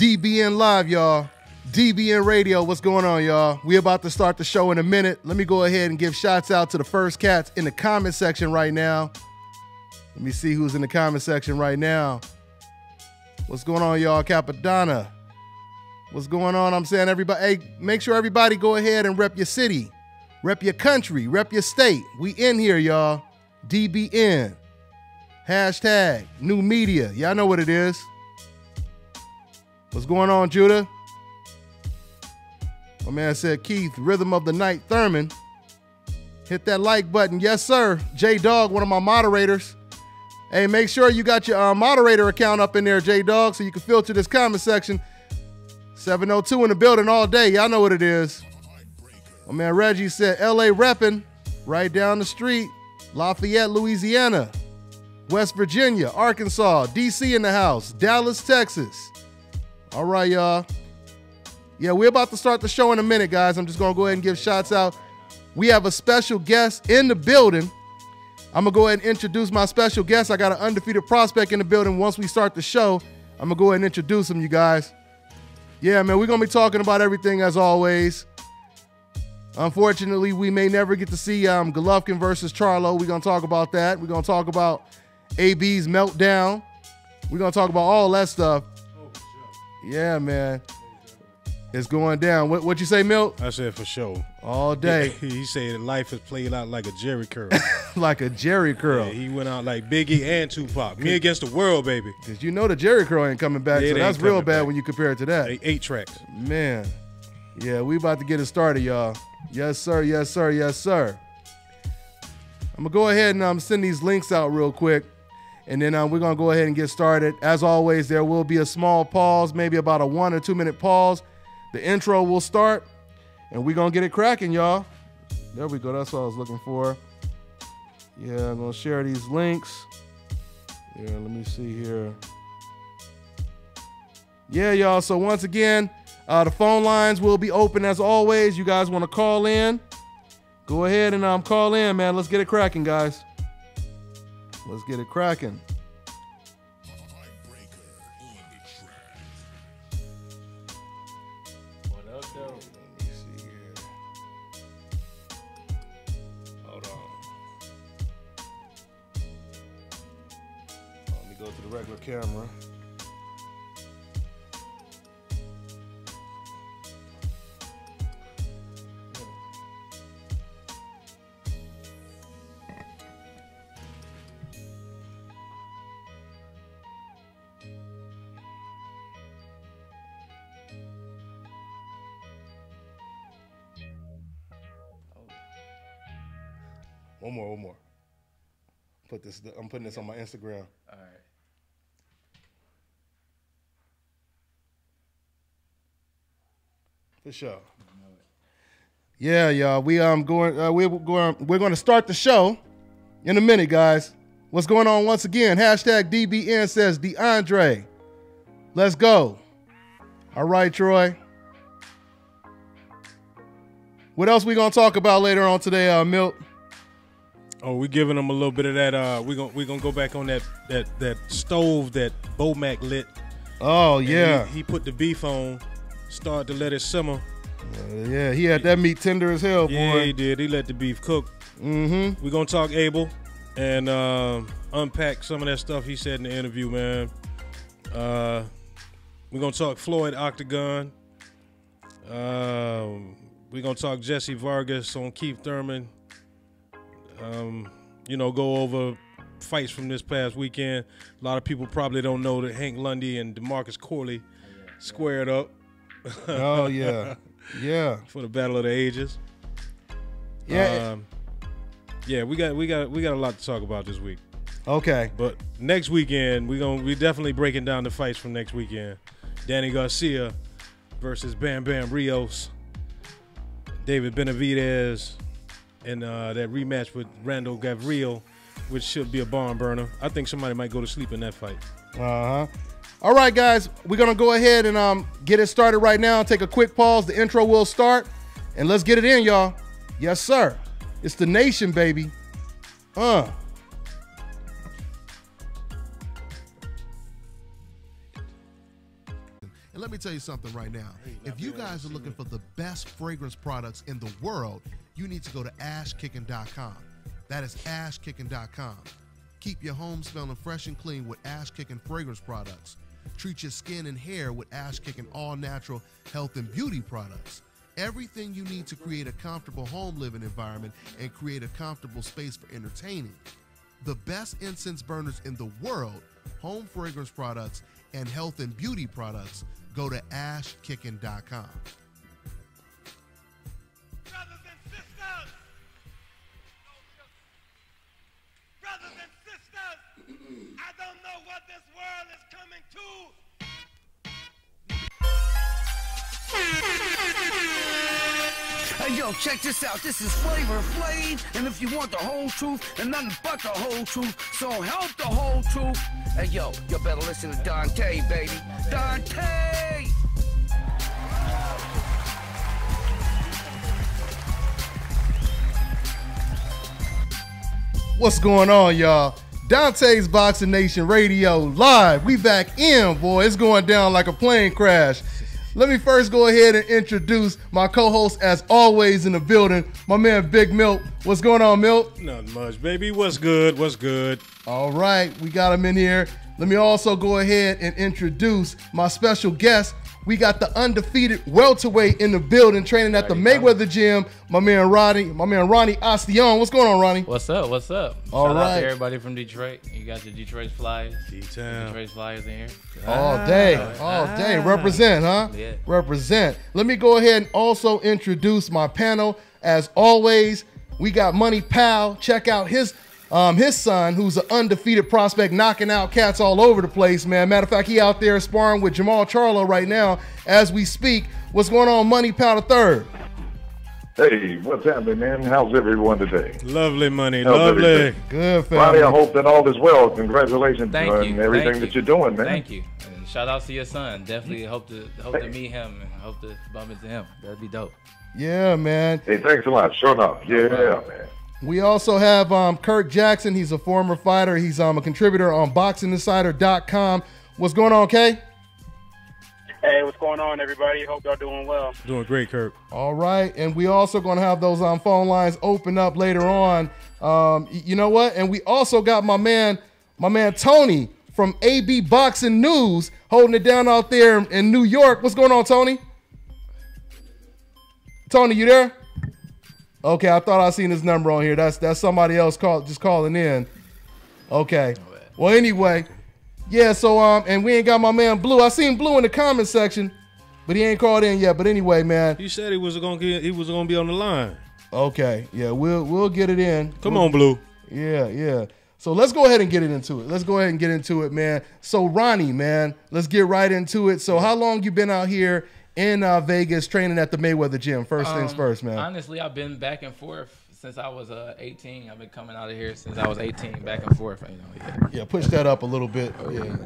DBN Live, y'all. DBN Radio, what's going on, y'all? We about to start the show in a minute. Let me go ahead and give shouts out to the first cats in the comment section right now. Let me see who's in the comment section right now. What's going on, y'all? Capadonna. What's going on? I'm saying everybody, hey, make sure everybody go ahead and rep your city, rep your country, rep your state. We in here, y'all. DBN. Hashtag new media. Y'all know what it is. What's going on, Judah? My man said, Keith, Rhythm of the Night, Thurman. Hit that like button. Yes, sir. J-Dog, one of my moderators. Hey, make sure you got your moderator account up in there, J-Dog, so you can filter this comment section. 702 in the building all day. Y'all know what it is. My man Reggie said, LA repping, right down the street. Lafayette, Louisiana. West Virginia, Arkansas, DC in the house. Dallas, Texas. All right, y'all. Yeah, we're about to start the show in a minute, guys. I'm just going to go ahead and give shots out. We have a special guest in the building. I'm going to go ahead and introduce my special guest. I got an undefeated prospect in the building. Once we start the show, I'm going to go ahead and introduce him, you guys. Yeah, man, we're going to be talking about everything as always. Unfortunately, we may never get to see Golovkin versus Charlo. We're going to talk about that. We're going to talk about AB's meltdown. We're going to talk about all that stuff. Yeah, man. It's going down. What you say, Milt? I said for sure. All day. He said life has played out like a Jerry curl. Like a Jerry curl. Yeah, he went out like Biggie and Tupac. Me against the world, baby. Because you know the Jerry curl ain't coming back, Yeah, so it that's ain't real coming bad back. when you compare it to that. 8 tracks. Man. Yeah, we about to get it started, y'all. Yes, sir. Yes, sir. Yes, sir. I'm going to go ahead and send these links out real quick. And then we're going to go ahead and get started. As always, there will be a small pause, maybe about a 1 or 2 minute pause. The intro will start, and we're going to get it cracking, y'all. There we go. That's what I was looking for. Yeah, I'm going to share these links. Yeah, let me see here. Yeah, y'all. So once again, the phone lines will be open as always. You guys want to call in? Go ahead and call in, man. Let's get it cracking, guys. Let's get it cracking. What up, though? Let me see here. Hold on. Let me go to the regular camera. One more. I'm putting this on my Instagram. All right. For sure. Yeah, y'all. We're going to start the show in a minute, guys. What's going on once again? Hashtag DBN says DeAndre. Let's go. All right, Troy. What else we gonna talk about later on today, Milt? Oh, we giving him a little bit of that. We gonna go back on that stove that Bomac lit. Oh yeah. He put the beef on, started to let it simmer. Yeah, he had that meat tender as hell, boy. Yeah, he did. He let the beef cook. Mm-hmm. We're gonna talk Abel and unpack some of that stuff he said in the interview, man. We're gonna talk Floyd Octagon. We're gonna talk Jesse Vargas on Keith Thurman. Go over fights from this past weekend. A lot of people probably don't know that Hank Lundy and DeMarcus Corley squared up. Oh yeah, yeah. For the Battle of the Ages. Yeah. We got a lot to talk about this week. Okay. But next weekend we definitely breaking down the fights from next weekend. Danny Garcia versus Bam Bam Rios. David Benavidez. And that rematch with Randall Gavril, which should be a barn burner. I think somebody might go to sleep in that fight. Uh-huh. All right, guys. We're going to go ahead and get it started right now. Take a quick pause. The intro will start. And let's get it in, y'all. Yes, sir. It's the nation, baby. let me tell you something right now. If you guys are looking for the best fragrance products in the world, you need to go to ashkickin.com. That is ashkickin.com. Keep your home smelling fresh and clean with Ash Kickin fragrance products. Treat your skin and hair with Ash Kickin all-natural health and beauty products. Everything you need to create a comfortable home living environment and create a comfortable space for entertaining. The best incense burners in the world, home fragrance products, and health and beauty products. Go to ashkickin.com. Brothers and sisters! Brothers and sisters! I don't know what this world is coming to. Hey, yo, check this out. This is Flavor Flav. And if you want the whole truth and nothing but the whole truth, so help the whole truth. Hey, yo, you better listen to Dante, baby. Dante! What's going on, y'all? Dante's Boxing Nation Radio live. We back in, boy. It's going down like a plane crash. Let me first go ahead and introduce my co-host, as always, in the building, my man Big Milt. What's going on, Milt? Nothing much, baby. What's good? What's good? All right, we got him in here. Let me also go ahead and introduce my special guest. We got the undefeated welterweight in the building, training at the Mayweather gym. My man Ronnie Austion. What's going on, Ronnie? What's up? What's up? All Shout out right. to everybody from Detroit. You got your Detroit Flyers. D-Town. Detroit Flyers in here. All day. Represent, huh? Yeah. Represent. Let me go ahead and also introduce my panel. As always, we got Money Pal. Check out his son, who's an undefeated prospect, knocking out cats all over the place, man. Matter of fact, he out there sparring with Jamal Charlo right now as we speak. What's going on, Money Pal III? Hey, what's happening, man? How's everyone today? Lovely money. How's Lovely. everything? Good, Ronnie, family. I hope that all is well. Congratulations Thank on you. everything Thank that you. you're doing, man. Thank you. And shout out to your son. Definitely hope to meet him and hope to bump into him. That'd be dope. Yeah, man. Hey, thanks a lot. Sure enough. Yeah, man. We also have Kirk Jackson. He's a former fighter. He's a contributor on BoxingInsider.com. What's going on, Kay? Hey, what's going on, everybody? Hope y'all doing well. Doing great, Kirk. All right, and we also going to have those phone lines open up later on. You know what? And we also got my man Tony from AB Boxing News holding it down out there in New York. What's going on, Tony? Tony, you there? Okay, I thought I seen his number on here. That's somebody else just calling in. Okay. Well, anyway, yeah. So and we ain't got my man Blue. I seen Blue in the comment section, but he ain't called in yet. But anyway, man. He said he was gonna be on the line. Okay. Yeah, we'll get it in. Come on, Blue. Yeah. So let's go ahead and get into it. Man. So Ronnie, man, let's get right into it. So how long you been out here in Vegas training at the Mayweather gym? First things first, man. Honestly, I've been back and forth since I was 18. I've been coming out of here since I was 18, back and forth. You know, Yeah, push that up a little bit. Yeah.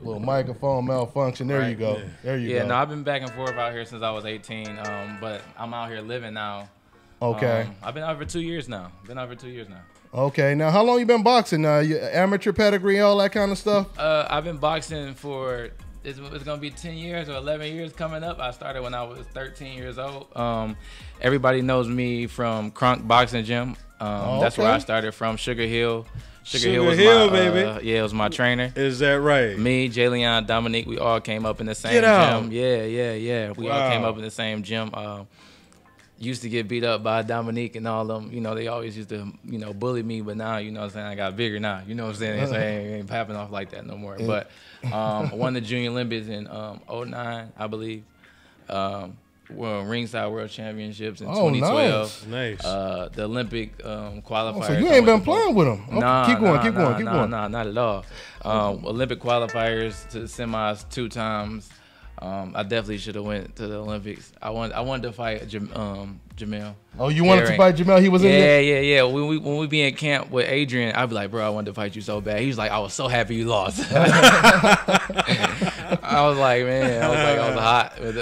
Little microphone malfunction. There you go. There you go. Yeah, no, I've been back and forth out here since I was 18. But I'm out here living now. Okay. I've been out for 2 years now. Okay. Now, how long you been boxing? You amateur pedigree, all that kind of stuff? I've been boxing for, it's going to be 10 years or 11 years coming up. I started when I was 13 years old. Everybody knows me from Crunk Boxing Gym. That's where I started from, Sugar Hill. Sugar Hill was my, baby. Yeah, it was my trainer. Is that right? Me, Jalen, Dominique, we all came up in the same Get out. gym. Yeah. We all came up in the same gym. Used to get beat up by Dominique and all them. You know, they always used to, bully me. But now, you know what I'm saying, I got bigger now. You know what I'm saying? So it ain't popping off like that no more. But I won the Junior Olympics in 2009, I believe. Won Ringstar World Championships in 2012. Nice. The Olympic qualifiers. So you ain't been playing with them. Okay, Nah, keep going. Nah, not at all. Olympic qualifiers to semis 2 times. I definitely should have went to the Olympics. I wanted to fight Jamel. Oh, you wanted to fight Jamel? He was in there? Yeah. When we be in camp with Adrien, I'd be like, bro, I wanted to fight you so bad. He was like, I was so happy you lost. I was like, man, I was hot. But,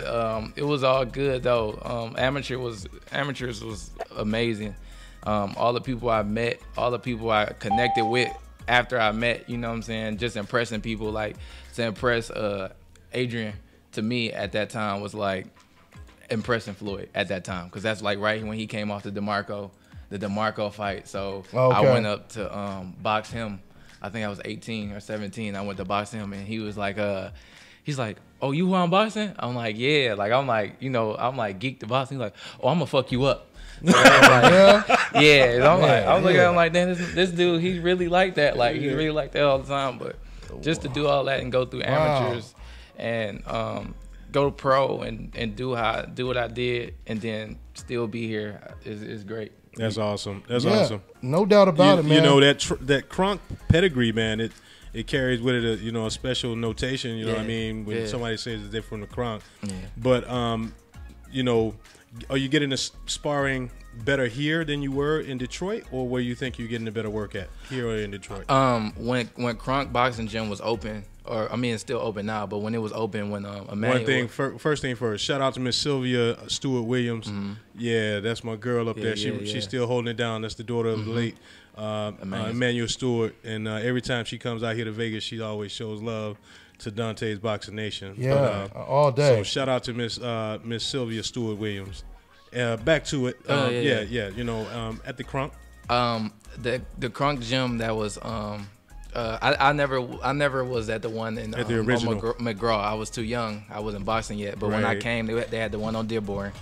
it was all good though. Amateurs was amazing. All the people I met, all the people I connected with after I met, you know what I'm saying, just impressing people, like to impress Adrien to me at that time was like impressing Floyd at that time, because that's like right when he came off the DeMarco fight. So I went up to box him. I think I was 18 or 17. I went to box him, and he was like, he's like, "Oh, you who I'm boxing?" I'm like, "Yeah." Like I'm like, you know, I'm like geeked to boxing. He's like, "Oh, I'm gonna fuck you up." So like, yeah. And I'm looking at him like, "Damn, this dude, he really like that. Like he really like that all the time." But just to do all that and go through amateurs and go pro and do what I did and then still be here is great. That's awesome. That's awesome. No doubt about it, man. You know that Kronk pedigree, man. It carries with it a special notation. You know what I mean, when somebody says that they're from the Kronk. Yeah. But you know, are you getting the sparring better here than you were in Detroit, or where you think you're getting a better work at here or in Detroit? When Kronk Boxing Gym was open, or I mean it's still open now, but when it was open, when Emmanuel. First thing first, shout out to Miss Sylvia Stewart Williams. Yeah, that's my girl up there. She's still holding it down. That's the daughter of the late Emmanuel Stewart, and every time she comes out here to Vegas, she always shows love to Dante's Boxing Nation. Yeah, all day. So shout out to Miss Sylvia Stewart Williams. Back to it. You know, at the Kronk. The Kronk Gym that was I never was at the one in at the original McGraw. I was too young. I wasn't boxing yet. But when I came, they had the one on Dearborn,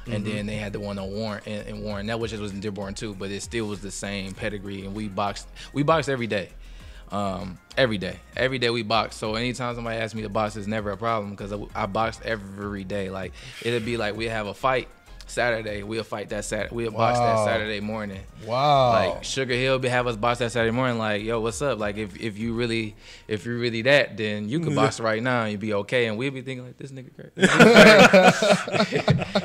and then they had the one on Warren and Warren. That was in Dearborn too, but it still was the same pedigree. And we boxed every day. Every day we box. So anytime somebody asks me to box, it's never a problem because I boxed every day. Like it'd be like we have a fight Saturday, we'll fight that Saturday. We'll box that Saturday morning. Wow. Like Sugar Hill be have us box that Saturday morning. Like, yo, what's up? Like if you're really that, then you can box right now and you be okay. And we'll be thinking like, this nigga crazy.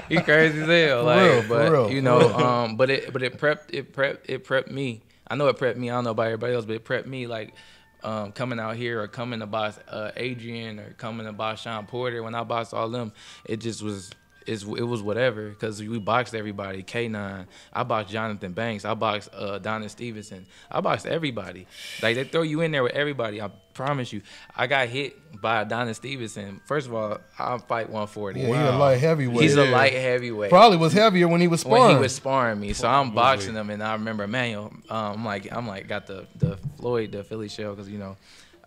He crazy as hell. Like, but you know, but it prepped me. I know it prepped me. I don't know about everybody else, but it prepped me like coming out here or coming to box Adrien or coming to box Sean Porter. When I boxed all them, it just was. It was whatever because we boxed everybody. K9, I boxed Jonathan Banks, I boxed Donna Stevenson, I boxed everybody. Like they throw you in there with everybody. I promise you. I got hit by Donna Stevenson. First of all, I fight 140. Yeah, he's a light heavyweight. He's a light heavyweight. Probably was heavier when he was sparring. When he was sparring me, so I'm boxing him, and I remember Emmanuel. I'm like got the Floyd, the Philly shell, because you know.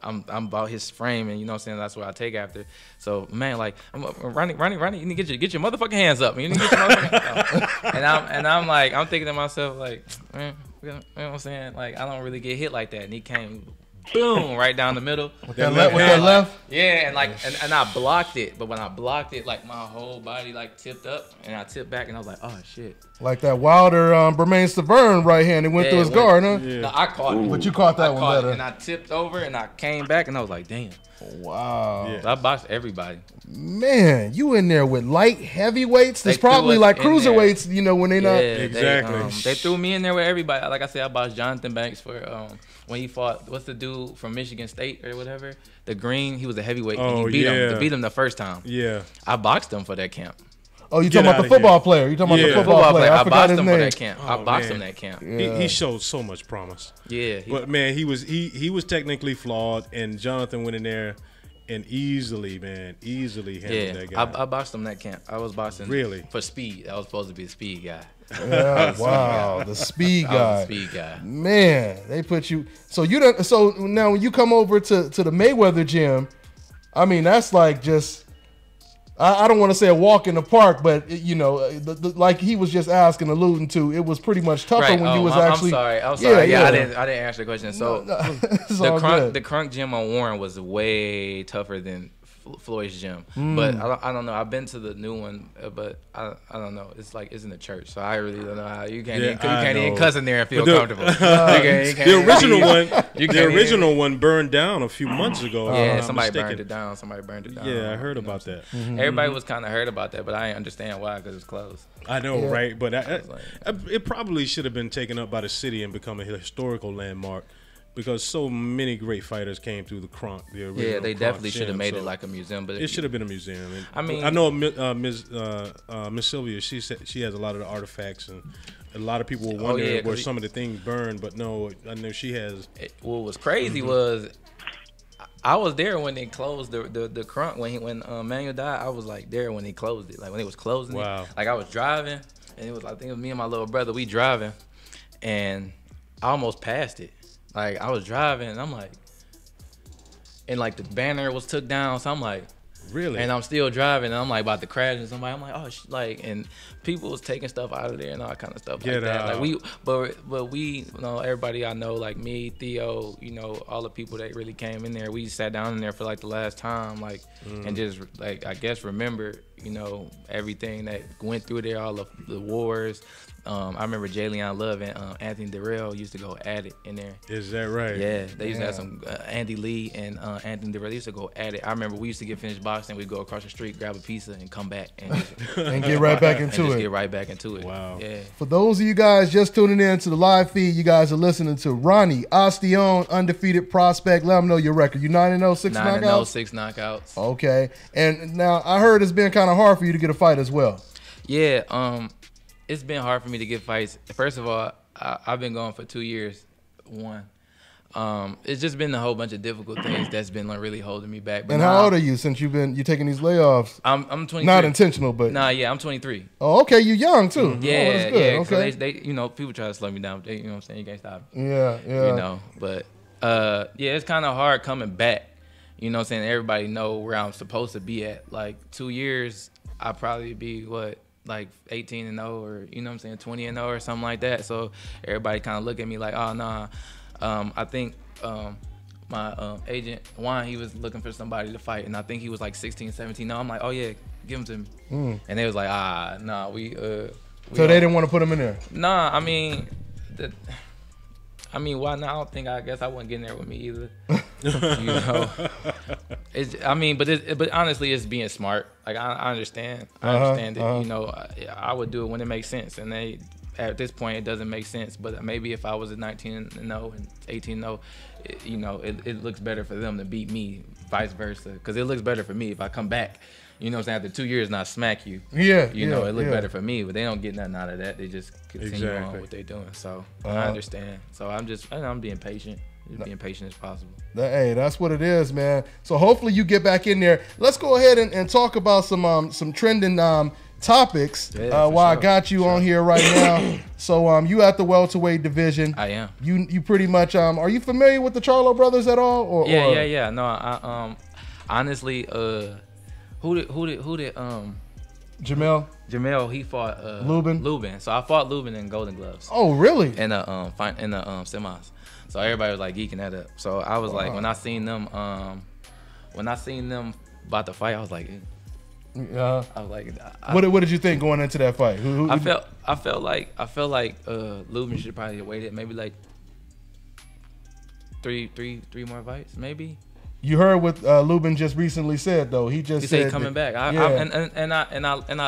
I'm about his frame, and you know what I'm saying, that's what I take after. So man, like Ronnie, you need to get your motherfucking hands up. You need to get your motherfucking hands up. And I'm like, I'm thinking to myself like, man, you know what I'm saying? Like I don't really get hit like that. And he came boom right down the middle. With that left? Yeah, and like and I blocked it, but when I blocked it, like my whole body like tipped up, and I tipped back, and I was like, oh shit. Like that Wilder Bermain Stavern right hand, it went through his guard, huh? Yeah. No, I caught it. But you caught that one better. And I tipped over, and I came back, and I was like, damn. Wow. Yeah. So I boxed everybody. Man, you in there with light heavyweights? There's probably like cruiserweights, you know, when they not. Exactly. They threw me in there with everybody. Like I said, I boxed Jonathan Banks for when he fought, what's the dude from Michigan State or whatever? The green, he was a heavyweight. And he beat him the first time. Yeah. I boxed him for that camp. Oh, you talking about the football player? You talking about the football player? I forgot his name. For that camp. I boxed him that camp. Yeah. He showed so much promise. Yeah. But man, he was technically flawed, and Jonathan went in there and easily handled that guy. I boxed him that camp. I was boxing for speed. I was supposed to be the speed guy. Yeah, wow, the speed guy. I was the speed guy. Man, they put you. So you don't. So now when you come over to the Mayweather gym, I mean that's like just. I don't want to say a walk in the park, but you know, like he was just asking, alluding to, it was pretty much tougher when you was actually. I'm sorry. Yeah, I didn't answer the question. So the Kronk gym on Warren was way tougher than Floyd's gym, but I don't know. I've been to the new one, but I don't know. It's like it's in the church, so I really don't know how you can't even cuss in there and feel comfortable. The original one burned down a few months ago. Yeah, somebody burned it down. Yeah, I heard about that. Everybody was kind of heard about that, but I didn't understand why because it's closed. I know, right? But it probably should have been taken up by the city and become a historical landmark. Because so many great fighters came through the Kronk. Yeah, they definitely should have made it like a museum. But it should have been a museum. And I mean, I know Miss Sylvia. She said she has a lot of the artifacts, and a lot of people were wondering where some of the things burned. But no, I know she has. What was crazy was I was there when they closed the crunk when Manuel died. I was like there when they closed it, like when they was closing it. Like I was driving, and it was I think it was me and my little brother. We driving, and I almost passed it. Like I was driving, and I'm like, and like the banner was took down, so I'm like. Really? And I'm still driving, and I'm like about to crash into somebody. I'm like, oh, and people was taking stuff out of there and all that kind of stuff like that. Like but we, everybody I know, like me, Theo, all the people that really came in there. We sat down in there for like the last time, like, and just like I guess remember, everything that went through there, all of the wars. I remember Jalen Love and Anthony Darrell used to go at it in there. Is that right? Yeah, they used to have some Andy Lee and Anthony Darrell. They used to go at it. I remember we used to get finished boxing. We'd go across the street, grab a pizza, and come back and, and get right back into it. Get right back into it. Wow. Yeah. For those of you guys just tuning in to the live feed, you guys are listening to Ronnie, Austion, undefeated prospect. Let them know your record. You 9-0, 6 knockouts? 9-0, 6 knockouts. Okay. And now I heard it's been kind of hard for you to get a fight as well. Yeah. It's been hard for me to get fights. First of all, I've been going for 2 years. It's just been a whole bunch of difficult things that's been like really holding me back. But and how old are you since you're taking these layoffs? I'm 23. Not intentional, but I'm 23. Oh, okay, you're young too. Yeah, good. yeah. Okay. So they people try to slow me down. They, what I'm saying, you can't stop me. Yeah. But it's kind of hard coming back. What I'm saying, everybody know where I'm supposed to be at. Like 2 years, I'll probably be like 18-0 or 20-0 or something like that. So everybody kind of look at me like, oh nah. I think my agent Juan, he was looking for somebody to fight, and I think he was like 16, 17. No, I'm like, oh yeah, give him to me. And they was like, nah, we so they didn't want to put him in there. Nah, I mean, why not? I guess I wasn't getting there with me either. But honestly, it's being smart. Like I understand. I understand it. I would do it when it makes sense. And at this point, it doesn't make sense. But maybe if I was at 19-0 and 18-0, it looks better for them to beat me, vice versa. Because it looks better for me if I come back. After 2 years, not smack you. It looked better for me, but they don't get nothing out of that. They just continue on what they're doing. So I understand. So I'm being patient. Just being patient as possible. Hey, that's what it is, man. So hopefully you get back in there. Let's go ahead and talk about some trending topics while I got you on here right now. So you at the welterweight division. I am. You pretty much are you familiar with the Charlo brothers at all? Yeah. No, I honestly who did Jamel, he fought Lubin. So I fought Lubin in Golden Gloves. Oh, really? In the semis. So everybody was like geeking that up. So I was like, when I seen them about to fight, I was like, what did you think going into that fight? I felt like Lubin should probably have waited maybe like three more fights, maybe. You heard what Lubin just recently said though. He said coming back. I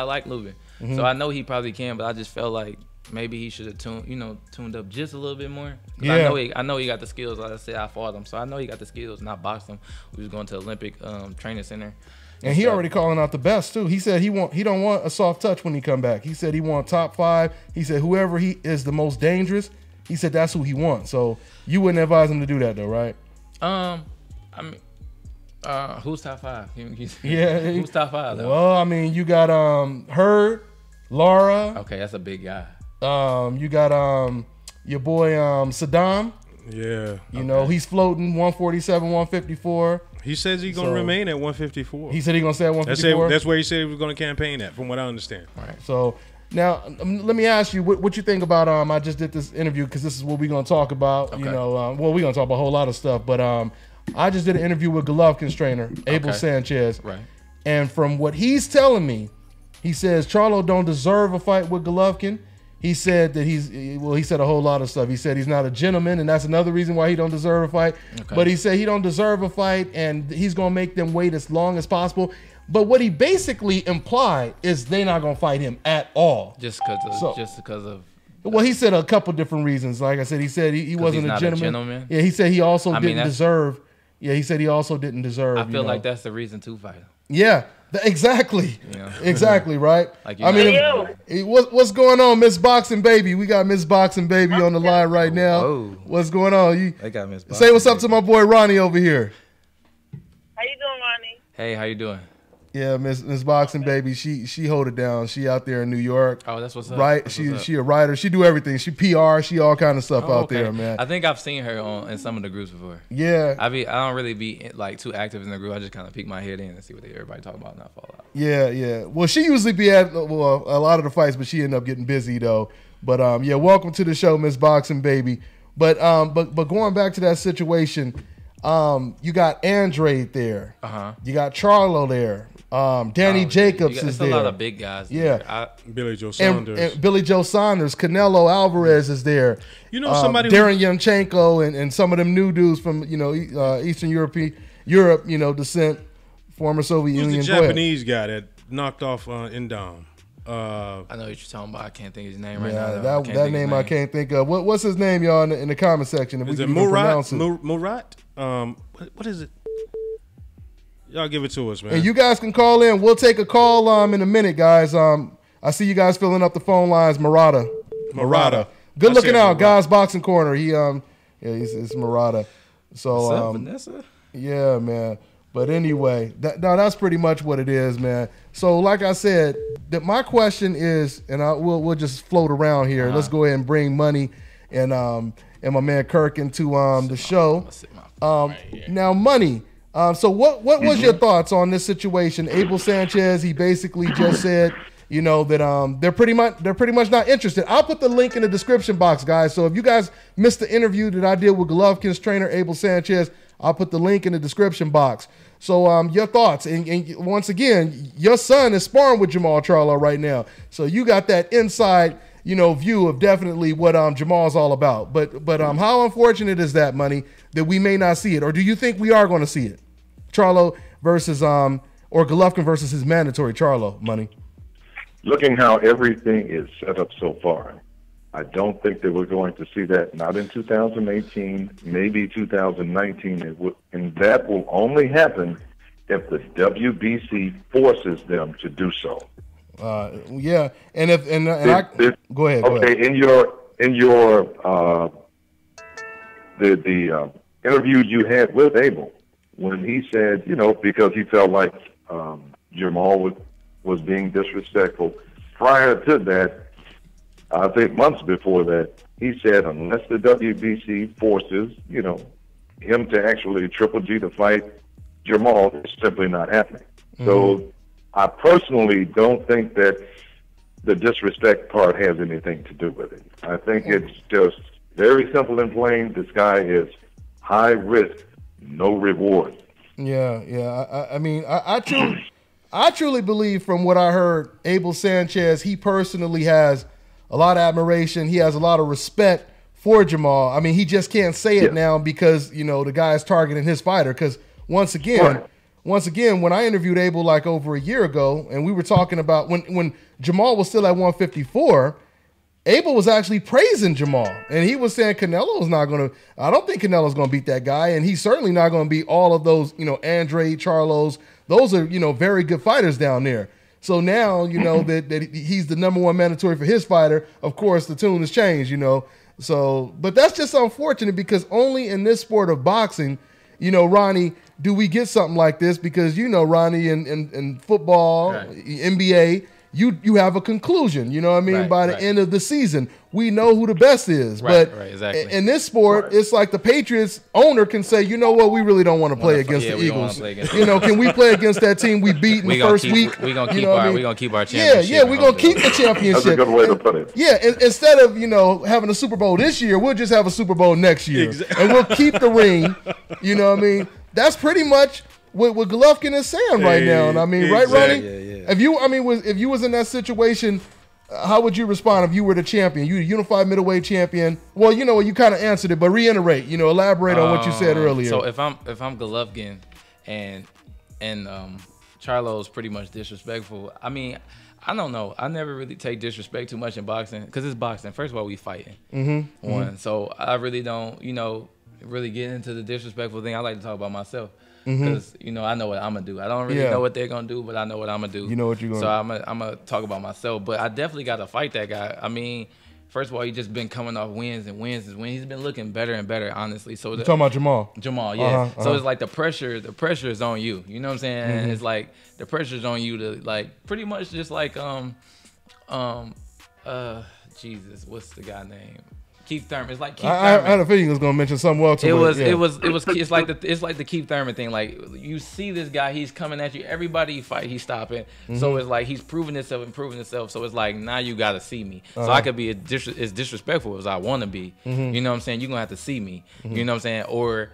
like Lubin, so I know he probably can. But I just felt like maybe he should have tuned up just a little bit more. Yeah. I know he got the skills. Like I said, I fought him, so I know he got the skills. And I boxed him. We was going to Olympic training center. And he already calling out the best too. He said he don't want a soft touch when he come back. He said he want top 5. He said whoever he is the most dangerous. He said that's who he wants. So you wouldn't advise him to do that though, right? Who's top 5? Yeah. Who's top 5 though? Well, I mean, you got Hurd, Lara. Okay, that's a big guy. You got your boy Saddam. Yeah. He's floating 147, 154. He says he's going to remain at 154. He said he's going to stay at 154? That's where he said he was going to campaign at, from what I understand. All right. So now let me ask you what you think about I just did this interview because this is what we're going to talk about. Okay. We're going to talk about a whole lot of stuff, but I just did an interview with Golovkin's trainer, Abel Sanchez. Right. And from what he's telling me, he says Charlo don't deserve a fight with Golovkin. He said that he said a whole lot of stuff. He said he's not a gentleman, and that's another reason why he don't deserve a fight. Okay. But he said he don't deserve a fight, and he's going to make them wait as long as possible. But what he basically implied is they're not going to fight him at all. Just because of. Well, he said a couple different reasons. Like I said, he said he wasn't a gentleman. Yeah, he said he also didn't deserve. Yeah, he said he also didn't deserve. I feel like that's the reason to fight him. Yeah, exactly. Exactly, right? Like, what's going on, Miss Boxing Baby? We got Miss Boxing Baby on the line right now. Whoa. What's going on? They got Miss Boxing Say what's up to my boy Ronnie over here. Hey, how you doing? Yeah, Miss Boxing Baby, she hold it down. She out there in New York. Oh, that's what's up. Right? That's She a writer. She do everything. She PR. She all kind of stuff out okay. there, man. I think I've seen her in some of the groups before. Yeah. I don't really be like too active in the group. I just kind of peek my head in and see what everybody talk about and not fall out. Yeah, yeah. Well, she usually be at a lot of the fights, but she ended up getting busy though. But yeah, welcome to the show, Miss Boxing Baby. But going back to that situation, you got Andrade there. You got Charlo there. Danny Jacobs is there. It's a lot of big guys. Yeah. Billy Joe Saunders. And Billy Joe Saunders. Canelo Alvarez is there. You know somebody Darren Yanchenko and some of them new dudes from Eastern Europe, descent, former Soviet Union. The Japanese guy that knocked off Indom. I know what you're talking about. I can't think of his name right now. That name I can't think of. What's his name, y'all, in the comment section? If is we it can Murat? Murat? What is it? Y'all give it to us, man. And you guys can call in. We'll take a call in a minute, guys. I see you guys filling up the phone lines. Murata. Good looking out, guys. Boxing Corner. It's Murata. So what's up, Vanessa? Yeah, man. But anyway, that's pretty much what it is, man. So like I said, my question is, and we'll just float around here. Let's go ahead and bring Money and my man Kirk into the show. Now, Money. So what was your thoughts on this situation? Abel Sanchez, he basically just said, that they're pretty much not interested. I'll put the link in the description box, guys. So if you guys missed the interview that I did with Golovkin's trainer, Abel Sanchez, I'll put the link in the description box. So your thoughts, and once again, your son is sparring with Jamal Charlo right now. So you got that inside, view of definitely what Jamal's all about. But how unfortunate is that, Money, that we may not see it? Or do you think we are going to see it? Charlo versus or Golovkin versus his mandatory Charlo, Money. Looking how everything is set up so far, I don't think that we're going to see that. Not in 2018, maybe 2019, and that will only happen if the WBC forces them to do so. Yeah, and go ahead. Okay, in your the interview you had with Abel, when he said, because he felt like Jamal was being disrespectful. Prior to that, I think months before that, he said unless the WBC forces, him to actually Triple G to fight Jamal, it's simply not happening. So I personally don't think that the disrespect part has anything to do with it. I think it's just very simple and plain. This guy is high risk, no reward. Yeah. I mean, I truly believe from what I heard, Abel Sanchez, he personally has a lot of admiration. He has a lot of respect for Jamal. I mean, he just can't say it now because, the guy is targeting his fighter. Because once again, when I interviewed Abel like over a year ago, and we were talking about when Jamal was still at 154, Abel was actually praising Jamal, and he was saying Canelo's not going to. I don't think Canelo's going to beat that guy, and he's certainly not going to beat all of those, Andrade, Charlos. Those are, very good fighters down there. So now, that he's the #1 mandatory for his fighter. Of course, the tune has changed, So, but that's just unfortunate because only in this sport of boxing, Ronnie, do we get something like this? Because Ronnie, in football, NBA. You have a conclusion, by the end of the season. We know who the best is. But exactly. In this sport, it's like the Patriots owner can say, you know what, we really don't want to play against the Eagles. Can we play against that team we beat in the first week? We're gonna keep our championship. Yeah, we're gonna keep the championship. That's a good way to put it. Yeah, instead of, having a Super Bowl this year, we'll just have a Super Bowl next year. Exactly. And we'll keep the ring. You know what I mean? That's pretty much what Golovkin is saying right now. And I mean, right, Ronnie? Yeah. If you was in that situation, how would you respond if you were the champion? You the unified middleweight champion. Well, you kind of answered it, but reiterate. Elaborate on what you said earlier. So if I'm Golovkin and Charlo's pretty much disrespectful. I mean, I don't know. I never really take disrespect too much in boxing because it's boxing. First of all, we fighting. So I really don't, really get into the disrespectful thing. I like to talk about myself. Because, I know what I'm going to do. I don't really know what they're going to do, but I know what I'm going to do. You know what you're going to do. So I'm going to talk about myself. But I definitely got to fight that guy. I mean, first of all, he just been coming off wins and wins and wins. He's been looking better and better, honestly. So you talking about Jamal? Jamal, yeah. So it's like the pressure is on you. You know what I'm saying? It's like the pressure is on you to like pretty much just like Jesus, what's the guy name? Keith Thurman. It's like Keith Thurman. I had a feeling he was gonna mention some welterweight. It's like the Keith Thurman thing. Like you see this guy, he's coming at you. Everybody you fight, he's stopping. So it's like he's proving himself. So it's like now you gotta see me. So I could be as disrespectful as I want to be. You know what I'm saying? You're gonna have to see me. You know what I'm saying? Or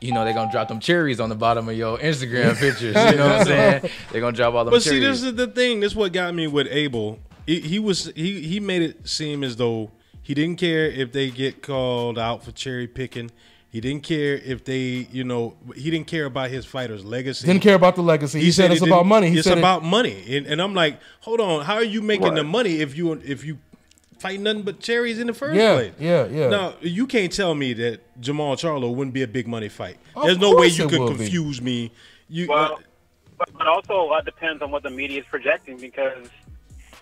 they're gonna drop them cherries on the bottom of your Instagram pictures. You know what I'm saying? They're gonna drop all them cherries. But see, this is the thing. This is what got me with Abel. He made it seem as though he didn't care if they get called out for cherry picking. He didn't care if they, he didn't care about his fighter's legacy. Didn't care about the legacy. He said it's about money. It's about money. And I'm like, hold on, how are you making the money if you fight nothing but cherries in the first place? Yeah. Now, you can't tell me that Jamal Charlo wouldn't be a big money fight. There's no way you could confuse me. But also a lot depends on what the media is projecting, because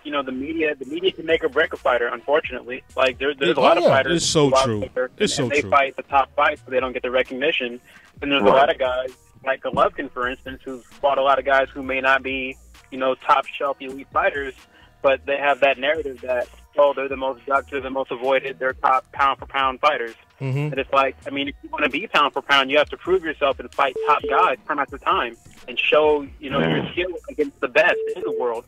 the media can make or break a fighter, unfortunately. Like there's a lot of fighters. It's so true. They fight the top fights, but they don't get the recognition. And there's a lot of guys like Golovkin, for instance, who's fought a lot of guys who may not be, top shelf elite fighters, but they have that narrative that they're the most productive, the most avoided, they're top pound for pound fighters. And it's like, if you want to be pound for pound, you have to prove yourself and fight top guys time after time and show your skill against the best in the world.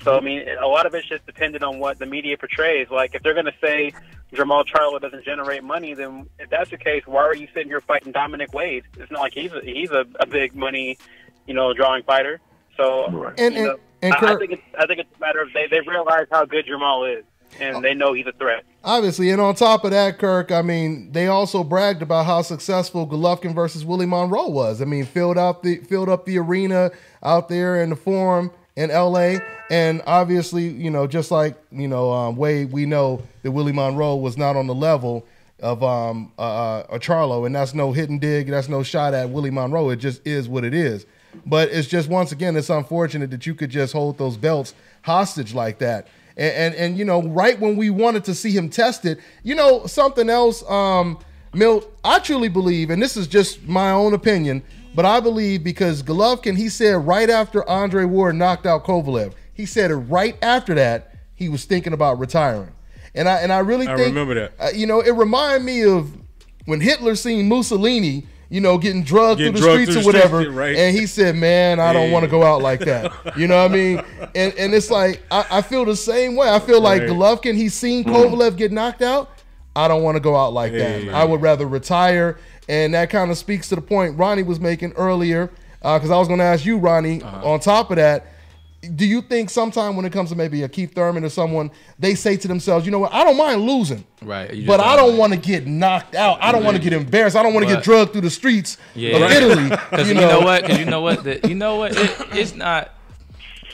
So, a lot of it's just dependent on what the media portrays. Like, if they're going to say Jamal Charlo doesn't generate money, then if that's the case, why are you sitting here fighting Dominic Wade? It's not like he's a big money, drawing fighter. So, I think it's a matter of they realize how good Jamal is, and they know he's a threat. Obviously, and on top of that, Kirk, they also bragged about how successful Golovkin versus Willie Monroe was. Filled up the arena out there in the Forum in LA, and obviously, just like Wade, we know that Willie Monroe was not on the level of a Charlo, and that's no hit and dig, that's no shot at Willie Monroe. It just is what it is. But it's just, once again, it's unfortunate that you could just hold those belts hostage like that. And right when we wanted to see him tested, something else, Milt, I truly believe, and this is just my own opinion, but I believe because Golovkin, he said right after Andre Ward knocked out Kovalev, he said it right after that, he was thinking about retiring. And I really think, remember that. It reminded me of when Hitler seen Mussolini, getting drugged through the streets or whatever. Right. And he said, man, I don't want to go out like that. You know what I mean? And it's like, I feel the same way. I feel like Golovkin, he's seen Kovalev get knocked out. I don't want to go out like that. I would rather retire. And that kind of speaks to the point Ronnie was making earlier, because I was going to ask you, Ronnie, on top of that, do you think sometime when it comes to maybe a Keith Thurman or someone, they say to themselves, you know what, I don't mind losing, but I don't want to get knocked out. I don't want to get embarrassed. I don't want to get drugged through the streets of Italy. Because you know what? It's not.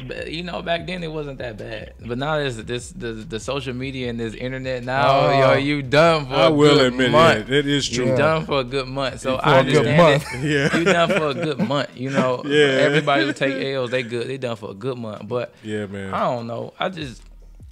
Back then it wasn't that bad, but now there's the social media and this internet now. You done for a good month. It is true. You done for a good month, so I understand it. You done for a good month. Everybody who take L's, they good. They done for a good month, but man, I don't know. I just.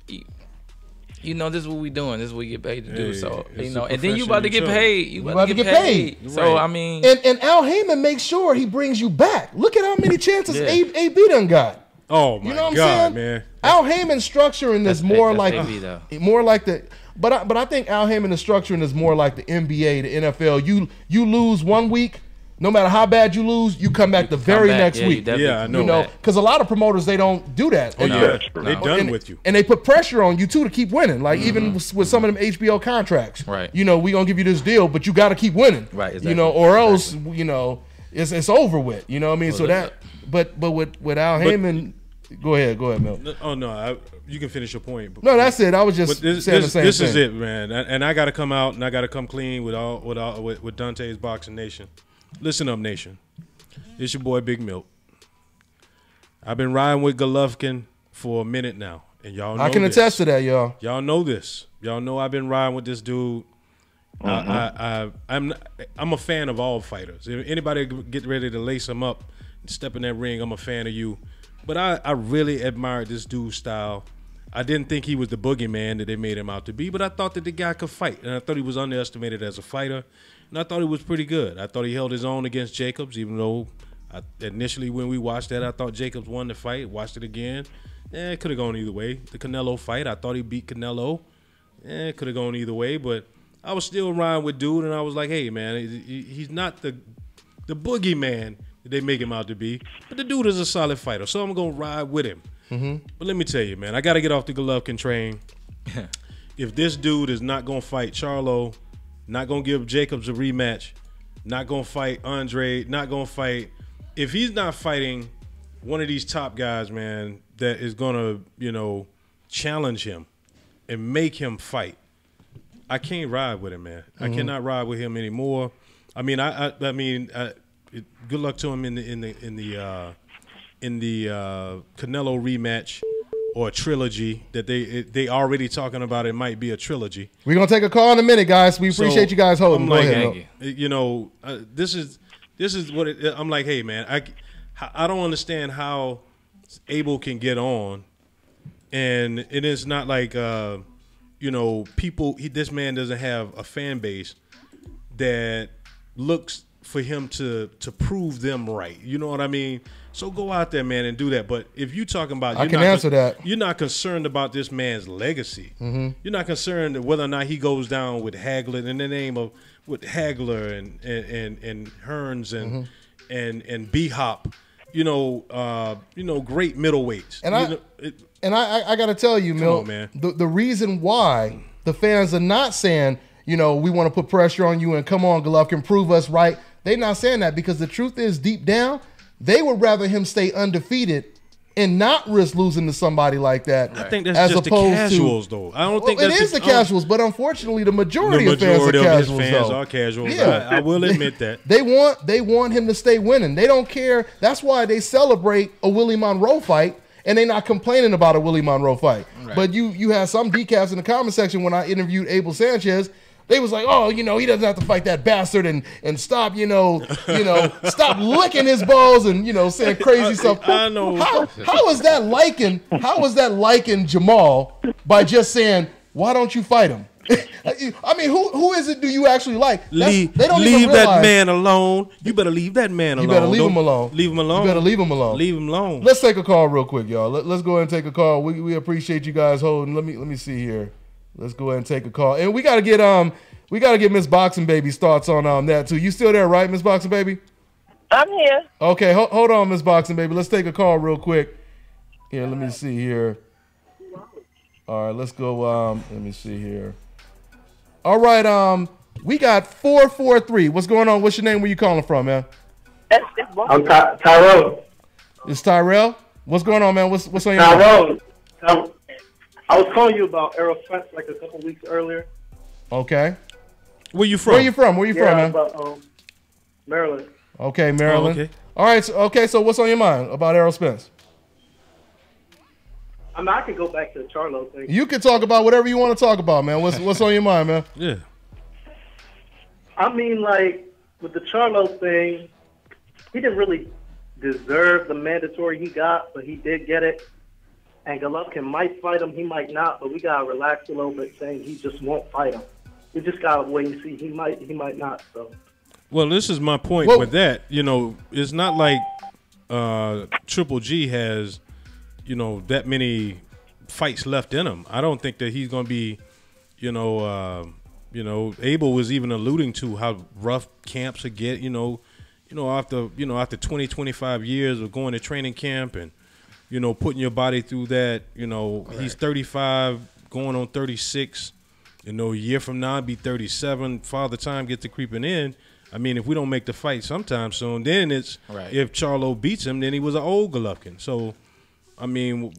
This is what we doing. This is what we get paid to do. So and then you about to get paid. You about to get paid. So and Al Heyman makes sure he brings you back. Look at how many chances AB done got. Oh my God, man! Al Heyman structuring this more like the, but I think Al Heyman is structuring this more like the NBA, the NFL. You lose 1 week, no matter how bad you lose, you come back the very next week. I know. Because a lot of promoters, they don't do that. They done with you, and they put pressure on you too to keep winning. Like even with some of them HBO contracts, right? We gonna give you this deal, but you got to keep winning, right? Exactly. Or else it's over with. You know what I mean? So that. But with Al Heyman, go ahead, Mel. Oh no, you can finish your point. No, that's it. I was just saying the same thing. This is it, man. And I got to come out and I got to come clean with Dante's Boxing Nation. Listen up, Nation. It's your boy Big Milt. I've been riding with Golovkin for a minute now, and y'all know I can attest to that, y'all. Y'all know this. Y'all know I've been riding with this dude. I'm a fan of all fighters. If anybody get ready to lace him up and step in that ring, I'm a fan of you. But I really admire this dude's style. I didn't think he was the boogeyman that they made him out to be, but I thought that the guy could fight, and I thought he was underestimated as a fighter, and I thought he was pretty good. I thought he held his own against Jacobs, even though initially when we watched that, I thought Jacobs won the fight. Watched it again. It could have gone either way. The Canelo fight, I thought he beat Canelo. It could have gone either way, but I was still riding with dude, and I was like, hey, man, he's not the boogeyman that they make him out to be, but the dude is a solid fighter, so I'm going to ride with him. But let me tell you, man, I got to get off the Golovkin train. If this dude is not going to fight Charlo, not going to give Jacobs a rematch, not going to fight Andre, not going to fight, if he's not fighting one of these top guys, man, that is going to, you know, challenge him and make him fight, I can't ride with him, man. I cannot ride with him anymore. I mean, I mean, good luck to him in the Canelo rematch or a trilogy that they already talking about. It might be a trilogy. We're gonna take a call in a minute, guys. We appreciate you guys holding. I'm Go like, ahead. you know, this is what I'm like. Hey, man, I don't understand how Abel can get on, and it is not like you know, people. This man doesn't have a fan base that looks for him to prove them right. You know what I mean? So go out there, man, and do that. But if you talking about, I can answer that. You're not concerned about this man's legacy. You're not concerned whether or not he goes down with Hagler in the name of with Hagler and Hearns and B-Hop. You know, great middleweights. And I got to tell you, Mill, man. The reason why the fans are not saying, you know, we want to put pressure on you and come on, Golovkin, prove us right. They're not saying that because the truth is, deep down, they would rather him stay undefeated and not risk losing to somebody like that. I think that's just the casuals, though. I don't think it is the casuals, but unfortunately, the majority of fans are casuals. His fans are casuals. Yeah. I will admit that. They want him to stay winning. They don't care. That's why they celebrate a Willie Monroe fight, and they're not complaining about a Willie Monroe fight. Right. But you have some decaps in the comment section when I interviewed Abel Sanchez. They was like, oh, you know, he doesn't have to fight that bastard and stop, stop licking his balls and, saying crazy stuff. I know. How is that liking Jamal by just saying, why don't you fight him? I mean, who is it do you actually like? They don't leave that man alone. You better leave that man alone. You better leave him alone. Leave him alone. You better leave him alone. Leave him alone. Let's take a call real quick, y'all. Let's go ahead and take a call. We appreciate you guys holding. Let me see here. Let's go ahead and take a call. And we gotta get Miss Boxing Baby's thoughts on that too. You still there, right, Miss Boxing Baby? I'm here. Okay, hold on, Miss Boxing Baby. Let's take a call real quick. Here, let me see here. All right, let's go. Let me see here. All right, we got 443. What's going on? What's your name? Where you calling from, man? I'm Tyrell. It's Tyrell. What's going on, man? What's on your mind? Tyrell. I was calling you about Errol Spence like a couple weeks earlier. Okay. Where you from? Where you from, man? About, Maryland. Okay, Maryland. Oh, okay. All right. So what's on your mind about Errol Spence? I mean, I could go back to the Charlo thing. You can talk about whatever you want to talk about, man. What's on your mind, man? Yeah. I mean, like, with the Charlo thing, he didn't really deserve the mandatory he got, but he did get it. And Golovkin might fight him, he might not, but we got to relax a little bit saying he just won't fight him. We just got to wait and see. He might not, so. Well, this is my point with that. It's not like Triple G has, that many fights left in him. I don't think that he's going to be, Abel was even alluding to how rough camps would get, after 20, 25 years of going to training camp and, putting your body through that, right. He's 35, going on 36, a year from now, be 37. Father time gets to creeping in. I mean, if we don't make the fight sometime soon, then it's right. If Charlo beats him, then he was an old Golovkin. So, I mean,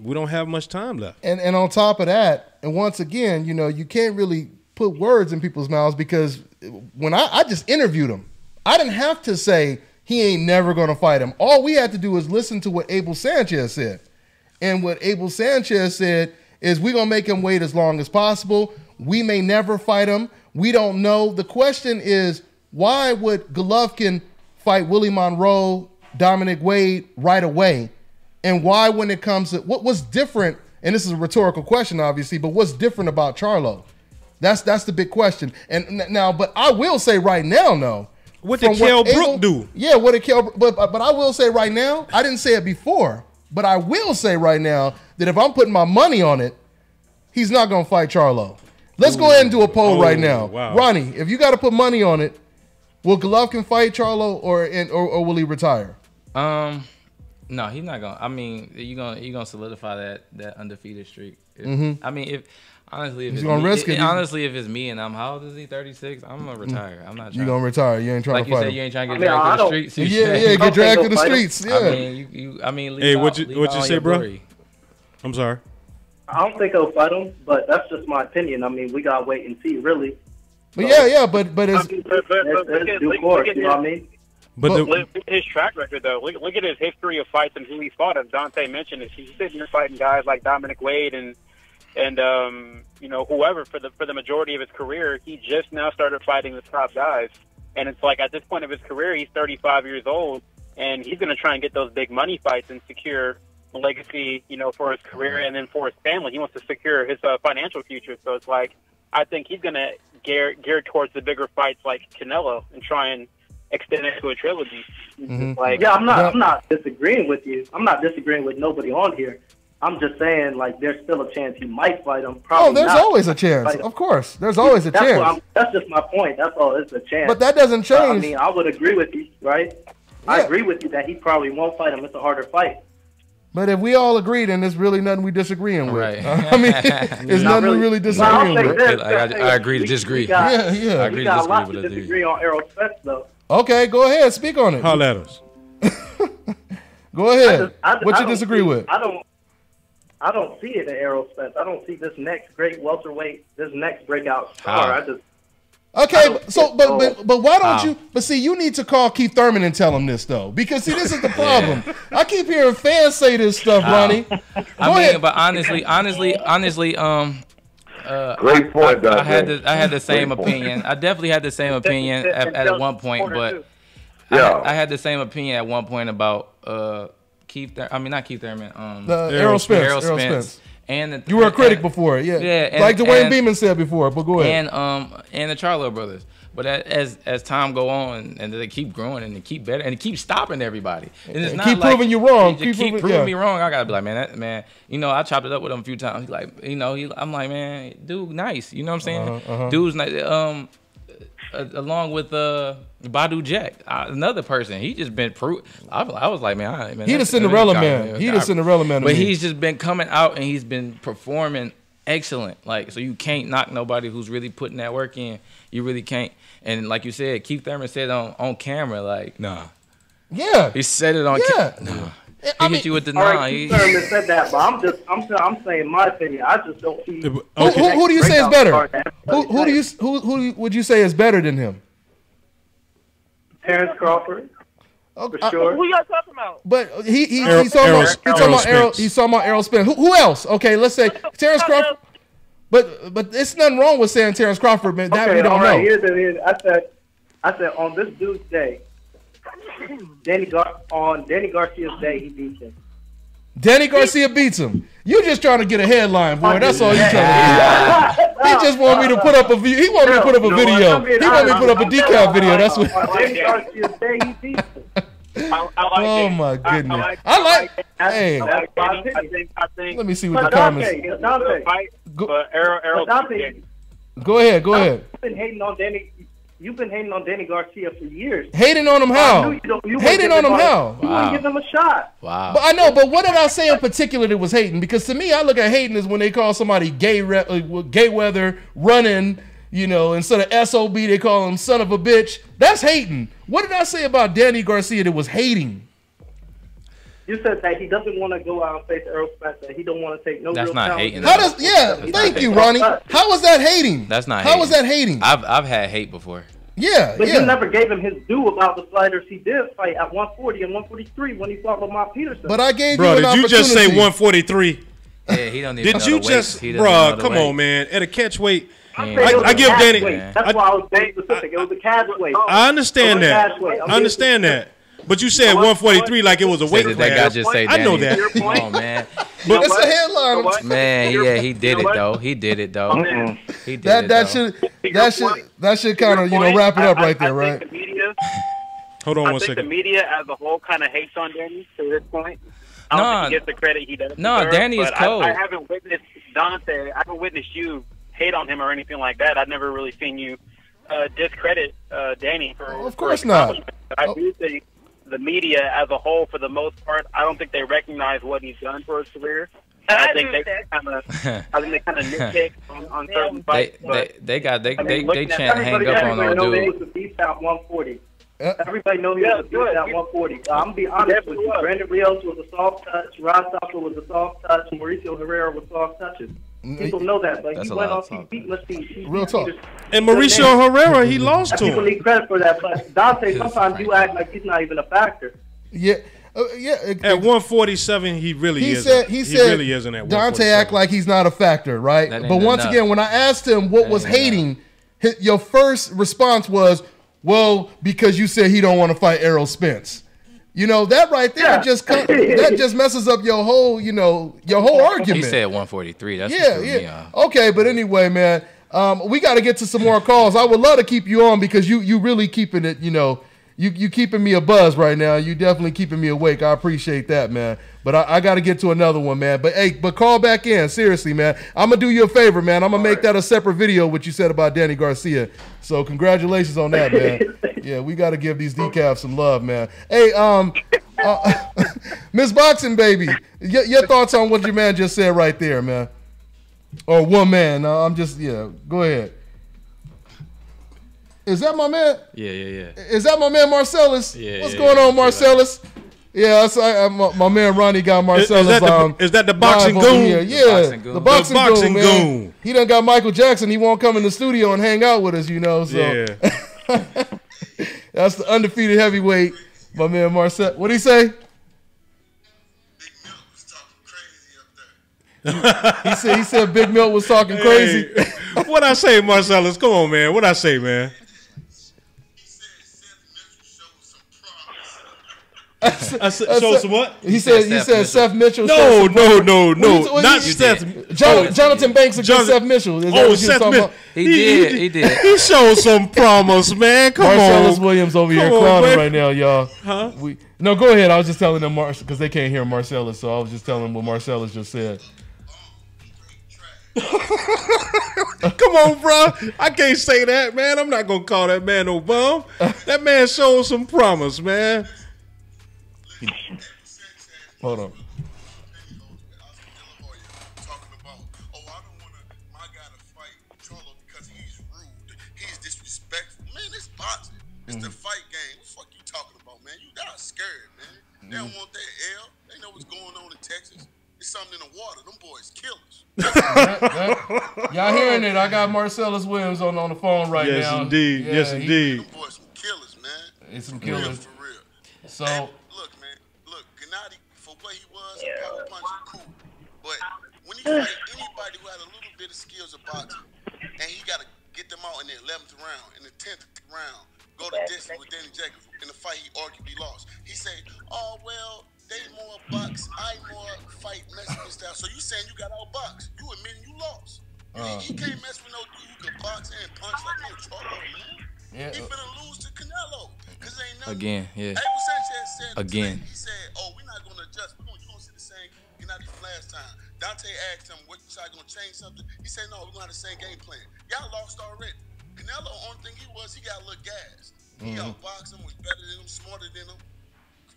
we don't have much time left. And on top of that, and once again, you can't really put words in people's mouths because when I just interviewed him, I didn't have to say he ain't never going to fight him. All we had to do is listen to what Abel Sanchez said. And what Abel Sanchez said is we're going to make him wait as long as possible. We may never fight him. We don't know. The question is, why would Golovkin fight Willie Monroe, Dominic Wade right away? And why, when it comes to what was different And this is a rhetorical question, obviously, but what's different about Charlo? That's the big question. And now, but I will say right now, no. What did Kell Brook do? Yeah, what did Kell? But I will say right now, I didn't say it before, but I will say right now that if I'm putting my money on it, he's not going to fight Charlo. Let's go ahead and do a poll right now. Wow. Ronnie, if you got to put money on it, will Golovkin fight Charlo or will he retire? No, he's not gonna. I mean, you're gonna solidify that undefeated streak. I mean, if he's gonna risk it. Honestly, if it's me and how old is he? 36. I'm gonna retire. I'm not. You gonna retire? You ain't trying to fight. Like you said, you ain't trying to get dragged to the streets. Yeah, get dragged to the streets. Yeah. I mean, hey, what you say, bro? Glory. I'm sorry. I don't think he'll fight him, but that's just my opinion. I mean, we gotta wait and see, really. But but it's due course. You know what I mean? But look at his track record, though. Look at his history of fights and who he fought. As Dante mentioned, he's sitting here fighting guys like Dominic Wade and whoever for the majority of his career. He just now started fighting the top guys, and it's like at this point of his career, he's 35 years old, and he's going to try and get those big money fights and secure a legacy, for his career and then for his family. He wants to secure his financial future. So it's like I think he's going to gear towards the bigger fights like Canelo and try and extend it to a trilogy. Like, I'm not disagreeing with you. I'm not disagreeing with nobody on here. I'm just saying, like, there's still a chance he might fight him. Probably there's always a chance. Of course, there's always a chance. That's just my point. That's all. It's a chance. But that doesn't change. I mean, I would agree with you, right? Yeah. I agree with you that he probably won't fight him. It's a harder fight. But if we all agree, then there's really nothing we disagreeing with. Right. I mean, there's nothing we really disagreeing with. I agree to disagree. I We agree got a lot to disagree on Errol Spence, though. Okay, go ahead. Speak on it. Holler at us. Go ahead. What you disagree with? I don't see it in Errol Spence. I don't see this next great welterweight, this next breakout star. Okay, but why don't you? But see, you need to call Keith Thurman and tell him this though, because see, this is the problem. I keep hearing fans say this stuff, Ronnie. But honestly, great point, I had the same opinion. I definitely had the same opinion at one point, but I had the same opinion at one point about not Keith Thurman. Errol Spence. And you were a critic before, like Dwayne Beeman said before. But go ahead. And the Charlo brothers. But as time go on and they keep growing and they keep better and they keep stopping everybody. And it's not keep proving you wrong. Keep proving me wrong. I gotta be like, man, I chopped it up with him a few times. He's like, I'm like, man, dude, nice. You know what I'm saying? Dude's nice. Along with Badu Jack, another person. He just been I was like, man, he the Cinderella man. He the Cinderella man. But he's just been coming out and he's been performing excellent. Like, so you can't knock nobody who's really putting that work in. You really can't. And like you said, Keith Thurman said on camera, like, nah. Yeah. He said it on camera. Nah. He hit you with the nah. Keith Thurman said that, but I'm saying my opinion. I just don't see. Who do you say is better? Who would you say is better than him? Terrence Crawford. For sure. Who y'all talking about? But he's talking about Errol Spence. Who else? Okay, let's say Terrence Crawford. But it's nothing wrong with saying Terrence Crawford, man. That we don't know. I said on this dude's day, Danny Garcia's day, he beats him. Danny Garcia beats him. You just trying to get a headline, boy. That's all you trying to do. He just want me to put up a video. He want me to put up a video. He want me to put up a decaf video. That's what. Danny Garcia's day, he beats him. Oh my goodness! Hey, I think. Let me see what the comments. Go ahead. You've been hating on Danny Garcia for years. Hating on him how? Hating on him how? You wouldn't give him a shot. Wow. But I know. But what did I say in particular that was hating? Because to me, I look at hating as when they call somebody gay weather running. Instead of SOB, they call him son of a bitch. That's hating. What did I say about Danny Garcia that was hating? You said that he doesn't want to go out and face Errol Spence. That he don't want to take no. That's real not challenge. hating. Thank you, Ronnie. How was that hating? That's not. How was that hating? I've had hate before. Yeah, but you never gave him his due about the fighters he did fight at 140 and 143 when he fought Lamont Peterson. But I gave you an opportunity. Did you just say 143? Yeah, he don't even. Did you just, bro? Come on, man. At a catch weight. I give Danny. That's why I was very specific. It was a catch weight. I understand that. I understand that. But you said 143 like it was a weight class. That guy just say, I know that. Come on, man. But it's a headline. Man, yeah, he did it though. He did it though. He did that should kind of wrap it up right there, right? The media, Hold on one I think second. the media as a whole kind of hates on Danny to this point. I don't think he gets the credit he doesn't. No, deserve, Danny is but cold. I haven't witnessed Dante. I haven't witnessed you hate on him or anything like that. I've never really seen you discredit Danny for. Of course not. I do think the media as a whole, for the most part, I don't think they recognize what he's done for his career. I think they kind of nitpick on certain fights. They chant hang up on old dude. He was a beast at 140. Everybody knows he was a beast at 140. I'm gonna be honest with you. Brandon Rios was a soft touch. Rod Stopper was a soft touch. Mauricio Herrera was soft touches. People know that, but he went off. He must be real talk. And Mauricio Herrera, he lost to people him. need credit for that, but Dante, sometimes you act like he's not even a factor. Yeah. At 147, he really isn't. He said really isn't at 147. Dante act like he's not a factor, right? But once again, when I asked him what was hating, your first response was, well, because you said he don't want to fight Errol Spence. That right there that just messes up your whole, your whole argument. He said 143. That's yeah. Okay, but anyway, man, we got to get to some more calls. I would love to keep you on because you really keeping it, you keeping me a buzz right now. You definitely keeping me awake. I appreciate that, man. But I got to get to another one, man. But hey, call back in. Seriously, man. I'm going to do you a favor, man. I'm going to make that a separate video, what you said about Danny Garcia. So congratulations on that, man. Yeah, we got to give these decafs some love, man. Hey, Miss Boxing Baby, your thoughts on what your man just said right there, man? Or one man. Go ahead. Is that my man? Yeah. Is that my man Marcellus? Yeah. What's going on, Marcellus? Yeah, my man Ronnie got Marcellus. Is that the boxing goon? Yeah, the boxing goon. He done got Michael Jackson. He won't come in the studio and hang out with us, So yeah. That's the undefeated heavyweight, my man Marcel. What'd he say? He said Big Milk was talking crazy. What I say, Marcellus? Come on, man. What I say, man? Show some what? He said Seth Mitchell. No. Not Seth. Jonathan Banks against Seth Mitchell. Seth Mitchell. He did. He showed some promise, man. Come Marcellus on. Williams over here clowning right now, y'all. Huh? No, go ahead. I was just telling them because they can't hear Marcellus, so I was just telling them what Marcellus just said. Come on, bro. I can't say that, man. I'm not gonna call that man no bum. That man showed some promise, man. Hold on. Talking about, I don't want my guy to fight Charlo because he's rude. He's disrespectful. Man, it's boxing. It's the fight game. What the fuck you talking about, man? You guys scared, man. They don't want that L. They know what's going on in Texas. It's something in the water. Them boys killers. Y'all hearing it? I got Marcellus Williams on the phone right yes, now. Indeed. Yeah, yes, indeed. Them boys some killers, man. It's some killers. For real. So look, man. Look, Gennady, for what he was, a power puncher, cool. But when he fight anybody who had a little bit of skills of boxing, and he got to get them out in the 11th round, in the 10th round, go to distance with Danny Jacobs in the fight he arguably lost. He say, oh, well, they more box, I more fight Mexican style. So you saying you got outboxed. You admitting you lost. You can't mess with no dude who can box and punch like me and Charlo, man. Yeah. He finna lose to Canelo. Cause ain't nothing. Again, yeah. Abel Sanchez said again. He said, oh, we're not gonna adjust. You gonna see the same Gennady from last time. Dante asked him, what you gonna change something? He said, no, we're gonna have the same game plan. Y'all lost already. Canelo, only thing he got a little gas. He outboxed him, was better than him, smarter than him,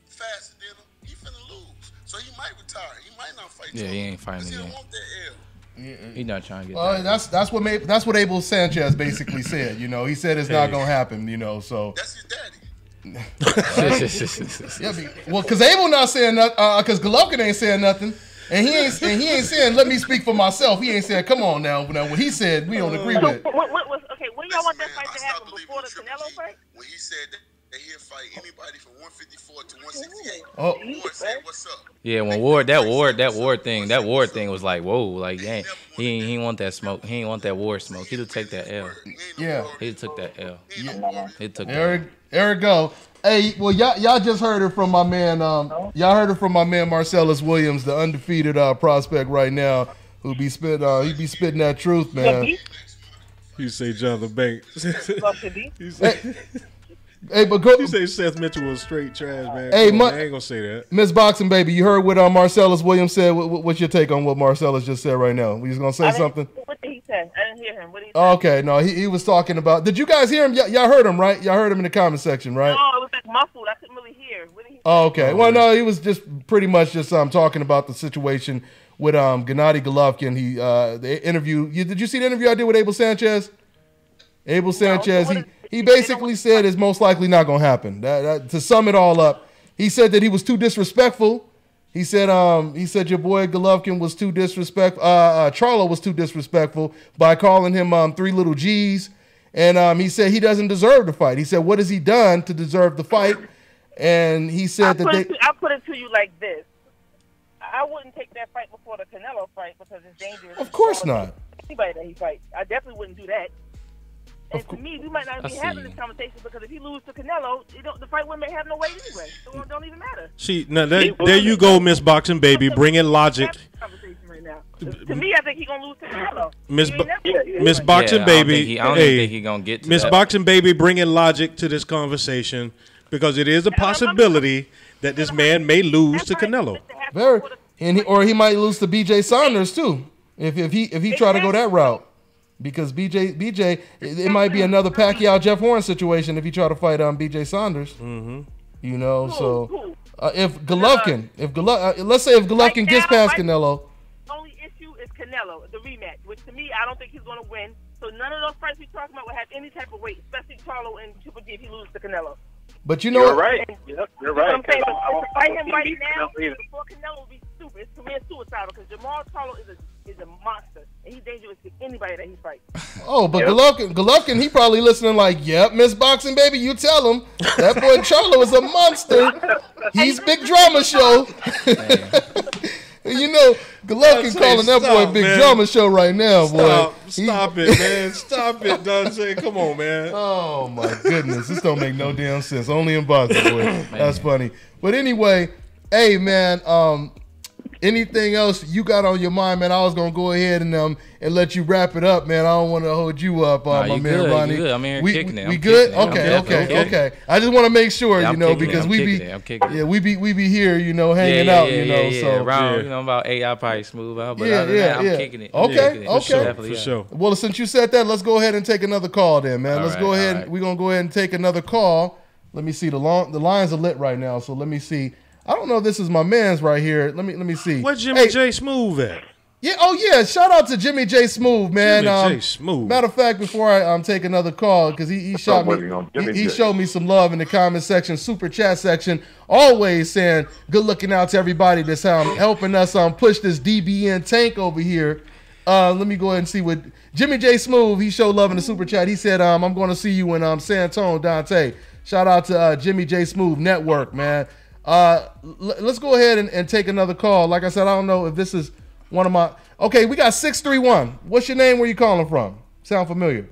faster than him. He finna lose. So he might retire. He might not fight. Yeah, he ain't fighting again. He don't want that L. He's not trying to get that. That's what Abel Sanchez basically said. He said it's not gonna happen. So that's his daddy. Well, because Abel not saying nothing. Because Golovkin ain't saying nothing, and he ain't saying. Let me speak for myself. He ain't saying. Come on now. What he said, we don't agree with. When y'all want that fight to happen before the Canelo fight? When he said that he'll fight anybody from 154 to 168. Oh, Ward said, "What's up?" Yeah, when that Ward thing was like, whoa, like he ain't want that smoke. He ain't want that Ward smoke. He'll take that L. Yeah, he took that L. Yeah. He took there it go. Hey, well, y'all just heard it from my man. Y'all heard it from my man Marcellus Williams, the undefeated prospect right now, who be spitting that truth, man. You say Jonathan Banks. Hey, but go. You say Seth Mitchell was straight trash, man. Hey, I ain't gonna say that. Miss Boxing Baby, you heard what Marcellus Williams said. What's your take on what Marcellus just said right now? We just gonna say something? What did he say? I didn't hear him. What did he say? Okay, no, he was talking about. Did you guys hear him? Y'all heard him, right? Y'all heard him in the comment section, right? No, it was like muffled. I couldn't really hear. What did he say? Oh, okay. Well, no, he was just pretty much just talking about the situation with Gennady Golovkin. The interview. Did you see the interview I did with Abel Sanchez? Abel Sanchez. He basically said it's most likely not going to happen. To sum it all up, he said that he was too disrespectful. He said your boy Golovkin was too disrespectful. Charlo was too disrespectful by calling him 3 little G's. And he said he doesn't deserve the fight. He said, what has he done to deserve the fight? And he said I'll put it to you like this. I wouldn't take that fight before the Canelo fight because it's dangerous. Of course not. Anybody that he fights. I definitely wouldn't do that. And to me, we might not be having this conversation because if he loses to Canelo, the fight wouldn't have no weight anyway. So it don't even matter. Now there you go, Miss Boxing Baby, bringing logic. Right now. To me, I think he's gonna lose to Canelo. Miss Boxing Baby, I don't think he's gonna get to Miss Boxing Baby, bringing logic to this conversation because it is a possibility that this man may lose to Canelo. Or he might lose to BJ Saunders too if he try to go that route. Because BJ, it might be another Pacquiao Jeff Horn situation if he try to fight BJ Saunders. Mm-hmm. You know, so if Golovkin, let's say if Golovkin gets past Canelo, the only issue is Canelo, the rematch, which to me I don't think he's going to win. So none of those fights we're talking about will have any type of weight, especially Charlo and Triple G if he loses to Canelo. But you know, you're right. Yep, you're right. I'm saying, to fight him right now before Canelo would be stupid. It's to me suicidal because Jamal Charlo is a monster and he's dangerous to anybody that he fights. Oh, but Golovkin, he probably listening like, yep, Miss Boxing Baby, you tell him that boy Charlo is a monster. He's Big Drama Show. You know, Golovkin calling that boy Big Drama Show right now, boy. Stop it, man. Stop it, Dante. Come on, man. Oh, my goodness. This don't make no damn sense. Only in boxing, boy. That's funny. But anyway, hey, man, anything else you got on your mind, man? I was going to go ahead and let you wrap it up, man. I don't want to hold you up, my man good, Ronnie. Good. I'm here kicking it. We good? Okay. I just want to make sure, you know, because we be here, you know, hanging out, you know. So around, you know, about 8, I probably smooth out, but I'm kicking it. Okay. For sure. Well, since you said that, let's go ahead and take another call then, man. Let's go ahead. We're going to go ahead and take another call. Let me see. The lines are lit right now, so let me see. I don't know if this is my man's right here. Let me see. Where's Jimmy J Smooth at? Yeah, oh yeah. Shout out to Jimmy J Smooth, man. Jimmy J Smooth. Matter of fact, before I take another call, because he shot me, he showed me some love in the comment section, super chat section, always saying good looking out to everybody that's helping us push this DBN tank over here. Let me go ahead and see what Jimmy J Smooth, he showed love in the super chat. He said, I'm going to see you in San Antonio, Dante. Shout out to Jimmy J Smooth Network, man. Let's go ahead and take another call. Like I said, I don't know if this is one of my. Okay, we got 631. What's your name? Where you calling from? Sound familiar?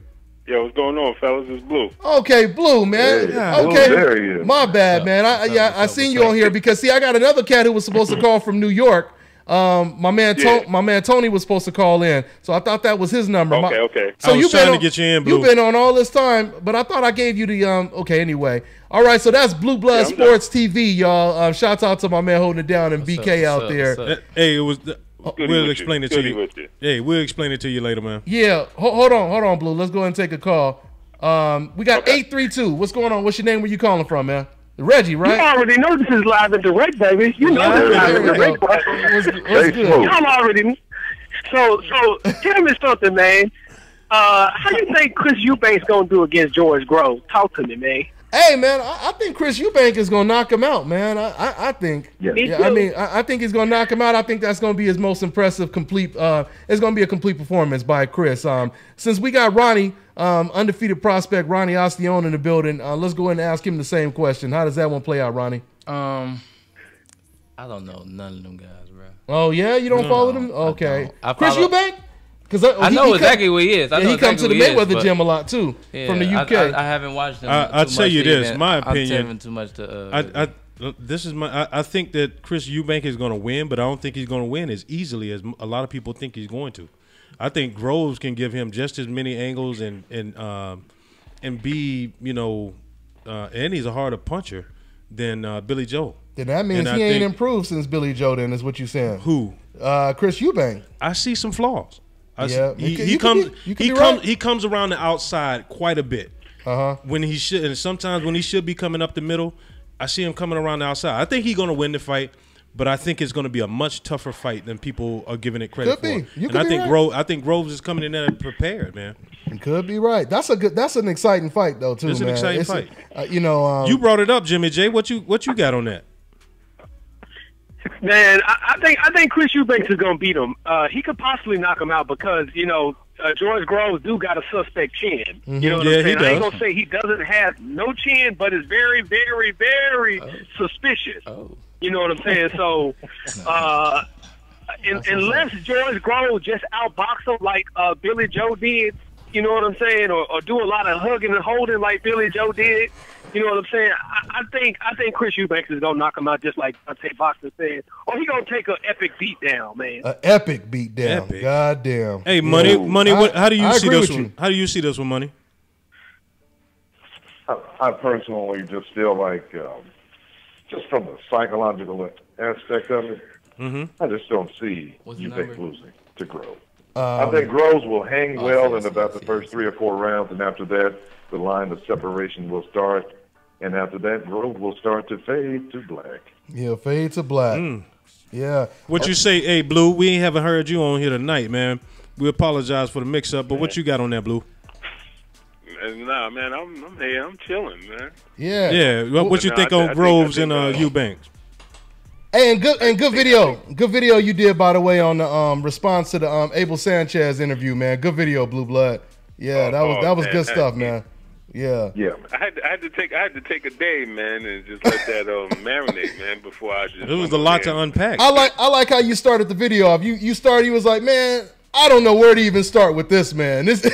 Yo, what's going on, fellas? It's Blue. Okay, Blue, man. Hey, okay, Blue, there he is. My bad, man. I seen you on here because see, I got another cat who was supposed to call from New York. My man Tony was supposed to call in, so I thought that was his number. Okay. So you've been trying to get you in, Blue. You've been on all this time, but I thought I gave you the Okay, anyway. All right, so that's Blue Blood Sports TV, y'all. Shouts out to my man holding it down and BK out there. Hey, it was. We'll explain it to you. Hey, we'll explain it to you later, man. Yeah, hold on, Blue. Let's go ahead and take a call. We got 832. What's going on? What's your name? Where you calling from, man? Reggie, right? You already know this is live and direct, baby. You know this is live and direct. What's good? Y'all already. So tell me something, man. How you think Chris Eubank's gonna do against George Grove? Talk to me, man. Hey, man, I think Chris Eubank is gonna knock him out, man. I think. Yeah. I mean, I think he's gonna knock him out. I think that's gonna be his most impressive complete. It's gonna be a complete performance by Chris. Since we got Ronnie, undefeated prospect Ronnie Austion in the building, let's go ahead and ask him the same question. How does that one play out, Ronnie? I don't know none of them guys, bro. Oh yeah, you don't follow them? Okay. Chris Eubank? Because I know exactly where he is. He comes to the Mayweather gym a lot too, from the UK. I haven't watched him. I'll tell you this, my I'm opinion. telling too much to. This is my. I think that Chris Eubank is going to win, but I don't think he's going to win as easily as a lot of people think he's going to. I think Groves can give him just as many angles and be, you know, and he's a harder puncher than Billy Joe. Then that means he ain't improved since Billy Joe. Then is what you're saying? Who? Chris Eubank. I see some flaws. He comes around the outside quite a bit. When he should, and sometimes when he should be coming up the middle, I see him coming around the outside. I think he's going to win the fight, but I think it's going to be a much tougher fight than people are giving it credit for. And I think Groves is coming in there prepared, man. You could be right. That's an exciting fight though too. It's an exciting fight. You know, you brought it up, Jimmy J. What you got on that? Man, I think Chris Eubanks is gonna beat him. He could possibly knock him out because George Groves do got a suspect chin. You know what I'm saying? I ain't gonna say he doesn't have no chin, but it's very, very, very suspicious. You know what I'm saying? So, unless George Groves just outbox him like Billy Joe did, you know what I'm saying, or do a lot of hugging and holding like Billy Joe did. You know what I'm saying? I think Chris Eubanks is gonna knock him out just like Dante Boxer said, or he gonna take an epic beat down, man. An epic beat down. Epic. God damn. Hey, Money. How do you see this one? How do you see this one, Money? I personally just feel like, just from the psychological aspect of it, I just don't see Eubank losing to Groves. I think Groves will hang well in about the first 3 or 4 rounds, and after that, the line of separation will start. And after that, Groves will start to fade to black. Yeah, fade to black. Yeah. What you say, hey, Blue, we haven't heard you on here tonight, man. We apologize for the mix-up, but what you got on that, Blue? Nah, man, I'm here. I'm chilling, man. Yeah. Yeah. What you think on Groves and Eubanks? Hey, and good video. Good video you did, by the way, on the response to the Abel Sanchez interview, man. Good video, Blue Blood. Yeah, that was good stuff, man. Yeah. I had to take a day, man, and just let that marinate, man, before I just. It was a lot to unpack. I like how you started the video off. You started. He was like, man, I don't know where to even start with this, man. It's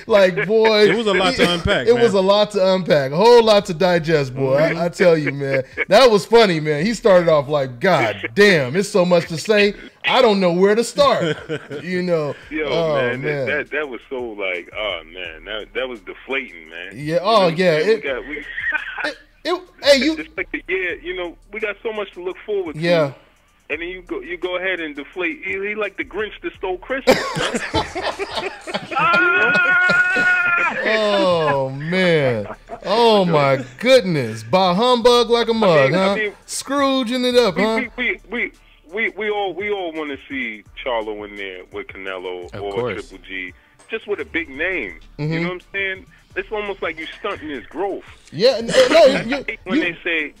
like boy. It was a lot to unpack. It was a lot to unpack. A whole lot to digest, boy. I tell you, man. That was funny, man. He started off like, God damn, it's so much to say. I don't know where to start. You know. Yo, man. That was so like, oh man, that was deflating, man. Yeah. Oh yeah. It's like the year. You know, we got so much to look forward to. Yeah. And then you go ahead and deflate. He like the Grinch that stole Christmas. Oh man! Oh my goodness! By humbug like a mug, huh? Scrooging it up, huh? We all want to see Charlo in there with Canelo or Triple G, just with a big name. You know what I'm saying? It's almost like you stunting his growth. Yeah, they say.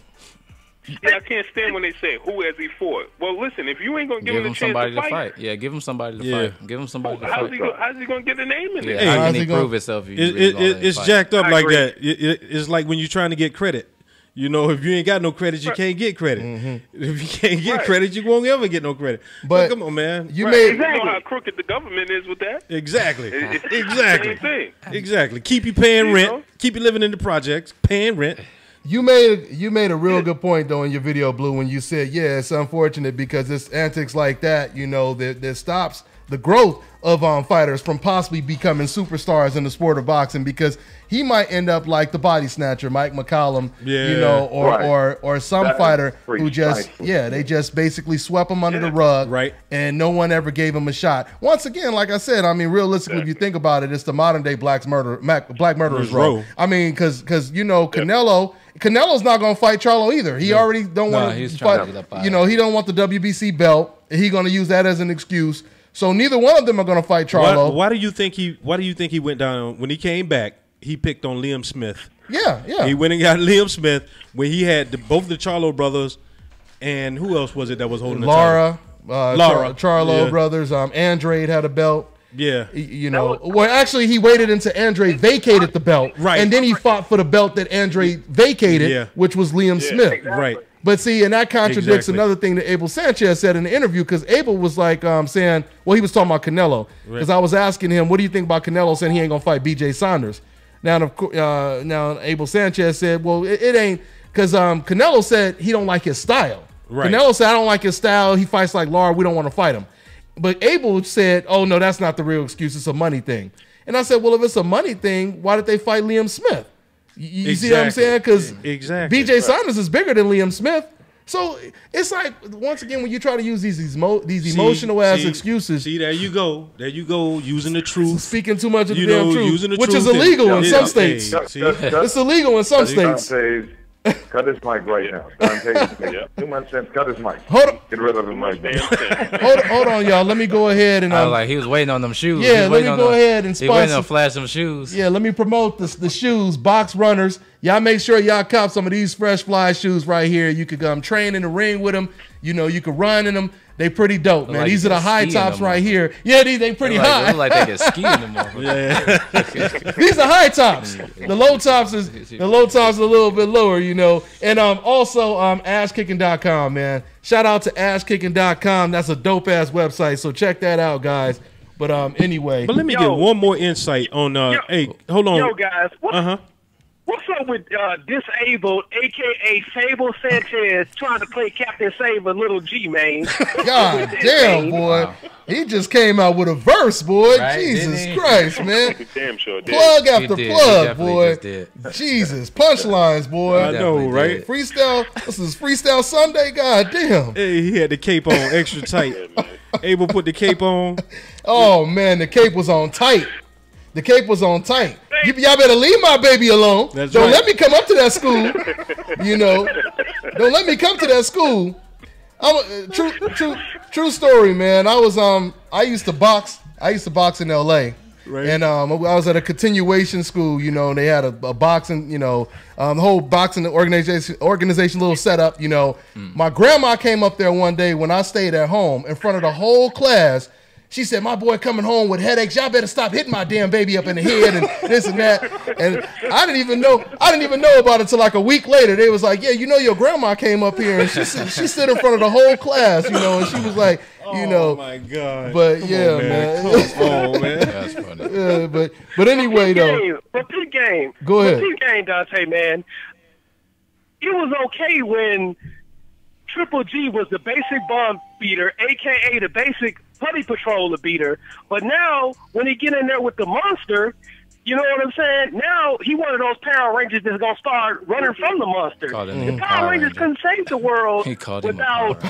Yeah, I can't stand when they say, who has he fought? Well, listen, if you ain't going to give him a chance to fight. Yeah, give him somebody to fight. Give him somebody to fight. How's he going to get a name in there? Hey, how can he prove himself? It's jacked up like that. It's like when you're trying to get credit. You know, if you ain't got no credit, you can't get credit. If you can't get credit, you won't ever get no credit. But come on, man. You know how crooked the government is with that? Exactly. It's exactly. the same thing. Exactly. Keep you paying rent. Keep you living in the projects, paying rent. You made a real good point though in your video, Blue, when you said, yeah, it's unfortunate because it's antics like that, you know, that stops the growth of fighters from possibly becoming superstars in the sport of boxing, because he might end up like the body snatcher, Mike McCallum, you know, or some fighter who just, they just basically swept him under the rug, and no one ever gave him a shot. Once again, like I said, I mean, realistically, if you think about it, it's the modern day black murderers row. I mean, because you know, Canelo's not going to fight Charlo either. He already don't want to fight. You know, he don't want the WBC belt. He's going to use that as an excuse. So neither one of them are going to fight Charlo. Why do you think he went down when he came back? He picked on Liam Smith. Yeah. He went and got Liam Smith when he had both the Charlo brothers, and who else was it that was holding the title? Charlo brothers. Andrade had a belt. Yeah. You know, well, actually, he waited until Andrade vacated the belt. Right. And then he fought for the belt that Andrade vacated, which was Liam Smith. Right. But see, and that contradicts another thing that Abel Sanchez said in the interview, because Abel was like saying, well, he was talking about Canelo, because I was asking him, what do you think about Canelo saying he ain't gonna fight BJ Saunders? Now Abel Sanchez said, well, it ain't, because Canelo said he don't like his style. Right. Canelo said, I don't like his style. He fights like Lara. We don't want to fight him. But Abel said, oh, no, that's not the real excuse. It's a money thing. And I said, well, if it's a money thing, why did they fight Liam Smith? You see what I'm saying? Because BJ Saunders is bigger than Liam Smith. So it's like, once again, when you try to use these emotional ass excuses. See, there you go. There you go, using the truth. Speaking too much of the damn truth, which is illegal in some states. It's illegal in some states. Cut his mic right now. Too much sense. Cut his mic. Get rid of his mic. Hold on, y'all. Let me go ahead and. I was like, he was waiting on them shoes. Yeah, let me go ahead and sponsor. He waiting to flash some shoes. Yeah, let me promote the shoes, Box Runners. Y'all make sure y'all cop some of these Fresh Fly shoes right here. You could train in the ring with them. You know, you could run in them. They pretty dope, man. These are the high tops right here. Yeah, they pretty high. Look like they get skiing them. Yeah. These are high tops. The low tops is a little bit lower, you know. And also AssKicking.com, man. Shout out to AssKicking.com. That's a dope ass website. So check that out, guys. But anyway. But let me get one more insight on hey, hold on. Yo, guys. What's up with Disabled, a.k.a. Sable Sanchez, trying to play Captain Save a little G, man? God damn, boy. Wow. He just came out with a verse, boy. Right? Jesus Christ, man. Damn sure did. Plug after plug, boy. Jesus. Punchlines, boy. I know, right? Freestyle. This is Freestyle Sunday. God damn. Hey, he had the cape on extra tight. Abel put the cape on. Oh, man. The cape was on tight. The cape was on tight. Y'all better leave my baby alone. Don't let me come up to that school. You know, don't let me come to that school. True story, man. I used to box. I used to box in L.A. Right. And I was at a continuation school. You know, and they had a boxing. You know, the whole boxing organization little setup. You know, my grandma came up there one day when I stayed at home in front of the whole class. She said, my boy coming home with headaches. Y'all better stop hitting my damn baby up in the head and this and that. And I didn't even know about it until like a week later. They was like, yeah, you know your grandma came up here and she stood in front of the whole class, you know, and she was like, you know. Oh my God. But come yeah, on, man. Come on, man. That's funny. Yeah, but anyway though. Repeat game. Go ahead. Repeat game, Dante, man. It was okay when Triple G was the basic bomb beater, a.k.a. the basic Putty Patroller beater, but now when he get in there with the monster, you know what I'm saying? Now he one of those Power Rangers that's gonna start running from the monster. The Power Rangers couldn't save the world without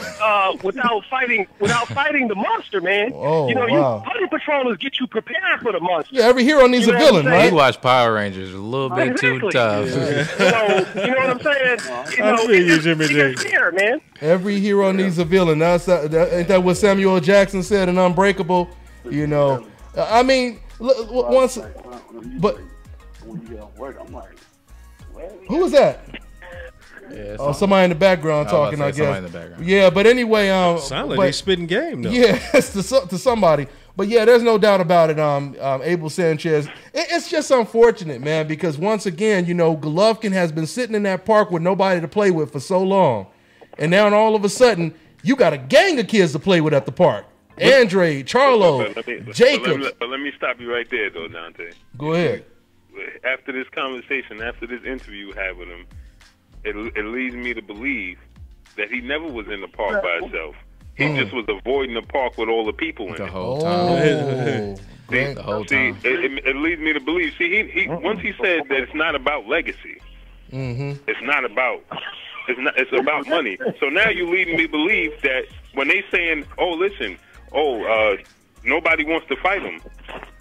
fighting the monster, man. Oh, you know, wow. Putty Patrollers get you prepared for the monster. Yeah, every hero needs a villain, right? You watch Power Rangers a little bit too tough. Yeah. So, you know what I'm saying? You know, it's fair, man. Every hero needs a villain. Ain't that what Samuel Jackson said in Unbreakable? You know, I mean, once, but who was that? Yeah, somebody in the background talking, I guess. Yeah, but anyway, sound like they spitting game though. Yeah, it's to somebody. But yeah, there's no doubt about it. Abel Sanchez. It's just unfortunate, man, because once again, you know, Golovkin has been sitting in that park with nobody to play with for so long, and now all of a sudden you got a gang of kids to play with at the park. Andre, Charlo, Jacobs. But let me stop you right there, though, Dante. Go ahead. After this conversation, after this interview you had with him, it leads me to believe that he never was in the park by himself. He just was avoiding the park with all the people in it. The whole time. The whole time. It leads me to believe. See, he once he said that it's not about legacy. It's not about. It's about money. So now you're leading me to believe that when they saying, "Oh, listen, nobody wants to fight him."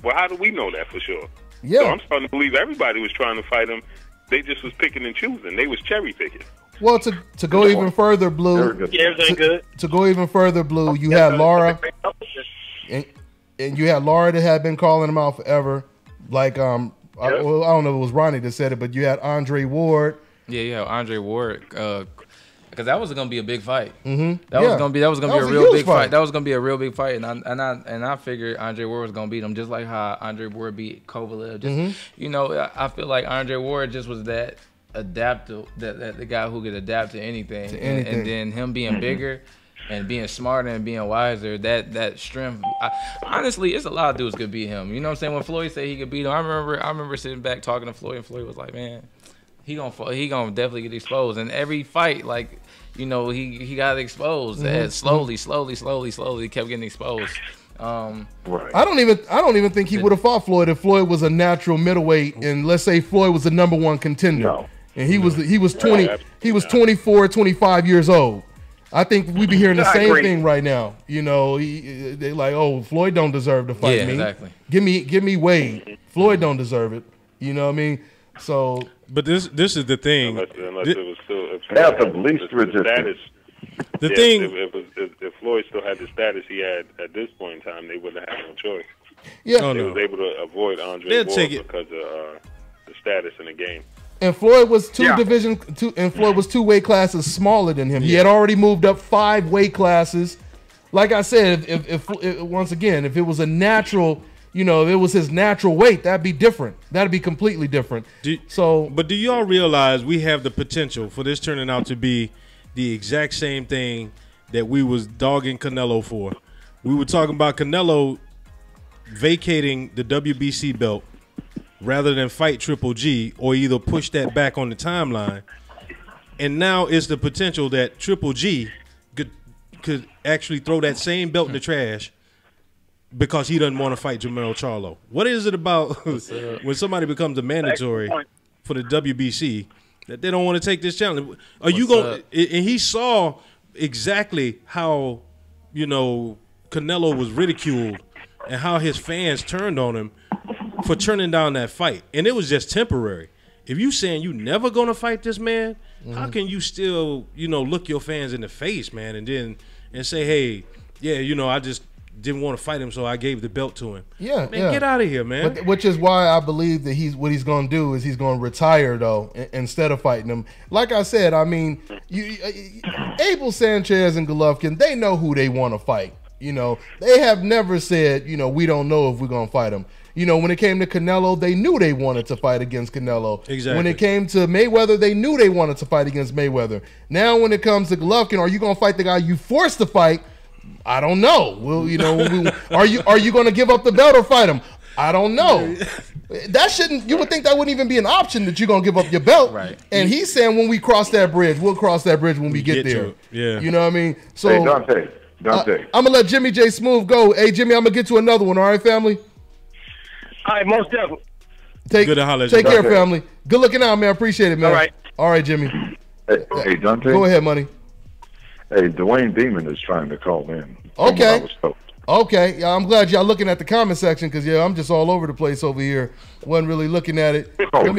Well, how do we know that for sure? Yeah. So I'm starting to believe everybody was trying to fight him. They just was picking and choosing. They was cherry picking. Well, to go even further, Blue. Yeah, everything good. To go even further, Blue, you had Laura, and you had Laura that had been calling him out forever. Like I don't know if it was Ronnie that said it, but you had Andre Ward. Yeah, Andre Ward. Because that was gonna be a big fight. That was gonna be a real big fight. That was gonna be a real big fight, and I figured Andre Ward was gonna beat him, just like how Andre Ward beat Kovalev. Just you know, I feel like Andre Ward just was that adapt to that the guy who could adapt to anything, and then him being bigger and being smarter and being wiser, that strength. Honestly, it's a lot of dudes could beat him. You know what I'm saying? When Floyd said he could beat him, I remember sitting back talking to Floyd, and Floyd was like, man, he gonna definitely get exposed. And every fight, like, you know, he got exposed. And slowly kept getting exposed. Right. I don't even think he would have fought Floyd if Floyd was a natural middleweight, and let's say Floyd was the #1 contender. No. And he was 24, 25 years old. I think we be hearing the same thing right now. You know, they like, oh, Floyd don't deserve to fight me. Exactly. Give me Wade. Floyd don't deserve it. You know what I mean? So, but this is the thing. Unless it was still path of least resistance. The thing, if Floyd still had the status he had at this point in time, they wouldn't have had no choice. Yeah, they was able to avoid Andre Ward because of the status in the game. And Floyd was two weight classes smaller than him. He had already moved up 5 weight classes. Like I said, if once again, if it was a natural, you know, if it was his natural weight, that'd be different. That'd be completely different. But do y'all realize we have the potential for this turning out to be the exact same thing that we was dogging Canelo for? We were talking about Canelo vacating the WBC belt rather than fight Triple G, or either push that back on the timeline. And now it's the potential that Triple G could actually throw that same belt in the trash because he doesn't want to fight Jermell Charlo. What is it about when somebody becomes a mandatory for the WBC that they don't want to take this challenge? Are you going? And he saw exactly how, you know, Canelo was ridiculed and how his fans turned on him for turning down that fight, and it was just temporary. If you saying you never gonna fight this man, how can you still, you know, look your fans in the face, man, and say, hey, yeah, you know, I just didn't want to fight him, so I gave the belt to him. Yeah, man, get out of here, man. Which is why I believe that what he's gonna do is he's gonna retire though, instead of fighting him. Like I said, I mean, Abel Sanchez and Golovkin, they know who they want to fight. You know, they have never said, you know, we don't know if we're gonna fight him. You know, when it came to Canelo, they knew they wanted to fight against Canelo. Exactly. When it came to Mayweather, they knew they wanted to fight against Mayweather. Now, when it comes to Golovkin, are you going to fight the guy you forced to fight? I don't know. Well, you know, are you going to give up the belt or fight him? I don't know. That shouldn't. You would think that wouldn't even be an option that you're going to give up your belt. Right. And he's saying when we cross that bridge, we'll cross that bridge when we get there. Yeah. You know what I mean? So hey, Dante. I'm gonna let Jimmy J Smooth go. Hey, Jimmy, I'm gonna get to another one. All right, family. All right, most definitely. Take care, family. Good looking out, man. Appreciate it, man. All right, Jimmy. Hey, Dante. Go ahead, money. Hey, Dwayne Beeman is trying to call in. Okay. Yeah, I'm glad y'all looking at the comment section because I'm just all over the place over here. Wasn't really looking at it. Let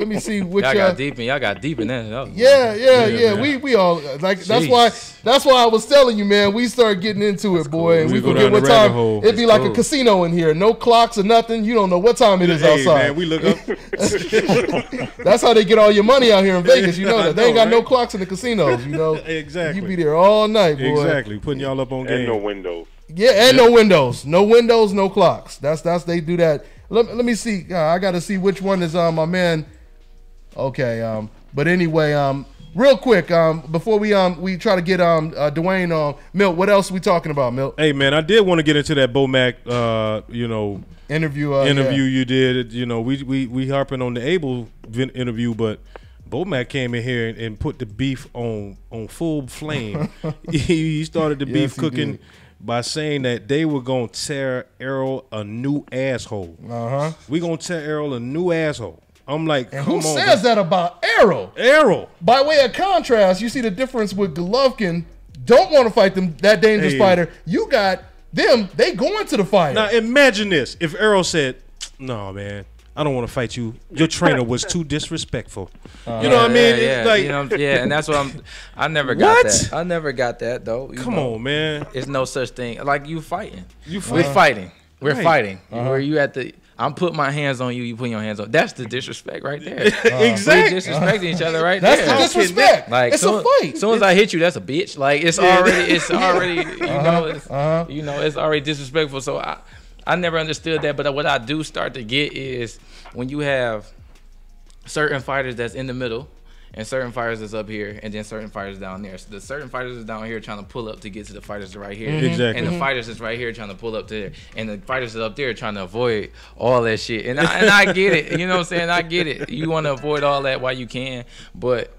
me see which y'all got deep in that. Oh, yeah. We all like that's why I was telling you, man. We start getting into it, boy, and we forget what time. It'd be like a casino in here, no clocks or nothing. You don't know what time it is outside. Man, we look up. That's how they get all your money out here in Vegas. You know that they ain't got no clocks in the casinos. You know exactly. You be there all night, boy. Exactly, putting y'all up on game. And no windows. Yeah, and no windows, no clocks. That's they do that. Let me see. I got to see which one is my man. Okay. But anyway, real quick, before we try to get Dwayne on, Milt, what else are we talking about, Milt? Hey man, I did want to get into that Bomac, interview you did. You know, we harping on the Abel interview, but Bomac came in here and put the beef on full flame. He started the beef cooking by saying that they were going to tear Errol a new asshole. We going to tear Errol a new asshole. I'm like, and who says that about Errol? Errol. By way of contrast, you see the difference with Golovkin. Don't want to fight that dangerous fighter. You got them. They going to the fight. Now imagine this. If Errol said, no, man, I don't want to fight you. Your trainer was too disrespectful. You know what I mean? Yeah, like, you know, and that's what I never got that. I never got that though. Come on, man. It's no such thing. Like you fighting. We're fighting. We're fighting. Where you at the? I'm putting my hands on you. You putting your hands on. That's the disrespect right there. Exactly. We're disrespecting each other right there. That's the disrespect. Like it's a fight. As soon as I hit you, that's a bitch. Like it's already. It's already disrespectful. So I never understood that. But what I do start to get is when you have certain fighters that's in the middle, and certain fighters that's up here, and then certain fighters down there. So the certain fighters that's down here trying to pull up to get to the fighters right here. Exactly. And the fighters that's right here trying to pull up to there. And the fighters that's up there trying to avoid all that shit. And I get it. You know what I'm saying? I get it. You want to avoid all that while you can, but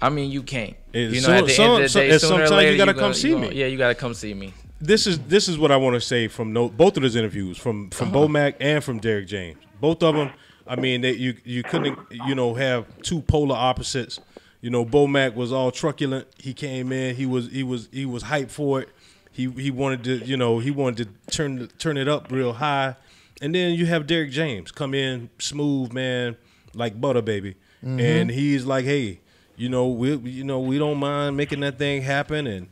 I mean, you can't. You know, at the end of the day, sooner or later, you gotta come see me. Yeah, you gotta come see me. This is what I want to say from both of those interviews, from Bo Mack and from Derrick James. Both of them. I mean, you couldn't, you know, have two polar opposites. You know, Bo Mack was all truculent. He came in. He was hyped for it. He wanted to, you know, turn it up real high. And then you have Derrick James come in smooth, man, like butter, baby. And he's like, hey, you know, we don't mind making that thing happen. And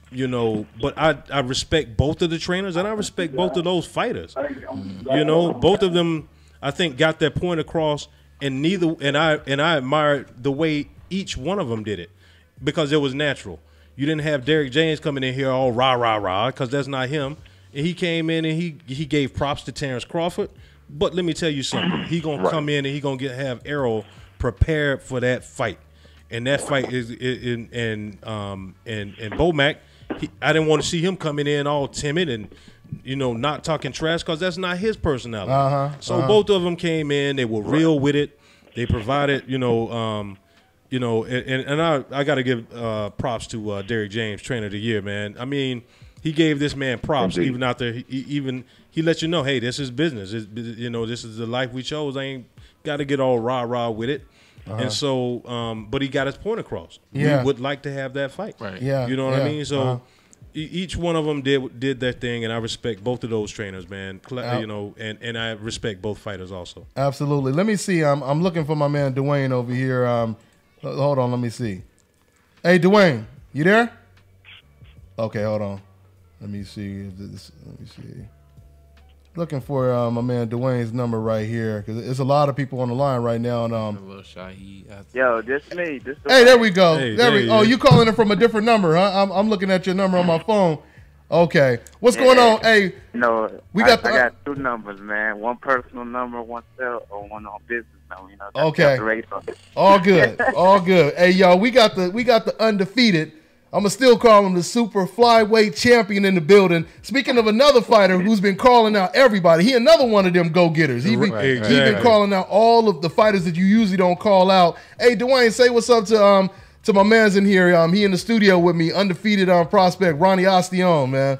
you know, but I respect both of the trainers and I respect both of those fighters. You know, both of them, I think, got that point across, and I admired the way each one of them did it because it was natural. You didn't have Derrick James coming in here all rah because that's not him. And he came in and he gave props to Terrence Crawford. But let me tell you something, he gonna come in and he gonna have Errol prepared for that fight. And that fight is and Bo Mack, I didn't want to see him coming in all timid and, you know, not talking trash because that's not his personality. So both of them came in. They were real with it. They provided, you know, and I got to give props to Derrick James, Trainer of the Year, man. I mean, he gave this man props even out there. He let you know, hey, this is business. You know, this is the life we chose. I ain't got to get all rah with it. And so, but he got his point across. Yeah. We would like to have that fight. Right. Yeah. You know what I mean? So each one of them did their thing, and I respect both of those trainers, man. You know, and I respect both fighters also. Absolutely. Let me see. I'm looking for my man Dwayne over here. Hold on. Let me see. Hey, Dwayne, you there? Okay, hold on. Let me see. Let me see. Looking for my man Dwayne's number right here because there's a lot of people on the line right now. And yo, this me. This hey, there we go. Hey, there we. Oh, you calling it from a different number, huh? I'm looking at your number on my phone. Okay, what's going on? Hey, no, I got two numbers, man. One personal number, one cell, or one on business number. You know. Okay. All good. All good. Hey, y'all, we got the undefeated. I'm going to still call him the super flyweight champion in the building. Speaking of another fighter who's been calling out everybody, he another one of them go-getters. He been calling out all of the fighters that you usually don't call out. Hey, Dwayne, say what's up to my man's in here. He in the studio with me, undefeated prospect, Ronnie Austion, man.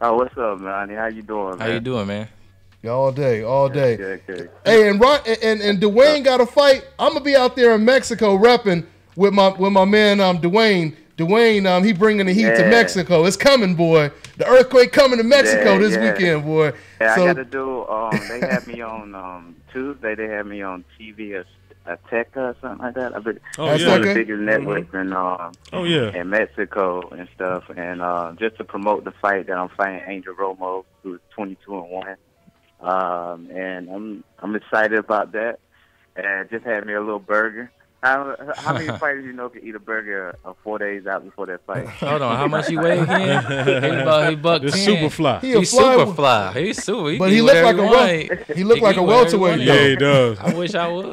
Oh, what's up, Ronnie? How you doing, man? How you doing, man? All day, all day. Good. Hey, and Dwayne got a fight. I'm going to be out there in Mexico repping with my man Dwayne. Dwayne, he bringing the heat to Mexico. It's coming, boy. The earthquake coming to Mexico this weekend, boy. Yeah, so, I got to do. They had me on Tuesday. They had me on TV, Azteca or something like that. One of the biggest networks in Mexico and stuff. And just to promote the fight that I'm fighting Angel Romo, who's 22-1. And I'm excited about that. And just had me a little burger. How many fighters you know can eat a burger 4 days out before that fight? Hold on, how much he weigh again? He buck 10. Super fly. He's super fly. He's super. But he looked like a welterweight. Yeah, he does. I wish I was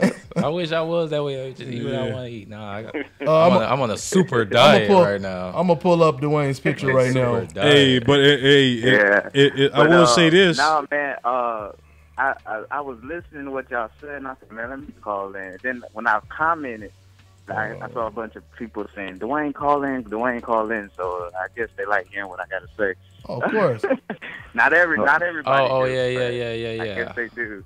that way. I just eat what I want to eat. Nah, I'm on a super diet right now. I'm gonna pull up Dwayne's picture right now. Hey, but I will say this. No, man. I was listening to what y'all said, and I said, man, let me call in. And then when I commented, I saw a bunch of people saying, Dwayne, call in. So I guess they like hearing what I got to say. Oh, of course. Not everybody. Oh, do, yeah. I guess they do.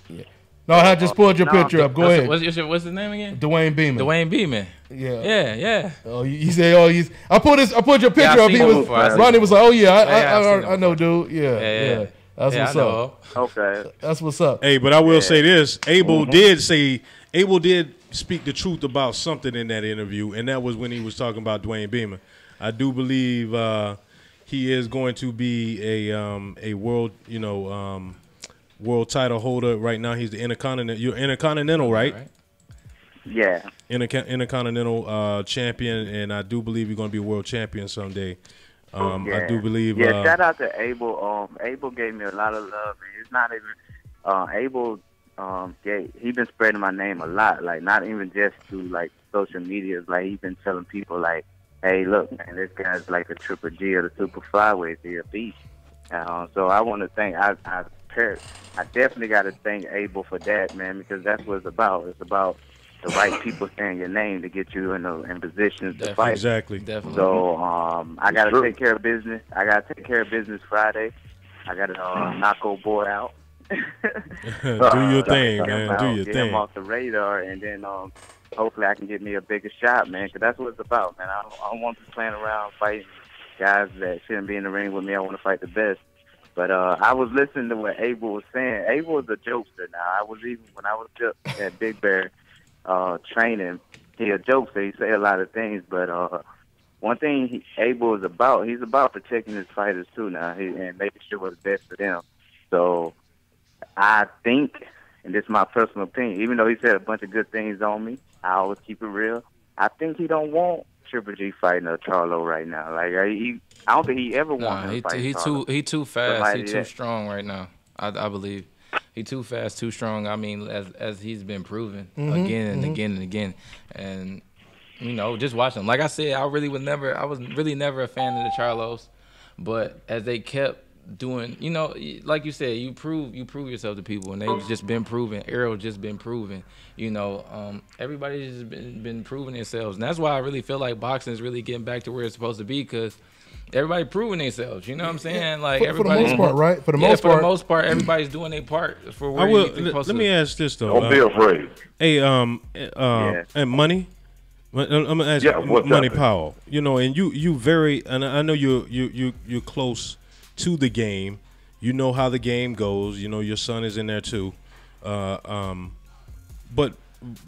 Yeah. No, I just pulled your picture up. Go ahead. What's his name again? Dwayne Beeman. Dwayne Beeman. Yeah. Oh, you say, I put your picture up. Ronnie was like, oh yeah, I know, dude. Yeah. That's what's up. Okay. That's what's up. Hey, but I will say this. Abel did speak the truth about something in that interview, and that was when he was talking about Dwayne Beeman. I do believe he is going to be a world, world title holder. Right now he's the Intercontinental, right? Yeah. Intercontinental champion, and I do believe you're going to be a world champion someday. I do believe. Yeah, shout out to Abel. Abel gave me a lot of love. It's not even Abel yeah, he's been spreading my name a lot. Like, not even just through like social media. Like, he's been telling people like, hey, look, man, this guy's like a Triple G or the super flyweight. He's a beast. So I want to thank, I definitely got to thank Abel for that, man, because that's what it's about. It's about the right people saying your name to get you in positions to fight. Exactly. Definitely. So I got to take care of business. I got to take care of business Friday. I got to knock old boy out. Do your thing, man. Do your get thing. him off the radar, and then hopefully I can get me a bigger shot, man, because that's what it's about, man. I don't want to be playing around fighting guys that shouldn't be in the ring with me. I want to fight the best. But I was listening to what Abel was saying. Abel is a jokester now. When I was just at Big Bear training, he a jokester. He say a lot of things, but one thing Abel is about, he's about protecting his fighters too now, and making sure what's best for them. So I think, and this is my personal opinion, even though he said a bunch of good things on me, I always keep it real. I think he don't want Triple G fighting a Charlo right now. Like I don't think he ever wanted to fight Charlo. He too fast. He too strong right now. I believe he too fast, too strong. I mean, as he's been proven again and again and again, and you know, just watching him. Like I said, I was really never a fan of the Charlos, but as they kept doing, you know, like you said, you prove yourself to people, and they've just been proven. Errol's just been proven. You know, everybody's just been proving themselves, and that's why I really feel like boxing is really getting back to where it's supposed to be, because everybody proving themselves. You know what I'm saying? Like for the most part, right? For the most part, everybody's doing their part for where let me ask this though. Don't be afraid. Hey, and Money. I'm gonna ask Money Powell. You know, and you very, and I know you're close to the game. You know how the game goes. You know your son is in there too. But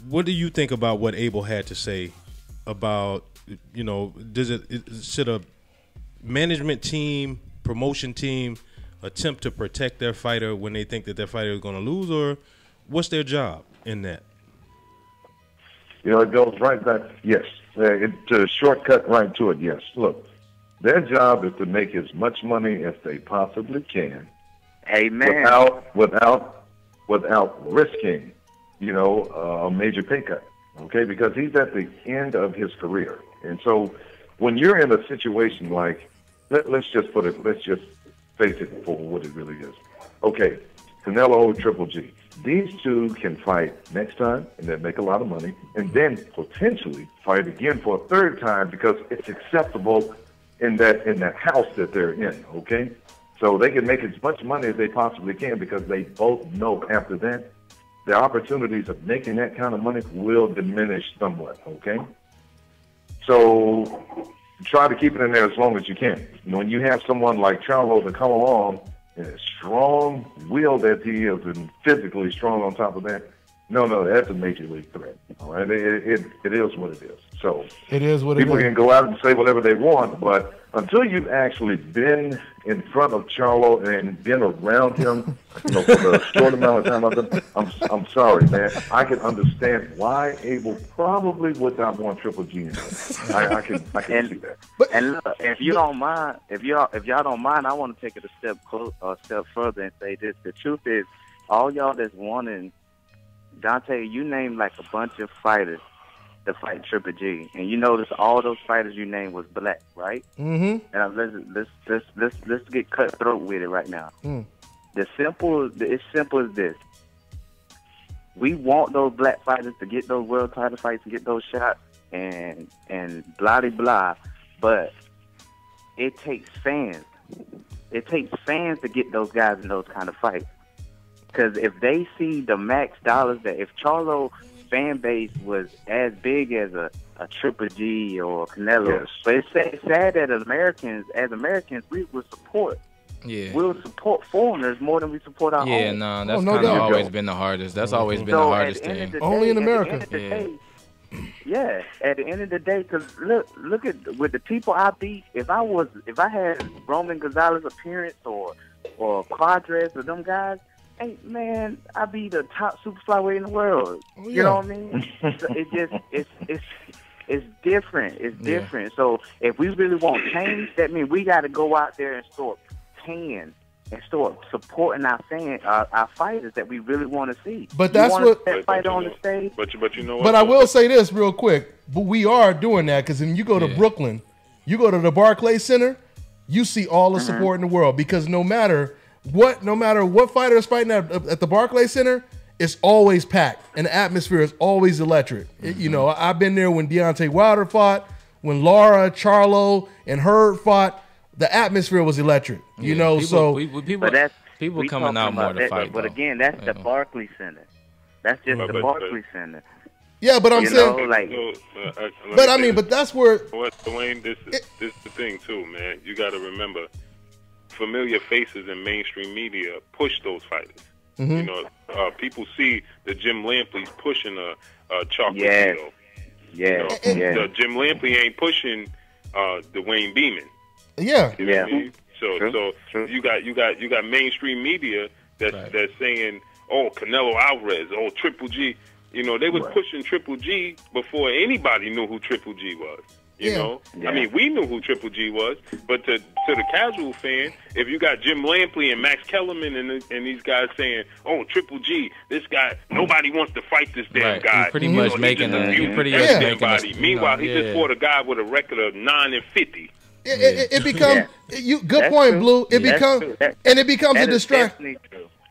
what do you think about what Abel had to say about, you know, should a management team, promotion team attempt to protect their fighter when they think that their fighter is going to lose, or what's their job in that? You know, it goes right back. Yes, to shortcut right to it. Yes, look, their job is to make as much money as they possibly can. Amen. Without risking, you know, a major pay cut. Okay, because he's at the end of his career, and so when you're in a situation like, let's just face it for what it really is. Okay, Canelo, Triple G. These two can fight next time and then make a lot of money, and then potentially fight again for a third time because it's acceptable in that house that they're in. Okay, so they can make as much money as they possibly can because they both know after that the opportunities of making that kind of money will diminish somewhat. Okay, so try to keep it in there as long as you can. When you have someone like Charlo to come along, and as strong-willed as he is and physically strong on top of that, no, that's a major league threat. All right, it is what it is. So it is what it is. People can go out and say whatever they want, but until you've actually been in front of Charlo and been around him, you know, for the short amount of time, I'm sorry, man. I can understand why Abel probably would not want Triple G in there. I can see that. And look, if you don't mind, if y'all don't mind, I want to take it a step further and say this: the truth is, all y'all that's wanting Dante, you named like a bunch of fighters to fight Triple G, and you notice all those fighters you named was black, right? Mm-hmm. And let's get cutthroat with it right now. It's simple as this: we want those black fighters to get those world title fights and get those shots, and blah de blah. But it takes fans. It takes fans to get those guys in those kind of fights. Because if they see the max dollars, that if Charlo fan base was as big as a Triple G or Canelo, yes. But it's sad that as Americans, we will support. Yeah. We'll support foreigners more than we support our own. Yeah, no, that's kind of always been the hardest. That's always been the hardest thing. Only in America. Yeah, at the end of the day, because look at with the people I beat. If I had Roman Gonzalez appearance or Quadres or them guys, hey man, I'd be the top super flyweight in the world. Oh, yeah. You know what I mean? So it's different. It's different. So if we really want change, that means we got to go out there and start paying and start supporting our fans, our fighters that we really want to see. But that's what fight on the stage. But you know what? But I will say this real quick. But we are doing that because when you go to Brooklyn, you go to the Barclays Center, you see all the support in the world because no matter what fighter is fighting at the Barclays Center, it's always packed and the atmosphere is always electric. You know, I've been there when Deontay Wilder fought, when Lara, Charlo, and Hurd fought. The atmosphere was electric. You know, people coming out more to fight. But again, that's the Barclays Center. That's just the Barclays Center. Yeah, but I'm saying, but I mean, but that's where. Dwayne, this is the thing too, man. You got to remember, familiar faces in mainstream media push those fighters. You know, people see the Jim Lampley's pushing a Chocolatito. The Jim Lampley ain't pushing Dwayne Beeman. Yeah, you know what I mean? So you got mainstream media that's saying, oh, Canelo Alvarez, oh, Triple G. You know, they was pushing Triple G before anybody knew who Triple G was. You know, I mean, we knew who Triple G was, but to the casual fan, if you got Jim Lampley and Max Kellerman and these guys saying, "Oh, Triple G, this guy, nobody wants to fight this damn guy," he's pretty much making everybody. Meanwhile, he just fought a guy with a record of 9-50. It becomes good point, Blue. It becomes a distraction.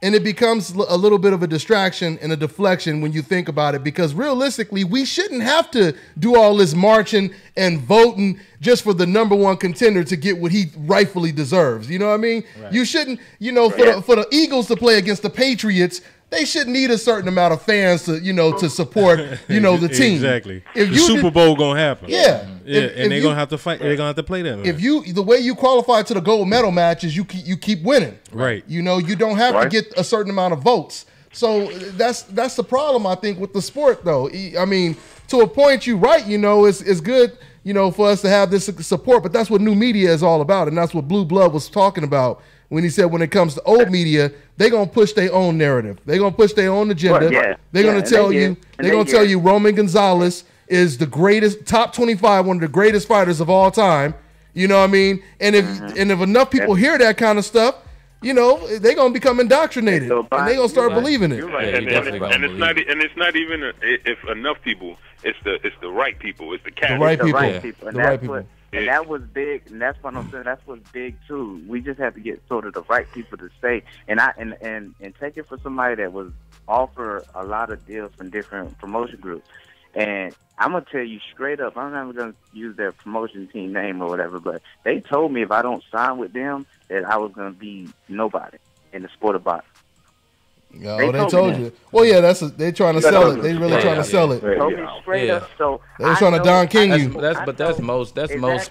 And it becomes a little bit of a distraction and a deflection when you think about it, because realistically, we shouldn't have to do all this marching and voting just for the #1 contender to get what he rightfully deserves. You know what I mean? Right. You shouldn't, you know, for the Eagles to play against the Patriots, they should need a certain amount of fans to, you know, to support, you know, the team. Exactly. If the Super Bowl gonna happen. Yeah. And they're gonna have to fight. They're gonna have to play them. If the way you qualify to the gold medal match is you keep winning. Right. You know, you don't have to get a certain amount of votes. So that's the problem, I think, with the sport, though. I mean, to a point, you're right. You know, it's good, you know, for us to have this support, but that's what new media is all about, and that's what Blue Blood was talking about when he said when it comes to old media, they're gonna push their own narrative. They're gonna push their own agenda. They're gonna tell you Roman Gonzalez is the greatest, top 25, one of the greatest fighters of all time. You know what I mean? And if enough people hear that kind of stuff, you know, they're gonna become indoctrinated and they're gonna start believing it. And it's not even if enough people. It's the right people. It's the casual. The right people. The right people. And that was big, and that's what I'm saying. That's what's big too. We just have to get sort of the right people to say, and take it for somebody that was offered a lot of deals from different promotion groups. And I'm gonna tell you straight up, I'm not gonna use their promotion team name or whatever, but they told me if I don't sign with them, that I was gonna be nobody in the sport of boxing. Oh, they told you. Well, yeah, they're trying to sell it. They really trying to sell it. Told me straight up. So they're trying to Don King you. That's most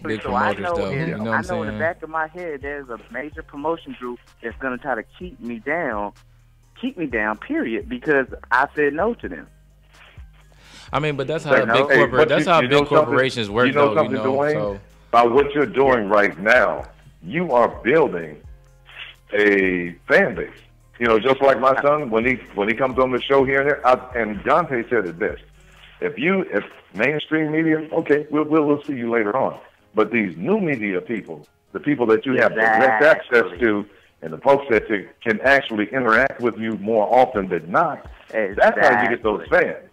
big promoters though. You know what I'm saying? In the back of my head, there's a major promotion group that's gonna try to keep me down. Period, because I said no to them. I mean, but that's how big corporations work, though. You know, Dwayne, by what you're doing right now, you are building a fan base. You know, just like my son, when he comes on the show here and there, and Dante said it best. If mainstream media, okay, we'll see you later on. But these new media people, the people that you have direct access to, and the folks that can actually interact with you more often than not, that's how you get those fans.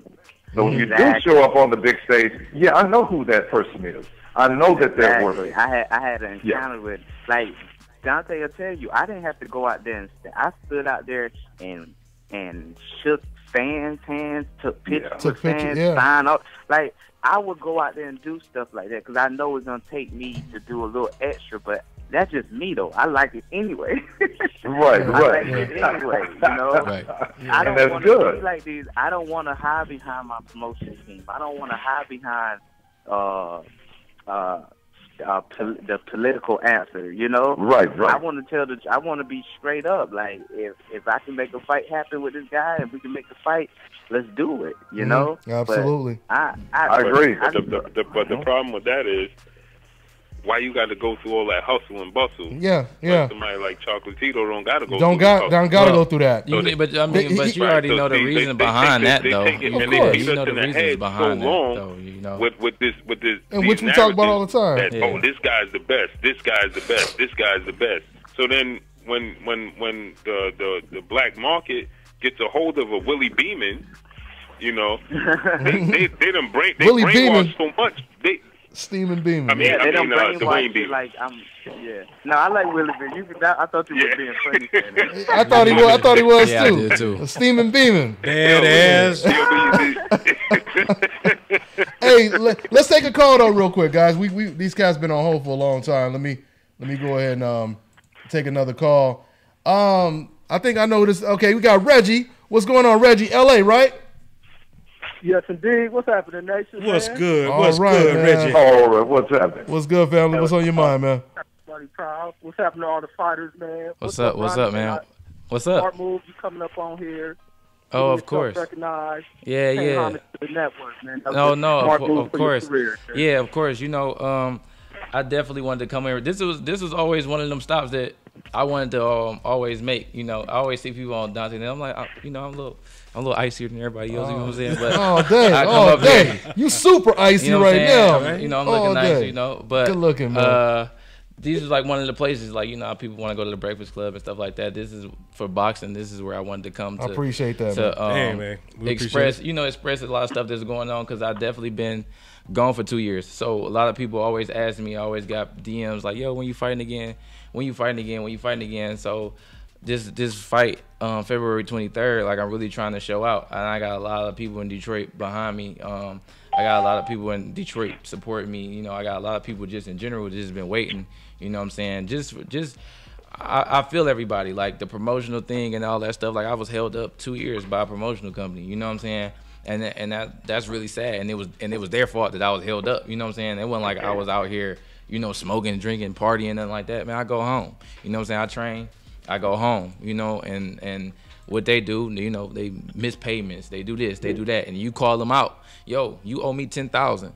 So when you do show up on the big stage, yeah, I know who that person is. I know that they're worthy. I had an encounter with, like, Dante will tell you, I didn't have to go out there and I stood out there and shook fans' hands, took pictures with fans, signed up. Like, I would go out there and do stuff like that because I know it's going to take me to do a little extra, but that's just me, though. I like it anyway. Right. I like it anyway, you know? Right. I don't want to be like these. I don't want to hide behind my promotion team. I don't want to hide behind the political answer, you know? Right. I want to I want to be straight up. Like, if I can make a fight happen with this guy, if we can make a fight, let's do it, you know? Absolutely. But I agree. But the problem with that is, why you got to go through all that hustle and bustle? Yeah. Like somebody like Chocolatito don't got to go. Don't got to go through that. But you already know the reason behind that, though. Of course, you know the reasons behind that, though. You know, with this, and which we talk about all the time. Oh, this guy's the best. This guy's the best. This guy's the best. So then when the black market gets a hold of a Willie Beeman, you know, they done brainwashed so much. Steaming Beeman. They don't brainwash you like yeah. No, I like Willie Beeman. I thought you were being funny. I thought he was Yeah, too. I did too. A steaming Beeman. Badass. Hey, let's take a call though, real quick, guys. We these guys been on hold for a long time. Let me go ahead and take another call. I think I know this. Okay, we got Reggie. What's going on, Reggie? LA, right? Yes, indeed. What's happening, nation? What's man? good? All What's right, good, man. Reggie? All right, what's happening? What's good, family? What's on your mind, man? Everybody proud. What's happening to all the fighters, man? What's up, Ronnie? man? What's up? Smart move, you coming up on here. Oh, of course. Recognized. Yeah. To the network, man. No, Smart move of for course. your career, Yeah, of course. You know, I definitely wanted to come here. This was always one of them stops that I wanted to always make. You know, I always see people on Dante, and I'm like, I'm a little icier than everybody else. You know what I'm saying? But dang. You super icy you know right now. You know, I'm looking nice. You know, but good looking, man. These is like one of the places, like, you know, how people want to go to the Breakfast Club and stuff like that. This is for boxing. This is where I wanted to come to. I appreciate that, man. Express a lot of stuff that's going on, because I've definitely been gone for 2 years. So a lot of people always ask me, I always got DMs like, yo, when you fighting again? When you fighting again? When you fighting again? So this fight, February 23rd, like, I'm really trying to show out. And I got a lot of people in Detroit behind me. I got a lot of people in Detroit supporting me. You know, I got a lot of people just in general just been waiting. You know what I'm saying? I feel everybody, like the promotional thing and all that stuff. Like, I was held up 2 years by a promotional company. You know what I'm saying? And that's really sad. And it was their fault that I was held up. You know what I'm saying? It wasn't like I was out here, you know, smoking, drinking, partying, nothing like that. Man, I go home. You know what I'm saying? I train. I go home. You know, and what they do, you know, they miss payments. They do this. They do that. And you call them out. Yo, you owe me $10,000.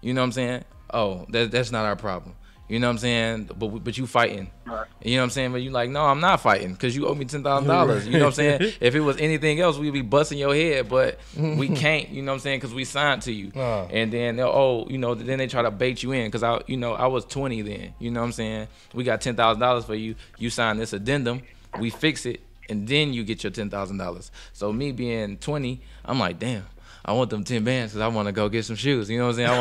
You know what I'm saying? Oh, that's not our problem. You know what I'm saying? But you fighting. Right. You know what I'm saying? But you like, no, I'm not fighting because you owe me $10,000. You know what I'm saying? If it was anything else, we'd be busting your head, but we can't. You know what I'm saying? Because we signed to you. And then you know, then they try to bait you in because I was 20 then. You know what I'm saying? We got $10,000 for you. You sign this addendum, we fix it, and then you get your $10,000. So me being 20, I'm like, damn. I want them 10 bands because I want to go get some shoes. You know what I'm saying? I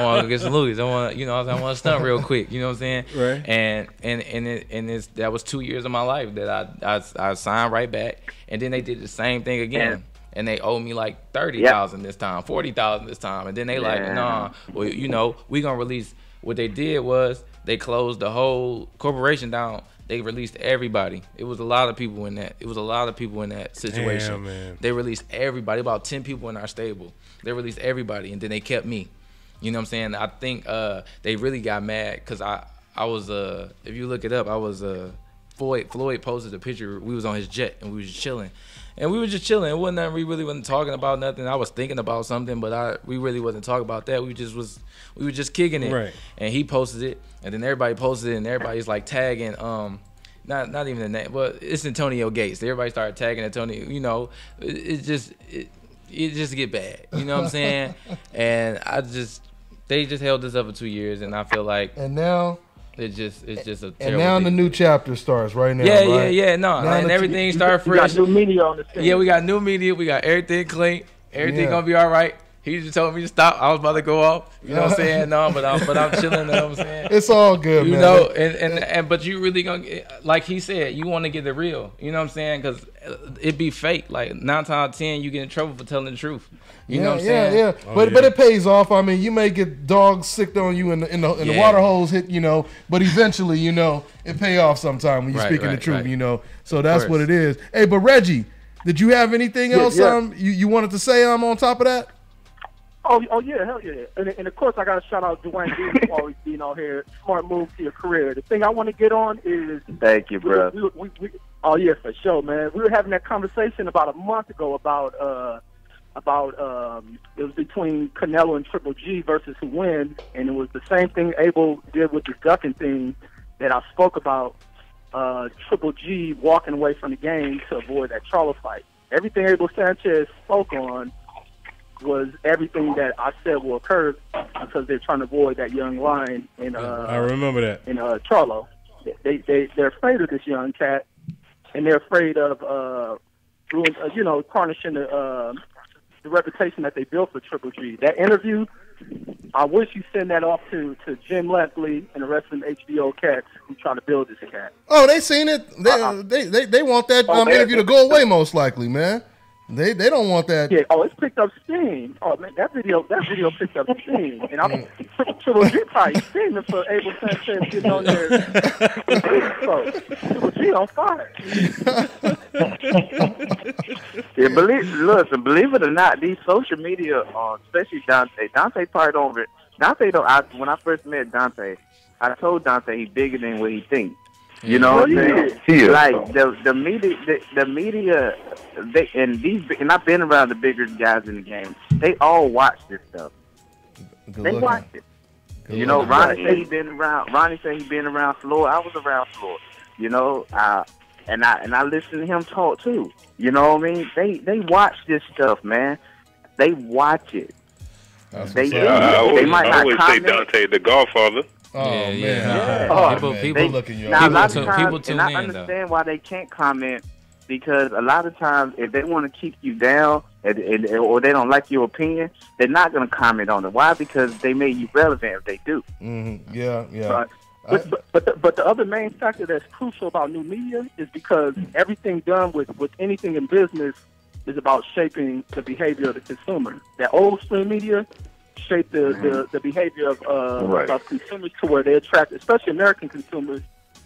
want to go get some Louis. I want to stunt real quick. You know what I'm saying? Right. And that was 2 years of my life that I signed right back. And then they did the same thing again. And they owe me like $30,000 this time, $40,000 this time. And then they like, nah, well, you know, we gonna release. What they did was they closed the whole corporation down. They released everybody. It was a lot of people in that. It was a lot of people in that situation. Damn, man. They released everybody, about 10 people in our stable. They released everybody, and then they kept me. You know what I'm saying? I think they really got mad because I was, if you look it up, I was, Floyd posted a picture. We was on his jet, and we was just chilling. And we were just chilling. It wasn't nothing. We really wasn't talking about nothing. I was thinking about something, but we really wasn't talking about that. We were just kicking it. Right. And he posted it, and then everybody posted it, and everybody's like tagging not even the name, but it's Antonio Gates. Everybody started tagging Antonio. You know, it just get bad. You know what I'm saying? And they just held this up for 2 years, and I feel like now. It's just a terrible and now thing. the new chapter starts right now. Yeah. No, and everything started fresh. We got new media on the scene. Yeah, we got new media. We got everything clean. Everything gonna be all right. He just told me to stop. I was about to go off. You know what I'm saying? No, but I'm chilling. You know what I'm saying? It's all good, you man. You know, but you really gonna, like he said, you want to get the real. You know what I'm saying? Because it be fake. Like 9 times out of 10, you get in trouble for telling the truth. You know what I'm saying? Yeah. But it pays off. I mean, you may get dogs sicked on you in the water hose hit, you know, but eventually, you know, it pay off sometime when you're speaking the truth, you know. So that's what it is. Hey, but Reggie, did you have anything else you wanted to say on top of that? Oh yeah, hell yeah. And of course I gotta shout out Dwayne Dean for always being on here. Smart move to your career. The thing I want to get on is thank you, bro. Oh yeah, for sure, man. We were having that conversation about a month ago about it was between Canelo and Triple G versus who wins, and it was the same thing Abel did with the ducking thing that I spoke about. Triple G walking away from the game to avoid that Charlo fight. Everything Abel Sanchez spoke on was everything that I said will occur because they're trying to avoid that young lion in I remember that in Charlo. they're afraid of this young cat, and they're afraid of tarnishing the reputation that they built for Triple G. That interview, I wish you send that off to Jim Leslie and the rest of them HBO cats who try to build this cat. Oh, they seen it. They want that interview to go away, most likely, man. They don't want that. Yeah. Oh, it's picked up steam. Oh man, that video picked up steam. And I'm Triple G probably steaming for Abel Sanchez getting on there. So, Triple G on fire. Yeah, believe it or not, these social media, especially Dante probably don't. When I first met Dante, I told Dante he's bigger than what he thinks. You know what I'm saying? Yeah. Like the media, and I've been around the bigger guys in the game. They all watch this stuff. They watch it. You know, Ronnie said he's been around. Ronnie said he's been around Florida. I was around Florida. You know, and I listen to him talk too. You know what I mean? They watch this stuff, man. They watch it. They might not always say Dante the Godfather. Oh, man. People looking you up. Now, a lot of times, and I understand why they can't comment, because a lot of times, if they want to keep you down or they don't like your opinion, they're not going to comment on it. Why? Because they made you relevant if they do. Mm-hmm. Yeah. But the other main factor that's crucial about new media is because everything done with anything in business is about shaping the behavior of the consumer. That old stream media shape the behavior of consumers to where they attract, especially American consumers,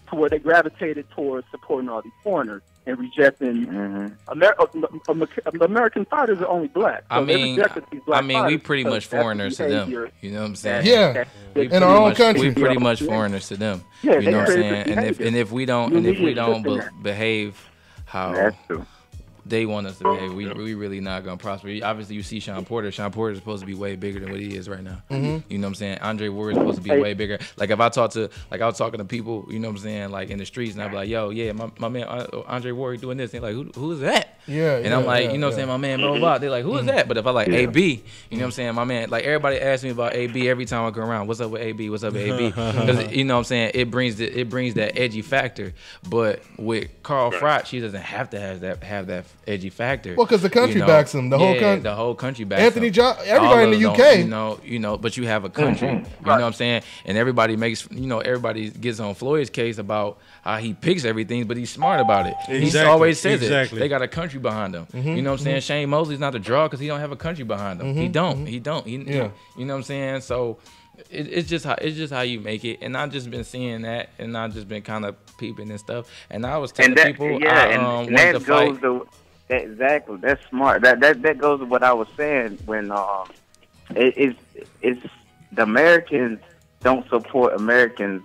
to where they gravitated towards supporting all these foreigners and rejecting American fighters are only black. So we pretty much foreigners to them. You know what I'm saying? Yeah, in our own country, we pretty much foreigners to them. Yeah, you know what I'm saying? And if we don't behave how they want us to behave, we really not gonna prosper. Obviously, you see Sean Porter. Sean Porter is supposed to be way bigger than what he is right now. Mm-hmm. You know what I'm saying? Andre Ward is supposed to be way bigger. Like if I talk to, I was talking to people, you know what I'm saying, like in the streets, and I'd be like, yo, yeah, my man Andre Ward doing this. And they're like, who is that? Yeah. And I'm like, you know what I'm saying, my man, blah, blah, blah. They're like, who is that? But if I like AB, you know what I'm saying, my man, like everybody asks me about AB every time I go around. What's up with AB? What's up with AB? Because you know what I'm saying, it brings that edgy factor. But with Carl Froch, she doesn't have to have that edgy factor. Well, because the country backs him. The whole country backs Anthony him. John, everybody in the UK. You know, but you have a country. You know what I'm saying? And everybody everybody gets on Floyd's case about how he picks everything, but he's smart about it. He always says it. They got a country behind him. You know what I'm saying? Shane Mosley's not the draw because he don't have a country behind him. He don't. You know what I'm saying? So it's just how you make it. And I've just been seeing that, and I've just been kind of peeping and stuff. And I was telling people, that goes to exactly. That's smart. That goes to what I was saying when it's the Americans don't support Americans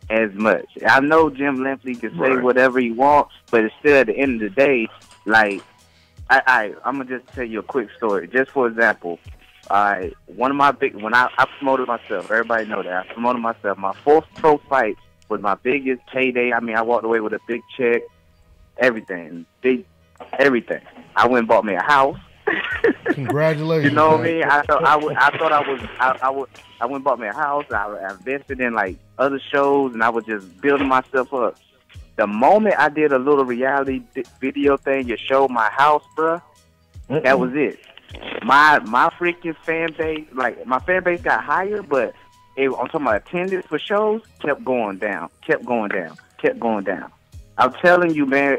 as much. I know Jim Lempley can say whatever he wants, but it's still at the end of the day, like I'm gonna just tell you a quick story. Just for example, one of my when I promoted myself. Everybody know that I promoted myself. My 4th pro fight was my biggest payday. I mean, I walked away with a big check, everything. I went and bought me a house. Congratulations. You know what I mean? I went and bought me a house. I invested in like other shows, and I was just building myself up. The moment I did a little reality video thing, you showed my house, bruh, that was it. My freaking fan base, like my fan base got higher, but I'm talking about attendance for shows kept going down. I'm telling you, man,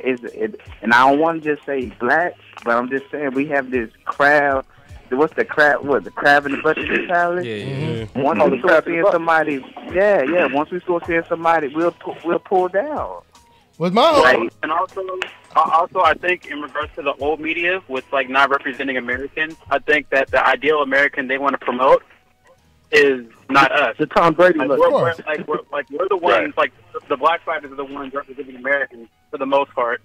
and I don't want to just say black, but I'm just saying we have this crab. What's the crab? What, the crab in the bucket mentality? Yeah. Once we start seeing somebody, once we start seeing somebody, we'll pull down. With my and also, I think in regards to the old media with like not representing Americans, I think that the ideal American they want to promote is not us. The Tom Brady we're the ones, like the black fighters are the ones representing Americans for the most part,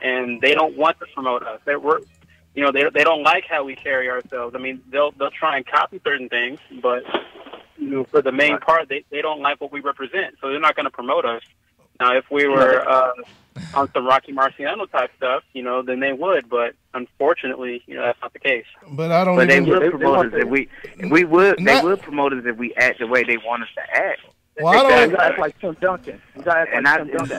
and they don't want to promote us. They don't like how we carry ourselves. I mean, they'll try and copy certain things, but for the main part, they don't like what we represent, so they're not going to promote us. Now, if we were on some Rocky Marciano type stuff, then they would. But unfortunately, that's not the case. But I don't. But they would promote us if we would. They would promote us if we act the way they want us to act. Well, I don't. You gotta act like Tim Duncan. You gotta act like Tim Duncan.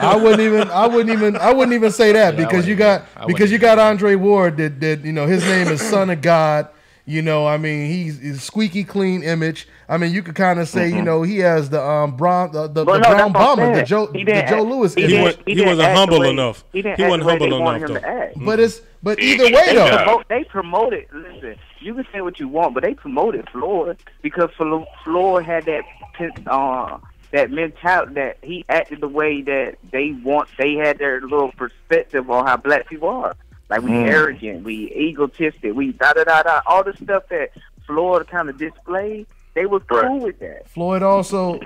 I wouldn't even say that because you got Andre Ward that you know his name is Son of God. You know, I mean, he's squeaky clean image. I mean, you could kind of say, you know, he has the brown bomber, the Joe Louis. He wasn't humble enough. He wasn't humble enough though. But either way though, they promoted. Listen, you can say what you want, but they promoted Floyd because Floyd had that mentality that he acted the way that they want. They had their little perspective on how black people are. Like we arrogant, we egotistic, we da-da-da-da. All the stuff that Floyd kind of displayed, they was cool with that. Floyd also,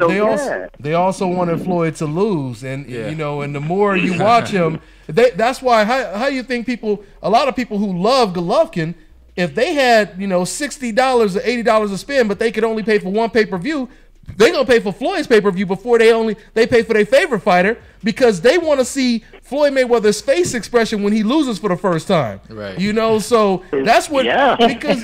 they also wanted Floyd to lose. And, you know, and the more you watch him, that's why, how you think a lot of people who love Golovkin, if they had, you know, $60 or $80 to spend, but they could only pay for one pay-per-view, they're gonna pay for Floyd's pay-per-view before they pay for their favorite fighter because they want to see Floyd Mayweather's face expression when he loses for the first time. Right. You know, so that's what because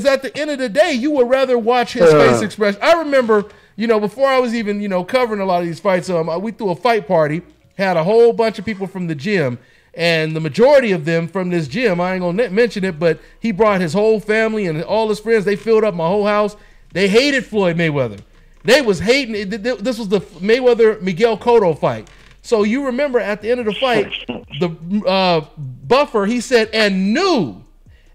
at the end of the day, you would rather watch his face expression. I remember, you know, before I was even, you know, covering a lot of these fights, we threw a fight party, had a whole bunch of people from the gym. And the majority of them from this gym, I ain't gonna mention it, but he brought his whole family and all his friends. They filled up my whole house. They hated Floyd Mayweather. They was hating. This was the Mayweather-Miguel Cotto fight. So you remember at the end of the fight, the buffer, he said, and knew.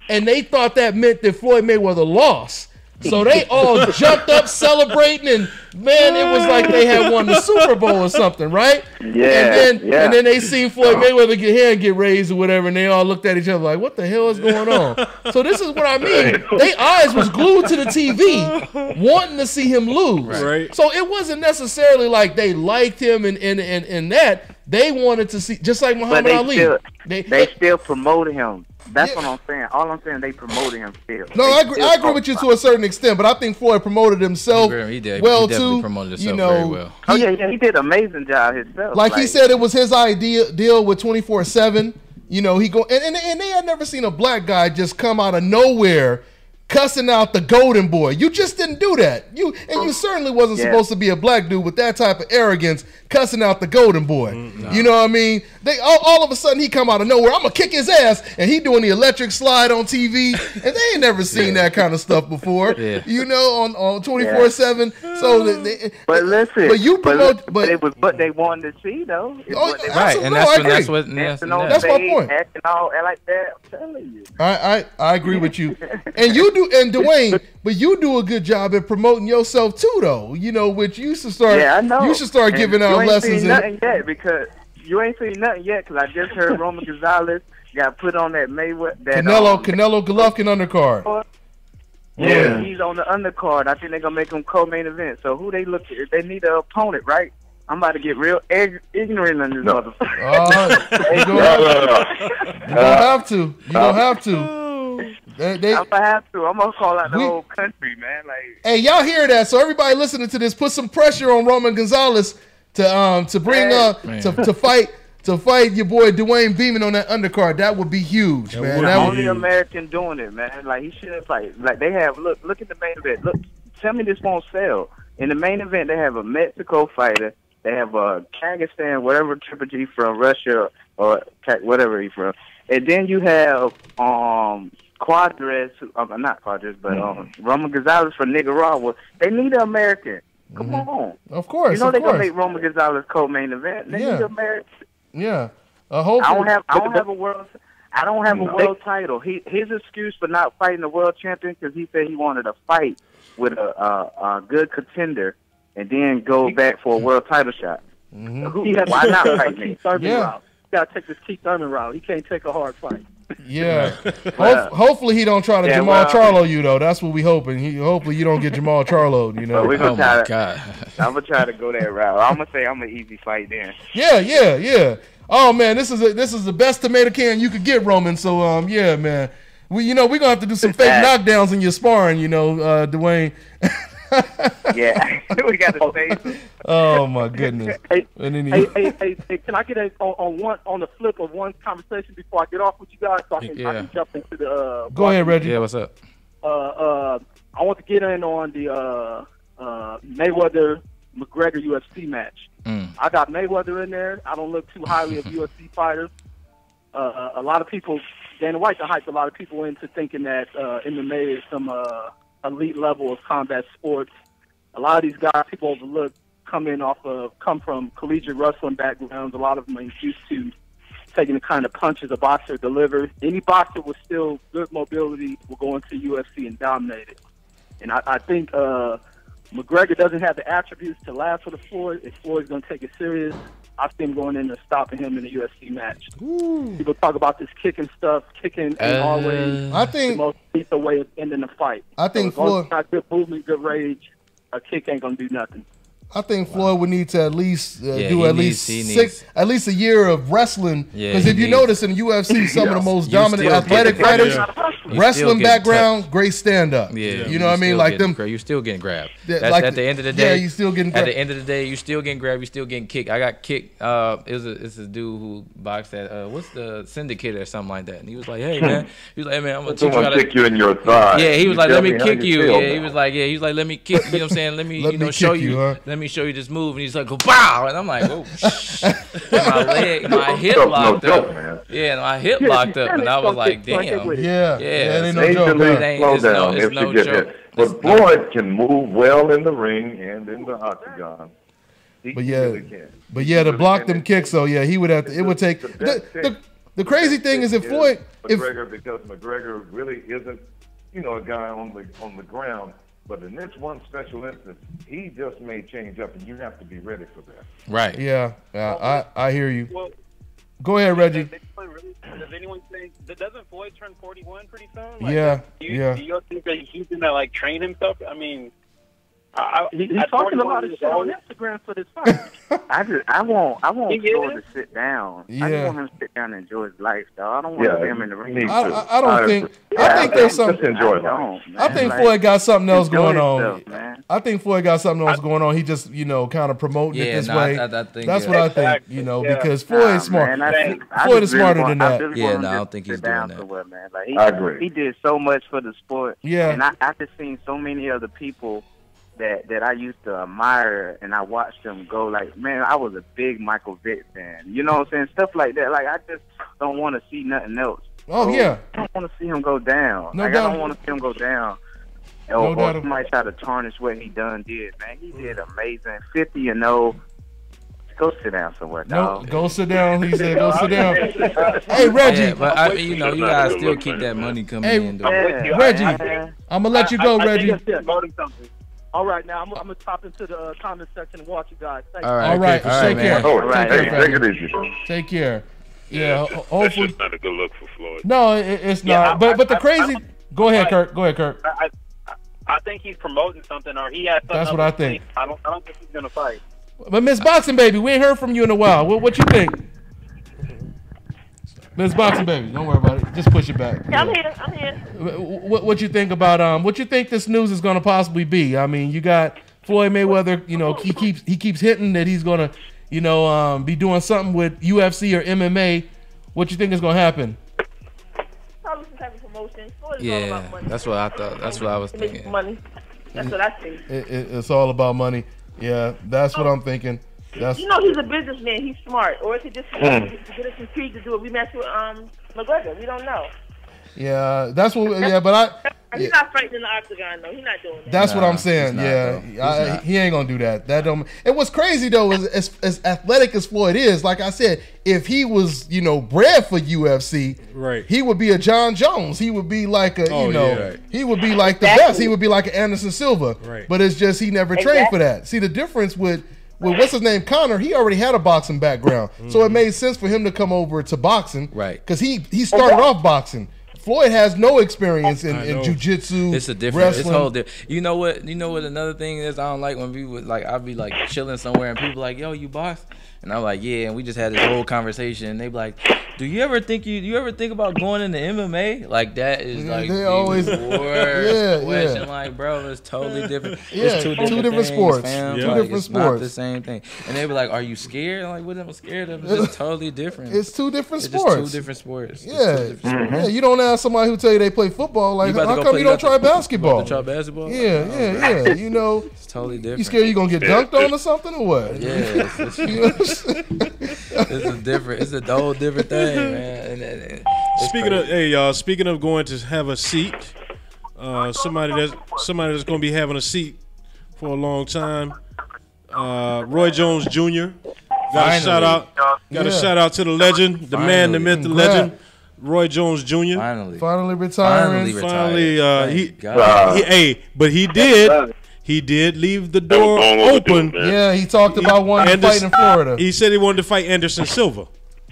And they thought that meant that Floyd Mayweather lost. So they all jumped up celebrating, and man, it was like they had won the Super Bowl or something, right? Yeah. And then they seen Floyd Mayweather get raised or whatever, and they all looked at each other like, "What the hell is going on?" So this is what I mean. Their eyes was glued to the TV, wanting to see him lose. Right. So it wasn't necessarily like they liked him and that. They wanted to see, just like Muhammad Ali. They still promoted him. That's what I'm saying. All I'm saying, they promoted him still. No, I agree with you to a certain extent, but I think Floyd promoted himself he did. well he definitely too. Promoted himself you know, very well. He did an amazing job himself. Like he said, it was his deal with 24/7. You know, he go and they had never seen a black guy just come out of nowhere cussing out the Golden Boy. You just didn't do that. You certainly wasn't supposed to be a black dude with that type of arrogance cussing out the Golden Boy. No. You know what I mean? They all of a sudden he come out of nowhere. I'm gonna kick his ass, and he doing the electric slide on TV, and they ain't never seen that kind of stuff before. You know, on 24/7. So, but listen, but you promote, but it was what they wanted to see though. Right, and that's my point. Acting all like that. I'm telling you. I agree with you, and you do, and Dwayne, but you do a good job at promoting yourself too, though. You know, which you should start. Yeah, I know. You should start giving out lessons. You ain't seen nothing yet because I just heard Roman Gonzalez got put on that Mayweather. Canelo Golovkin undercard. Yeah, he's on the undercard. I think they're gonna make him co-main event. So who they look at? They need an opponent, right? I'm about to get real ignorant on this motherfucker. You don't have to. You don't have to. I'm gonna have to. I'm gonna call out the whole country, man. Like, hey, y'all hear that? So everybody listening to this, put some pressure on Roman Gonzalez to bring to fight your boy Dwayne Beeman on that undercard. That would be huge, man. The only American doing it, man. Like he should fight. Like they have. Look at the main event. Look, tell me this won't sell. In the main event, they have a Mexico fighter. They have a Kyrgyzstan, whatever Triple G from Russia or whatever he's from, and then you have Quadres, not Quadres, but Roman Gonzalez from Nicaragua. They need an American. Come on. Of course. You know they're going to make Roman Gonzalez co-main event. They need an American. Yeah. I don't have a world title. His excuse for not fighting the world champion because he said he wanted to fight with a good contender and then go back for a world title shot. Why not fight me? He got to take this Keith Thurman route. He can't take a hard fight. Yeah. Hopefully he don't try to Jamal Charlo you though. That's what we hoping. Hopefully you don't get Jamal Charlo. You know. I'm gonna try to go that route. I'm gonna say I'm an easy fight then. Yeah. Oh man, this is the best tomato can you could get, Roman. So yeah, man. We're gonna have to do some fake knockdowns in your sparring. You know, Dwayne. Yeah, we got to save. Oh my goodness! Hey, can I get on the flip of one conversation before I get off with you guys, so I can jump into the. Go ahead, Reggie. Yeah, what's up? I want to get in on the Mayweather McGregor UFC match. I got Mayweather in there. I don't look too highly of UFC fighters. A lot of people, Dana White hyped a lot of people into thinking that MMA is some elite level of combat sports. A lot of these guys people overlook come from collegiate wrestling backgrounds. A lot of them are used to taking the kind of punches a boxer delivers. Any boxer with still good mobility will go into UFC and dominate it. And I think McGregor doesn't have the attributes to last for the Floyd. If Floyd's going to take it serious, I see him going in and stopping him in a UFC match. People talk about this kicking stuff. Kicking is always the most lethal way of ending the fight. I think Floyd got good movement, good rage. A kick ain't going to do nothing. I think Floyd would need to at least do at least a year of wrestling. Because if you notice in the UFC, some of the most dominant athletic fighters, wrestling background, great stand up. Yeah, you know what I mean? Like them, you're still getting grabbed. Like at the end of the day, you still getting grabbed. At the end of the day, you're still getting grabbed. You're still getting kicked. I got kicked. It's a dude who boxed at what's the Syndicate or something like that, and he was like, "Hey man," I'm gonna teach you how to kick you in your thigh. Yeah, he was like, "Let me kick you." Yeah, he was like, "Let me kick." You know what I'm saying? Let me show you. Let me show you this move. And he's like, "Go bow," and I'm like, "Oh, my hip locked up." Yeah, my hip locked up, and I was like, "Damn." Yeah. It ain't no Slow down. It's no joke. But Floyd can move well in the ring and in the octagon. But to block them kicks, though, yeah, he would have to. It would take. The crazy thing is if Floyd, because McGregor really isn't, a guy on the ground. But in this one special instance, he just may change up, and you have to be ready for that. Right. Yeah. I hear you. Well, go ahead, Reggie. Does anyone think doesn't Floyd turn 41 pretty soon? Do you think that he's gonna train himself? I mean, he's talking about his show on Instagram for this fight. I want Floyd to sit down. Yeah. I just want him to sit down and enjoy his lifestyle. I don't want him in the ring. I think there's something. Just enjoy life. I think Floyd got something else going on. I think Floyd got something else going on. He just, kind of promoting it this way. That's what I think, because Floyd's smart. Floyd is smarter than that. I don't think he's doing that. Man. Like, I agree. He did so much for the sport. Yeah. And I just seen so many other people that I used to admire, and I watched them go. Like, man, I was a big Michael Vick fan. You know what I'm saying? Stuff like that. Like, I just don't want to see nothing else. Oh, yeah. I don't want to see him go down. No I doubt. don't want to see him go down. No doubt. Or somebody try to tarnish what he done did. Man, he did amazing. 50-0. Go sit down somewhere, dog. No, go sit down. He said, go sit down. Hey, Reggie. Yeah, but you guys still keep that money coming in. Reggie, I'm going to let you go, Reggie. All right, now I'm gonna top into the comment section and watch you guys. Thank you. All right. Take care. Take care. Yeah. Hopefully. That's just not a good look for Floyd. No, it's not. But the crazy. Go ahead, Kirk. I think he's promoting something, or he has something. That's what I think. I don't think he's gonna fight. But Miss Boxing Baby, we ain't heard from you in a while. What you think? Miss Boxing Baby, don't worry about it. Just push it back. Yeah, I'm here. What you think about what you think this news is going to possibly be? I mean, you got Floyd Mayweather. He keeps hitting that he's going to be doing something with UFC or MMA. What you think is going to happen? Probably some type of promotion. Yeah, all about money. That's what I thought. That's what I was thinking. Money. That's what I think. It's all about money. Yeah, that's what I'm thinking. He's a businessman. He's smart. Or it could just get us intrigued to do a rematch with McGregor. We don't know. Yeah, that's what. Yeah, but he's not fighting in the octagon though. He's not doing that. That's what I'm saying. He ain't gonna do that. That don't. And what's crazy though is as athletic as Floyd is, like I said, if he was bred for UFC, right, he would be a John Jones. He would be like a he would be like the best. He would be like an Anderson Silva. Right. But it's just he never trained for that. See the difference with what's his name, Connor, he already had a boxing background. So it made sense for him to come over to boxing. Right. Because he started off boxing. Floyd has no experience in jiu-jitsu. It's a different. Wrestling. It's whole different. You know what? Another thing is I don't like when people I'd be like chilling somewhere and people like, yo, you box? And I'm like, yeah. And we just had this whole conversation. And they be like, do you ever think about going into MMA? Like that is like they always worst question. like, bro, it's totally different. Yeah, It's two different different things, sports. fam. Two Like, different it's sports. not the same thing. And they be like, are you scared? I'm like, what am I scared of? It's just totally different. It's two different It's sports. just two different sports. Yeah, you don't ask somebody who tell you they play football. Like, how come you don't try basketball? You try basketball? Yeah. You know, it's totally different. You scared you gonna get dunked on or something or what? Yeah, it's a different. It's a whole different thing, man. Speaking of going to have a seat, somebody that's going to be having a seat for a long time. Roy Jones Jr. Got a shout out. Got a shout out to the legend, the man, the myth, the legend. Roy Jones Jr. Finally retiring. But he did leave the door open. Yeah, he talked about wanting to fight in Florida. He said he wanted to fight Anderson Silva.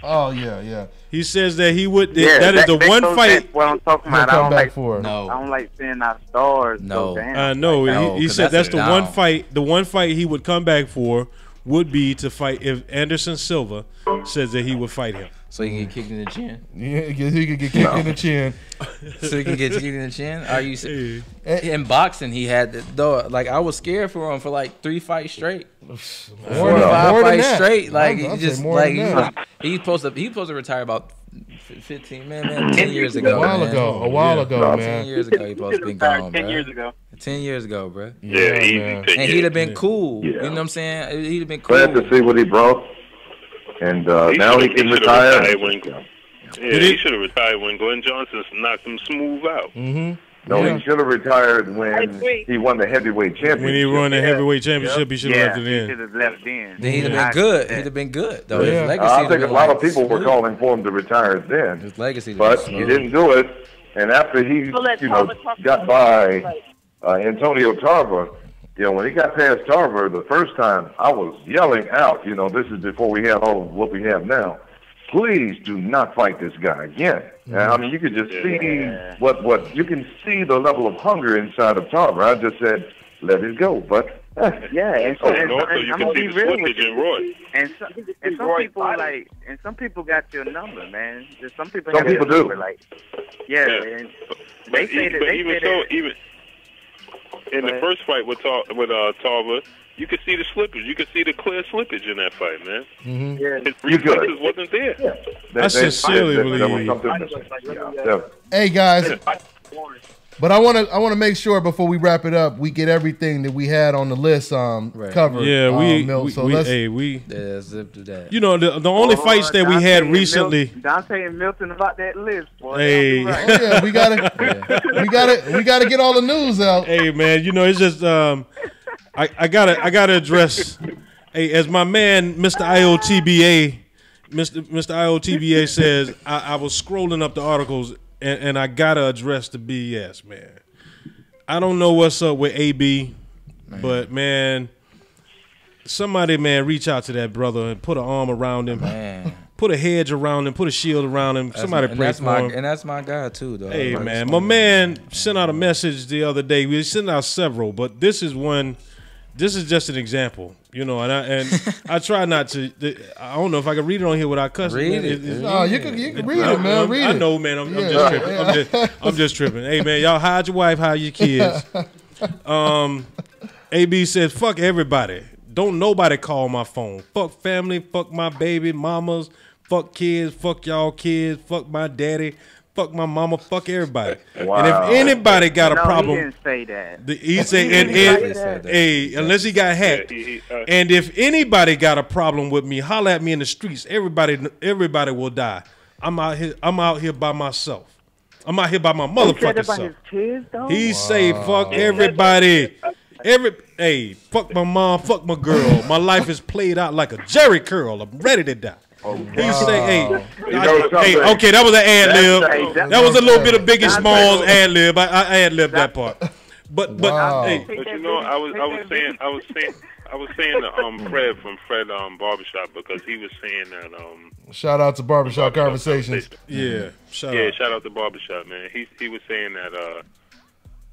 Oh yeah. He says that he would. That is the one fight. What I'm talking about. I come don't back like. for. I don't like seeing our stars. No. go down. I know. No, he 'cause said that's that's the a one down. fight. The one fight he would come back for would be to fight if Anderson Silva says that he would fight him. So he can get kicked in the chin. Yeah, he could get kicked in the chin. So he can get kicked in the chin. Are you in boxing? He had though. Like I was scared for him for like 3 fights straight, 4 or 5 fights straight. Like I'll he just say more like than that. he's supposed to retire about 10 years ago. A while man. ago, man. 10 years ago, he supposed to be gone, 10 bro. years ago. 10 years ago, bro. Yeah, easy. man. 10 And years. he'd have been cool. Yeah. You know what I'm saying? He'd have been cool. Glad to see what he brought. And now he can retire. He should have retired when Glenn Johnson knocked him smooth out. No, he should have retired when he won the heavyweight championship. When he won the heavyweight championship, he should have left it he in. should have left in. Then he'd have been good. He'd have been good, though. Yeah. His legacy I think a lot of been, people were smooth. calling for him to retire then. His legacy, But he didn't do it. And after he, got by Antonio Tarver, when he got past Tarver the first time, I was yelling out, this is before we had all of what we have now. Please do not fight this guy again. I mean, you could just see what you can see the level of hunger inside of Tarver. I just said, let it go. But and Also, you can see the slippage in Roy. And some people and some people got your number, man. Just some people. Some got people your do. Number, and they say that. Even in the first fight with Tarver, you could see the slippage. You could see the clear slippage in that fight, man. His reflexes wasn't there. I sincerely believe. Hey guys, but I want to make sure before we wrap it up, we get everything that we had on the list covered. Yeah, Milt. So let's. zip to that. The only fights that we had recently. Dante and Milton about that list, boy. Hey, Right. Oh, yeah, we gotta get all the news out. Hey, man, it's just I gotta address. Hey, as my man, Mr. IOTBA says, I was scrolling up the articles and I gotta address the BS, man. I don't know what's up with AB, but man, somebody, reach out to that brother and put an arm around him, put a hedge around him, put a shield around him. Somebody pray for him. And that's my guy too, though. Hey, man, my man sent out a message the other day. We sent out several, but this is one. This is just an example, and I try not to. I don't know if I can read it on here without cussing. Read it. No, you can read it, man. Read it. I know, man. I'm just tripping. I'm just tripping. Hey, man, y'all hide your wife, hide your kids. AB says, "Fuck everybody. Don't nobody call my phone. Fuck family. Fuck my baby mamas. Fuck kids. Fuck y'all kids. Fuck my daddy. Fuck my mama. Fuck everybody. Wow. And if anybody got a problem, he didn't say that. He said, hey, unless he got hacked. And if anybody got a problem with me, holler at me in the streets. Everybody will die. I'm out here by myself. I'm out here by my motherfucking self. His kids, though? He say, fuck everybody. Hey, fuck my mom, fuck my girl. My life is played out like a Jerry curl. I'm ready to die. He say, hey, okay, that was an ad lib. That was a little bit of Biggie Smalls ad lib. I ad libbed that part. But hey, But I was saying to Fred from Fred Barbershop, because he was saying that Shout out to Barbershop Conversations. Yeah, shout out to Barbershop, man. He was saying that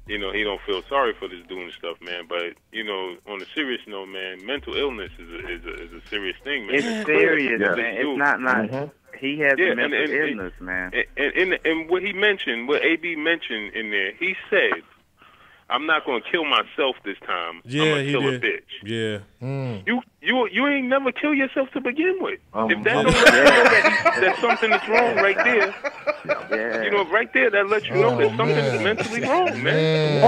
he don't feel sorry for this doing stuff, man. But on a serious note, man, mental illness is a serious thing, man. It's serious, man. It's not. He has a mental illness, man. And what he mentioned, what AB mentioned in there, he said, I'm not gonna kill myself this time. Yeah, I'm gonna he kill did. a bitch. Yeah. You ain't never kill yourself to begin with. If that don't let you know that something is wrong right there, you know, right there, that lets you know that something is mentally wrong, man.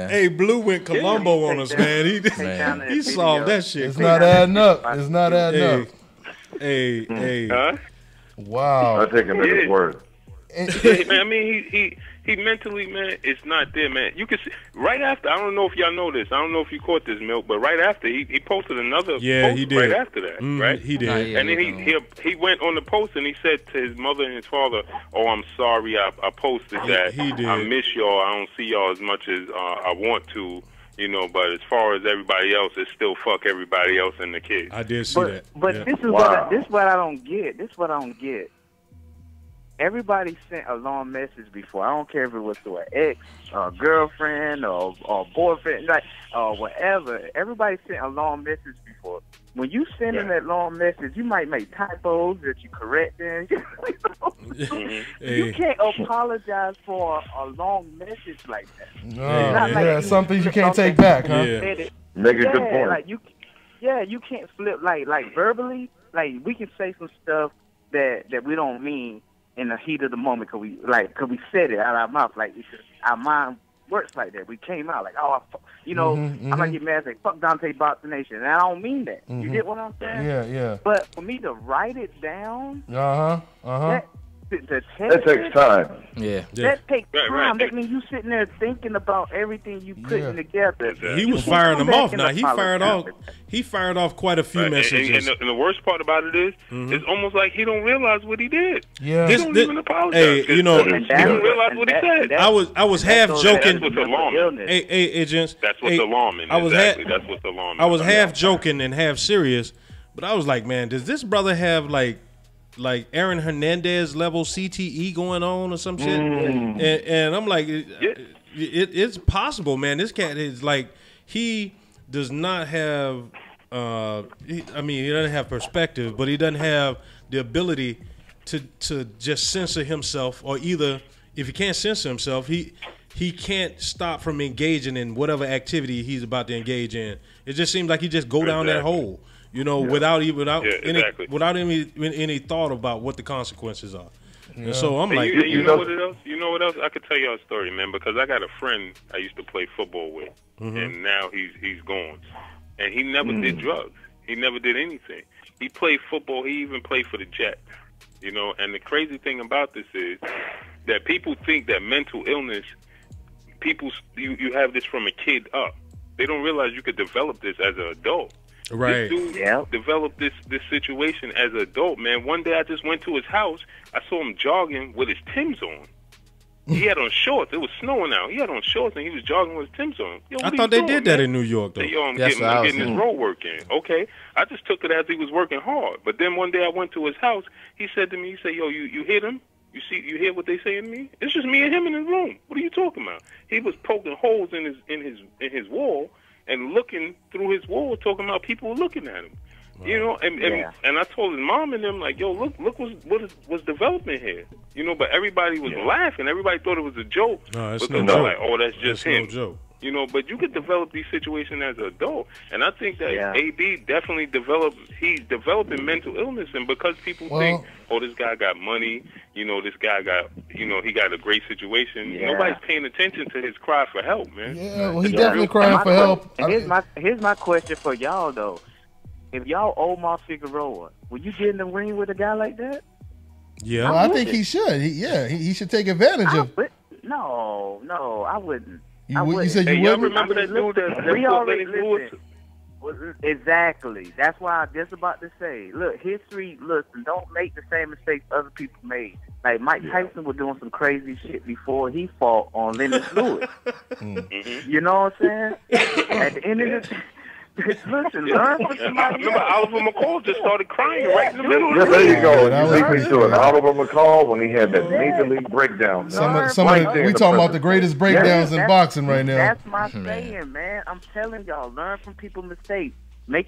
Hey, Blue went Columbo on us, man. He solved that shit. It's not adding up. It's not adding up. Hey. Wow. I take him at his word. Yeah, man, I mean, he mentally, man, it's not there, man. You can see right after. I don't know if y'all know this. I don't know if you caught this, Milk, but right after he posted another post he did. right after that, right? He did. And then he went on the post and he said to his mother and his father, "Oh, I'm sorry, I posted that. He did. I miss y'all. I don't see y'all as much as I want to." You know, but as far as everybody else, it's still fuck everybody else and the kids. I did see that. But this is what I don't get. This is what I don't get. Everybody sent a long message before. I don't care if it was to an ex, or girlfriend, or boyfriend, like, or whatever. Everybody sent a long message before. When you send in that long message, you might make typos that you correct in. You can't apologize for a long message like that. No, some things you can't take back, huh? Make a good point. Like you can't flip like verbally. Like we can say some stuff that we don't mean in the heat of the moment because we said it out of our mouth. Like our mind works like that. We came out like, I'm gonna get mad and say, "Fuck Dante Boxing Nation," and I don't mean that. You get what I'm saying? Yeah. But for me to write it down, that takes time. That takes time. That means you sitting there thinking about everything you putting together. He was firing them off. Now he fired off quite a few messages. And the worst part about it is, it's almost like he don't realize what he did. Yeah, he don't even apologize. Hey, you know, he don't realize what he said. I was half joking. That's what's alarming. Hey, gents. That's what's alarming. Exactly. That's what's alarming. I was half joking and half serious, but I was like, man, does this brother have like Aaron Hernandez level CTE going on or some shit? And I'm like, it's possible, man. This cat is like, he does not have, he doesn't have perspective, but he doesn't have the ability to just censor himself, or either if he can't censor himself, he can't stop from engaging in whatever activity he's about to engage in. It just seems like he just go down that hole. You know, without any thought about what the consequences are. Yeah. And so I'm like, you know what else? You know what else? I could tell y'all a story, man, because I got a friend I used to play football with, and now he's gone, and he never did drugs. He never did anything. He played football. He even played for the Jets. You know, and the crazy thing about this is that people think that mental illness, you have this from a kid up. They don't realize you could develop this as an adult. Right. This dude developed this situation as an adult, man. One day I just went to his house. I saw him jogging with his Timbs on. He had on shorts. It was snowing out. He had on shorts and he was jogging with his Timbs on. Yo, I thought they did that in New York, though. Yo, I'm getting his road work in. Okay. I just took it as he was working hard. But then one day I went to his house. He said to me, he said, "Yo, you hear them? You hear what they saying to me? It's just me and him in his room. What are you talking about?" He was poking holes in his wall and looking through his wall, talking about people were looking at him. Wow. You know, and I told his mom and them, like, "Yo, look what's developing here." You know, but everybody was laughing. Everybody thought it was a joke. No, it's because no joke. Like, "Oh, that's just him." No joke. You know, but you could develop these situations as an adult. And I think that AB definitely he's developing mental illness. And because people think, "Oh, this guy got money, you know, this guy got, you know, he got a great situation." Nobody's paying attention to his cry for help, man. Yeah, well, he definitely crying for help. And here's my question for y'all, though. If y'all Omar Figueroa, would you get in the ring with a guy like that? Yeah. Well, I think he should. He should take advantage of. No, I wouldn't. You said you wouldn't? Remember that dude that Exactly. That's why I'm just about to say. Look, history. Listen, don't make the same mistakes other people made. Like Mike Tyson was doing some crazy shit before he fought on Lennox Lewis. You know what I'm saying? At the end of the listen, learn from somebody. Remember, Oliver McCall just started crying right in the middle. Yeah, there you go. You beat me to it. Oliver McCall when he had that major league breakdown. We talking about the greatest breakdowns in boxing right now. That's my saying, man. I'm telling y'all, learn from people's mistakes. Life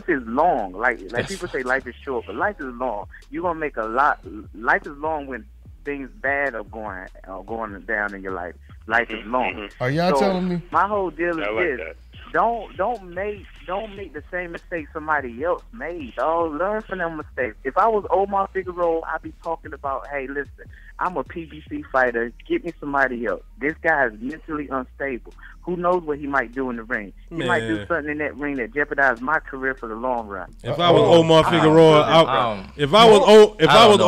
is long. Like people say life is short, but life is long. You're gonna make a lot. Life is long when things bad are going down in your life. Life is long. Are y'all telling me? My whole deal is like this. that. Don't make the same mistake somebody else made. Dog, learn from them mistakes. If I was Omar Figueroa, I'd be talking about, hey, listen, I'm a PBC fighter. Get me somebody else. This guy is mentally unstable. Who knows what he might do in the ring? He might do something in that ring that jeopardizes my career for the long run. If I was Omar Figueroa, if I was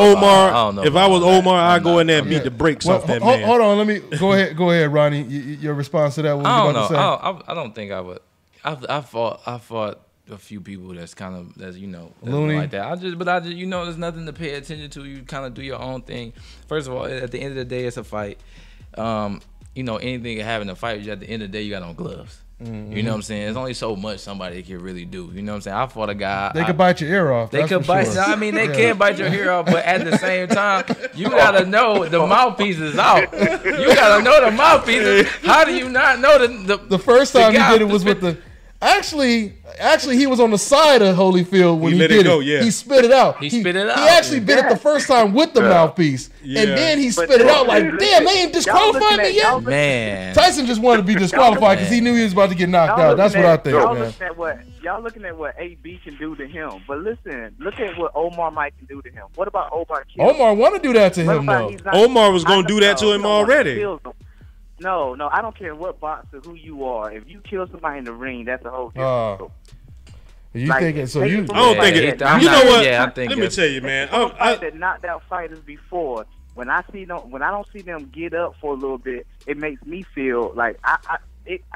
Omar, I'd go in there and beat the brakes off that man. Hold on, let me go ahead, Ronnie. Your response to that? What I was don't you about to say? I don't think I would. I fought a few people that's loony like that. I just there's nothing to pay attention to. You kind of do your own thing. First of all, at the end of the day, it's a fight. Anything can happen in a fight. At the end of the day, you got on gloves. Mm-hmm. You know what I'm saying? There's only so much somebody can really do. You know what I'm saying? I fought a guy. They could bite your ear off. They could bite. Sure. I mean, they can bite your ear off, but at the same time, you gotta know the mouthpiece is out. You gotta know the mouthpiece. How do you not know the first time he did it was with the. Actually, he was on the side of Holyfield when he did it. Yeah. He spit it out. He spit it out. He actually bit it the first time with the mouthpiece, and then he spit it out like, damn, they ain't disqualified me yet. Man, Tyson just wanted to be disqualified because he knew he was about to get knocked out. That's what I think, man. Y'all looking at what AB can do to him, but listen, look at what Omar might can do to him. What about Omar? Omar want to do that to him though. Omar was going to do that to him already. No, I don't care what boxer, who you are. If you kill somebody in the ring, that's a whole different You thinking? So you? I don't think it. You know what? Yeah, I think. Let me tell you, man. That knocked out fighters before. When I don't see them get up for a little bit, it makes me feel like I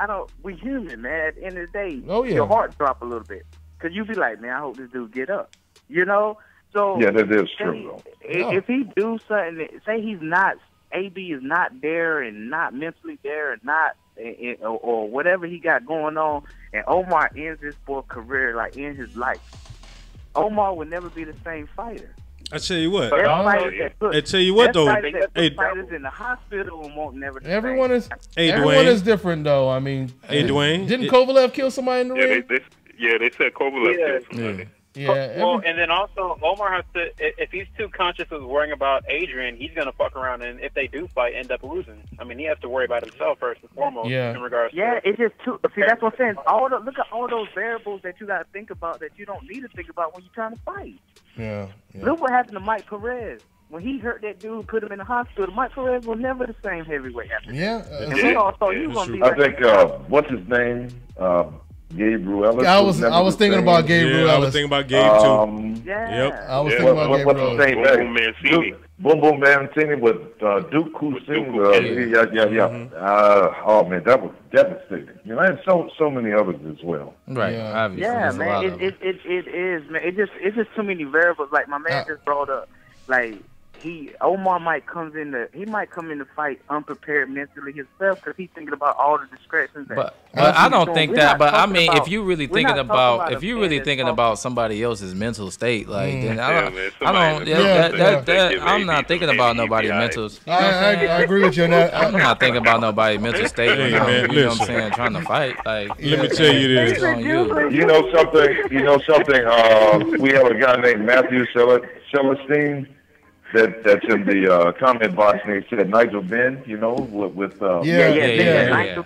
don't. We human, man. At the end of the day, your heart drop a little bit because you be like, man, I hope this dude get up. You know? So yeah, that is true. Though. If he do something, say he's not. AB is not there and not mentally there and not or whatever he got going on, and Omar ends his sport career, like ends his life. Omar would never be the same fighter. I tell you what. I tell you what though. Fighters in the hospital won't never. Everyone is different though. I mean, Dwayne, didn't Kovalev kill somebody in the ring? They said Kovalev killed somebody. Yeah. Well, and then also Omar has to. If he's too conscious of worrying about Adrien, he's gonna fuck around, and if they do fight, end up losing. I mean, he has to worry about himself first and foremost. Yeah. In regards. It's just too. See, that's what I'm saying. Look at all those variables that you got to think about that you don't need to think about when you're trying to fight. Yeah. Look what happened to Mike Perez when he hurt that dude, put him in the hospital. Mike Perez was never the same heavyweight after that. Yeah. And we all thought he was gonna be. I think what's his name? Gabe Ruelas. I was thinking about Gabe Ruelas. I was thinking about Gabe too. Yeah. I was thinking about Gabe Ruelas. Boom Boom Mancini with Duke Cousin. Oh man, that was devastating. You know, and so many others as well. Right. Yeah, man. It is, man. It's just too many variables. Like my man just brought up, like. Omar might come in the fight unprepared mentally himself because he's thinking about all the distractions. But I don't think that. But I mean, if you really thinking about somebody else's mental state, like then I'm not thinking about nobody's mental. I agree with you on that. I'm not thinking about nobody's mental state. Hey, man, you know what I'm saying? Trying to fight. Like, let me tell you this. You know something. We have a guy named Matthew Celestine. That's in the comment box, and he said Nigel Benn, you know, with Nigel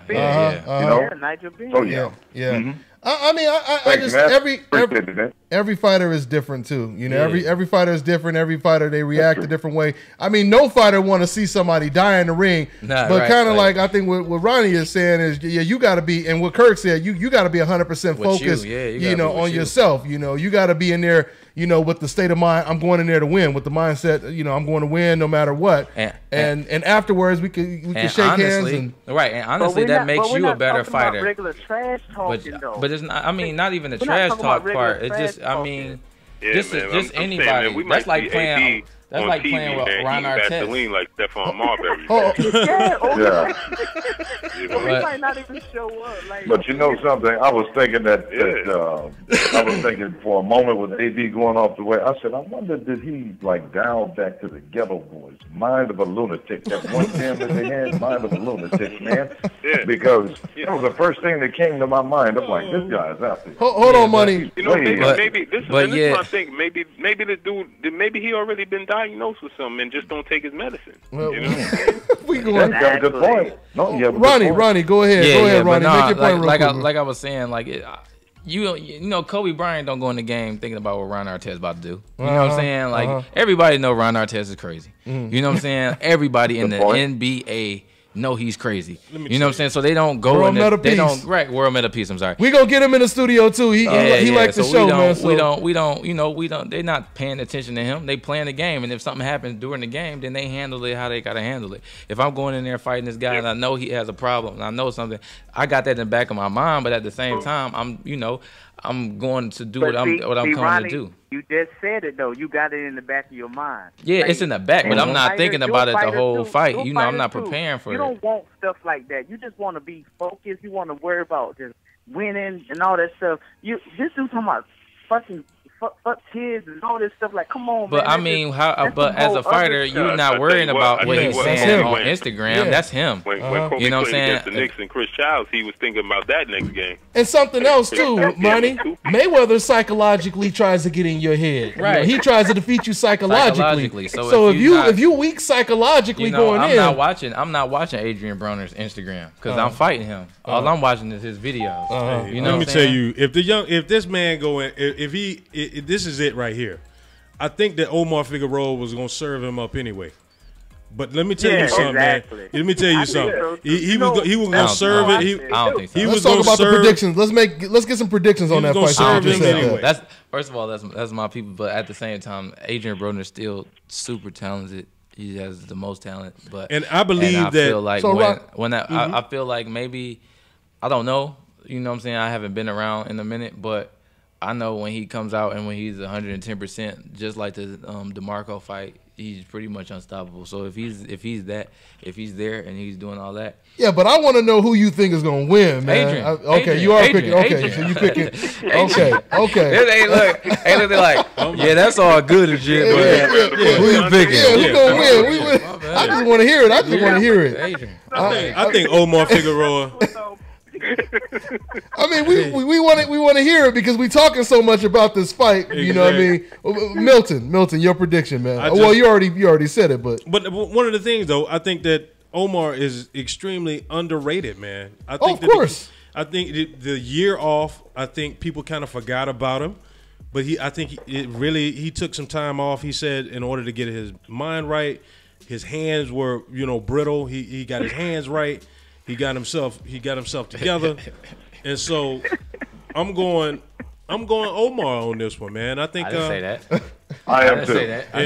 Benn, Nigel Benn. Oh yeah. Mm-hmm. I mean, I just every fighter is different too. You know, every fighter is different. Every fighter they react a different way. I mean, no fighter want to see somebody die in the ring, but kind of like I think what Ronnie is saying is, you got to be, and what Kirk said, you got to be 100% focused, you know, on yourself. You know, you got to be in there. You know, with the state of mind, I'm going in there to win. With the mindset, you know, I'm going to win no matter what. And afterwards, we can shake hands. And honestly, that makes you a better fighter. Regular trash talking, though. But it's not. I mean, not even the trash talk part. It's just. I mean, just anybody. That's like playing. That's like TV, playing with Ron Artest. Vaseline like Stephon Marbury. We might not even show up. But you know something? I was thinking I was thinking for a moment with AB going off the way. I said, I wonder did he like dial back to the Ghetto Boys? Mind of a lunatic. That one camera they had, mind of a lunatic, man. Yeah. Because That was the first thing that came to my mind. I'm like, this guy's out there. Hold on, Money. You know, maybe this is my thing. Maybe the dude, maybe he already been diagnosed with something and just don't take his medicine. Well, you know? We going. That's a good point. No, Ronnie, go ahead. Go ahead, Ronnie. Make your point real quick. Like I was saying, like you know, Kobe Bryant don't go in the game thinking about what Ron Artest about to do. You know what I'm saying? Like everybody know Ron Artest is crazy. You know what I'm saying? Everybody in the NBA know he's crazy. You know what I'm saying? So they don't go World in Meta they Peace. don't World Meta Peace, I'm sorry. We gonna get him in the studio too. He likes the show, man. So. We don't they're not paying attention to him. They playing the game, and if something happens during the game, then they handle it how they gotta handle it. If I'm going in there fighting this guy and I know he has a problem and I know something, I got that in the back of my mind, but at the same time I'm going to do what I'm coming Ronnie, to do. You just said it though. You got it in the back of your mind. Yeah, like, it's in the back, but I'm not thinking about it the whole fight. You know, I'm not preparing for it. You don't want stuff like that. You just want to be focused. You want to worry about just winning and all that stuff. This dude talking about fucking fuck kids and all this stuff. Like, come on, but man. I mean, but as a fighter, you're not worrying about what he's saying on Instagram. Yeah. That's him. When Kobe you know what I'm played saying? against the Knicks and Chris Childs, he was thinking about that next game. And something else too, Money. Mayweather psychologically tries to get in your head. Right. He tries to defeat you psychologically. So if you weak psychologically going in, I'm not watching Adrien Broner's Instagram because I'm fighting him. All I'm watching is his videos. You know Let me tell you, if this man go in, if this is it right here, I think that Omar Figueroa was gonna serve him up anyway. But let me tell you something, man. Let me tell you something. He was gonna serve it. I don't think so. Let's talk about the predictions. Let's get some predictions on that fight. Anyway. That's first of all, that's my people. But at the same time, Adrien Broner is still super talented. He has the most talent. And I believe that. Feel like I feel like maybe I don't know. You know what I'm saying? I haven't been around in a minute, but I know when he comes out and when he's 110%, just like the DeMarco fight, he's pretty much unstoppable. So if he's there and he's doing all that. Yeah, but I want to know who you think is gonna win, man. Adrien. You are Adrien. picking. Okay, Adrien. so you picking. Okay. Hey, look, they're like, yeah, that's all good and shit. But who you picking? Yeah, who gonna win? We win. I just want to hear it. Adrien. I think Omar Figueroa. I mean, we want to hear it because we talking so much about this fight. You know what I mean? Milton, your prediction, man. You already said it, but one of the things though, I think that Omar is extremely underrated, man. I think of course. I think the year off, I think people kind of forgot about him, but I think he took some time off. He said in order to get his mind right, his hands were brittle. He got his hands right. He got himself together, and so I'm going Omar on this one, man. I think I didn't say that. I didn't say that. I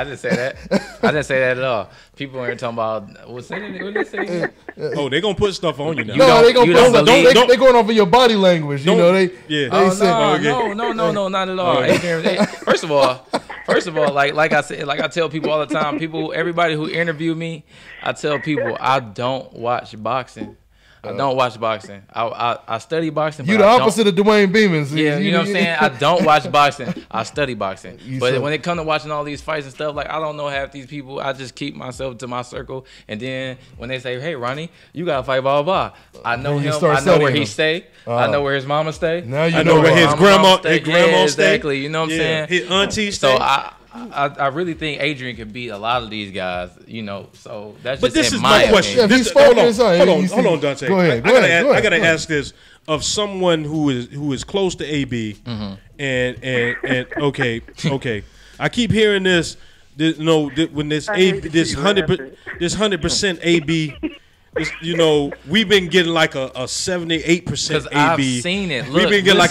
didn't say that. I didn't say that at all. People are talking about what's they? Oh, they gonna put stuff on you now. No, they going off of your body language. No, not at all. First of all, like I said, like I tell people all the time, everybody who interview me, I tell people I don't watch boxing. I don't watch boxing. I study boxing. You the opposite of Dwayne Beamons. Yeah, you know what I'm saying? I don't watch boxing. I study boxing. But when it comes to watching all these fights and stuff, like I don't know half these people. I just keep myself to my circle. And then when they say, hey, Ronnie, you got to fight blah, blah, blah. I know him. I know where he stay. I know where his mama stay. Now you I know where his grandma stay. Exactly. You know what I'm saying? His auntie stay. So I really think Adrien could beat a lot of these guys, so that's just but this is my question. Hold on, Dante. Go ahead. I gotta ask this of someone who is close to AB, and okay. I keep hearing this. When this 100% AB. We've been getting like a 78% AB. I've seen it. Look, we've been getting I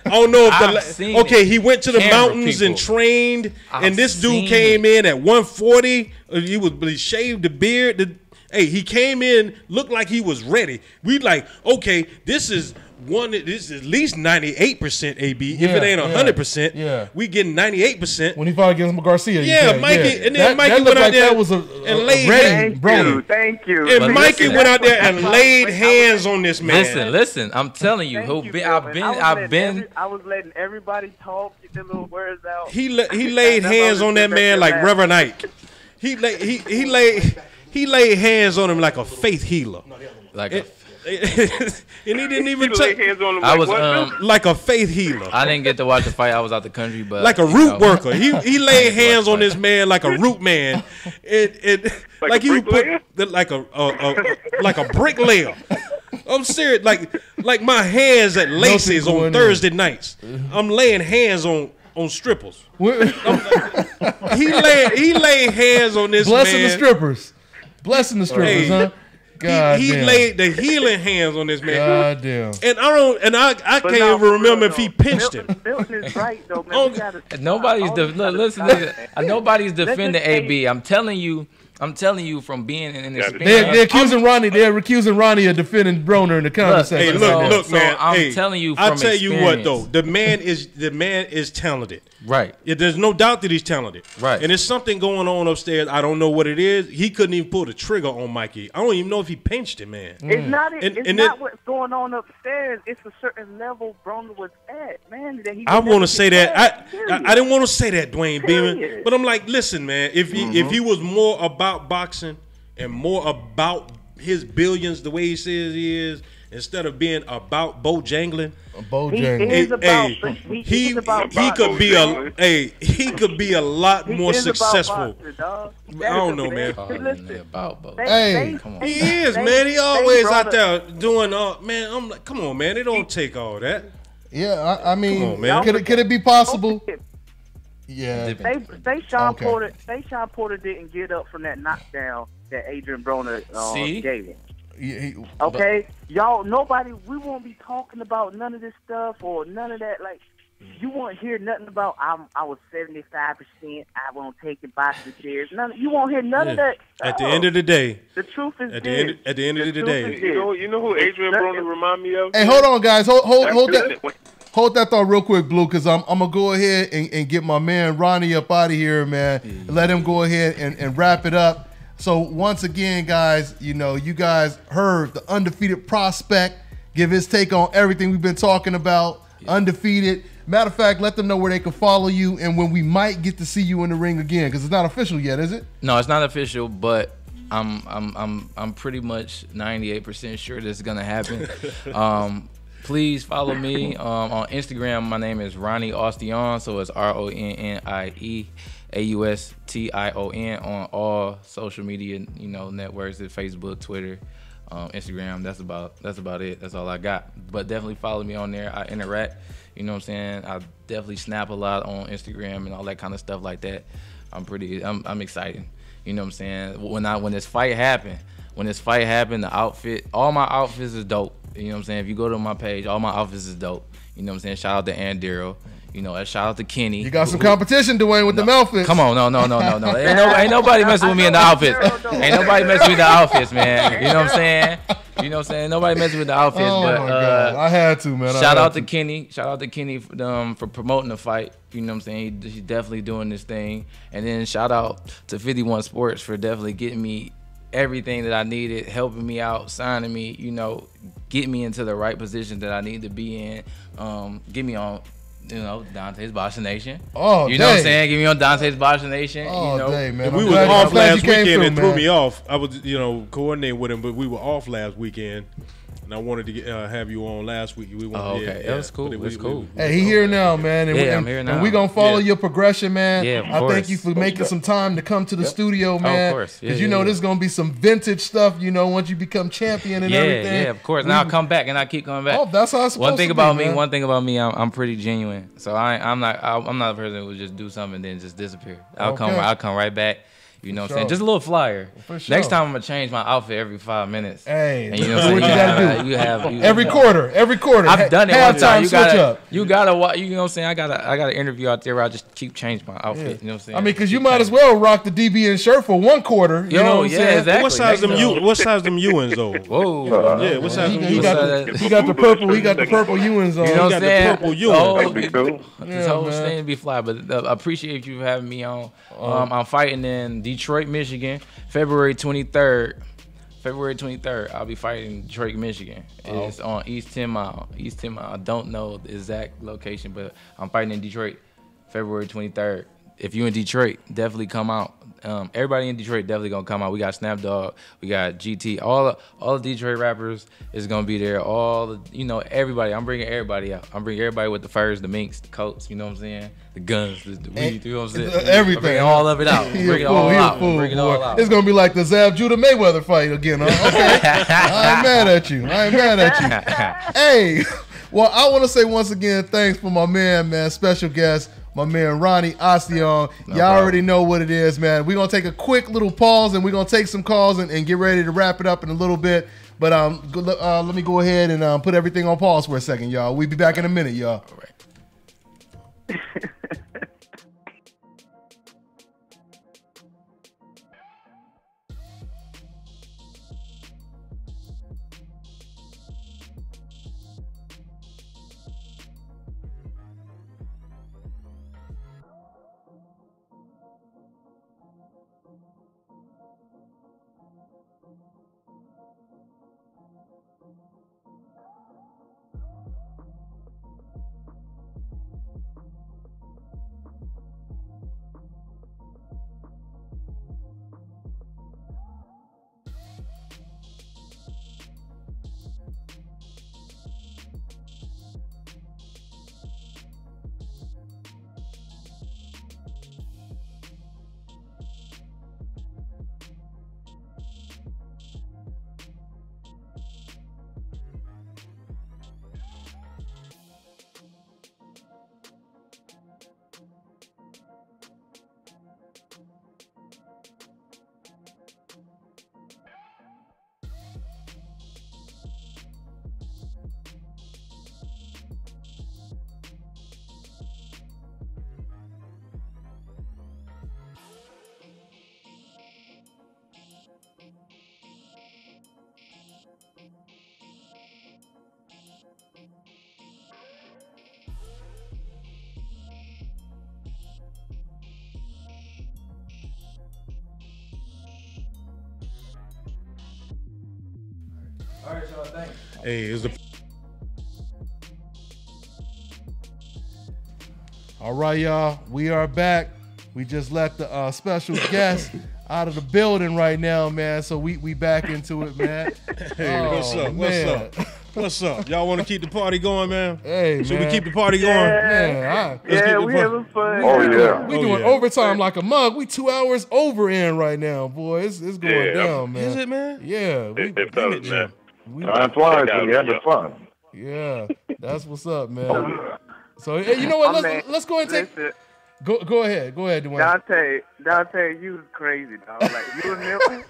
don't know if he went to the mountains and trained, and this dude came in at 140. He shaved the beard. He came in, looked like he was ready. We this is at least 98% AB. If it ain't 100%, we getting 98%. When he fought against Garcia, Mikey, and then Mikey went out there and laid hands. Thank you. And Mikey went out there and laid hands on this man. Listen. I'm telling you, I've been. I was letting everybody talk, get their little words out. He laid hands on that man like Reverend Ike. He laid hands on him like a faith healer. and he didn't even lay hands on him. I was like a faith healer. I didn't get to watch the fight. I was out the country, but like a root worker. He laid hands on this man like a root man. Like he would put like a bricklayer. I'm serious. Like my hands at Lacey's on Thursday nights. I'm laying hands on strippers. He laid hands on this Blessing man. the strippers. Blessing the strippers, huh? God he damn. laid the healing hands on this man. God damn. And I can't even remember if he pinched him. Milton is right though, man. Nobody's defending AB. I'm telling you from being in this. They're accusing Ronnie. They're accusing Ronnie of defending Broner in the comment section. Hey, look, man. I'm telling you from I'll tell you what experience. though. The man is talented. Right. Yeah, there's no doubt that he's talented. Right. And there's something going on upstairs. I don't know what it is. He couldn't even pull the trigger on Mikey. I don't even know if he pinched him, man. It's not. It's not what's going on upstairs. It's a certain level Broner was at, man. That he I want to say that. Period. I didn't want to say that, Dwayne Beeman. Period. But I'm like, listen, man. If he was more about boxing and more about his billions, the way he says he is, instead of being about Bojangling. He could be a lot more successful. I don't know, man. He is, man. He always out there doing man. I'm like, come on, man. It don't take all that. Yeah, I mean, come on, man. Could it be possible? Yeah. Say Sean Porter didn't get up from that knockdown that Adrien Broner gave him. Okay, y'all. We won't be talking about none of this stuff or none of that. Like, you won't hear nothing about. I was 75%. I won't take it boxing chairs. You won't hear none of that. At the end of the day, the truth is at the end of the day. You know who Adrien Broner remind me of? Hey, hold on, guys. Hold that thought real quick, Blue, because I'm gonna go ahead and get my man Ronnie up out of here, man. And let him go ahead and wrap it up. So once again, guys, you guys heard the undefeated prospect give his take on everything we've been talking about. Undefeated. Matter of fact, let them know where they can follow you and when we might get to see you in the ring again, because it's not official yet, is it? No, it's not official, but I'm pretty much 98% sure this is gonna happen. Please follow me on Instagram. My name is Ronnie Austion, so it's RONNIE. AUSTION on all social media, networks, Facebook, Twitter, Instagram. That's about it. That's all I got. But definitely follow me on there. I interact. You know what I'm saying? I definitely snap a lot on Instagram and all that kind of stuff like that. I'm excited. You know what I'm saying? When this fight happened, the outfit, all my outfits is dope. You know what I'm saying? If you go to my page, all my outfits is dope. You know what I'm saying? Shout out to Andero. Shout out to Kenny. You got some competition, Dwayne, with the outfits. Come on, no. Ain't nobody messing with me in the outfits. Ain't nobody messing with the outfits, man. You know what I'm saying? Nobody messing with the outfits. Oh but my God. I had to, man. Shout out to Kenny. Shout out to Kenny for promoting the fight. You know what I'm saying? He's definitely doing this thing. And then shout out to 51 Sports for definitely getting me everything that I needed, helping me out, signing me, get me into the right position that I need to be in. Get me on Dante's Boxing Nation. Oh, you know what I'm saying? Give me on Dante's Boxing Nation. Oh, man. And we was off last weekend and threw me off. I was, coordinating with him, but we were off last weekend. And I wanted to have you on last week. Okay. It was cool. It was cool. Hey, he here now, man. And I'm here now. And we're going to follow your progression, man. Yeah, I thank you for making some time to come to the studio, man. Of course. Because there's going to be some vintage stuff, once you become champion and everything. Yeah, of course. Now I'll come back and I keep coming back. Oh, that's how it's supposed to be. One thing about me, I'm pretty genuine. So I'm not a person who would just do something and then just disappear. I'll come right back. You know what I'm saying? Just a little flyer. Next time I'm gonna change my outfit every 5 minutes. Hey, and you know what I'm saying? You have every quarter. I've done it one time. You gotta up. You know what I'm saying? I got an interview out there where I just keep changing my outfit. Yeah. You know what I'm saying? I mean, because you might as well rock the DBN shirt for one quarter. You know what I'm saying? Exactly. What size them Ewans though? Whoa. Yeah. What size? He got the purple. He got the purple Ewans on. You know what I'm saying? The purple Ewans. This whole thing to be fly, but I appreciate you having me on. I'm fighting in Detroit, Michigan, February 23rd. I'll be fighting in Detroit, Michigan. It's on East 10 Mile. I don't know the exact location, but I'm fighting in Detroit, February 23rd. If you're in Detroit, definitely come out. Everybody in Detroit definitely gonna come out. We got Snap Dogg, we got GT, all the Detroit rappers is gonna be there. Everybody. I'm bringing everybody out. I'm bringing everybody with the furs, the minks, the coats. You know what I'm saying? The guns, the weed. You know what I'm saying? Everything. I'm bringing all of it out. Bring it all out. Bring it all out. It's gonna be like the Zab Judah Mayweather fight again. Huh? Okay. I ain't mad at you. Hey, well, I want to say once again, thanks for my man, special guest, my man Ronnie Austion. Y'all already know what it is, man. We're gonna take a quick little pause and we're gonna take some calls and get ready to wrap it up in a little bit. But let me go ahead and put everything on pause for a second, y'all. We'll be back in a minute, y'all. All right. All right, y'all. Thanks. Hey, is the. All right, y'all. We are back. We just let the special guest out of the building right now, man. So we back into it, man. Hey, what's up? Man. What's up? Y'all want to keep the party going, man? Hey, Should man. we keep the party going? Man, we having fun. We doing overtime like a mug. We 2 hours over in right now, boy. It's going down, man. Is it, man? Yeah. It does, man. Time flies when you have the fun. Yeah, that's what's up, man. So hey, you know what? Let's go ahead and take. Go ahead, Dwayne. Dante, you was crazy, dog. Like you and Milton.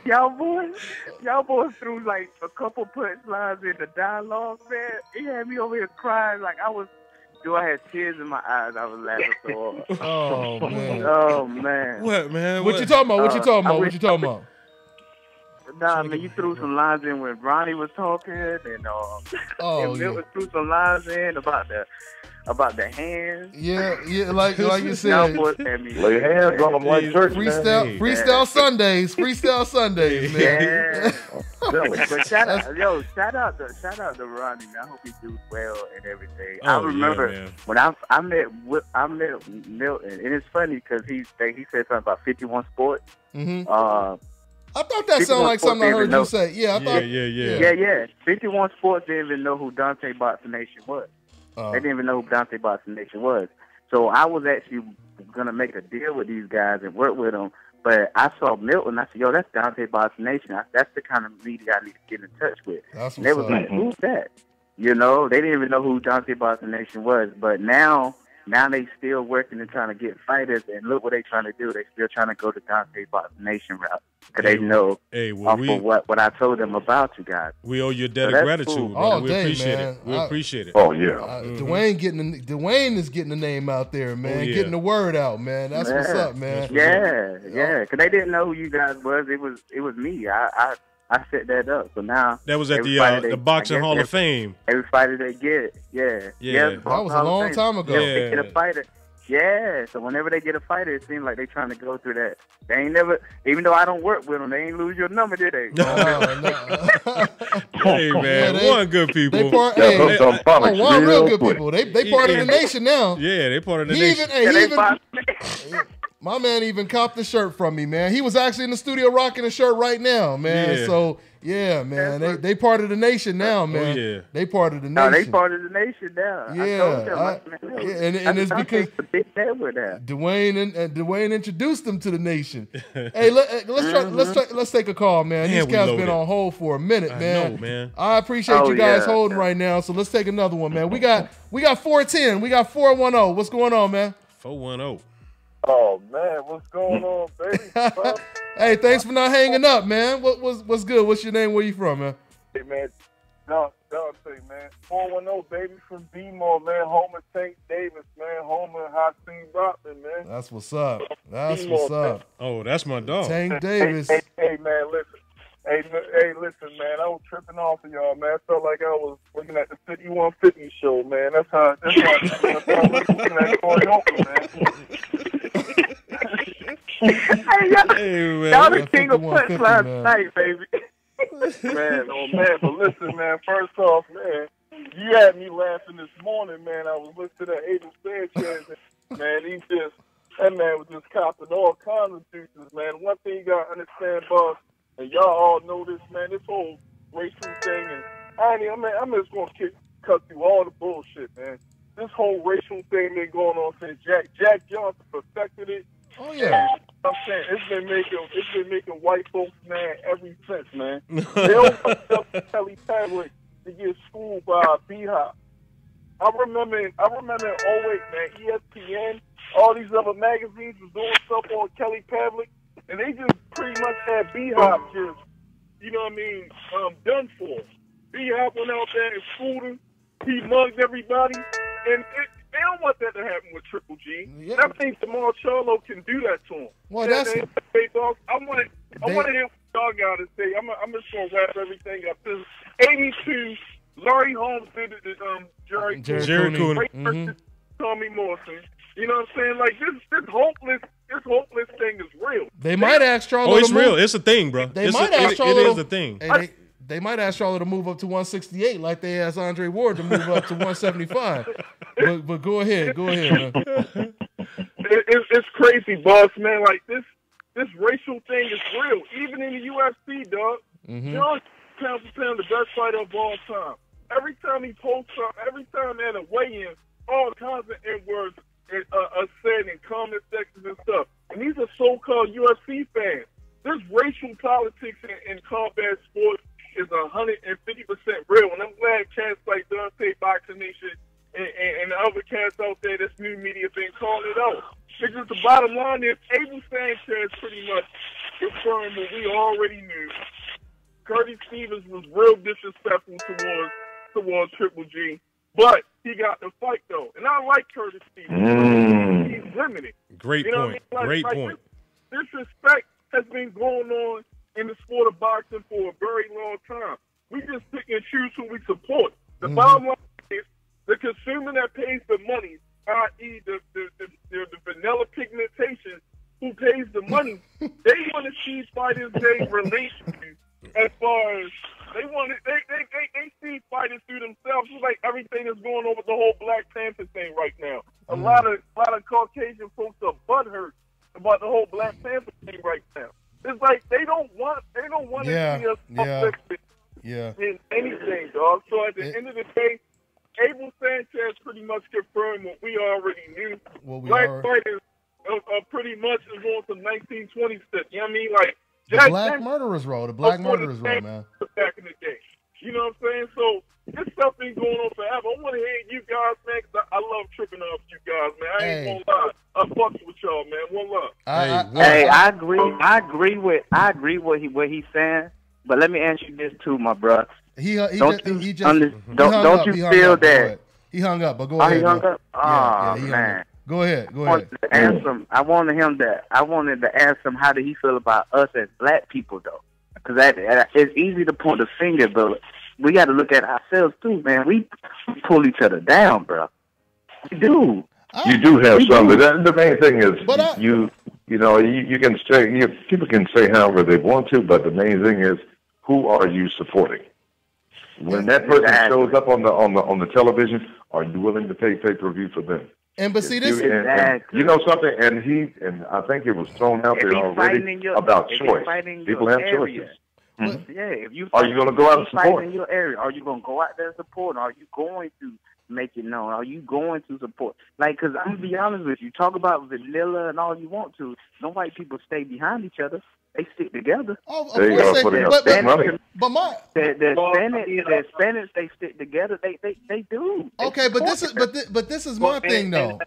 y'all boys threw like a couple punchlines in the dialogue, man. It had me over here crying like I had tears in my eyes. I was laughing so hard. Oh man. Oh man. What, man? What you talking about? What you talking about? Nah, man, you threw some lines in when Ronnie was talking, and Milton threw some lines in about the hands. Yeah, like you said. Lay hands on them like church. Freestyle Sundays, man. Yeah. But shout out to Ronnie. Man. I hope he do well and everything. I remember when I met Milton, and it's funny because he said something about 51 Sports. Mm-hmm. I thought that sounded like something I heard you say. Yeah, I thought. Yeah. 51 Sports didn't even know who Dante Boxing Nation was. They didn't even know who Dante Boxing Nation was. So I was actually gonna make a deal with these guys and work with them. But I saw Milton. I said, "Yo, that's Dante Boxing Nation. That's the kind of media I need to get in touch with." And they was like, "Who's that?" You know, they didn't even know who Dante Boxing Nation was. But now they still working and trying to get fighters. And look what they trying to do. They still trying to go to Dante Boxing Nation route. Because they know what I told them about you guys. We owe you a debt of gratitude, man. All we day, appreciate man. it. We appreciate it. Oh, yeah. Dwayne is getting the name out there, man. Getting the word out, man. That's what's up, man. Yeah. Because they didn't know who you guys was. It was me. I set that up. So now that was at the Boxing Hall of Fame. Every fighter they get, yeah. That was a long time ago. They get a fighter. Yeah, so whenever they get a fighter, it seems like they trying to go through that. They ain't never, even though I don't work with them, they ain't lose your number, did they? Hey, man, one good people. They part, one real good people. They part of the nation now. Yeah, they part of the nation. My man even copped the shirt from me, man. He was actually in the studio rocking the shirt right now, man. Yeah. So, yeah, man. They part of the nation now, man. Oh, yeah. They part of the No, nation. they part of the nation now. Yeah. And it's because Dwayne introduced them to the nation. Hey, let's take a call, man. These guys been on hold for a minute, man. I know, man. I appreciate you guys holding right now. So let's take another one, man. We got 410. We got 410. What's going on, man? 410. Oh man, what's going on, baby? Hey, thanks for not hanging up, man. What's good? What's your name? Where you from, man? Hey man, Dante, man. 410, baby, from B-More, man. Home of Tank Davis, man. Home of High Steam Rockman, man. That's what's up. That's B-More, what's up. Oh, that's my dog. Tank Davis. Hey, man, listen. Hey, listen, man. I was tripping off of y'all, man. I felt like I was looking at the 5150 show, man. That's how I was looking at Corey Oakland, man. Y'all the king of punchlines tonight, baby. Man, oh man, but listen, man, first off, man, you had me laughing this morning, man. I was listening to Abel Sanchez, and, man, that man was just copping all kinds of juices, man. One thing you gotta understand, boss, and y'all all know this, man, this whole racial thing, and I'm just gonna cut through all the bullshit, man. This whole racial thing been going on since Jack Johnson perfected it. Oh yeah. I'm saying it's been making white folks mad ever since, man. They don't want Kelly Pavlik to get schooled by a B-Hop. I remember in 08, man, ESPN, all these other magazines was doing stuff on Kelly Pavlik, and they just pretty much had B-Hop just, you know what I mean, done for. B-Hop went out there and schooled him. He mugged everybody, and they don't want that to happen with Triple G. Yeah. I think Jamal Charlo can do that to him. Well, that's I want to hear what y'all got to say. I'm just gonna wrap everything up. This 82, Larry Holmes did it to Jerry Cooney. Tommy Morrison. You know what I'm saying? Like this hopeless thing is real. They might ask Charlo. Oh, it's real. It's a thing, bro. They might ask Charlo. It is a thing. Hey, they might ask Charlo to move up to 168 like they asked Andre Ward to move up to 175. But go ahead, man. It's crazy, boss, man. Like this racial thing is real. Even in the UFC, dog. John pound for pound the best fighter of all time. Every time he posts something, every time at a weigh-in, all kinds of N-words are said in comment sections and stuff. And these are so-called UFC fans. This racial politics in combat sports is 150% real. And I'm glad cats like Dante, Boxing Nation, and the other cats out there, this new media been calling it out. Because the bottom line is, Abel Sanchez pretty much confirmed what we already knew. Curtis Stevens was real disrespectful towards Triple G, but he got the fight though. And I like Curtis Stevens. He's limited. Great point. Great point. Disrespect has been going on in the sport of boxing for a very long time. We just pick and choose who we support. The bottom line is the consumer that pays the money, i.e. the vanilla pigmentation, who pays the money, they want to see fighters they relate to. As far as they see fighters through themselves. It's like everything is going on with the whole Black Panther thing right now. A lot of Caucasian folks are butthurt about the whole Black Panther thing right now. It's like they don't want to see us uplifted in anything, dog. So at the end of the day, Abel Sanchez pretty much confirmed what we already knew. Black fighters are pretty much going to 1920 stuff. You know what I mean? Like the Black Murderers Row, man. Back in the day. You know what I'm saying? So this stuff been going on forever. I want to hear you guys, man, because I love tripping off you guys, man. I ain't gonna lie. I fucks with y'all, man. One love. I agree with what he's saying. But let me ask you this too, my bro. Don't you feel that he hung up? But go ahead. He hung up. Yeah, he man. hung up. Go ahead. I wanted to ask him how did he feel about us as black people though, because it's easy to point a finger, but we got to look at ourselves too, man. We pull each other down, bro. We do. You do have some, but the main thing is you can say people can say however they want to, but the main thing is who are you supporting? When that person shows up on the television, are you willing to pay pay-per-view for them? And but see this, and you know something, and I think it was thrown out there already about choice. People have choices. If you are you going to go out and support in your area? Are you going to go out there and support? Are you going to make it known? Are you going to support? Like, because I'm gonna be honest with you, talk about vanilla and all you want to. Don't white people stay behind each other. They stick together. Oh, of course they do. But the Hispanics, they stick together. They do. Okay, but this is my thing though.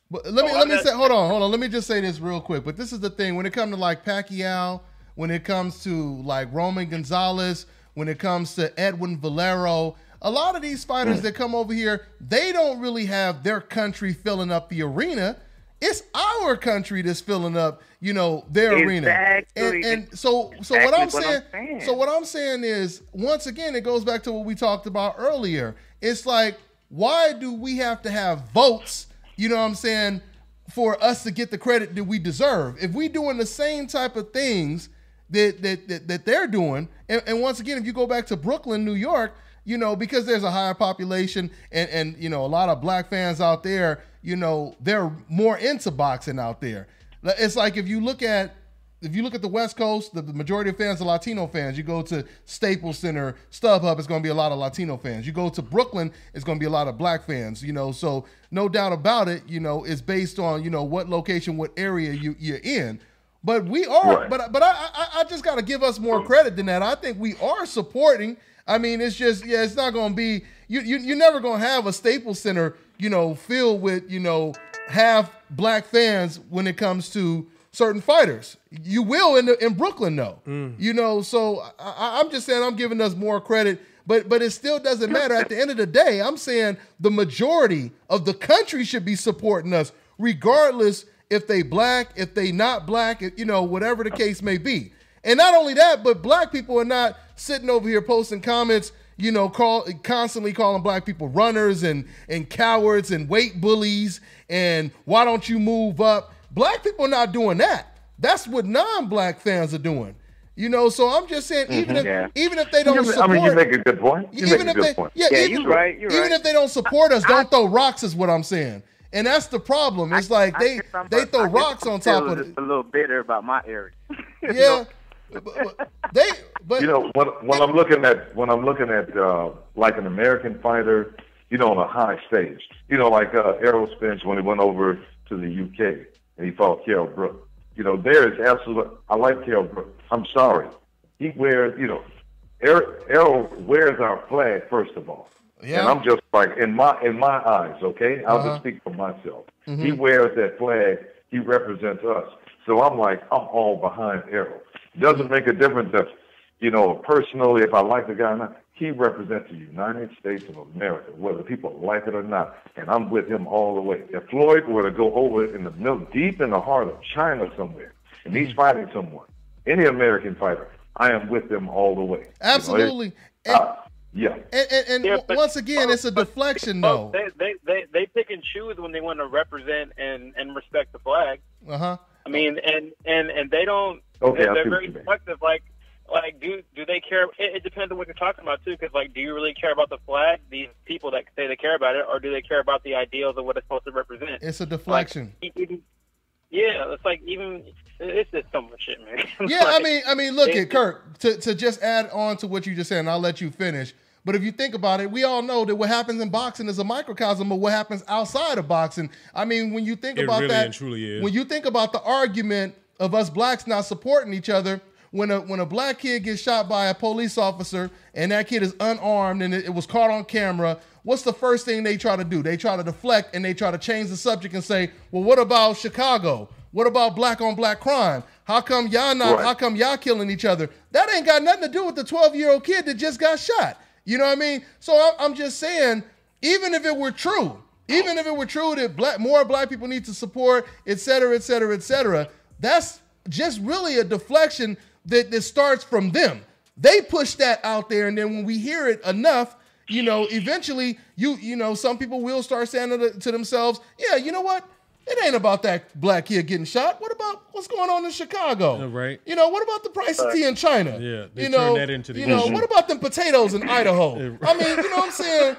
Let me say hold on. Let me just say this real quick. But this is the thing when it comes to like Pacquiao, when it comes to like Roman Gonzalez, when it comes to Edwin Valero. A lot of these fighters that come over here, they don't really have their country filling up the arena. It's our country that's filling up, their arena. And so what I'm saying is, once again, it goes back to what we talked about earlier. It's like, why do we have to have votes, for us to get the credit that we deserve? If we doing the same type of things that they're doing, and once again, if you go back to Brooklyn, New York, because there's a higher population and a lot of black fans out there, they're more into boxing out there. It's like if you look at the West Coast, the majority of fans are Latino fans. You go to Staples Center, StubHub, it's going to be a lot of Latino fans. You go to Brooklyn, it's going to be a lot of black fans, So no doubt about it, it's based on, what location, what area you're in. But we are, right. but I just got to give us more credit than that. I think we are supporting. I mean, it's just, it's not going to be, you're never going to have a Staples Center, filled with, half black fans when it comes to certain fighters. You will in Brooklyn, though. So I'm just saying I'm giving us more credit, but it still doesn't matter. At the end of the day, I'm saying the majority of the country should be supporting us, regardless if they black, if they not black, whatever the case may be. And not only that, but black people are not sitting over here posting comments, constantly calling black people runners and cowards and weight bullies and why don't you move up? Black people are not doing that. That's what non-black fans are doing. So I'm just saying, even if they don't support, I mean, you make a good point. You're right. Even if they don't support us, don't throw rocks is what I'm saying. And that's the problem. It's like they throw rocks on top of it. A little bitter about my area. Yeah. When I'm looking at like an American fighter, on a high stage, like Errol Spence when he went over to the UK and he fought Kell Brook. There is absolute. I like Kell Brook. I'm sorry, he wears. Errol wears our flag first of all, and I'm just like in my eyes. Okay, I'll just speak for myself. He wears that flag. He represents us. So I'm all behind Errol. Doesn't make a difference if, personally, if I like the guy or not. He represents the United States of America, whether people like it or not. And I'm with him all the way. If Floyd were to go over in the middle, deep in the heart of China somewhere, and he's fighting someone, any American fighter, I am with them all the way. Absolutely. Once again, it's a deflection, though. They pick and choose when they want to represent and respect the flag. I mean, and they don't. Okay, they're very selective. Like, do they care? It depends on what you're talking about too. Because do you really care about the flag? These people that say they care about it, or do they care about the ideals of what it's supposed to represent? It's a deflection. It's just so much shit, man. Yeah, I mean, look at Kirk. To just add on to what you just said, and I'll let you finish. But if you think about it, we all know that what happens in boxing is a microcosm of what happens outside of boxing. I mean, when you think about really that, and truly is. When you think about the argument of us blacks not supporting each other, when a black kid gets shot by a police officer and that kid is unarmed and it was caught on camera, what's the first thing they try to do? They try to deflect and they try to change the subject and say, well, what about Chicago? What about black on black crime? How come y'all not? Right. How come y'all killing each other? That ain't got nothing to do with the 12-year-old kid that just got shot. You know what I mean? So I'm just saying, even if it were true that more black people need to support, et cetera, et cetera, et cetera, that's just really a deflection that starts from them. They push that out there, and then when we hear it enough, eventually some people will start saying to themselves, yeah, you know what? It ain't about that black kid getting shot. What about what's going on in Chicago? Right. What about the price of tea in China? Yeah, they turn that into the issue. What about them potatoes in Idaho? I mean, you know what I'm saying?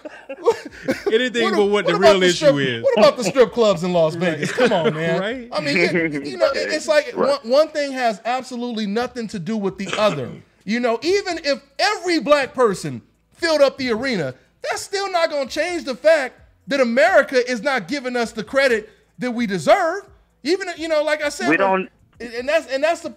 Anything but what the real issue is. What about the strip clubs in Las Vegas? Come on, man. Right? I mean, it's like one thing has absolutely nothing to do with the other. Even if every black person filled up the arena, that's still not going to change the fact that America is not giving us the credit that we deserve. Even like I said, we don't. And that's the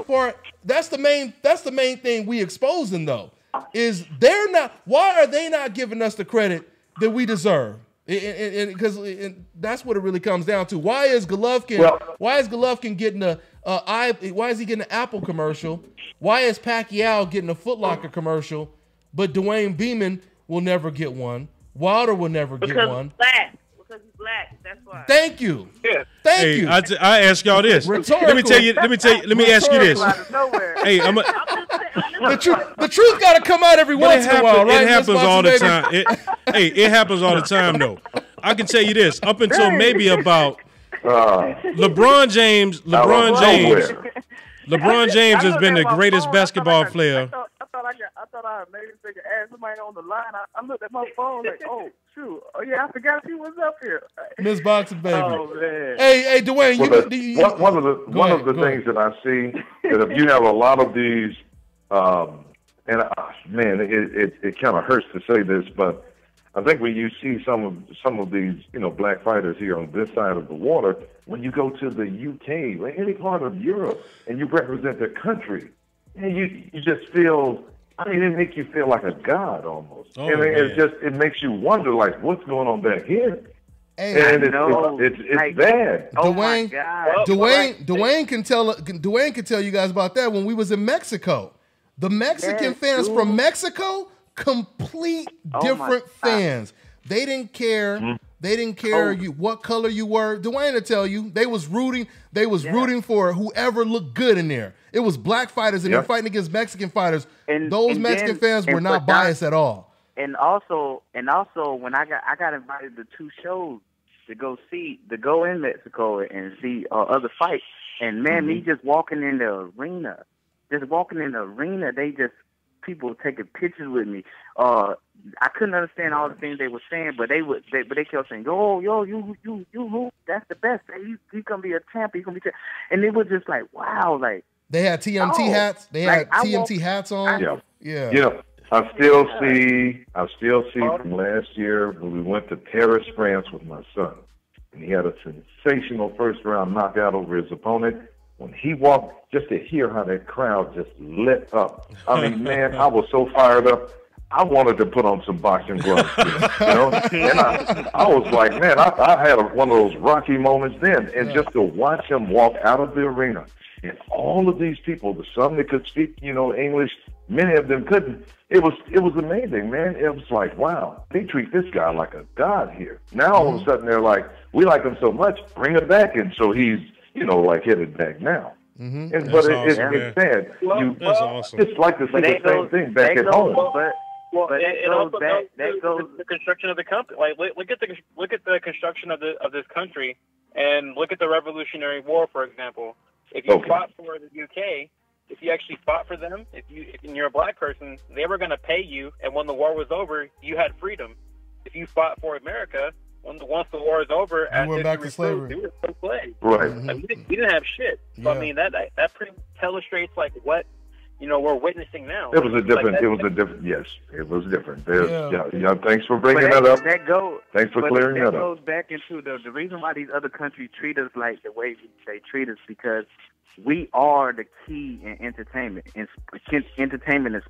part. That's the main thing we exposing though. Is they're not. Why are they not giving us the credit that we deserve? Because that's what it really comes down to. Why is Golovkin getting why is he getting an Apple commercial? Why is Pacquiao getting a Foot Locker commercial, but Dwayne Beeman will never get one? Wilder will never get one. Because he's black. That's why. Thank you. Yeah. Thank you. I ask y'all this. Rhetorical. Let me ask you this. Hey, the truth got to come out every once in a while, right? It happens all the time. It happens all the time, though. I can tell you this. Up until maybe about LeBron James has been the greatest basketball player. I thought I made a figure ask somebody on the line. I looked at my phone like, oh shoot, oh yeah, I forgot she was up here. Miss Boxing Baby. Oh man. Hey, Dwayne, one of the things that I see that if you have a lot of these, man, it kind of hurts to say this, but I think when you see some of these black fighters here on this side of the water, when you go to the UK or any part of Europe and you represent the country, and you just feel. I mean, it makes you feel like a god almost. Oh, and it makes you wonder, like, what's going on back here? Hey, and it's bad. Dwayne can tell you guys about that when we was in Mexico. The Mexican fans from Mexico, complete different fans. They didn't care. Mm-hmm. They didn't care what color you were. Dwayne will tell you they was rooting. They was rooting for whoever looked good in there. It was black fighters and they're fighting against Mexican fighters. Those Mexican fans were not biased at all. And also, when I got invited to 2 shows to go in Mexico and see other fights, and man, me just walking in the arena, people taking pictures with me. I couldn't understand all the things they were saying, but they kept saying, "Yo, you, that's the best. He's gonna be a champ. He's gonna be champ." And it was just like, wow, like they had TMT hats. They had TMT hats on. Yeah. I still see from last year when we went to Paris, France with my son, and he had a sensational first round knockout over his opponent. When he walked, just to hear how that crowd just lit up. I mean, man, I was so fired up. I wanted to put on some boxing gloves, And I was like, man, I had one of those Rocky moments then. And just to watch him walk out of the arena, and all of these people, some that could speak, English, many of them couldn't. It was amazing, man. It was like, wow, they treat this guy like a god here. Now all of a sudden they're like, we like him so much, bring him back, and so he's like headed back now. Mm-hmm. But it's sad. That's awesome. It's like to see the same thing back at home. That goes the construction of the company. Like look at the construction of this country, and look at the Revolutionary War, for example. If you fought for the UK, if you actually fought for them, if you're a black person, they were going to pay you, and when the war was over, you had freedom. If you fought for America, once the war is over, you went back to slavery. You were still slaves. Right. Like, we didn't have shit. So, I mean, that pretty illustrates like what we're witnessing now. It was a different. Yes, it was different. Thanks for bringing that up. Thanks for clearing that up. That goes back into the reason why these other countries treat us like the way they treat us, because we are the key in entertainment, in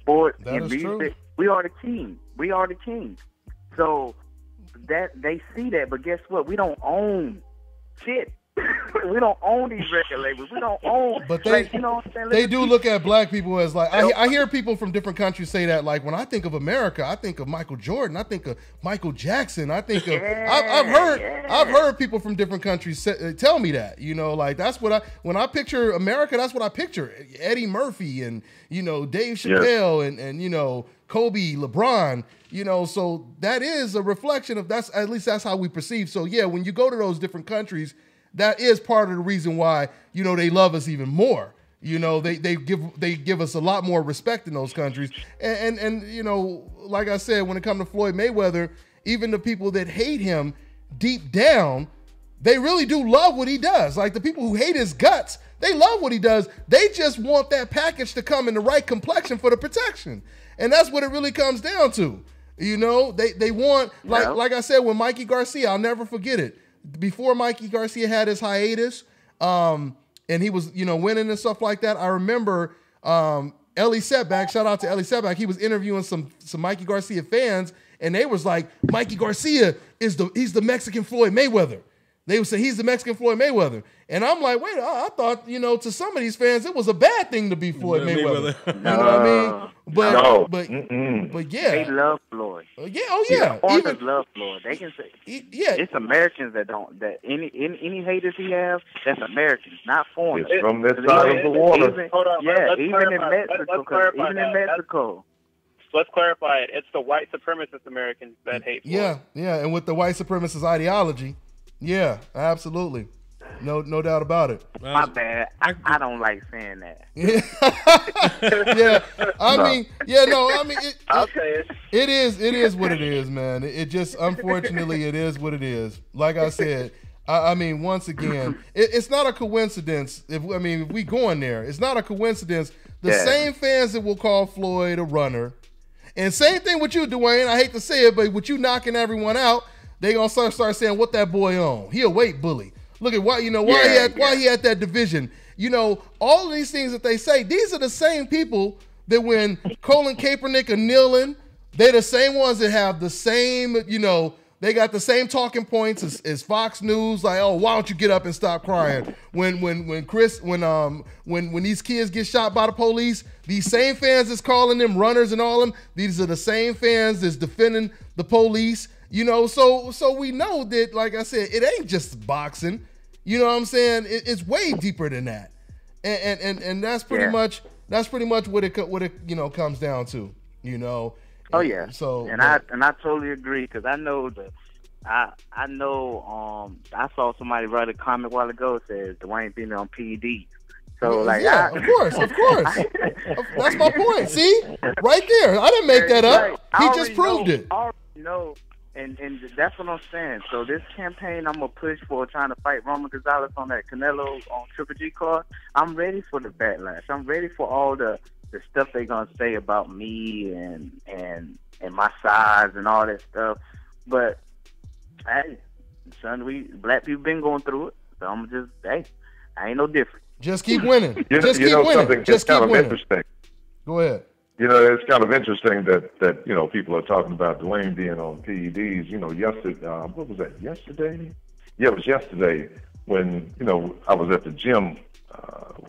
sports, in music. True. We are the king. We are the king. So that they see that, but guess what? We don't own shit. We don't own these record labels. We don't own. But they, like, you know what I'm saying? they do look at black people as like. I hear people from different countries say that. Like when I think of America, I think of Michael Jordan. I think of Michael Jackson. I think of. I've heard people from different countries tell me that. You know, like that's what when I picture America, that's what I picture. Eddie Murphy and Dave Chappelle and Kobe, LeBron. So that is a reflection of at least that's how we perceive. So yeah, when you go to those different countries, that is part of the reason why, they love us even more. They give us a lot more respect in those countries. And like I said, when it comes to Floyd Mayweather, even the people that hate him deep down, they really do love what he does. Like the people who hate his guts, they love what he does. They just want that package to come in the right complexion for the protection. And that's what it really comes down to. They want, like I said, with Mikey Garcia, I'll never forget it. Before Mikey Garcia had his hiatus, and he was, winning and stuff like that, I remember Ellie Setback, shout out to Ellie Setback, he was interviewing some Mikey Garcia fans, and they was like, Mikey Garcia he's the Mexican Floyd Mayweather. They would say he's the Mexican Floyd Mayweather. And I'm like, wait, I thought, to some of these fans, it was a bad thing to be Floyd Mayweather. You know what I mean? But yeah. They love Floyd. Yeah. Foreigners love Floyd. They can say, it's Americans that don't, that any haters he have, that's Americans, not foreigners. It's from this side of the water. Even in Mexico. Let's clarify it. It's the white supremacist Americans that hate Floyd. Yeah, and with the white supremacist ideology. Yeah, absolutely. No doubt about it. My bad. I don't like saying that. It is what it is, man. It just, unfortunately, it is what it is. Like I said, once again, it's not a coincidence. If we go in there, it's not a coincidence. The same fans that will call Floyd a runner, and same thing with you, Dwayne. I hate to say it, but with you knocking everyone out, they gonna start saying what that boy on. He a weight bully. Look at why he had that division. All of these things that they say, these are the same people that when Colin Kaepernick are kneeling, they're the same ones that have the same, they got the same talking points as Fox News, like, oh, why don't you get up and stop crying? When these kids get shot by the police, these same fans that's calling them runners and all them, these are the same fans that's defending the police. So we know that, like I said, it ain't just boxing. You know what I'm saying? It's way deeper than that, and that's pretty much what it comes down to. Oh yeah. So I totally agree, because I know I saw somebody write a comment a while ago that says Dwayne being on PEDs. So of course. That's my point. See, right there. I didn't make that up. He just proved it. I already know. And that's what I'm saying. So this campaign I'm gonna push for, trying to fight Roman Gonzalez on that Canelo on Triple G card, I'm ready for the backlash. I'm ready for all the stuff they're gonna say about me and my size and all that stuff. But hey, son, black people been going through it. So I'm just I ain't no different. Just keep winning. Just keep winning. Just keep winning. Interesting. Go ahead. It's kind of interesting that people are talking about Dwayne being on PEDs. Yesterday, what was that? Yesterday? Yeah, it was yesterday when I was at the gym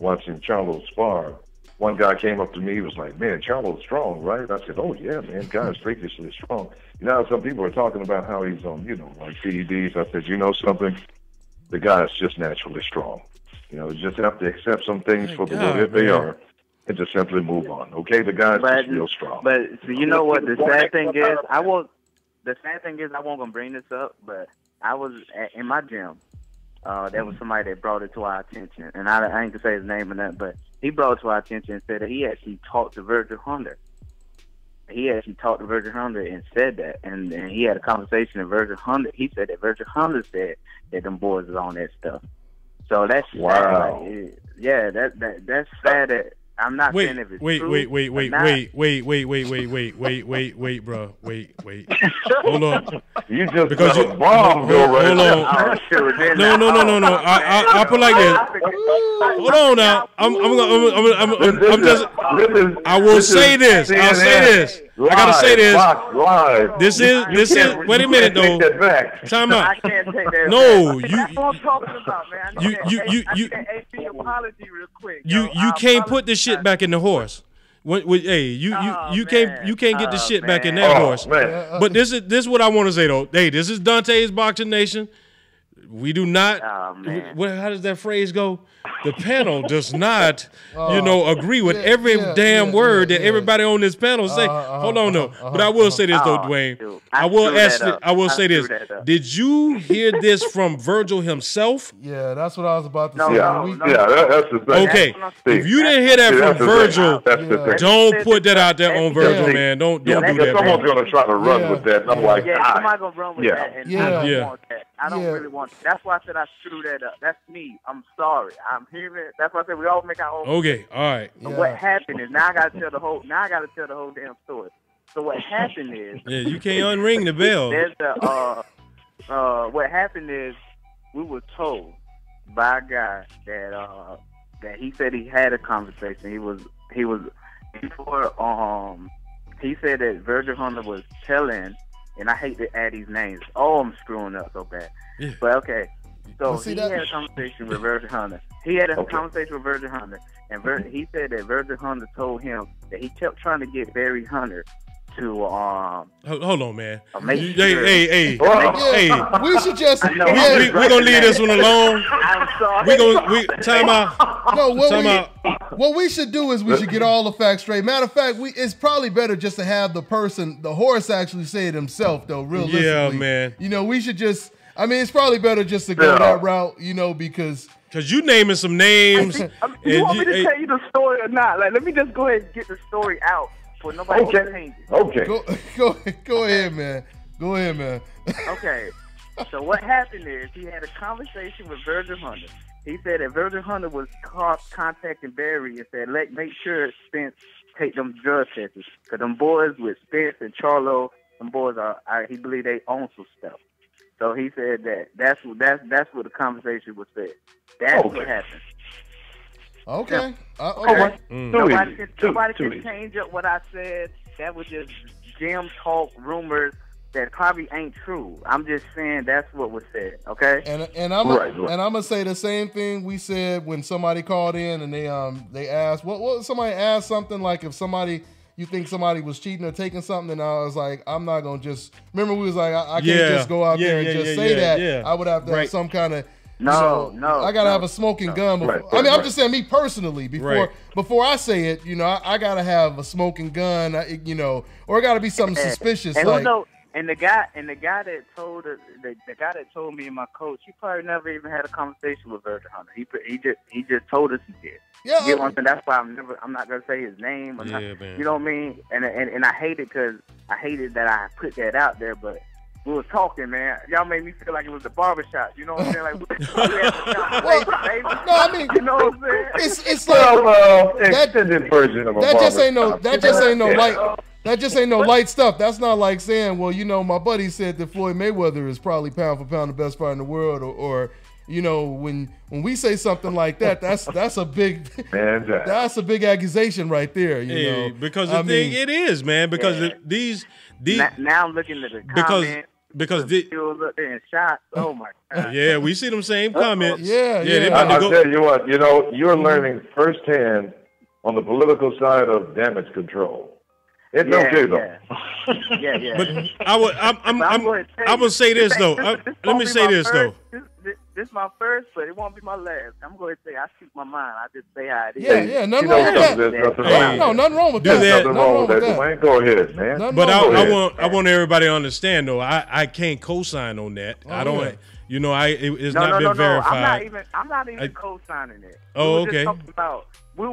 watching Charlo spar. One guy came up to me. He was like, "Man, Charlo's strong, right?" I said, "Oh yeah, man, guy's freakishly strong." Some people are talking about how he's on, like PEDs. I said, something? The guy's just naturally strong. You just have to accept some things for the way that they are. And just simply move on, okay? The guy's just real strong. But so you know what? The sad thing is, I wasn't gonna bring this up, but I was in my gym. There was somebody that brought it to our attention, and I ain't gonna say his name or nothing, but he brought it to our attention and said that he actually talked to Virgil Hunter. He actually talked to Virgil Hunter and said that, and he had a conversation with Virgil Hunter. He said that Virgil Hunter said that them boys is on that stuff. So that's wow. That's sad. That I'm not saying if it's true. Wait, bro. Wait. Hold on. You just because you bomb go right hold on. No. I put like this. Hold on now. I will say this. I'll say this. I gotta say this. Live. This is. Wait a minute, though. Time out. I can't take that No, back. you. That's what I'm talking about, man. You apology real quick. You can't put the shit back in the horse. Hey, you can't get the shit back in that horse. Man. But this is what I want to say though. Hey, this is Dante's Boxing Nation. We do not. How does that phrase go? The panel does not, agree with every damn word that everybody on this panel say. Hold on, though. But I will say this though, Dwayne. I will say this. Did you hear this from Virgil himself? Yeah, that's what I was about to say. That's the thing. Okay, if you didn't hear that from Virgil, don't put that out there on Virgil, man. Don't do that. Someone's gonna try to run with that. And I'm like, somebody's gonna run with that. And I don't want that. I don't really want that. That's why I said I screwed that up. That's me. I'm sorry. I'm hearing. That's why I said we all make our own. Okay, all right. And what happened is now I gotta tell the whole. Now I gotta tell the whole damn story. So what happened is. Yeah, you can't unring the bell. There's what happened is we were told by a guy that he said he had a conversation. He said that Virgil Hunter was telling, and I hate to add these names. Oh, I'm screwing up so bad. Yeah. But okay. So he had a conversation with Virgil Hunter. He had a conversation with Virgil Hunter, and he said that Virgil Hunter told him that he kept trying to get Barry Hunter to hold on, man. Hey, we should just we're gonna leave this one alone. I'm sorry. Time out. No, what we should do is we should get all the facts straight. Matter of fact, it's probably better just to have the horse actually say it himself, though. Realistically, yeah, man. We should just. I mean, it's probably better just to go that route, because you naming some names. You want me to tell you the story or not? Like, let me just go ahead and get the story out for nobody to change it. Okay. Go ahead, man. Go ahead, man. Okay. So what happened is he had a conversation with Virgil Hunter. He said that Virgil Hunter was contacting Barry and said, make sure Spence take them drug tests. Because them boys with Spence and Charlo, them boys he believe they own some stuff. So he said that's what the conversation was said. That's what happened. Okay. Okay. Nobody can change up what I said. That was just gym talk, rumors that probably ain't true. I'm just saying that's what was said. Okay. And I'm gonna say the same thing we said when somebody called in and they asked what somebody asked something like if you think somebody was cheating or taking something, and I was like, I'm not gonna just remember we was like I can't just go out there and just say that. Yeah. I would have to have some kind of I gotta have a smoking gun before. I'm just saying me personally before I say it, I gotta have a smoking gun, or it gotta be something suspicious. And the guy that told the guy that told me and my coach, he probably never even had a conversation with Virgil Hunter. He just told us he did. Yeah, you get what I'm saying? That's why I'm not gonna say his name. Or not, you know what I mean? And I hate it because I hated that I put that out there, but we was talking, man. Y'all made me feel like it was the barbershop. You know what I'm saying? Like, we had a conversation, baby. No, I mean, you know what I'm saying? It's like extended version of a that just ain't no light stuff. That's not like saying, well, my buddy said that Floyd Mayweather is probably pound for pound the best fighter in the world, or when we say something like that, that's a big that's a big accusation right there. Because the thing it is, man. Because these now I'm looking at the comments. Because up there and shots. Oh my God. Yeah, we see them same comments. Yeah. I'll tell you what. You're learning firsthand on the political side of damage control. It's okay though. Yeah. But I would say this though. Let me say this though. This is my first, but it won't be my last. I'm going to say I speak my mind. I just say how it is. Yeah, nothing wrong with that. No, nothing wrong with that. Nothing wrong with that. Go ahead, man. But I want everybody to understand though. I can't co-sign on that. I don't. It's not been verified. I'm not even co-signing it. Oh, okay. We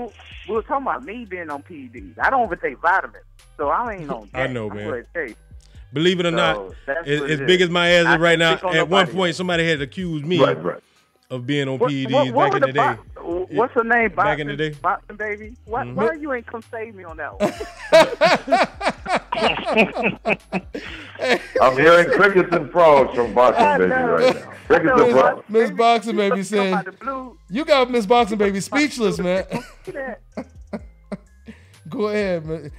were talking about me being on PEDs. I don't even take vitamins, so I ain't on that. I know, man. Believe it or not, as big as my ass is right now, at one point somebody had accused me of being on PEDs back in the day. What's her name? Back in the day? Boxing baby? Why you ain't come save me on that one? I'm hearing crickets and frogs from Boxing Baby right now. Crickets and frogs. Miss Boxing Baby said, you got Miss Boxing Baby speechless, man. Go ahead, man.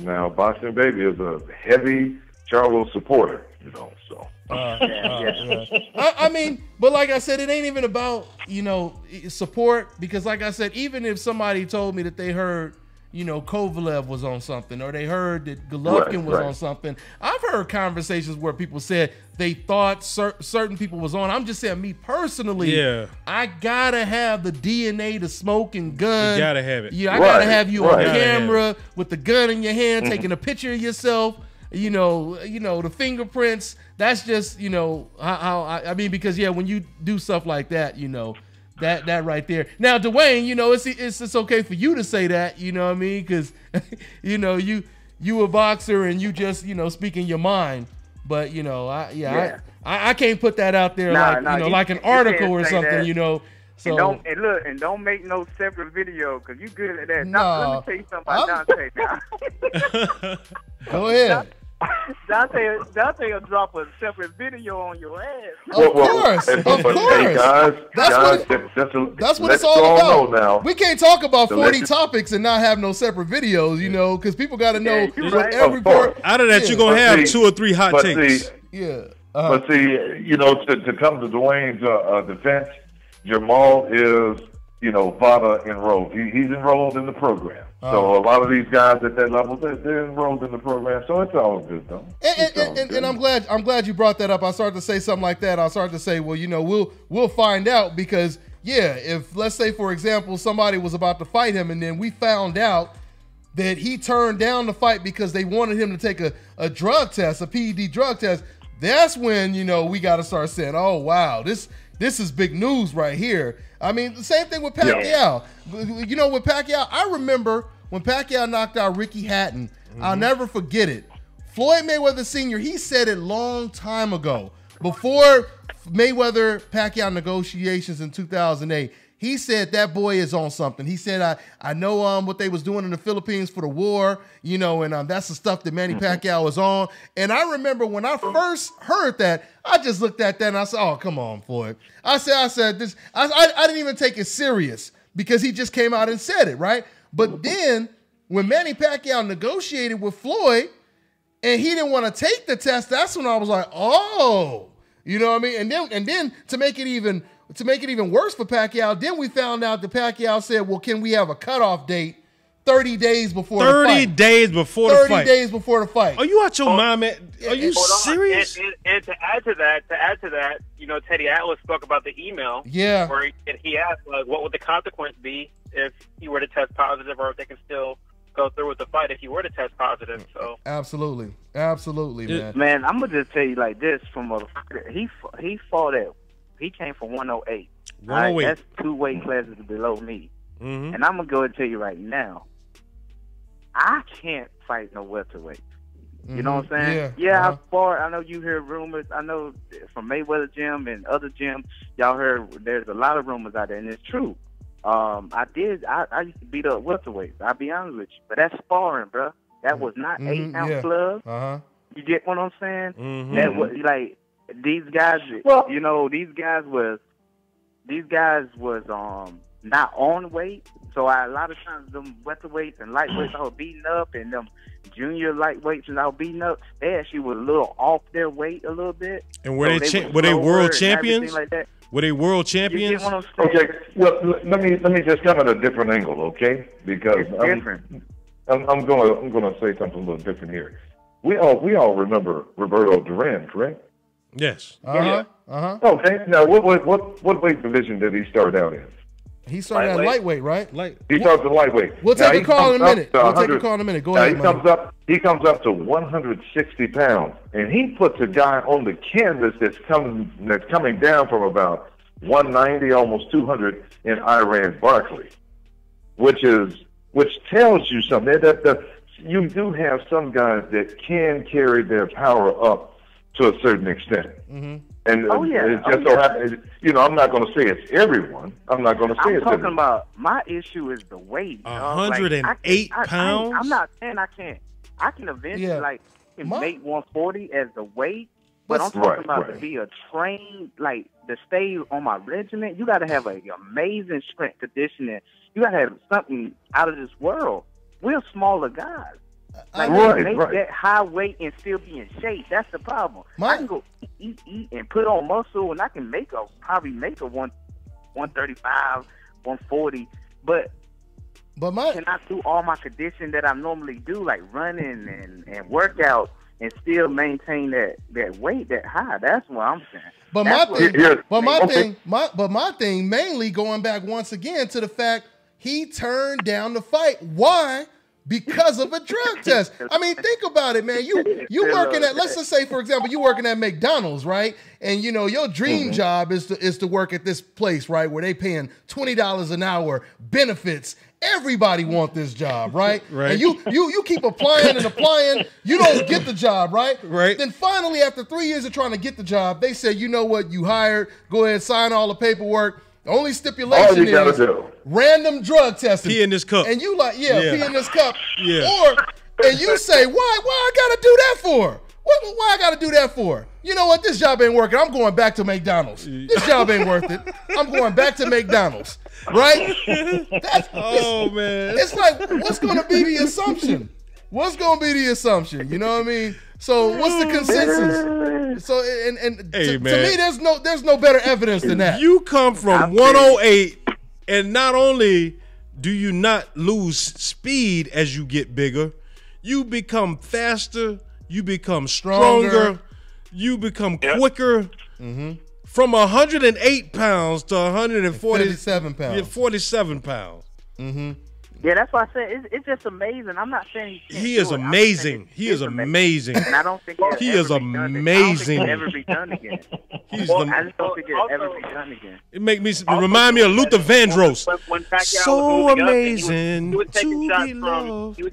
Now Boxing Baby is a heavy Charlo supporter, so. I mean, but like I said, it ain't even about, support, because like I said, even if somebody told me that they heard, Kovalev was on something, or they heard that Golovkin was on something, I've heard conversations where people said they thought certain people was on. I'm just saying, me personally, I gotta have the DNA, the smoking gun. You gotta have it. Yeah, I gotta have you on camera with the gun in your hand, taking a picture of yourself. The fingerprints. That's just how I mean, because when you do stuff like that, that right there. Now, Dwayne, it's okay for you to say that, you know what I mean? Because you a boxer and you just speaking your mind. But I can't put that out there like an article or something, So and don't make no separate video, because you good at that. Let me tell you something about Dante now. Go ahead. Dante will drop a separate video on your ass. Of course. Hey, guys, that's what it's all about. Now. We can't talk about 40 topics and not have no separate videos, because people got to know what every part. Out of that, you're going to have 2 or 3 hot takes. But see, to come to Dwayne's defense, Jamal is, VADA enrolled. He's enrolled in the program. So a lot of these guys at that level, they're enrolled in the program. So it's all good, though. And I'm glad you brought that up. I started to say something like that. I started to say, well, we'll find out, because if, let's say, for example, somebody was about to fight him and then we found out that he turned down the fight because they wanted him to take a drug test, a PED drug test, that's when, we got to start saying, oh, wow, this is big news right here. I mean, the same thing with Pacquiao. With Pacquiao, I remember when Pacquiao knocked out Ricky Hatton. I'll never forget it. Floyd Mayweather Sr., he said it long time ago, before Mayweather-Pacquiao negotiations in 2008. He said that boy is on something. He said, I know what they was doing in the Philippines for the war, and that's the stuff that Manny Pacquiao was on. And I remember when I first heard that, I just looked at that and I said, oh, come on, Floyd. I said this. I didn't even take it serious, because he just came out and said it, right? But then when Manny Pacquiao negotiated with Floyd and he didn't want to take the test, that's when I was like, oh, you know what I mean? And then to make it even worse for Pacquiao, then we found out that Pacquiao said, well, can we have a cutoff date 30 days before the fight? 30 days before the fight. 30 days before the fight. Are you out your mind, man? Are you serious? And to add to that, Teddy Atlas spoke about the email. Yeah. Where he asked, what would the consequence be if you were to test positive, or if they can still go through with the fight if you were to test positive. So absolutely, man. Man, I'm gonna just tell you like this: he fought at. He came from 108. 108. Right? That's 2 weight classes below me. Mm-hmm. And I'm going to go and tell you right now, I can't fight no welterweight. You know what I'm saying? Yeah, I fought. I know you hear rumors. I know from Mayweather Gym and other gyms, y'all heard there's a lot of rumors out there, and it's true. I used to beat up welterweights. I'll be honest with you. But that's sparring, bro. That was not 8-ounce gloves. You get what I'm saying? Mm-hmm. That was like... These guys, these guys was not on weight. So a lot of times them welterweights and lightweights I was beating up, and them junior lightweights and I was beating up, they actually were a little off their weight a little bit. And were they world champions? Like that. Were they world champions? Okay, well, let me just come at a different angle, okay? Because I'm gonna say something a little different here. We all remember Roberto Duran, correct? Yes. Okay. Now, what weight division did he start out in? He started at lightweight, right? He started at lightweight. We'll take a call in a minute. Go ahead. He comes up to 160 pounds, and he puts a guy on the canvas that's coming down from about 190, almost 200 in Iran Barkley, which tells you something that you do have some guys that can carry their power up to a certain extent. Mm-hmm. And it just so happens, I'm not going to say it's everyone. I'm not going to say it's everyone. I'm talking about, my issue is the weight. 108 pounds? I'm not saying I can't. I can eventually, make 140 as the weight, but I'm talking about to be a trained, to stay on my regiment, you got to have an amazing strength conditioning. You got to have something out of this world. We're smaller guys. Like, make that high weight and still be in shape. That's the problem. I can go eat, and put on muscle, and I can probably make a 135, 140. But can I do all my condition that I normally do, like running and workout, and still maintain that weight that high? That's what I'm saying. But my thing mainly going back once again to the fact he turned down the fight. Why? Because of a drug test. I mean, think about it, man. You working at, let's just say, for example, you working at McDonald's, right? And you know your dream job is to work at this place, right, where they paying $20 an hour, benefits. Everybody want this job, right? Right. And you keep applying and applying. You don't get the job, right? Right. Then finally, after 3 years of trying to get the job, they said, you know what? You hired. Go ahead, sign all the paperwork. The only stipulation is random drug testing. Pee in this cup. And you like, pee in this cup. Yeah. And you say, why I gotta do that for? Why I gotta do that for? You know what? This job ain't working. I'm going back to McDonald's. This job ain't worth it. I'm going back to McDonald's. Right? Man. It's like, what's gonna be the assumption? What's gonna be the assumption? You know what I mean? So what's the consensus? So to me, there's no better evidence than that. You come from 108, and not only do you not lose speed as you get bigger, you become faster, you become stronger, you become quicker. From 108 pounds to 147 pounds. Yeah, 47 pounds. Yeah, that's why I said it's just amazing. I'm not saying he is amazing. He is amazing. And I don't think he is amazing. Ever be done again. I just don't think it'll ever be done again. It remind me of Luther Vandross. When Pacquiao So was amazing. He was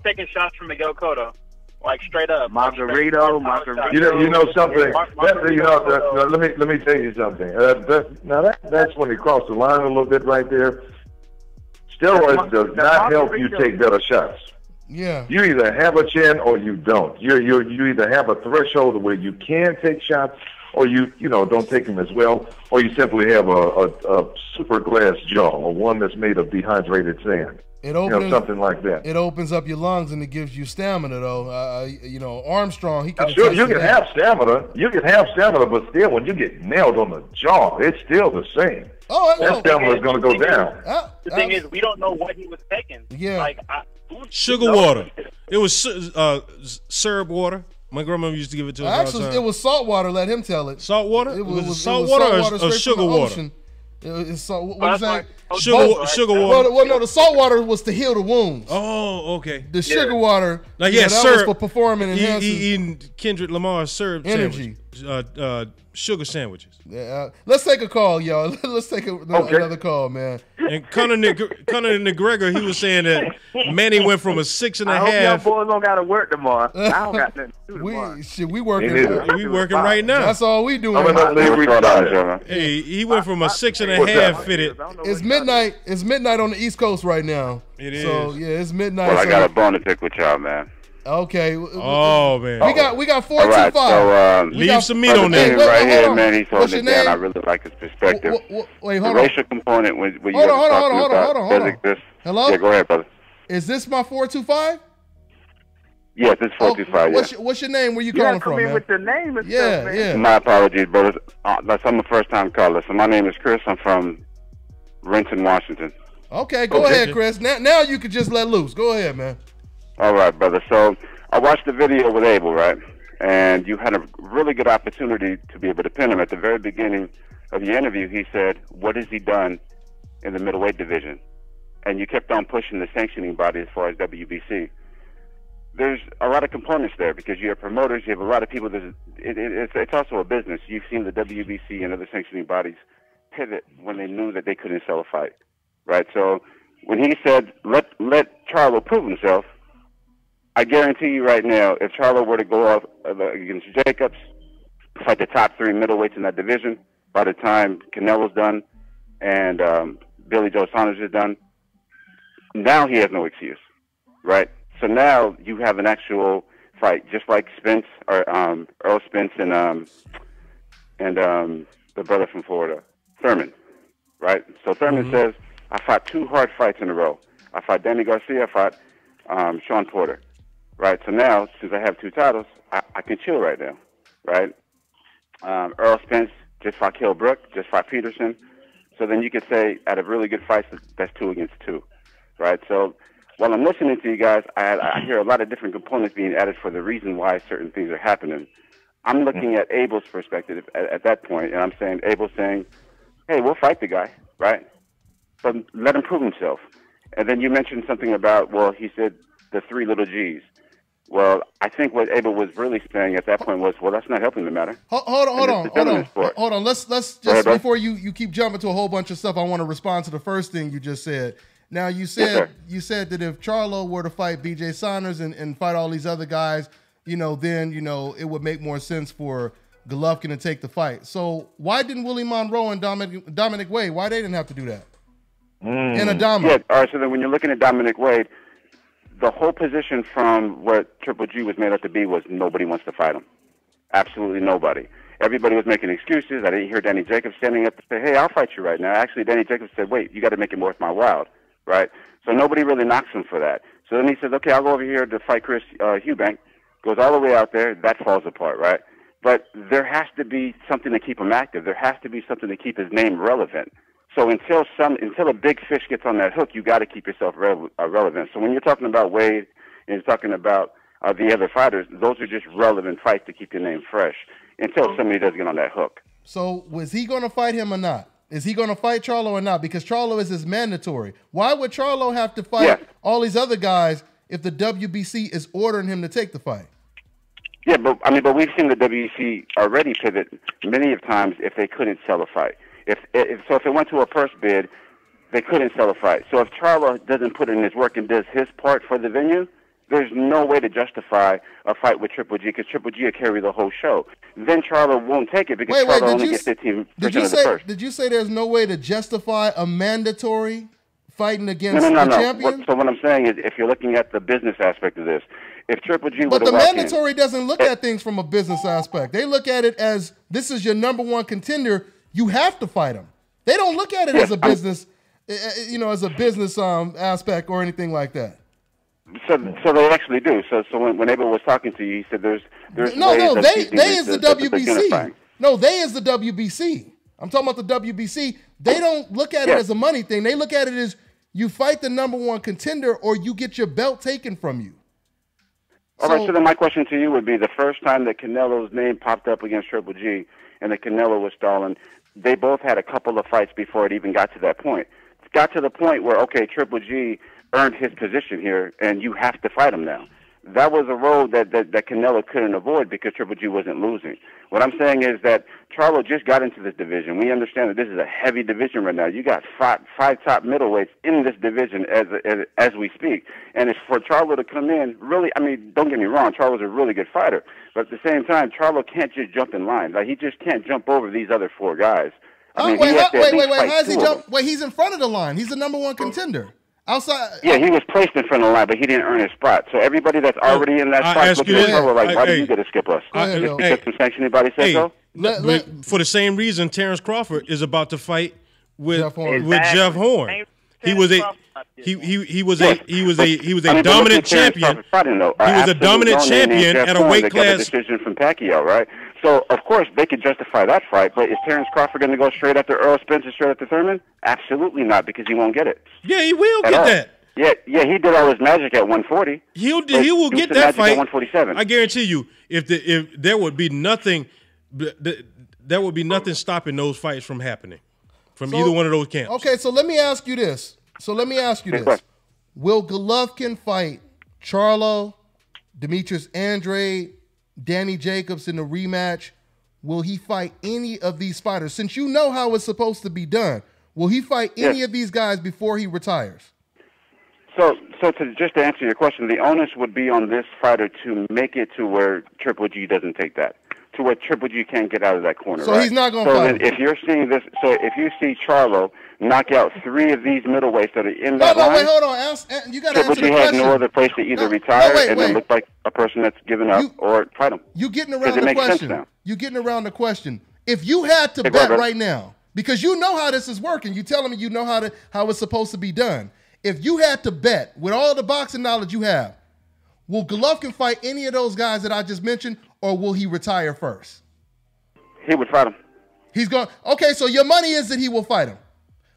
taking shots from Miguel Cotto, like straight up. Margarito. You know something. Let me tell you something. That's when he crossed the line a little bit right there. Steroids does not help you take better shots. Yeah. You either have a chin or you don't. You either have a threshold where you can take shots, or you don't take them as well, or you simply have a super glass jaw, or one that's made of dehydrated sand. Something like that. It opens up your lungs and it gives you stamina, though. Armstrong, he could. Sure, you can have stamina. You can have stamina, but still, when you get nailed on the jaw, it's still the same. That stamina is going to go down. The thing is, we don't know what he was taking. Yeah. Like sugar water. It was syrup water. My grandmother used to give it to us all the time. It was salt water. Let him tell it. Salt water? It was salt water or sugar water? What is that? Sugar water. Well, no, the salt water was to heal the wounds. Oh, okay. The sugar water, that was for performing enhancing. Eating Kendrick Lamar's syrup energy. Sugar sandwiches. Yeah, let's take a call, y'all. Let's take another call, man. And Conor McGregor, he was saying that Manny went from a 6.5. I hope y'all boys don't got to work tomorrow. I don't got nothing to do tomorrow. We working. We working right now. That's all we doing. Hey, he went from a 6.5 fitted. It's midnight. It's midnight on the East Coast right now. It is. So yeah, it's midnight. Well, I got a bone to pick with y'all, man. Okay. Oh man. We got 425. Right, so leave some meat on there. Right here, man. He's holding it down. I really like his perspective. Wait, hold on. The racial component when you hold on. Hello. Yeah, go ahead, brother. Is this my 425? Yes, it's 425. What's your name? Where you calling from, man? With the name and stuff, man. Yeah. My apologies, brothers. I'm a first-time caller. So my name is Chris. I'm from Renton, Washington. Okay, go ahead, Chris. Now you can just let loose. Go ahead, man. All right, brother. So I watched the video with Abel, right? And you had a really good opportunity to be able to pin him. At the very beginning of your interview, he said, what has he done in the middleweight division? And you kept on pushing the sanctioning body as far as WBC. There's a lot of components there because you have promoters, you have a lot of people. It's also a business. You've seen the WBC and other sanctioning bodies pivot when they knew that they couldn't sell a fight, right? So when he said, let Charlo prove himself, I guarantee you right now, if Charlo were to go off against Jacobs, fight the top 3 middleweights in that division, by the time Canelo's done and Billy Joe Saunders is done, now he has no excuse, right? So now you have an actual fight, just like Spence or Earl Spence and the brother from Florida, Thurman, right? So Thurman says, I fought 2 hard fights in a row. I fought Danny Garcia, I fought Sean Porter, right? So now, since I have 2 titles, I can chill right now, right? Earl Spence just fought Kell Brook, just fought Peterson. So then you could say, out of really good fights, that's 2 against 2, right? So while I'm listening to you guys, I hear a lot of different components being added for the reason why certain things are happening. I'm looking at Abel's perspective at that point, and I'm saying, Abel's saying, hey, we'll fight the guy, right? But let him prove himself. And then you mentioned something about, well, he said the 3 little G's. Well, I think what Abel was really saying at that point was, well, that's not helping the matter. Hold on. Let's just, before you keep jumping to a whole bunch of stuff, I want to respond to the first thing you just said. Now, you said that if Charlo were to fight B.J. Saunders and fight all these other guys, then, it would make more sense for Golovkin to take the fight. So why didn't Willie Monroe and Dominic Wade, why they didn't have to do that? In a dominant. Yeah, all right, so then when you're looking at Dominic Wade, the whole position from what Triple G was made up to be was nobody wants to fight him. Absolutely nobody. Everybody was making excuses. I didn't hear Danny Jacobs standing up to say, hey, I'll fight you right now. Actually, Danny Jacobs said, wait, you got to make it worth my while, right? So nobody really knocks him for that. So then he says, okay, I'll go over here to fight Chris Eubank. Goes all the way out there. That falls apart, right? But there has to be something to keep him active. There has to be something to keep his name relevant. So until a big fish gets on that hook, you got to keep yourself relevant. So when you're talking about Wade and you're talking about the other fighters, those are just relevant fights to keep your name fresh until somebody does get on that hook. So was he going to fight him or not? Is he going to fight Charlo or not? Because Charlo is his mandatory. Why would Charlo have to fight all these other guys if the WBC is ordering him to take the fight? Yeah, but we've seen the WBC already pivot many of times if they couldn't sell a fight. If it went to a purse bid, they couldn't sell a fight. So if Charlo doesn't put in his work and does his part for the venue, there's no way to justify a fight with Triple G because Triple G will carry the whole show. Then Charlo won't take it because Charlo only gets 15% of the purse. Did you say there's no way to justify a mandatory fighting against the champion? So what I'm saying is if you're looking at the business aspect of this, if Triple G But the mandatory doesn't look at things from a business aspect. They look at it as this is your #1 contender. You have to fight him. They don't look at it as a business, as a business aspect or anything like that. So they actually do. So when Abel was talking to you, he said there's they is the WBC. No, they is the WBC. I'm talking about the WBC. They don't look at it as a money thing. They look at it as you fight the #1 contender or you get your belt taken from you. All right, so then my question to you would be the first time that Canelo's name popped up against Triple G and that Canelo was stalling, they both had a couple of fights before it even got to that point. It got to the point where, okay, Triple G earned his position here, and you have to fight him now. That was a road that Canelo couldn't avoid because Triple G wasn't losing. What I'm saying is that Charlo just got into this division. We understand that this is a heavy division right now. You got five top middleweights in this division as we speak. And it's for Charlo to come in, really, don't get me wrong, Charlo's a really good fighter. But at the same time, Charlo can't just jump in line. Like, he just can't jump over these other 4 guys. Wait, how does he jump? Wait, he's in front of the line. He's the '1 contender. Outside. Yeah, he was placed in front of the line, but he didn't earn his spot. So everybody that's already in that spot looking at Charlo like, why did you get to skip us? Just because some sanction anybody said so? For the same reason, Terrence Crawford is about to fight with Jeff Horn. He was a dominant champion. He was a dominant champion at a weight class. Decision from Pacquiao, right? So of course they could justify that fight, but is Terrence Crawford going to go straight after Earl Spence and straight after Thurman? Absolutely not, because he won't get it. Yeah, he will get that. Yeah, he did all his magic at 140. He will get that fight. At 147. I guarantee you, if there would be nothing, there would be nothing stopping those fights from happening from either one of those camps. Okay, so let me ask you this. Will Golovkin fight Charlo, Demetrius Andrade, Danny Jacobs in the rematch? Will he fight any of these fighters? Since you know how it's supposed to be done, will he fight any of these guys before he retires? So just to answer your question, the onus would be on this fighter to make it to where Triple G doesn't take that, to where Triple G can't get out of that corner. So he's not going to fight. If you're seeing this, if you see Charlo knock out 3 of these middleweights that are in that line, wait, hold on. You got to answer the question. Triple G has no other place to either retire and then look like a person that's given up or fight him. You're getting around the question. You're getting around the question. If you had to bet right now, Because you know how this is working. You telling me you know how it's supposed to be done. If you had to bet with all the boxing knowledge you have, will Golovkin fight any of those guys that I just mentioned, or will he retire first? He would fight him. He's going. Okay, so your money is that he will fight him.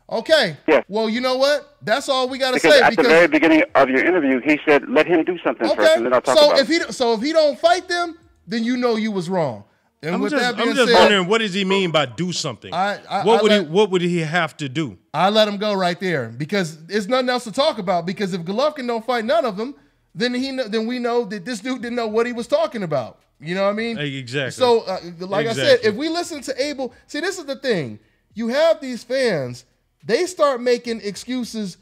Okay. Yeah. Well, you know what? That's all we got to say. Because at the very beginning of your interview, he said, "Let him do something first, and then I'll talk about it." So if he don't fight them, then you know you was wrong. And I'm with just, that being I'm just said, wondering, what does he mean by do something? What would he have to do? I let him go right there because there's nothing else to talk about. Because if Golovkin don't fight none of them, then we know that this dude didn't know what he was talking about. You know what I mean? Exactly. So, I said, if we listen to Abel, see, this is the thing. You have these fans, they start making excuses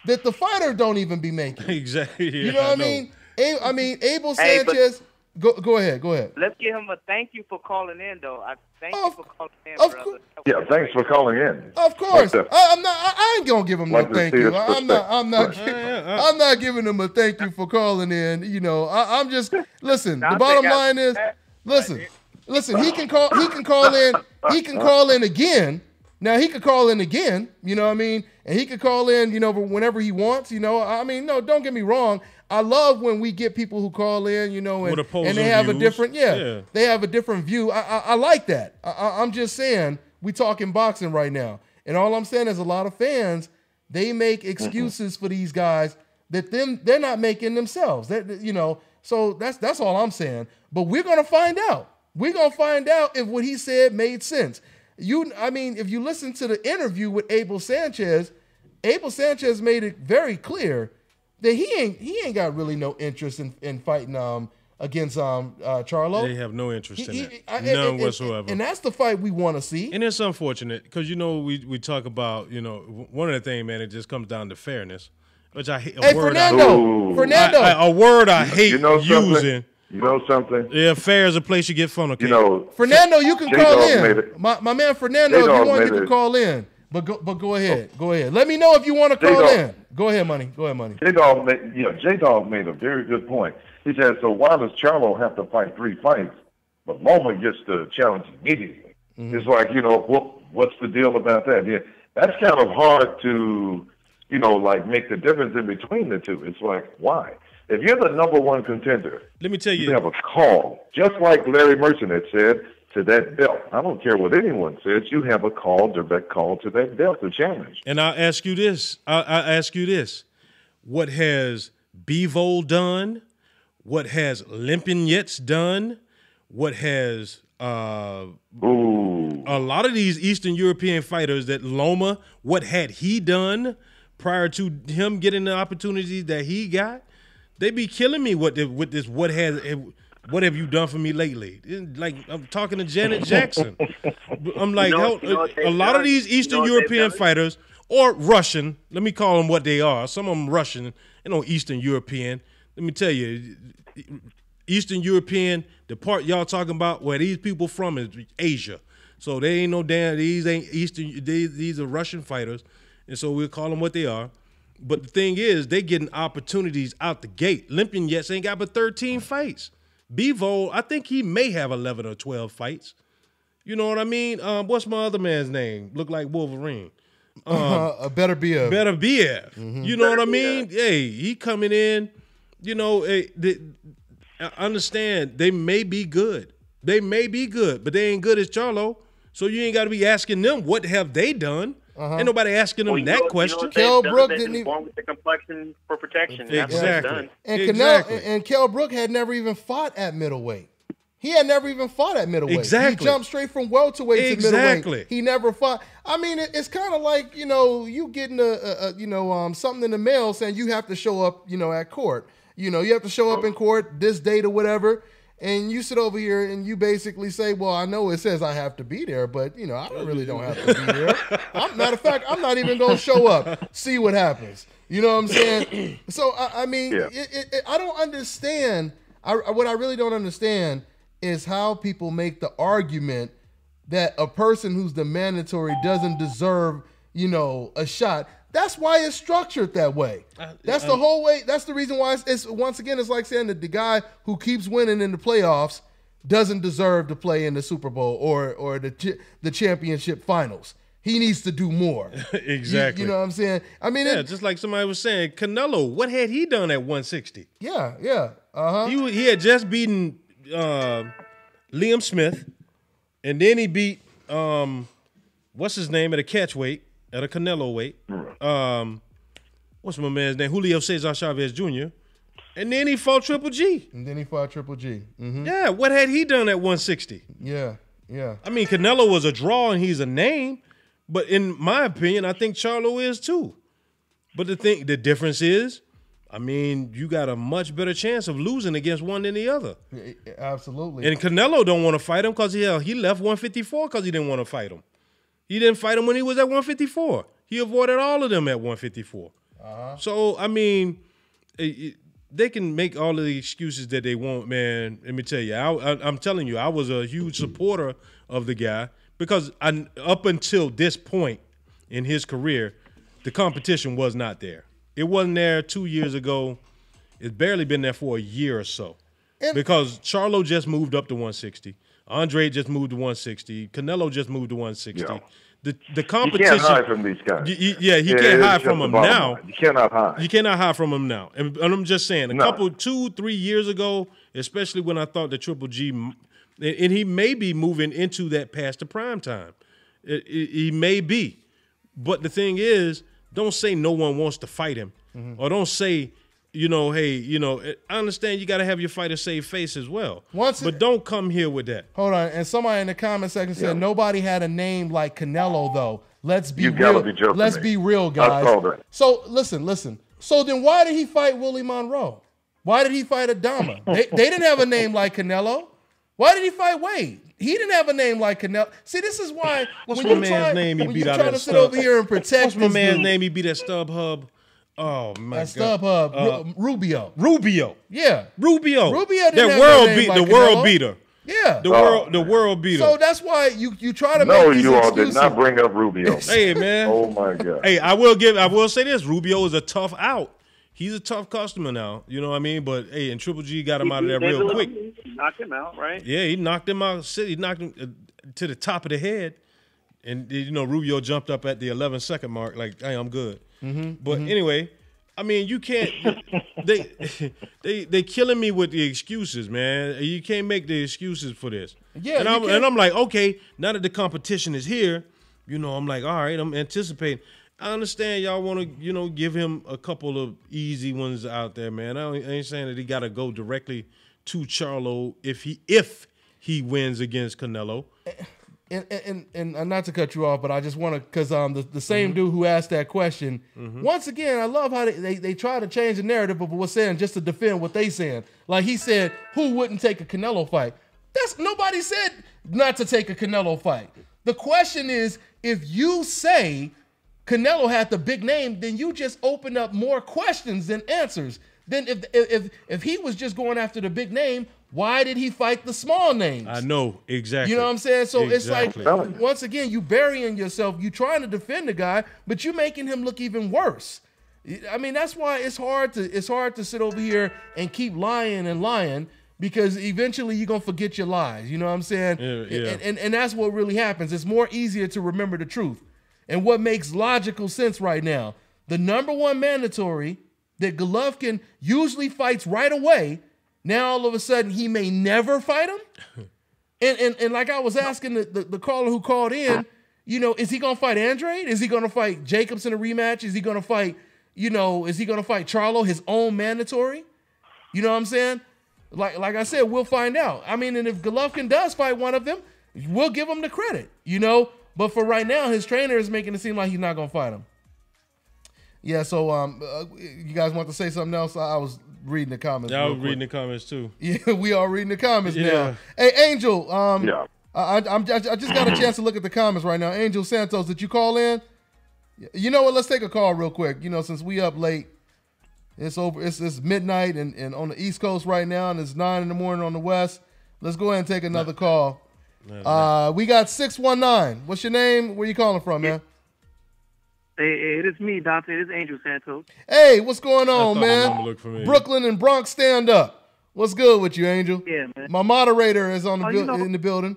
that the fighter don't even be making. Exactly. Yeah, you know what I mean? Abel Sanchez. Go ahead. Let's give him a thank you for calling in, though. Thank you for calling in, brother. Yeah, thanks for calling in. Of course, I ain't gonna give him no thank you. I'm not giving him a thank you for calling in. You know, I'm just listen. The bottom line is, listen. He can call in again. Now he could call in again. You know what I mean? And he could call in. You know, whenever he wants. You know, I mean, no, don't get me wrong. I love when we get people who call in, you know, and they have a different, they have a different view. I like that. I'm just saying, we talking boxing right now. And all I'm saying is a lot of fans, they make excuses for these guys that they're not making themselves. You know, so that's all I'm saying. But we're going to find out. We're going to find out if what he said made sense. If you listen to the interview with Abel Sanchez made it very clear that he ain't got really no interest in fighting against Charlo. They have no interest in that. None whatsoever. And that's the fight we want to see. And it's unfortunate because, you know, we talk about, you know, one of the things, man, it just comes down to fairness, which I hate. Fernando. A word I hate using. You know something? Yeah, fair is a place you get funnel cake. You know, Fernando, you can call in. My man Fernando, if you want, you can call in. But go ahead. Go ahead. Let me know if you want to call in. Go ahead, Money. J-Dog made a very good point. He said, so why does Charlo have to fight 3 fights, but Loma gets the challenge immediately? Mm-hmm. It's like, you know, what's the deal about that? Yeah, that's kind of hard to, you know, like make the difference in between the two. It's like, why? If you're the number 1 contender, let me tell you, you have a call, just like Larry Merchant had said, to that belt. I don't care what anyone says. You have a direct call to that belt to challenge. And I'll ask you this. What has Bivol done? What has Limpin done? What has a lot of these Eastern European fighters that Loma, what had he done prior to him getting the opportunities that he got? They be killing me with this. What have you done for me lately? Like, I'm talking to Janet Jackson. I'm like, a lot of these Eastern European fighters, or Russian, let me call them what they are. Some of them Russian, Eastern European. Let me tell you, Eastern European, the part y'all talking about where these people from is Asia. So they ain't no damn, these ain't Eastern, these are Russian fighters. And so we'll call them what they are. But the thing is, they getting opportunities out the gate. Limpin ain't got but 13 fights. Bivol, I think he may have 11 or 12 fights. You know what I mean? What's my other man's name? Look like Wolverine. Better Biev. Mm-hmm. You know what I mean? Hey, he coming in. You know, I understand they may be good. They may be good, but they ain't good as Charlo. So you ain't got to be asking them what have they done. Ain't nobody asking them that question. Kell Brook didn't even born with the complexion for protection. Exactly. And Kell Brook had never even fought at middleweight. He had never even fought at middleweight. Exactly. He jumped straight from welterweight to middleweight. He never fought. I mean, it's kind of like, you know, you getting something in the mail saying you have to show up, you know, at court. You know, you have to show up in court this date or whatever. And you sit over here and you basically say, well, I know it says I have to be there, but, you know, I really don't have to be there. Matter of fact, I'm not even going to show up, see what happens. You know what I'm saying? So, I mean, I don't understand. What I really don't understand is how people make the argument that a person who's the mandatory doesn't deserve, you know, a shot. That's why it's structured that way. That's the whole way. That's the reason why it's once again, it's like saying that the guy who keeps winning in the playoffs doesn't deserve to play in the Super Bowl or the championship finals. he needs to do more. Exactly. You know what I'm saying? I mean, yeah, just like somebody was saying, Canelo, what had he done at 160? Yeah. He had just beaten Liam Smith, and then he beat what's his name at a catch weight, at a Canelo weight. What's my man's name? Julio Cesar Chavez Jr. And then he fought Triple G. Mm-hmm. Yeah, what had he done at 160? Yeah. I mean, Canelo was a draw and he's a name, but in my opinion, I think Charlo is too. But the difference is, I mean, you got a much better chance of losing against one than the other. Absolutely. And Canelo don't want to fight him because he left 154 because he didn't want to fight him. He didn't fight him when he was at 154. He avoided all of them at 154. So, I mean, they can make all of the excuses that they want, man. Let me tell you, I'm telling you, I was a huge supporter of the guy because up until this point in his career, the competition was not there. It wasn't there 2 years ago. It's barely been there for a year or so because Charlo just moved up to 160. Andre just moved to 160. Canelo just moved to 160. Yeah. The competition. You can't hide from these guys. He can't hide from them now. You cannot hide. You cannot hide from them now. And I'm just saying, a couple, 2-3 years ago, especially when I thought the Triple G, and he may be moving into that past the prime time. He may be. But the thing is, don't say no one wants to fight him. Or don't say, hey, I understand you got to have your fighter save face as well. But don't come here with that. Hold on. And somebody in the comment section said nobody had a name like Canelo, though. Let's be you real. Gotta be joking. Let's be real, guys. I saw that. So listen. So then why did he fight Willie Monroe? Why did he fight Adama? they didn't have a name like Canelo. Why did he fight Wade? He didn't have a name like Canelo. See, this is why What's my man's name he beat out at to sit over here and protect What's my man's name he beat at StubHub? Oh my God! StubHub, Rubio. Yeah, Rubio. Rubio didn't that have world no name beat like the world Canelo. beater. Yeah, the world beater. So that's why you try to no, make these you all excuses. did not bring up Rubio. Hey man. Oh my God. Hey, I will say this: Rubio is a tough out. He's a tough customer now. You know what I mean? But hey, and Triple G got him out of there real quick. Knocked him out, right? Yeah, he knocked him out. He knocked him to the top of the head, and Rubio jumped up at the 11-second mark, like, hey, I'm good. But anyway. I mean, you can't. They killing me with the excuses, man. You can't make the excuses for this. Yeah, and I'm like, okay, now that the competition is here, I'm like, all right, I'm anticipating. I understand y'all want to, give him a couple of easy ones out there, man. I ain't saying that he got to go directly to Charlo if he wins against Canelo. And not to cut you off, but I just want to, because the same dude who asked that question, once again, I love how they try to change the narrative of what's saying just to defend what they saying. Like he said, who wouldn't take a Canelo fight? Nobody said not to take a Canelo fight. The question is, if you say Canelo had the big name, then you just open up more questions than answers. Then if he was just going after the big name, why did he fight the small names? I know, exactly. You know what I'm saying? So exactly. It's like, once again, you burying yourself. You trying to defend the guy, but you making him look even worse. I mean, that's why it's hard to sit over here and keep lying because eventually you're going to forget your lies. You know what I'm saying? Yeah. And that's what really happens. It's more easier to remember the truth. And what makes logical sense right now, the #1 mandatory that Golovkin usually fights right away, now all of a sudden he may never fight him. And like I was asking the caller who called in, is he gonna fight Andrade? Is he gonna fight Jacobs in a rematch? Is he gonna fight, is he gonna fight Charlo, his own mandatory? You know what I'm saying? Like I said, we'll find out. I mean, and if Golovkin does fight one of them, we'll give him the credit, But for right now, his trainer is making it seem like he's not gonna fight him. Yeah, so you guys want to say something else? I was reading the comments. Yeah, I was reading the comments too. Yeah, we are reading the comments now. Hey, Angel, I just got a chance to look at the comments right now. Angel Santos, did you call in? You know what? Let's take a call real quick. Since we up late, it's over. It's midnight and on the East Coast right now, and it's 9 in the morning on the West. Let's go ahead and take another call. We got 619. What's your name? Where you calling from, man? Hey, it is me, Dante. It is Angel Santos. Hey, what's going on, man? Brooklyn and Bronx, stand up. What's good with you, Angel? Yeah, man. My moderator is on in the building.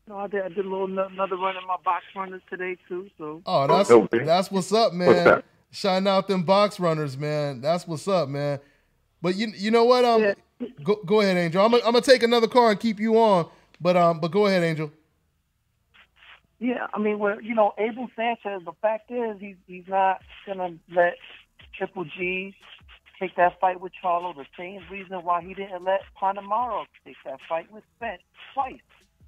No, I did a little another run in my box runners today too. So. Oh, that's what's up, man. What's that? Shine out them box runners, man. That's what's up, man. But you know what? Go ahead, Angel. I'm gonna take another call and keep you on. But go ahead, Angel. Yeah, I mean, well, you know, Abel Sanchez. The fact is, he's not gonna let Triple G take that fight with Charlo. The same reason why he didn't let Panamaro take that fight with Spence twice.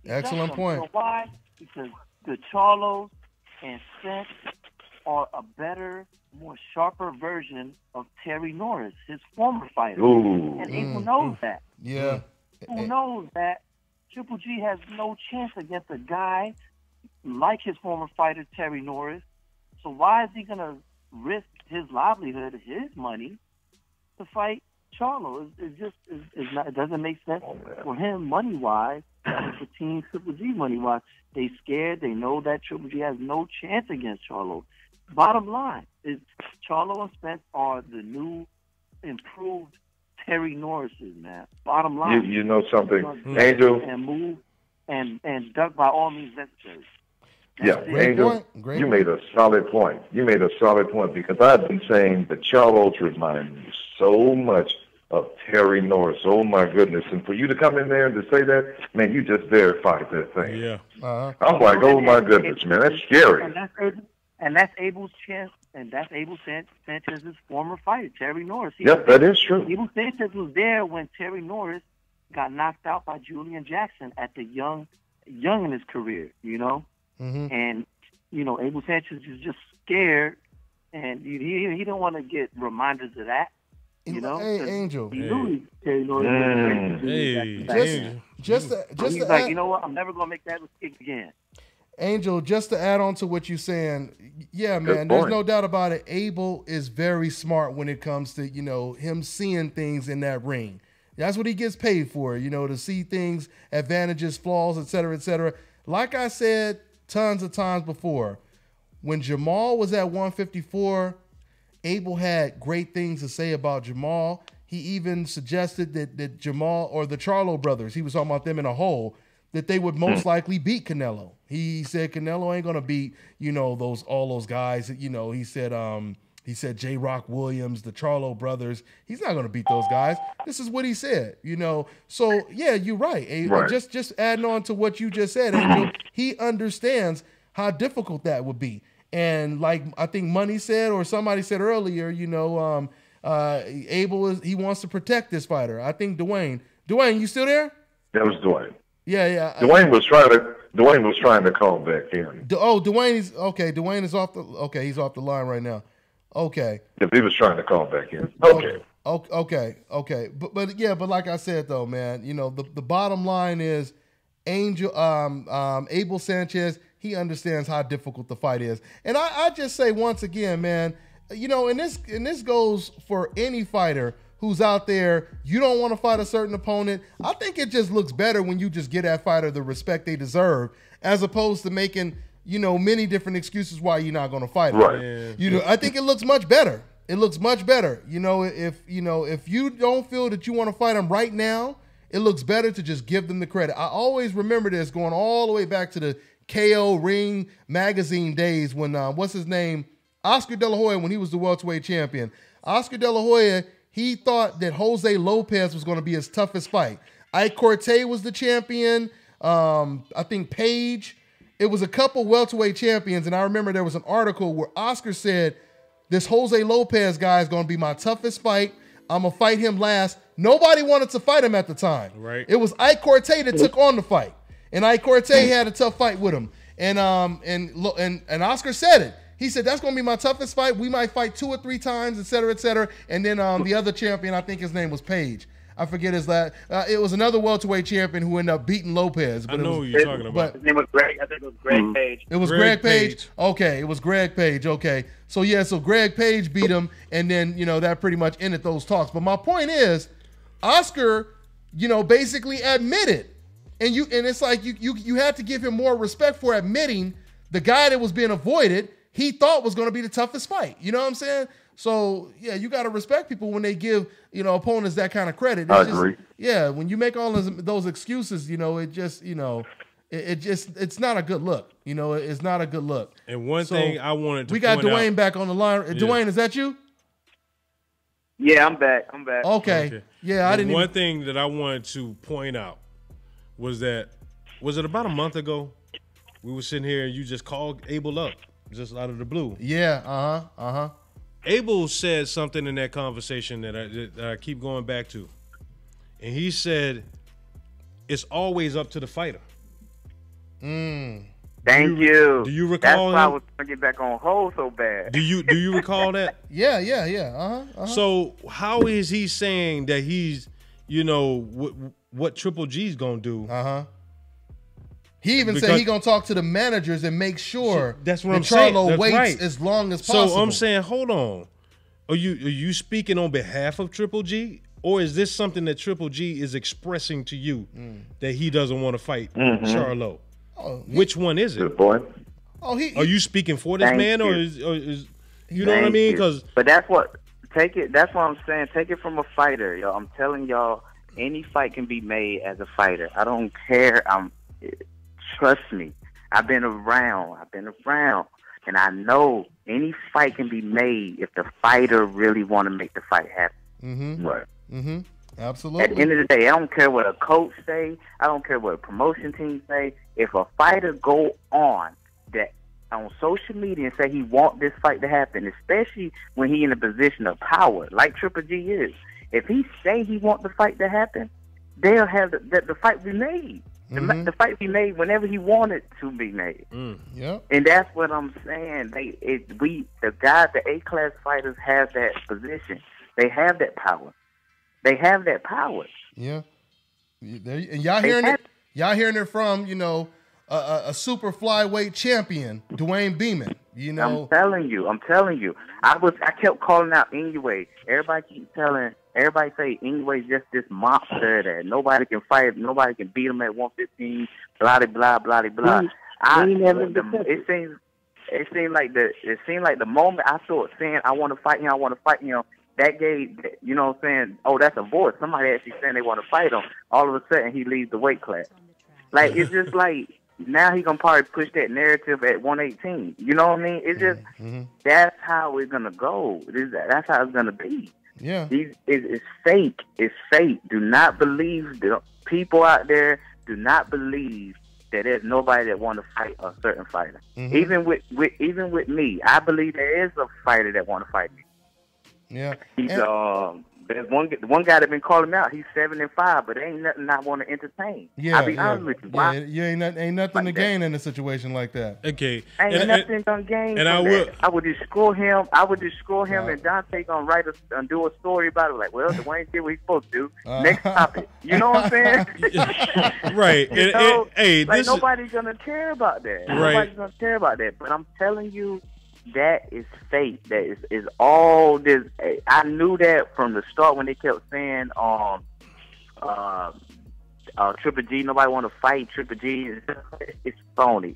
Excellent point. You know why? Because the Charlos and Spence are a better, more sharper version of Terry Norris, his former fighter. Ooh. And Abel knows that. Yeah. Who knows that Triple G has no chance against a guy like his former fighter, Terry Norris. So why is he going to risk his livelihood, his money, to fight Charlo? It doesn't make sense for him money-wise, and for Team Triple G money-wise. They scared. They know that Triple G has no chance against Charlo. Bottom line is Charlo and Spence are the new, improved Terry Norrises, man. Bottom line. You know something, Angel? And move and duck by all means necessary. Yeah, Angel, you made a solid point. You made a solid point because I've been saying the Charlos remind me so much of Terry Norris. Oh, my goodness. And for you to come in there and to say that, man, you just verified that thing. Yeah. I'm like, oh, my goodness, man, that's scary. And that's Abel's chance, and that's Abel Sanchez's former fighter, Terry Norris. Yep, that is true. Abel Sanchez was there when Terry Norris got knocked out by Julian Jackson at the young in his career, you know? Mm-hmm. And, you know, Abel Sanchez is just scared, and he didn't want to get reminders of that. You know, hey, Angel. He knew Terry Norris. Just he's to like, you know what? I'm never gonna make that mistake again. Angel, just to add on to what you're saying, yeah, man, there's no doubt about it. Abel is very smart when it comes to, you know, him seeing things in that ring. That's what he gets paid for, you know, to see things, advantages, flaws, et cetera, et cetera. Like I said tons of times before, when Jamal was at 154, Abel had great things to say about Jamal. He even suggested that Jamal or the Charlo brothers, he was talking about them in a whole, that they would most likely beat Canelo. He said Canelo ain't gonna beat, you know, all those guys. You know, he said J. Rock Williams, the Charlo brothers. He's not gonna beat those guys. This is what he said, you know. So yeah, you're right. Right. Just adding on to what you just said, Angel, he understands how difficult that would be. And like I think Money said, or somebody said earlier, you know, Abel he wants to protect this fighter. I think Dwayne, you still there? That was Dwayne. Yeah. Dwayne was trying to call back in. Dwayne is okay. Dwayne is he's off the line right now. Okay. If he was trying to call back in. Okay. Okay. But like I said though, man, you know, the bottom line is Abel Sanchez, he understands how difficult the fight is. And I just say once again, man, you know, and this goes for any fighter who's out there, you don't want to fight a certain opponent. I think it just looks better when you just give that fighter the respect they deserve, as opposed to making, you know, many different excuses why you're not going to fight him. Right. Yeah. You know, I think it looks much better. It looks much better. You know, if you don't feel that you want to fight him right now, it looks better to just give them the credit. I always remember this going all the way back to the KO Ring magazine days when what's his name? Oscar De La Hoya, when he was the welterweight champion. Oscar De La Hoya, he thought that Jose Lopez was going to be his toughest fight. Ike Cortez was the champion. I think Page. It was a couple welterweight champions, and I remember there was an article where Oscar said, this Jose Lopez guy is going to be my toughest fight. I'm going to fight him last. Nobody wanted to fight him at the time. Right. It was Ike Cortez that took on the fight. And Ike Cortez had a tough fight with him. And Oscar said it. He said, that's going to be my toughest fight. We might fight 2 or 3 times, et cetera, et cetera. And then the other champion, I think his name was Page. I forget his last. It was another welterweight champion who ended up beating Lopez. But I know who you're talking about. His name was Greg. I think it was Greg Page. It was Greg Page? Okay, it was Greg Page. Okay. So, yeah, so Greg Page beat him, and then, you know, that pretty much ended those talks. But my point is, Oscar, you know, basically admitted, and it's like you had to give him more respect for admitting the guy that was being avoided he thought was going to be the toughest fight. You know what I'm saying? So, yeah, you got to respect people when they give, you know, opponents that kind of credit. I agree. Yeah, when you make all those excuses, you know, it just, you know, it's not a good look. You know, it's not a good look. And one thing I wanted to we got point Dwayne out, back on the line. Dwayne, is that you? Yeah, I'm back. Okay. Yeah, I didn't. One thing that I wanted to point out was it about a month ago? We were sitting here and you just called Abel up just out of the blue. Yeah. Abel said something in that conversation that I keep going back to, and he said, "It's always up to the fighter." Thank you. Do you recall? That's why I was trying to get back on hold so bad. Do you recall that? Yeah. So how is he saying that he's, you know, what Triple G's gonna do? He even said he gonna talk to the managers and make sure that's what that I'm saying. Charlo That's waits right. as long as possible. So I'm saying, hold on. Are you speaking on behalf of Triple G, or is this something that Triple G is expressing to you that he doesn't want to fight Charlo? Which one is it? Good boy. Are you speaking for this Thank man, or you. is you know what I mean? Because but that's what That's what I'm saying. Take it from a fighter, yo. I'm telling y'all, any fight can be made as a fighter. I don't care. Trust me. I've been around, and I know any fight can be made if the fighter really want to make the fight happen. Right. Absolutely. At the end of the day, I don't care what a coach say. I don't care what a promotion team say. If a fighter go on social media and say he want this fight to happen, especially when he in a position of power, like Triple G is, if he say he want the fight to happen, they'll have the fight be made. The fight be made whenever he wanted to be made. And that's what I'm saying. The guys, the A-class fighters have that position. They have that power. Yeah. And y'all hearing it? Y'all hearing it from, you know, a super flyweight champion, Dwayne Beeman. You know, I'm telling you. I kept calling out Inoue. Everybody say Inoue's just this monster that nobody can fight, nobody can beat him at 115. Blah blah blah blah. It seemed like the moment I started saying I want to fight him, that gave, you know what I'm saying, oh, that's a voice. Somebody actually saying they want to fight him. All of a sudden, he leaves the weight class. Like, it's just like, now he going to probably push that narrative at 118. You know what I mean? It's just, that's how it's going to go. That's how it's going to be. Yeah. It's fake. It's fake. Do not believe, the people out there, do not believe that there's nobody that want to fight a certain fighter. Even with me, I believe there is a fighter that want to fight me. Yeah. There's one guy that been calling me out. He's 7-5, but ain't nothing I want to entertain. Yeah, I'll be honest with you. Why? Yeah, ain't nothing to gain in a situation like that. Okay. Ain't nothing gonna gain. And I would destroy him. And Dante gonna write and do a story about it. Like, well, Dwayne did what he's supposed to do. Next topic. You know what I'm saying? Right. Hey, like, nobody's gonna care about that. Right. Nobody's gonna care about that. But I'm telling you, that is fake. That is all this. I knew that from the start when they kept saying Triple G, nobody want to fight Triple G. It's phony.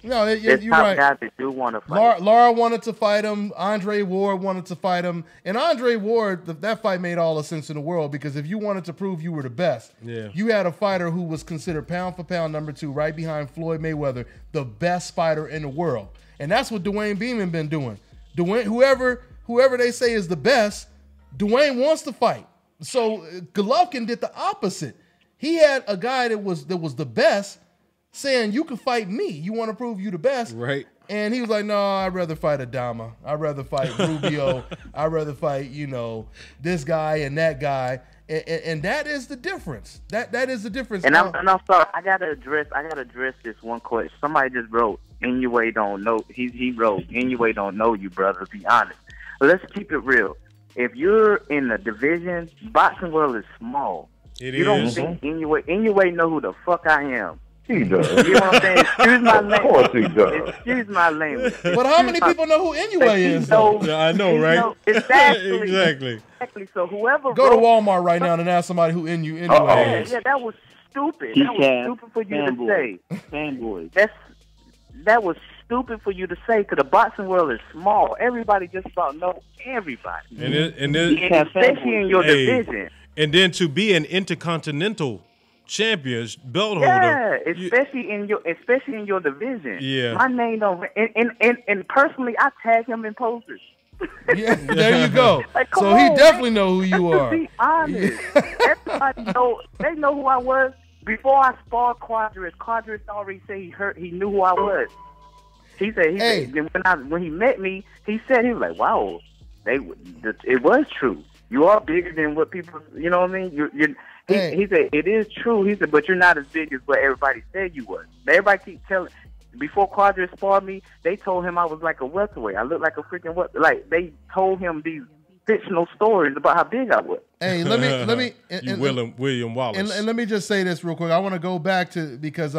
No, there's you're top right. guys that do want to fight. Laura wanted to fight him. Andre Ward wanted to fight him. And Andre Ward, that fight made all the sense in the world, because if you wanted to prove you were the best, you had a fighter who was considered pound for pound #2, right behind Floyd Mayweather, the best fighter in the world. And that's what Dwayne Beeman been doing. Whoever they say is the best, Dwayne wants to fight. So Golovkin did the opposite. He had a guy that was the best saying, you can fight me. You want to prove you the best. Right. And he was like, no, I'd rather fight Adama. I'd rather fight Rubio. I'd rather fight, you know, this guy and that guy. And that is the difference. That is the difference. And I'm sorry. I gotta address this one question. Somebody just wrote, Inoue don't know. He wrote, Inoue don't know you, brother. Be honest. But let's keep it real. If you're in the division, boxing world is small. You don't think Inoue know who the fuck I am. He does. You know what I'm saying? Excuse my language. Of course he does. Excuse my language. But how many people know who Inoue is, though? Yeah, I know, right? Exactly. So whoever go to Walmart right now and ask somebody who Inoue is. Yeah, that was stupid. That was stupid for you to say. Fanboy. That was stupid for you to say, because the boxing world is small. Everybody just about know everybody. And especially in your division. And then to be an intercontinental champions, belt Yeah, holder. especially in your division. Yeah. My name don't. And personally, I tag him in posters. Yeah, there you go. Like, so come he on, definitely man. know who you Let's are. Be honest. Everybody know. They know who I was before I sparred Quadris. Quadris already said he knew who I was. He said when he met me, he was like, "Wow, it was true. You are bigger than what people, you know what I mean? He said it is true. He said, but you're not as big as what everybody said you was. Everybody keep telling. Before Quadris sparred me, they told him I was like a welterweight. I looked like a freaking welterweight. Like they told him these fictional stories about how big I was. Hey, let me William Wallace. And let me just say this real quick. I want to go back to because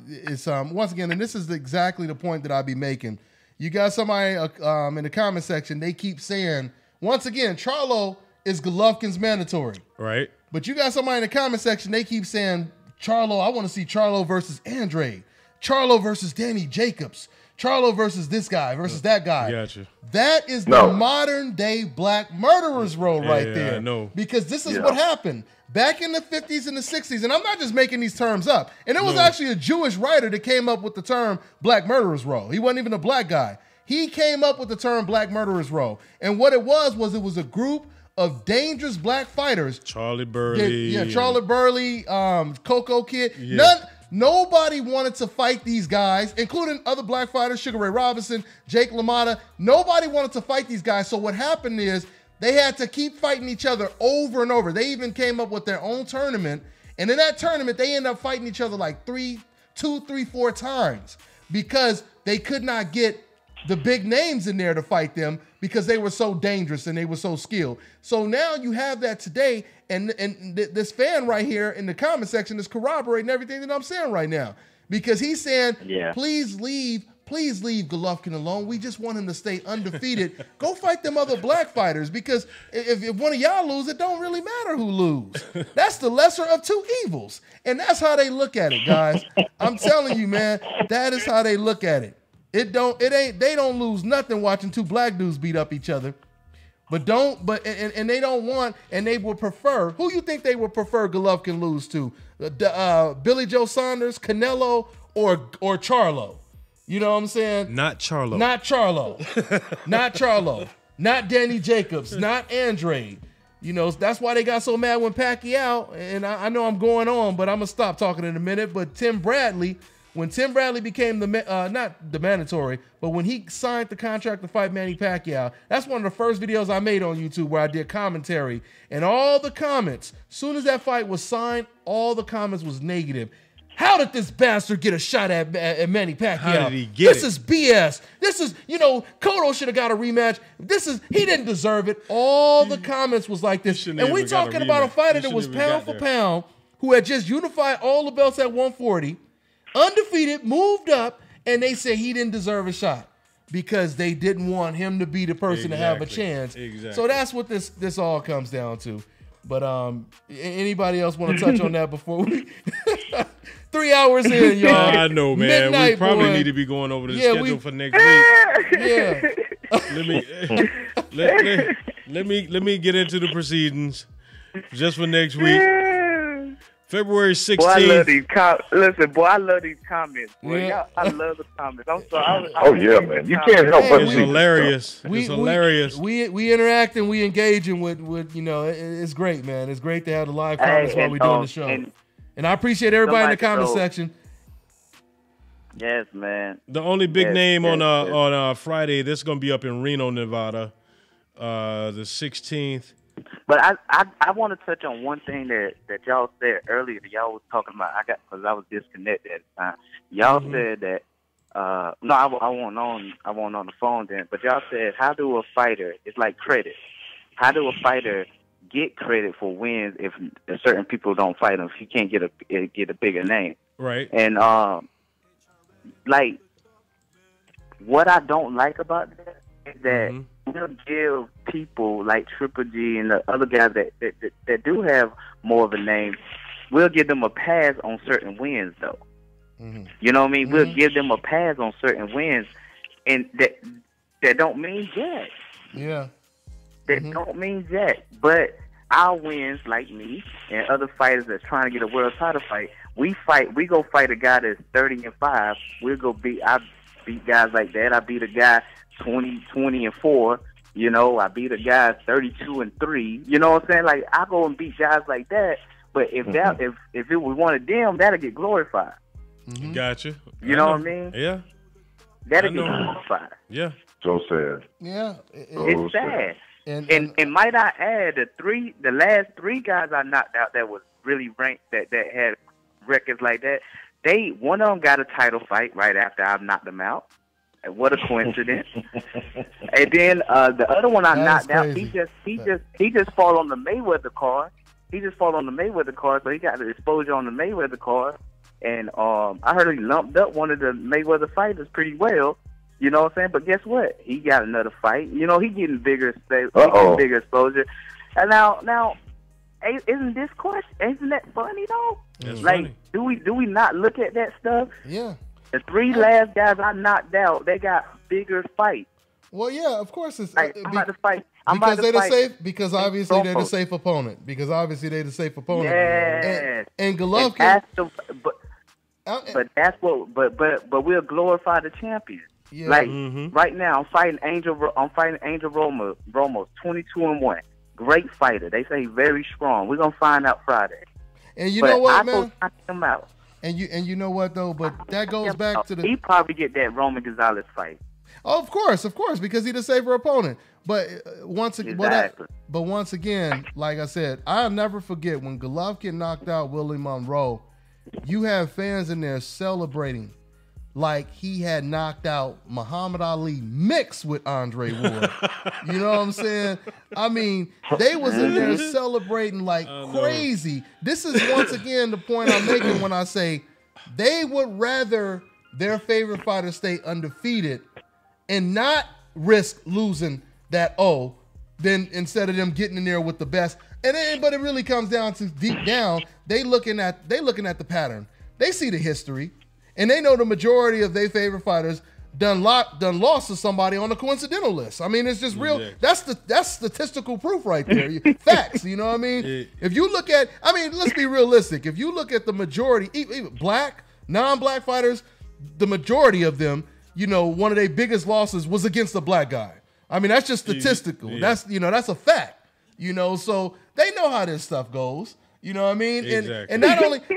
it's once again, and this is exactly the point that I'll be making. You got somebody in the comment section. They keep saying once again, Charlo is Golovkin's mandatory, right? But you got somebody in the comment section. They keep saying Charlo. I want to see Charlo versus Andrade. Charlo versus Danny Jacobs. Charlo versus this guy versus that guy. Gotcha. That is the modern day black murderer's role right there. I know. Because this is what happened back in the 50s and the 60s. And I'm not just making these terms up. And it was actually a Jewish writer that came up with the term black murderer's row. He wasn't even a black guy. He came up with the term black murderer's row. And what it was a group of dangerous black fighters. Charlie Burley. Charlie Burley, Coco Kid. Yeah. Nobody wanted to fight these guys, including other black fighters, Sugar Ray Robinson, Jake LaMotta. Nobody wanted to fight these guys. So what happened is they had to keep fighting each other over and over. They even came up with their own tournament. And in that tournament, they ended up fighting each other like 2, 3, 4 times because they could not get the big names in there to fight them because they were so dangerous and they were so skilled. So now you have that today, and this fan right here in the comment section is corroborating everything that I'm saying right now because he's saying, please leave Golovkin alone. We just want him to stay undefeated. Go fight them other black fighters because if one of y'all lose, it don't really matter who lose. That's the lesser of two evils. And that's how they look at it, guys. I'm telling you, man, that is how they look at it. They don't lose nothing watching two black dudes beat up each other. They don't want, and they would prefer, who you think they would prefer Golovkin lose to? Billy Joe Saunders, Canelo, or Charlo? You know what I'm saying? Not Charlo. Not Charlo. Not Charlo. Not Danny Jacobs. Not Andrade. You know, that's why they got so mad when Pacquiao, and I know I'm going on, but I'm going to stop talking in a minute, but when Tim Bradley became not the mandatory, but when he signed the contract to fight Manny Pacquiao, that's one of the first videos I made on YouTube where I did commentary. And all the comments, soon as that fight was signed, all the comments was negative. How did this bastard get a shot at Manny Pacquiao? How did he get This is BS. This is, Cotto should have got a rematch. He didn't deserve it. All the comments was like this. And we talking about a fighter that was pound for pound, who had just unified all the belts at 140, undefeated, moved up, and they said he didn't deserve a shot because they didn't want him to be the person to have a chance. Exactly. So that's what this all comes down to. But anybody else want to touch on that before we 3 hours in, y'all? I know, man. Midnight, we probably boy. need to be going over the schedule for next week. Let me get into the proceedings just for next week. February 16th. Boy, I love these listen, boy, I love these comments. Boy, I love the comments. I'm sorry. Man. You can't help but It's see hilarious. It's hilarious. We interact and we engaging with it's great, man. It's great to have the live comments while we're doing the show. And I appreciate everybody in the comment section. Yes, man. The only big name on Friday, this is going to be up in Reno, Nevada, the 16th. But I want to touch on one thing that y'all said earlier. Y'all was talking about because I was disconnected at the time. Y'all said that no, I wasn't on the phone then. But y'all said, how do a fighter? It's like credit. How do a fighter get credit for wins if certain people don't fight him? If he can't get a bigger name, right? And like what I don't like about that is that. We'll give people like Triple G and the other guys that do have more of a name, we'll give them a pass on certain wins, though. You know what I mean? We'll give them a pass on certain wins, and that don't mean jack. Yeah. That don't mean jack. But our wins, like me and other fighters that's trying to get a world title fight, we go fight a guy that's 30-5. We'll go I beat guys like that. I beat a guy 20-4. You know, I beat a guy 32-3. You know what I'm saying? Like, I go and beat guys like that. But if it was one of them, that'll get glorified. Gotcha. You know what I mean? Yeah. That'll get glorified. Yeah. So sad. Yeah. It's sad. And might I add, the last 3 guys I knocked out that was really ranked, that had records like that, one of them got a title fight right after I knocked them out. And what a coincidence! And then the other one I knocked out, he just fought on the Mayweather card. He just fought on the Mayweather card, so he got the exposure on the Mayweather card. And I heard he lumped up one of the Mayweather fighters pretty well. You know what I'm saying? But guess what? He got another fight. You know, he getting bigger exposure. And now, isn't that funny though? That's like, funny. do we not look at that stuff? Yeah. The 3 last guys I knocked out, they got bigger fights. Well, yeah, of course it's like, I'm about to fight. Because obviously they're the safe opponent. Yes. And Golovkin. But that's what. But we'll glorify the champion. Yeah. Like right now, I'm fighting Angel Ramos, 22-1. Great fighter. They say very strong. We're gonna find out Friday. And you know what, man? Knock him out. And you know what though? But that goes back to the. He probably get that Roman Gonzalez fight. Oh, of course, because he's the safer opponent. But once again, like I said, I'll never forget when Golovkin knocked out Willie Monroe. You have fans in there celebrating like he had knocked out Muhammad Ali mixed with Andre Ward. You know what I'm saying? I mean, they was in there celebrating like crazy. This is once again the point I'm making when I say they would rather their favorite fighter stay undefeated and not risk losing that then instead of them getting in there with the best. But it really comes down to deep down, they looking at the pattern. They see the history, and they know the majority of their favorite fighters done lost to somebody on the coincidental list. I mean, it's just real. Exactly. That's statistical proof right there. Facts. You know what I mean? If you look at, let's be realistic. If you look at the majority, even black, non-black fighters, the majority of them, you know, one of their biggest losses was against a black guy. I mean, that's just statistical. Yeah. That's a fact. You know, so they know how this stuff goes. You know what I mean? Exactly.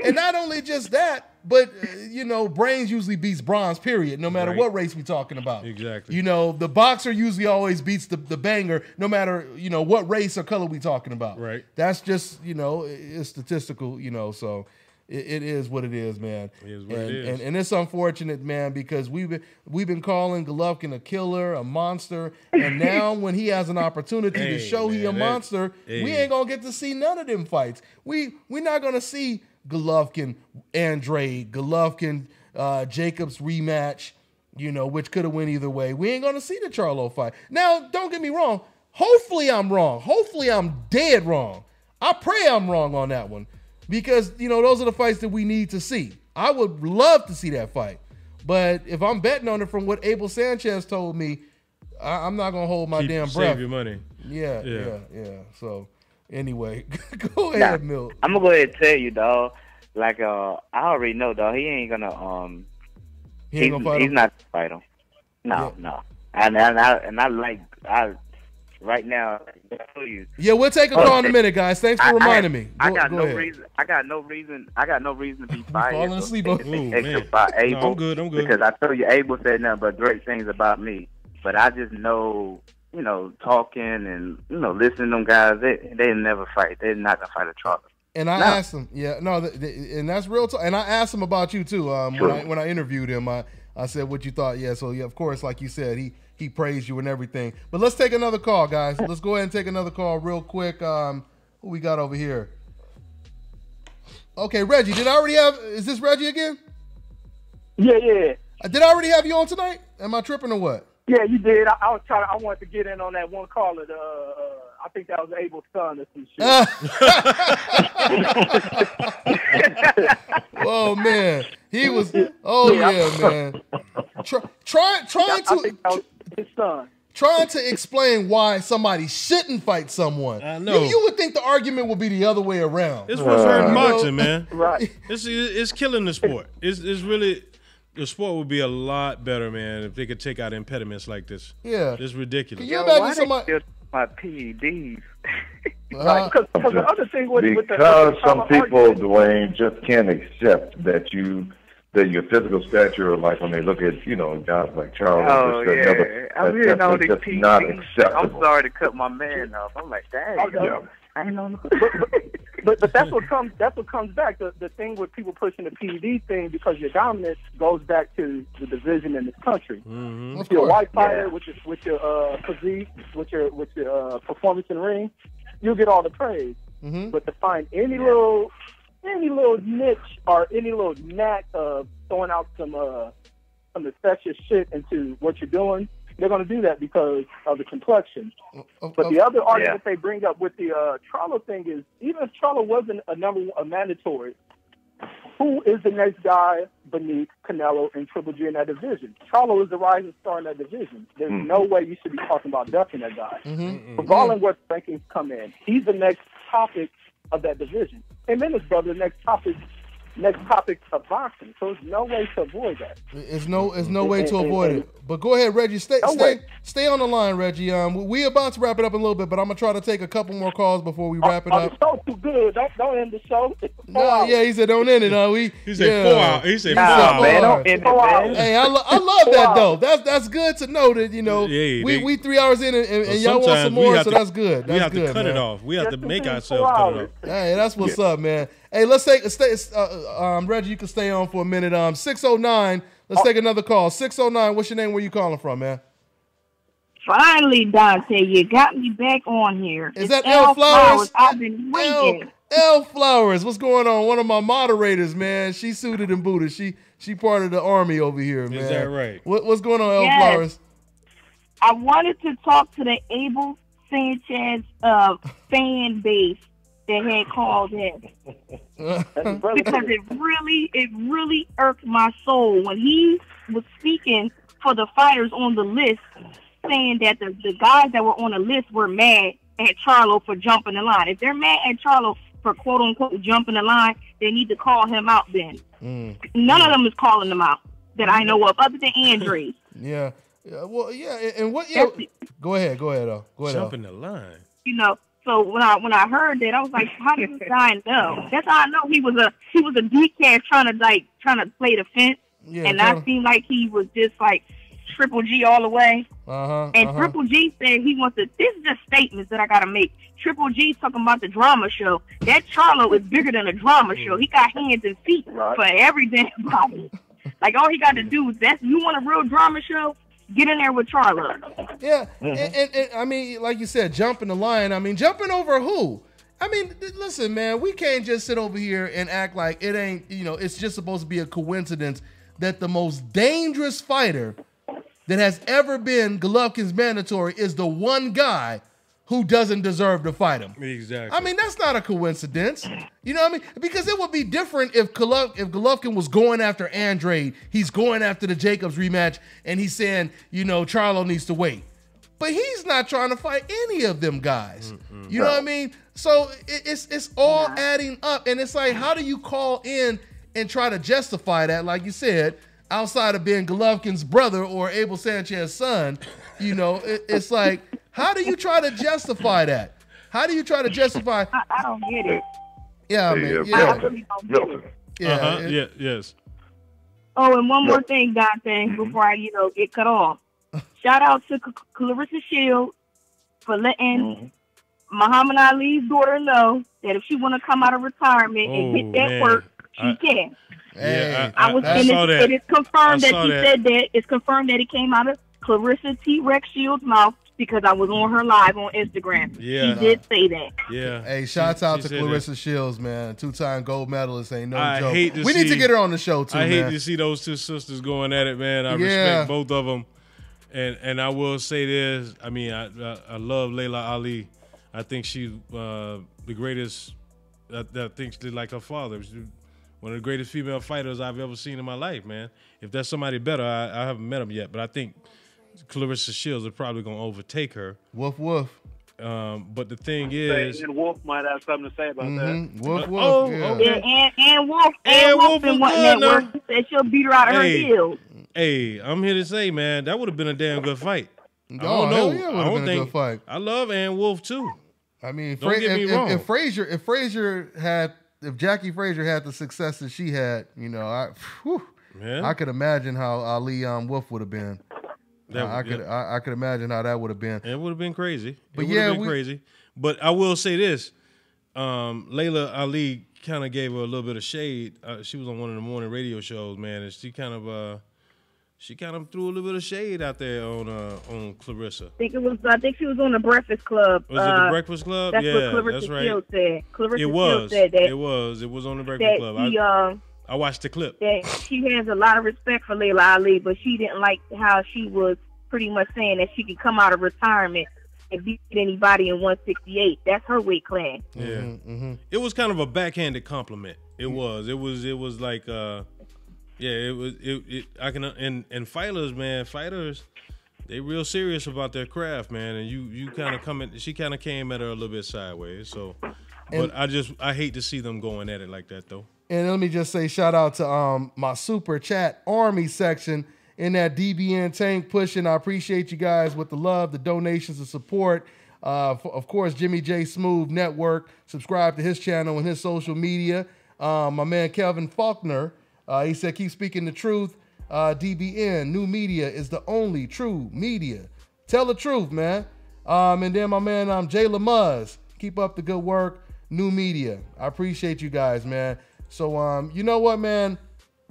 And not only just that, but you know, brains usually beats bronze, period, no matter what race we're talking about. Exactly. You know, the boxer usually always beats the banger, no matter, you know, what race or color we're talking about. Right. That's just, you know, it's statistical, you know, so it is what it is, man. It is what it is. And it's unfortunate, man, because we've been calling Golovkin a killer, a monster, and now when he has an opportunity to show he a monster, we ain't gonna get to see none of them fights. We're not gonna see Golovkin-Andrade, Golovkin-Jacobs rematch, you know, which could have went either way. We ain't gonna see the Charlo fight. Now, don't get me wrong. Hopefully I'm wrong. Hopefully I'm dead wrong. I pray I'm wrong on that one. Because, you know, those are the fights that we need to see. I would love to see that fight. But if I'm betting on it from what Abel Sanchez told me, I'm not going to hold my damn breath. Save your money. Yeah. So, anyway, go ahead, Milt. I'm going to go ahead and tell you, dog. Like, I already know, dog, he ain't going to, he's not going to fight him. No. Right now, yeah, we'll take a call in a minute, guys. Thanks for reminding me. I got no reason to be biased. Falling asleep. Abel. I'm good. Because I told you, Abel said nothing but great things about me. But I just know, you know, talking and, you know, listening to them guys, they never fight. They're not gonna fight a Charlo. And I asked him, and that's real talk. And I asked him about you too. When I interviewed him, I said what you thought. Yeah, so of course, like you said, he praised you and everything. But let's take another call, guys. Let's go ahead and take another call real quick. Who we got over here? Okay, Reggie. Is this Reggie again? Yeah. Did I already have you on tonight? Am I tripping or what? Yeah, you did. I wanted to get in on that one caller. I think that was Abel's son or some shit. Oh man, he was. Oh yeah, man. trying to explain why somebody shouldn't fight someone. I know. You would think the argument would be the other way around. It's what's hurting boxing, man. Right. It's killing the sport. It's really, the sport would be a lot better, man, if they could take out impediments like this. Yeah. It's ridiculous. Can you imagine somebody my PEDs? Because the other thing with some people, Dwayne, just can't accept that your physical stature, like when they look at, guys like Charlo. Oh, yeah. I'm hearing all these just PEDs. not acceptable. I'm sorry to cut my man off. I'm like, dang. Yeah. I ain't know. But that's what comes back. The thing with people pushing the PED thing, because your dominance goes back to the division in this country. Mm-hmm. If you're a white fighter with your physique, with your performance in the ring, you'll get all the praise. Mm-hmm. But to find any little niche or any little knack of throwing out some infectious shit into what you're doing, they're going to do that because of the complexion. But the other argument they bring up with the Charlo thing is, even if Charlo wasn't a mandatory, who is the next guy beneath Canelo and Triple G in that division? Charlo is the rising star in that division. There's no way you should be talking about ducking that guy. Regardless of what rankings come in, he's the next topic of that division. Him and his brother, next topic of boxing. So there's no way to avoid that. It's no way to avoid it. But go ahead, Reggie. Stay on the line, Reggie. We about to wrap it up in a little bit, but I'm gonna try to take a couple more calls before we wrap it up. The show's too good. Don't end the show. No, yeah, he said don't end it. He said 4 hours. He said 4 hours. Man, don't end it, man. Hey, I love that though. That's good to know that we 3 hours in and y'all want some more, so that's good. We have to cut it off. We have to make ourselves cut it off. Hey, that's what's up, man. Hey, let's Reggie, you can stay on for a minute. 609. Let's take another call. 609. What's your name? Where you calling from, man? Finally, Dante, you got me back on here. Is that L Flowers? I've been waiting. L Flowers, what's going on? One of my moderators, man. She suited and booted. She part of the army over here, man. Is that right? What's going on, L Flowers? I wanted to talk to the Abel Sanchez fan base that had called in. Because it really irked my soul when he was speaking for the fighters on the list, saying that the guys that were on the list were mad at Charlo for jumping the line. If they're mad at Charlo for quote unquote jumping the line, they need to call him out then. None of them is calling him out that I know of, other than Andre. Yeah. Well, yeah, and what? Go ahead. Go ahead. Jumping the line. So when I heard that, I was like, how did this guy know? That's how I know he was a decaf trying to play the fence, and not seem like he was just like Triple G all the way. Triple G said he wants to. This is just statements that I gotta make. Triple G's talking about the drama show. That Charlo is bigger than a drama show. He got hands and feet for every damn body. Like all he got to do is you want a real drama show? Get in there with Charlo. Yeah, and I mean, like you said, jumping the line. I mean, jumping over who? I mean, listen, man, we can't just sit over here and act like it ain't, it's just supposed to be a coincidence that the most dangerous fighter that has ever been Golovkin's mandatory is the one guy who doesn't deserve to fight him. Exactly. I mean, that's not a coincidence. You know what I mean? Because it would be different if Golovkin was going after Andrade, he's going after the Jacobs rematch, and he's saying, Charlo needs to wait. But he's not trying to fight any of them guys. You know what I mean? So it's all adding up, and it's like, how do you call in and try to justify that? Like you said, outside of being Golovkin's brother or Abel Sanchez's son, it's like, how do you try to justify that? How do you try to justify? I don't get it. Yeah, man. Yes. Oh, and one more thing, Dante, before I, get cut off. Shout out to Clarissa Shields for letting Muhammad Ali's daughter know that if she want to come out of retirement and hit that work, she can. Yeah, I saw that. It is confirmed that she said that. It's confirmed that it came out of Clarissa T-Rex Shields' mouth because I was on her live on Instagram. Yeah. She did say that. Yeah. Hey, shouts out to Clarissa Shields, man. 2-time gold medalist, ain't no joke. We need to get her on the show, too, I man. hate to see those two sisters going at it, man. I respect both of them. And I will say this. I mean, I love Layla Ali. I think she's the greatest. I think she's like her father. She's one of the greatest female fighters I've ever seen in my life, man. If there's somebody better, I haven't met him yet. But I think Clarissa Shields is probably going to overtake her. Woof woof. But the thing is, and Wolf might have something to say about that. Woof woof. And Wolf in what network said she'll beat her out of her heels. Hey, I'm here to say, man, that would have been a damn good fight. I Oh, don't hell know. yeah, it I would've don't been a think. good fight. I love Ann Wolf too. I mean, Don't get me wrong. if Jackie Frazier had the success that she had, I could imagine how Ali Wolf would have been. I could imagine how that would have been. It would have been crazy. But it would have been crazy. But I will say this: Layla Ali kind of gave her a little bit of shade. She was on one of the morning radio shows, man, and she kind of threw a little bit of shade out there on Clarissa. I think she was on the Breakfast Club. Was it the Breakfast Club? That's yeah, what Clarissa that's right. Shields said. Clarissa It was. Shields said that. It was on the Breakfast Club. I watched the clip. That she has a lot of respect for Layla Ali, but she didn't like how she was pretty much saying that she could come out of retirement and beat anybody in 168. That's her weight class. Yeah. It was kind of a backhanded compliment. It was like I can and fighters, man, they real serious about their craft, man, and you kind of she kind of came at her a little bit sideways. So but I hate to see them going at it like that though. And let me just say shout out to my super chat army section in that DBN tank pushing. I appreciate you guys with the love, the donations, the support. Of course, Jimmy J Smooth Network. Subscribe to his channel and his social media. My man Kelvin Faulkner, he said, keep speaking the truth. DBN, new media is the only true media. Tell the truth, man. And then my man Jay Lamuz, keep up the good work. New media. I appreciate you guys, man. So, you know what, man?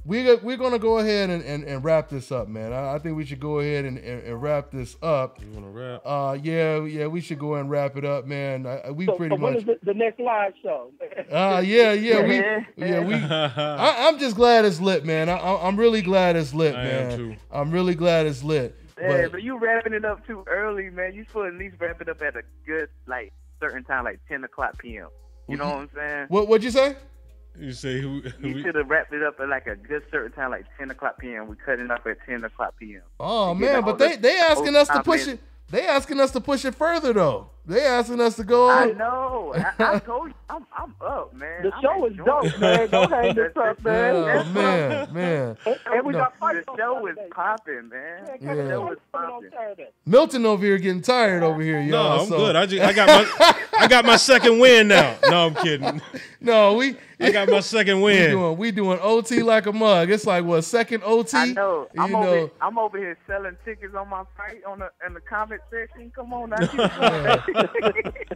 We're going to go ahead and wrap this up, man. I think we should go ahead and wrap this up. You want to wrap? Yeah, we should go ahead and wrap it up, man. When is the next live show? I'm just glad it's lit, man. I'm really glad it's lit, man. I am too. I'm really glad it's lit. Yeah, but you wrapping it up too early, man. You should at least wrap it up at a good, certain time, 10 o'clock p.m. You know what I'm saying? What'd you say? You say you should have wrapped it up at a good certain time, 10 o'clock p.m. We cut it up at 10 o'clock p.m. Oh man, but they asking us to push it. They asking us to push it further though. They asking us to go on. I know. I told you, I'm up, man. The show is dope, man. Don't hang this up, man. Oh man. And we got fights. The show is popping, man. The show is popping. Milton over here getting tired over here, y'all. No, I'm good. I got my second win now. No, I'm kidding. No, I got my second win. We doing OT like a mug. It's like what, second OT? I know. I'm over here selling tickets on my fight in the comment section. Come on now.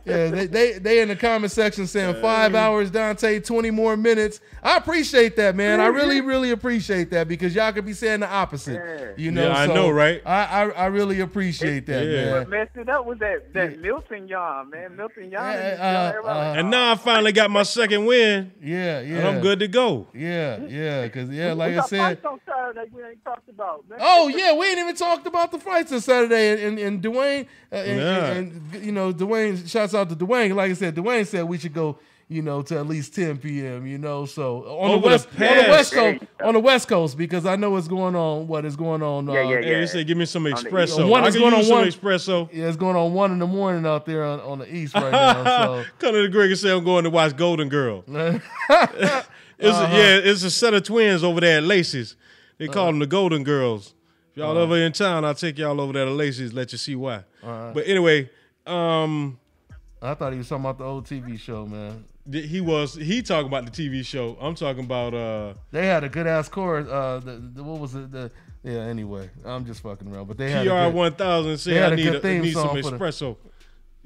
Yeah, they in the comment section saying 5 hours, Dante, 20 more minutes. I appreciate that, man. I really appreciate that because y'all could be saying the opposite. Yeah, I know, right? I really appreciate that, man. What messed it up was that Milton yarn, man. Milton yarn. And now I finally got my second win. Yeah. And I'm good to go. Yeah, because like we I said. fights on Saturday we ain't talked about, man. Oh yeah, we ain't even talked about the fights on Saturday. And Dwayne, and Dwayne. Shouts out to Dwayne. Like I said, Dwayne said we should go, to at least 10 p.m. So on the West Coast, because I know what's going on. What is going on? Hey, you say give me some espresso. One is going on some espresso. Yeah, it's going on 1 a.m. out there on the East right now. So Conor McGregor said I'm going to watch Golden Girl. It's a set of twins over there at Lacey's. They call them the Golden Girls. If y'all ever in town, I'll take y'all over there to Lacey's, let you see why. But anyway, I thought he was talking about the old TV show, man. He talking about the TV show. I'm talking about they had a good ass chorus. What was it? Anyway, I'm just fucking around. But they had PR1000 say I need some espresso.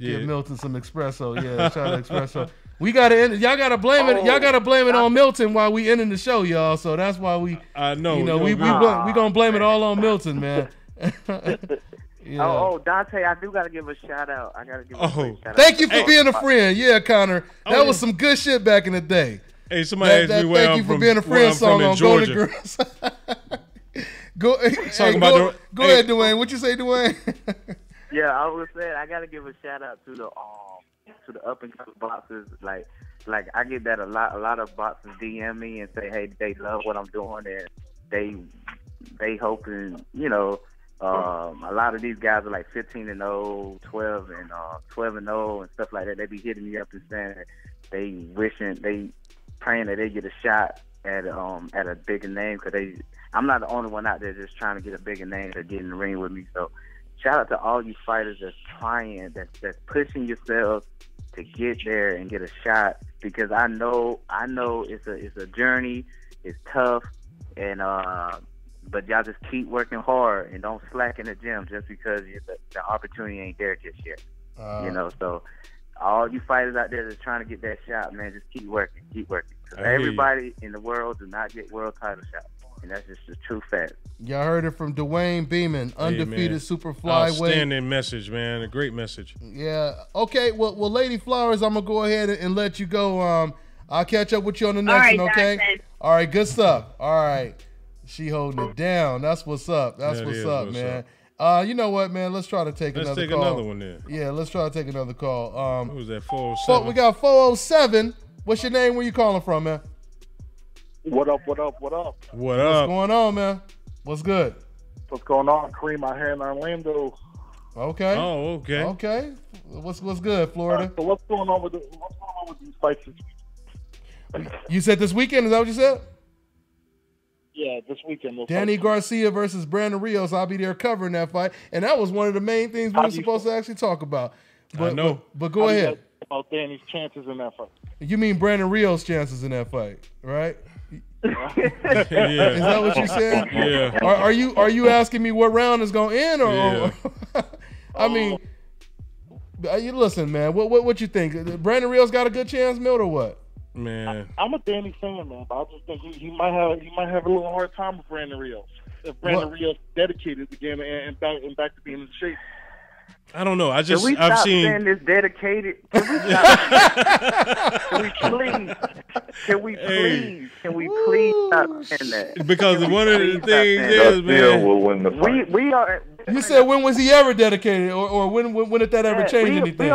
Give Milton some espresso. Yeah, shout out espresso. We gotta end it. Y'all gotta blame it. Y'all gotta blame it on Milton while we ending the show, y'all. So that's why we. I know. We gonna blame it all on Milton, man. Oh, Dante, I do gotta give a shout out. I gotta give a shout out. Thank you for being a friend. Yeah, Connor. That was some good shit back in the day. Hey, somebody asked me where thank you for being a friend song on Golden Girls. Go ahead, Dwayne. What you say, Dwayne? Yeah, I was saying I gotta give a shout out to the up and coming boxers. Like I get that a lot of boxers DM me and say, hey, they love what I'm doing and they hoping A lot of these guys are like 15-0, 12-0, and stuff like that. They be hitting me up and saying they praying that they get a shot at a bigger name, because I'm not the only one out there just trying to get a bigger name to get in the ring with me. So shout out to all you fighters that's trying, that's pushing yourselves to get there and get a shot, because I know it's a journey, it's tough, and but y'all just keep working hard and don't slack in the gym just because the opportunity ain't there just yet. So all you fighters out there that's trying to get that shot, man, just keep working. Because everybody in the world do not get world title shots, and that's just the true fact. Y'all heard it from Dwayne Beeman, undefeated super flyweight. Outstanding message, man. A great message. Yeah. Okay. Well, Lady Flowers, I'm gonna go ahead and let you go. I'll catch up with you on the next one. Okay. Jonathan. All right. Good stuff. All right. She holding it down. That's what's up. That's what's up, man. You know what, man? Let's try to take another call. Let's take another one then. Yeah, let's try to take another call. Who was that? 407. We got 407. What's your name? Where you calling from, man? What up? What's going on, man? What's good? What's going on? Kareem out here in Orlando. Okay. Oh, okay. Okay. What's good, Florida? So what's going on with these fights? You said this weekend? Is that what you said? Yeah, this weekend. Danny Garcia versus Brandon Rios. I'll be there covering that fight, and that was one of the main things we were supposed to actually talk about. But, I know. But go ahead. About Danny's chances in that fight. You mean Brandon Rios' chances in that fight, right? Yeah. Is that what you said? Yeah. Are you asking me what round is going to end, or I mean, you listen, man. What you think? Brandon Rios got a good chance, Milt, or what? Man, I'm a Danny fan, man, but I just think he might have a little hard time with Brandon Rios. If Brandon Rios dedicated again and back to being in shape. I don't know. I've seen saying this dedicated. Can we please stop saying that? Because one of the things is, man, will win the fight. We are. You said when was he ever dedicated, or when did that ever change anything?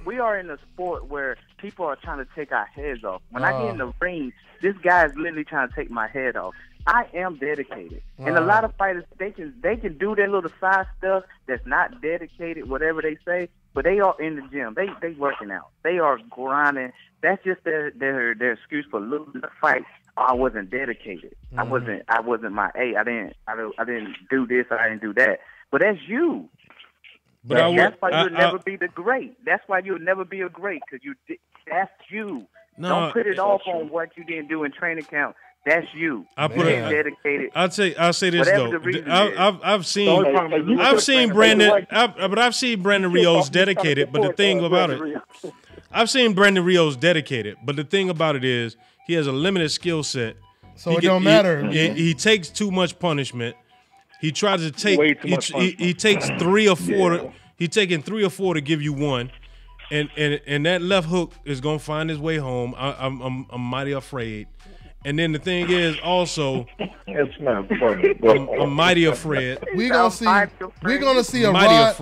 We are in a sport where people are trying to take our heads off. When I get in the ring, this guy is literally trying to take my head off. I am dedicated. And a lot of fighters, they can do their little side stuff that's not dedicated, whatever they say, but they are in the gym. They working out. They are grinding. That's just their excuse for losing the fight. I wasn't dedicated. I wasn't my I didn't do this, I didn't do that. But that's you. But that's why you'll never be the great. That's why you'll never be a great, because that's you. No, don't put it off on what you didn't do in training camp. That's you. Dedicated. I'll say this though. I've seen Brandon Rios dedicated, but the thing about it, I've seen Brandon Rios dedicated, but the thing about it is he has a limited skill set. So it don't matter. He takes too much punishment. He tries to take. He takes 3 or 4. He's taking 3 or 4 to give you one, and that left hook is gonna find his way home. I'm mighty afraid. And then the thing is also, it's not funny. I'm mighty afraid. We're gonna see a Rod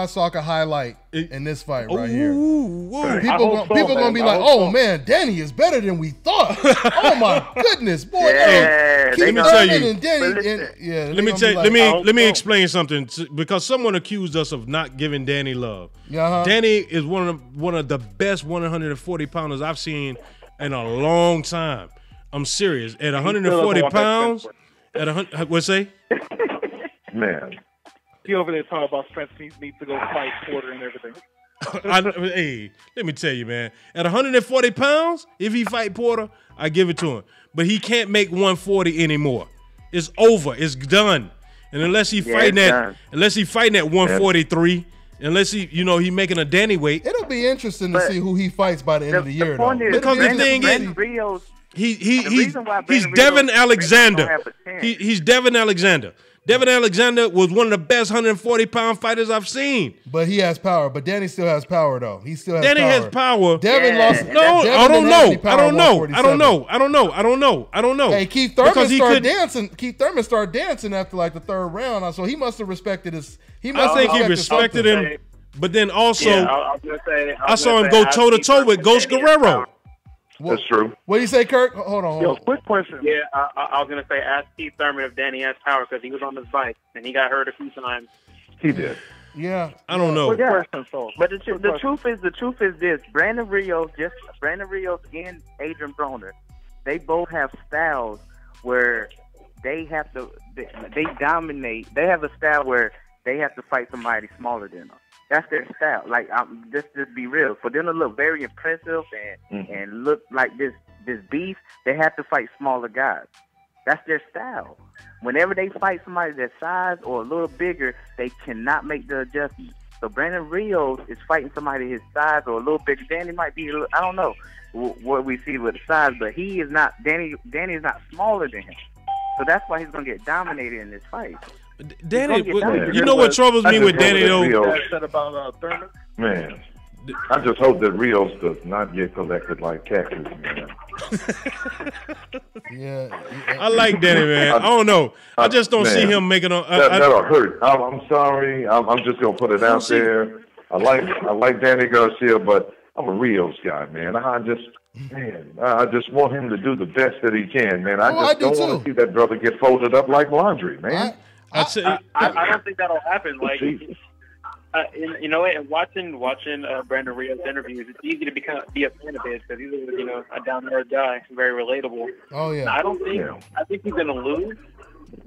Salka highlight in this fight right here. People gonna be like, "Oh man, Danny is better than we thought." Oh my goodness, boy! Let me tell you. Let me explain something, because someone accused us of not giving Danny love. Danny is one of the best 140 pounders I've seen in a long time. I'm serious. At 140 pounds, what's say? Man. He over there talking about Spence needs to go fight Porter and everything. Hey, let me tell you, man. At 140 pounds, if he fight Porter, I give it to him. But he can't make 140 anymore. It's over. It's done. And unless he fighting at 143. Unless he making a Danny weight. It'll be interesting to see who he fights by the end of the year, though. Because the thing is, he's Devin Alexander. He's Devin Alexander. Devin Alexander was one of the best 140-pound fighters I've seen. But he has power. But Danny still has power, though. He still has Danny power. has power. Devin lost. No, I don't know. Hey, Keith Thurman started dancing. Keith Thurman started dancing after like the 3rd round, so he must have respected his. I think he respected him. But then also, I saw him go toe-to-toe with Ghost Guerrero. That's true. What do you say, Kirk? Hold on. Yo, quick question. Yeah, I was gonna say ask Keith Thurman if Danny has power because he was on this bike and he got hurt a few times. He did. Yeah, I don't know. Yeah. But the truth is this: Brandon Rios and Adrien Broner, they both have styles where they dominate. They have a style where they have to fight somebody smaller than them. That's their style. Like, just be real. For them to look very impressive and look like this beast, they have to fight smaller guys. That's their style. Whenever they fight somebody their size or a little bigger, they cannot make the adjustment. So Brandon Rios is fighting somebody his size or a little bigger. Danny might be, I don't know what we see with the size, but he is not, Danny is not smaller than him. So that's why he's going to get dominated in this fight. Danny, you know what troubles me with Danny, though? Said about Thurman? Man, I just hope that Rios does not get collected like cactus, man. Yeah. I like Danny, man. I don't know. I just don't see him making a... That'll hurt. I'm sorry. I'm just going to put it out there. I like Danny Garcia, but I'm a Rios guy, man. I just want him to do the best that he can, man. I don't want to see that brother get folded up like laundry, man. I don't think that'll happen. Like, you know, and watching Brandon Rios interviews, it's easy to be a fan of his because he's a down to earth guy, very relatable. Oh yeah. I think he's gonna lose,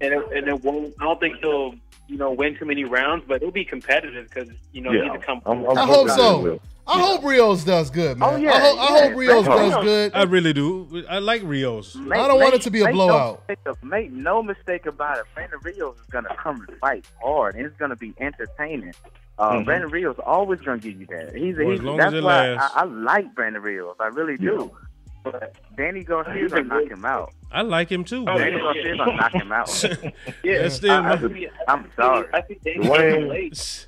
and it won't. I don't think he'll win too many rounds, but he'll be competitive because he's a come. I hope so. I hope Rios does good, man. Oh, yeah, I hope Rios does good. I really do. I like Rios. I don't want it to be a blowout. Make no mistake about it. Brandon Rios is going to come and fight hard, and it's going to be entertaining. Brandon Rios always going to give you that. That's why I like Brandon Rios. I really do. But Danny Garcia's going to knock him out. I like him too. Danny Garcia's going to knock him out. I'm sorry. I think Danny late.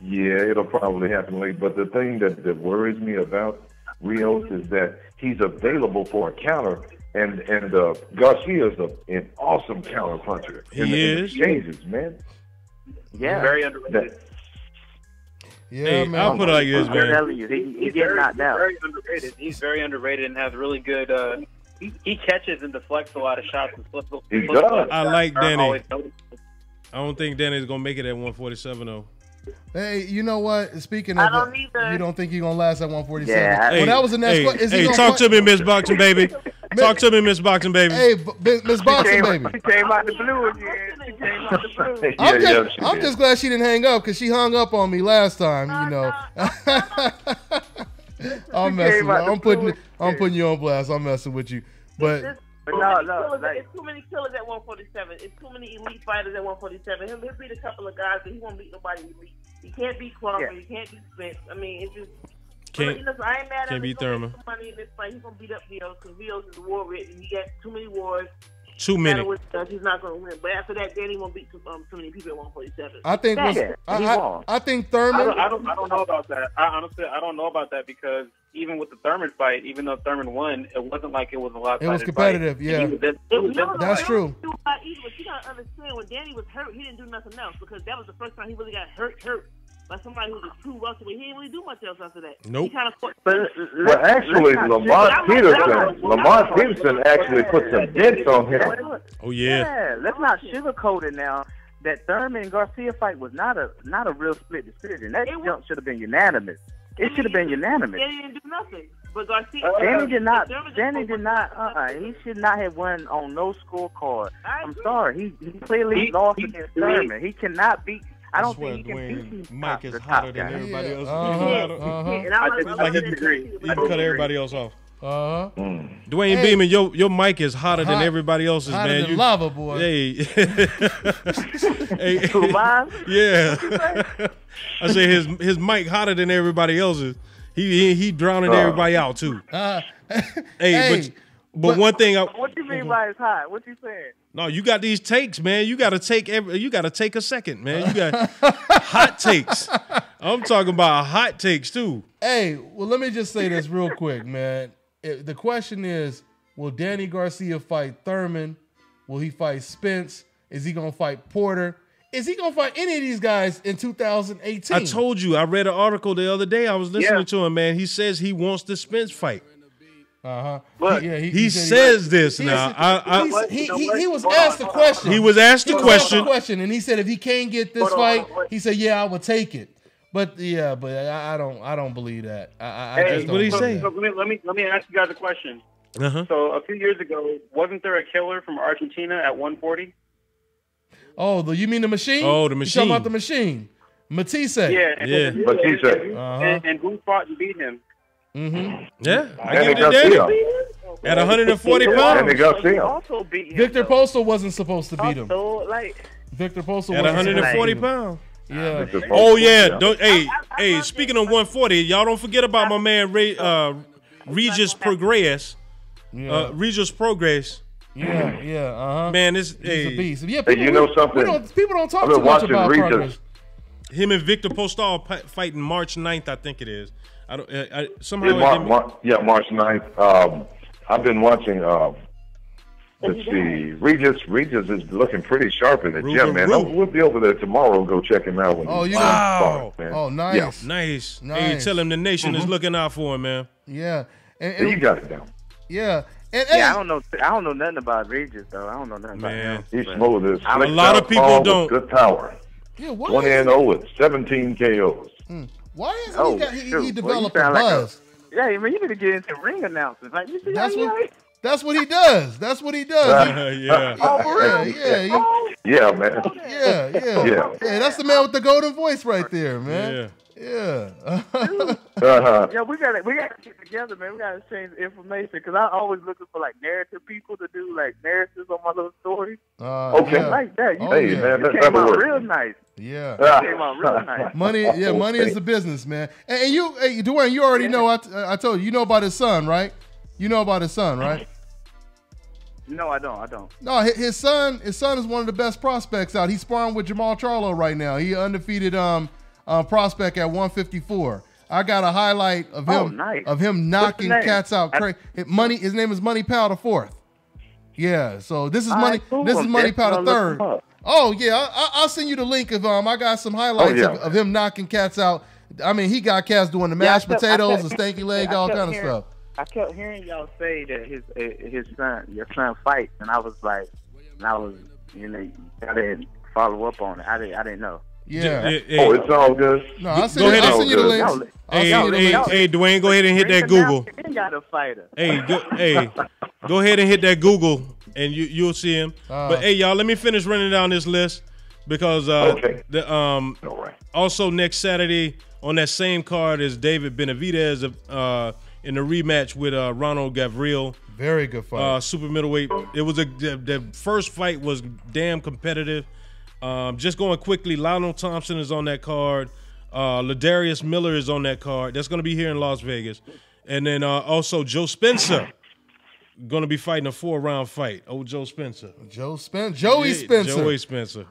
Yeah, it'll probably happen late. But the thing that worries me about Rios is that he's available for a counter, and Garcia is an awesome counter puncher. He is. Exchanges, man. Yeah, very underrated. Yeah, man. I'll put it like this, man. He's getting knocked out. Very underrated. He's very underrated and has really good. He catches and deflects a lot of shots. He does. I like Danny. I don't think Danny's gonna make it at 147 though. Hey, you know what? Speaking of it, you don't think he's gonna last at 147? Yeah. Well, that was the next question. Hey, talk to me, Miss Boxing Baby. Talk to me, Miss Boxing Baby. Hey, Miss Boxing Baby. She came out the blue again. I'm just glad she didn't hang up because she hung up on me last time. I'm messing with you. I'm putting you on blast. I'm messing with you, but. It's too many killers at 147. It's too many elite fighters at 147. He'll beat a couple of guys, but he won't beat nobody elite. He can't beat Crawford. He can't beat Spence. I mean, it's just. I ain't mad at him. Beat Thurman. He's money in this fight. He's gonna beat up Rios because Rios is war ridden. He got too many wars. Too many. He's not gonna win. But after that, Danny won't beat too many people at 147. I think. I think Thurman. I don't know about that. I don't know about that because even with the Thurman fight, even though Thurman won, it wasn't like it was a lot. It was competitive. Fight. Yeah, that's true. But you gotta understand when Danny was hurt, he didn't do nothing else because that was the first time he really got hurt by somebody who was a true welterweight. He didn't really do much else after that. Nope. Well, actually, Lamont Peterson actually put some dents on him. Oh yeah. Let's not sugarcoat it now. That Thurman and Garcia fight was not a real split decision. That jump should have been unanimous. It should have been unanimous. Danny didn't do nothing. But Garcia, Danny did not. He should not have won on no scorecard. I'm sorry. He clearly lost against Thurman. He cannot beat. I don't think he can beat Mike is hotter than everybody else. I disagree. You can cut everybody else off. Dwayne Beeman, your mic is hotter than everybody else's, hotter man. Than lava, boy. Hey. Yeah. I say his mic hotter than everybody else's. He drowning everybody out too. But one thing. What do you mean by it's hot? What you saying? No, you got these takes, man. You got to take a second, man. You got hot takes. I'm talking about hot takes too. Hey, well, let me just say this real quick, man. The question is, will Danny Garcia fight Thurman? Will he fight Spence? Is he gonna fight Porter? is he gonna fight any of these guys in 2018? I told you. I read an article the other day. I was listening to him, man. He says he wants the Spence fight. He says this now. He was asked the question. He was asked the question, and he said if he can't get this fight, he said, "Yeah, I would take it." But I don't believe that. What did he say? So let me ask you guys a question. So a few years ago, wasn't there a killer from Argentina at 140? Oh, you mean the machine? Oh, the You machine. talking about the machine? Matisse. Yeah. And who fought and beat him? Yeah, I give it to Danny. At 140 pounds. Victor Postal wasn't supposed to beat him. Victor Postal At wasn't 140 supposed to beat him. pounds. Yeah. Oh yeah. Hey. Speaking of 140, y'all don't forget about my man Regis Progress. Regis Progress. Yeah. Man, he's a beast. Yeah, Hey, you know something? People don't talk I've been too much watching about Regis. Progress. Him and Victor Postal fighting March 9th, I think it is. I don't. Somehow. March 9th. I've been watching. Let's see. Regis is looking pretty sharp in the gym, man. We'll be over there tomorrow and go check him out. Wow. Man. Oh, nice. Yeah. Nice. Hey, tell him the nation is looking out for him, man. Yeah. And you got it down. Yeah. I don't know nothing about Regis though. I don't know nothing about him. He's smooth as A lot of people don't. Good power. Yeah, why 20-0 with 17 KOs. Why isn't he developed a buzz? Yeah, I mean, you need to get into ring announcers. Like, you see That's what he does. That's what he does. Yeah. Oh, for real. Yeah, man. Yeah. That's the man with the golden voice right there, man. Yeah. Yeah, we gotta get together, man. We gotta exchange information because I'm always looking for like narrative people to do like narratives on my little stories. Okay. I like that. Man, you came out real nice. Yeah. You came out real nice. Money is the business, man. And you, Dwayne, you already know. I told you know about his son, right? You know about his son, right? No, I don't. No, his son is one of the best prospects out. He's sparring with Jamal Charlo right now. He undefeated prospect at 154. I got a highlight of him knocking cats out. His name is Money Powell the fourth. Yeah, so this is Money Powell the third. Oh yeah, I'll send you the link of I got some highlights of him knocking cats out. I mean, he got cats doing the mashed potatoes, the stanky leg, all kind of stuff. I kept hearing y'all say that your son fights, and I was like, I didn't follow up on it. I didn't know. Yeah. It's all good. No, I'll send you the links. Hey, Dwayne, go ahead and hit that Google. Got a fighter. Go ahead and hit that Google, and you'll see him. But hey, y'all, let me finish running down this list because also next Saturday on that same card is David Benavidez in the rematch with Ronald Gavril. Very good fight. Super middleweight. It was the first fight was damn competitive. Just going quickly, Lionel Thompson is on that card. Ladarius Miller is on that card. That's going to be here in Las Vegas. And then also Joe Spencer going to be fighting a 4-round fight. Joey Spencer.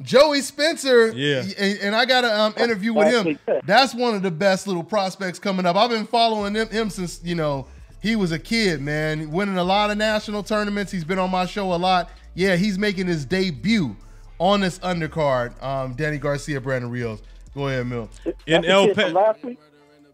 Joey Spencer. Yeah. And I got an interview with him. That's one of the best little prospects coming up. I've been following him since, he was a kid, man. Winning a lot of national tournaments. He's been on my show a lot. Yeah, he's making his debut on this undercard. Danny Garcia, Brandon Rios. Go ahead, Mill. In El Paso.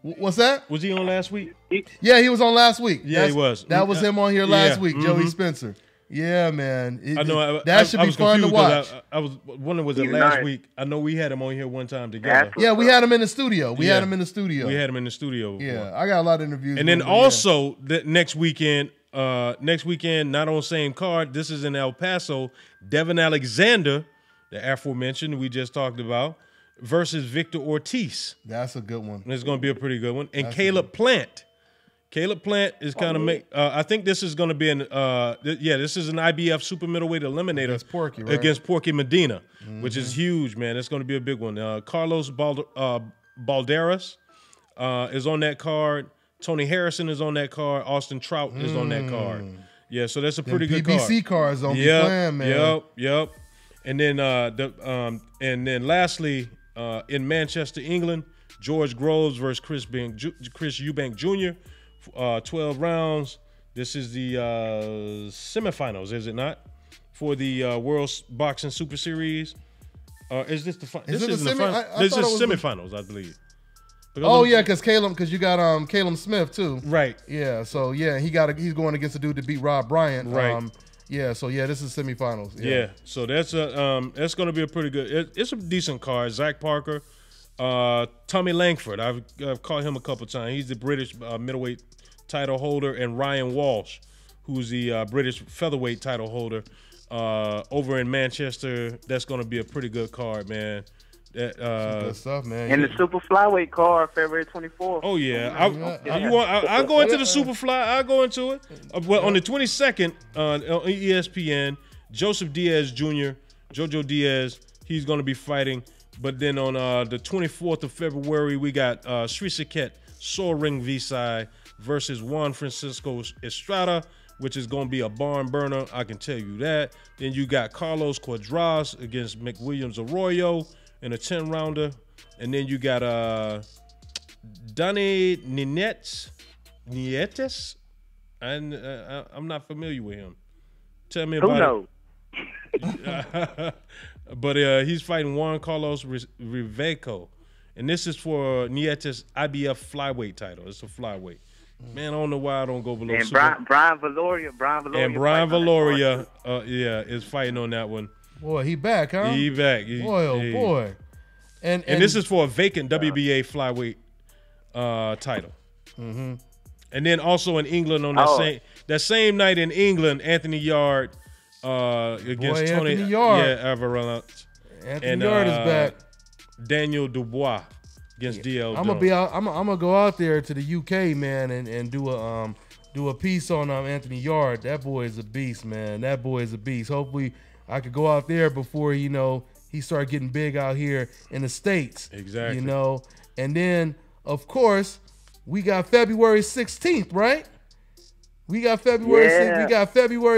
What's that? Was he on last week? Yeah, he was on last week. Yeah, he was. That was him on here last week, Joey Spencer. Yeah, man. I know. That should be fun to watch. I was wondering, was it last week? I know we had him on here one time together. Yeah, we had him in the studio. We had him in the studio. Yeah, I got a lot of interviews. And then also the next weekend, not on the same card. This is in El Paso. Devin Alexander, the aforementioned we just talked about, versus Victor Ortiz. That's a good one. It's going to be a pretty good one. And Caleb Plant. Caleb Plant is kind of I think this is going to be this is an IBF super middleweight eliminator against Porky Medina, which is huge, man. It's going to be a big one. Carlos Balderas is on that card. Tony Harrison is on that card. Austin Trout is on that card. Yeah, so that's a pretty good card. PBC cards don't be playing, man. Yep. And then lastly, in Manchester, England, George Groves versus Chris Eubank Jr. 12 rounds. This is the semifinals, is it not? For the World Boxing Super Series. Is this the Is it the semi? This is semifinals, I believe. Because you got Caleb Smith too. Right. Yeah. So yeah, he's going against a dude to beat Rob Bryant. Right. So this is semifinals. Yeah. So that's going to be a pretty good. It's a decent card. Zach Parker, Tommy Langford. I've caught him a couple times. He's the British middleweight title holder, and Ryan Walsh, who's the British featherweight title holder over in Manchester. That's going to be a pretty good card, man. Some good stuff, man. And the super flyweight card, February 24th. Oh yeah, I'll go into the super fly. I'll go into it. Well, on the 22nd on ESPN, Joseph Diaz Jr., Jojo Diaz, he's going to be fighting. But then on the 24th of February, we got Srisaket Soaring Visai versus Juan Francisco Estrada, which is going to be a barn burner. I can tell you that. Then you got Carlos Cuadras against McWilliams Arroyo in a 10-rounder. And then you got Donny Nietes. And I'm not familiar with him. Tell me about it. But he's fighting Juan Carlos Riveco. And this is for Nietes' IBF flyweight title. It's a flyweight. Man, I don't know why I don't go below. And Brian Valoria. And Brian Valoria, is fighting on that one. Boy, he back, huh? He back. Boy. And this is for a vacant WBA flyweight title. Mm-hmm. And then also in England on that same night in England, Anthony Yard against Tony Averlant. Anthony Yard is back. Daniel Dubois against DL. I'm gonna go out there to the UK, man, and do a piece on Anthony Yard. That boy is a beast, man. That boy is a beast. Hopefully, I could go out there before he started getting big out here in the States. Exactly. And then of course we got February 16th, right? We got February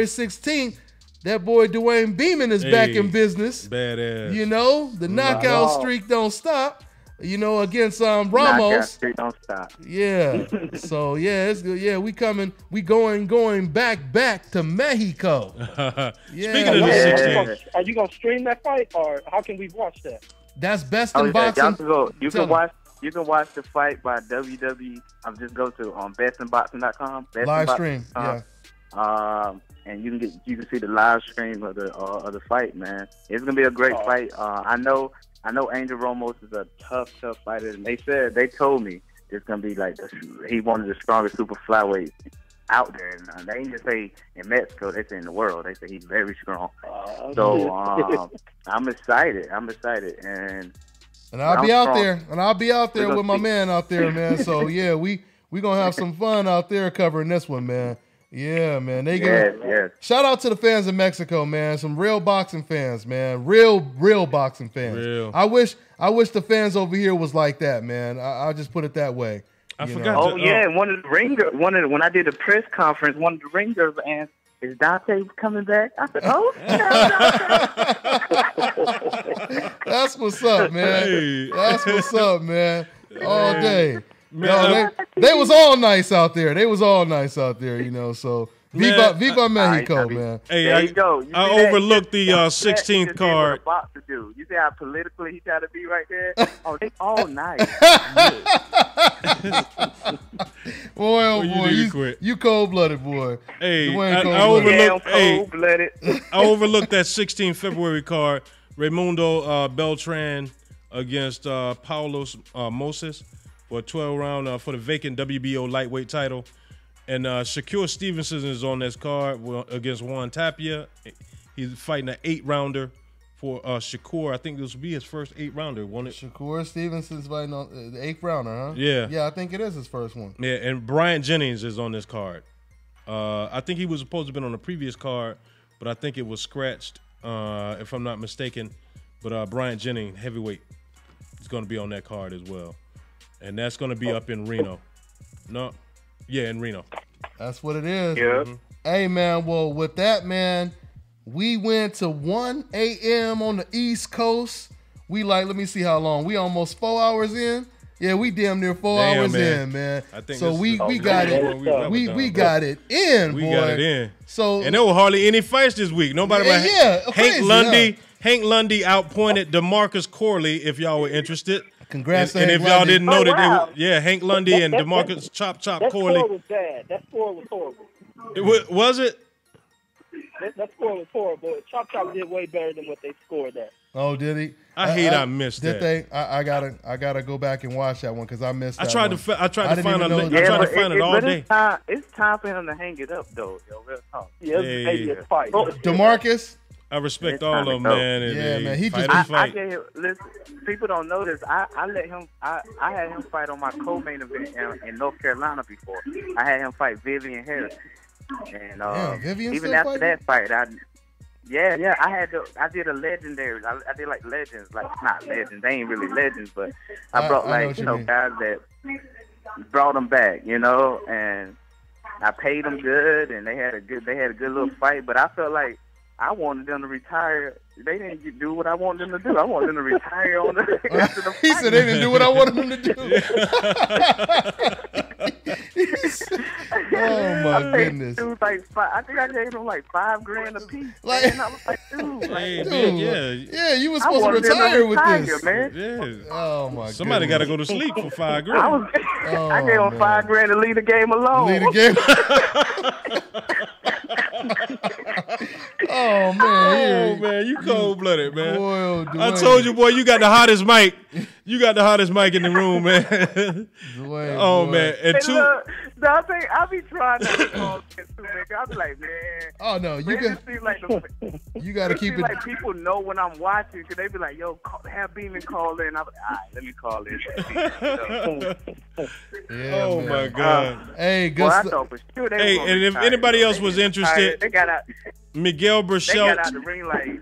16th. That boy Dwayne Beeman is back in business. Badass. The knockout streak don't stop. Against Ramos. Knockout streak don't stop. Yeah. So it's good. Yeah, we going back to Mexico. Speaking of the 16th, are you gonna stream that fight, or how can we watch that? That's Best in Boxing. You can watch the fight by WWE. Just go to bestinboxing.com. Live stream. Yeah. And you can see the live stream of the fight, man. It's gonna be a great fight. I know Angel Ramos is a tough fighter, and they told me it's gonna be like he one of the strongest super flyweights out there. And they didn't just say in Mexico; they say in the world. They say he's very strong. So I'm excited. And I'll be out there. And I'll be out there with my man out there, man. So yeah, we gonna have some fun out there covering this one, man. Yeah, man. Shout out to the fans in Mexico, man. Some real boxing fans, man. Real boxing fans. Real. I wish the fans over here was like that, man. I'll just put it that way. I forgot. One of the ringers. When I did the press conference, one of the ringers asked, "Is Dante coming back?" I said, "Oh, that's what's up, man. Hey. That's what's up, man. All day." Man, they was all nice out there. So Viva Mexico, man. Hey, there you go. I overlooked the 16th card. You see how politically he got to be right there? Oh, they all nice. Boy, you cold-blooded, boy. Hey, I overlooked that 16th February card. Raimundo Beltran against Paulos Moses for a 12-round for the vacant WBO lightweight title. And Shakur Stevenson is on this card against Juan Tapia. He's fighting an 8-rounder for Shakur. I think this will be his first 8-rounder, won't it? Shakur Stevenson's fighting on the 8th rounder, huh? Yeah. Yeah, I think it is his first one. Yeah, and Brian Jennings is on this card. I think he was supposed to have been on the previous card, but I think it was scratched, if I'm not mistaken. But Brian Jennings, heavyweight, is going to be on that card as well. And that's going to be up in Reno. In Reno. That's what it is. Yeah. Mm-hmm. Hey, man, well, with that, man, we went to 1 a.m. on the East Coast. Let me see how long. We almost 4 hours in. Yeah, we damn near 4 hours in, man. I think so we this- got it. Oh, We got it in, We boy. got it in. So and there were hardly any fights this week. Nobody. But Hank crazy, Lundy. yeah. Hank Lundy outpointed DeMarcus Corley. If y'all were interested. Congrats, and to if Hank y'all Lundy. didn't know Oh, that, wow. they were, Hank Lundy and DeMarcus Chop That Corley. score was bad. That score was horrible. Was it? That score was horrible. Chop did way better than what they scored at. Oh, did he? I missed did that. They? I gotta go back and watch that one because I missed. I that tried one. to find didn't a even know link. that- I tried to find it all day. It's time for him to hang it up, though. Yo, real talk. Yeah, it's maybe a fight. DeMarcus. I respect It's all time of to them, go. man. Yeah, man, he just- I gave him, listen, people don't know this. I let him. I had him fight on my co-main event in North Carolina before. I had him fight Vivian Harris, and Vivian even still after fighting? that fight, I did a legendary. I did like legends, like not legends. They ain't really legends, but I brought I know like what you you know mean. guys that brought them back, you know, and I paid them good, and they had a good little fight. But I felt like I wanted them to retire. They didn't do what I wanted them to do. I wanted them to retire on the after the fight. He said they didn't do what I wanted them to do. Oh my I paid goodness! dudes like I think I gave them like $5,000 a piece. Like- And I was like, dude, like, Dude, yeah, you were I supposed to wanted them retire with retire, this, man. Yeah. Oh my! Somebody got to go to sleep for $5,000. I gave them $5,000 to leave the game alone. Leave the game. Oh man! Oh man, you cold blooded, man. Boy, oh, I Dwayne. told you, boy, you got the hottest mic. You got the hottest mic in the room, man. Dwayne, Oh boy. man, and two. Look, Dante, I be trying not to call it too, nigga. I be like, man. Oh no, you man, it got just seems like you got to it keep seems it. like people know when I'm watching because they be like, yo, have Beeman call in. I'm like, all right, let me call in. Yeah, Oh man. my God. Hey, good Boy, I stuff. thought for sure they Hey, were gonna and if retire, anybody though. else They was just interested, retired. They got out. Miguel They got Burchelt. out the ring like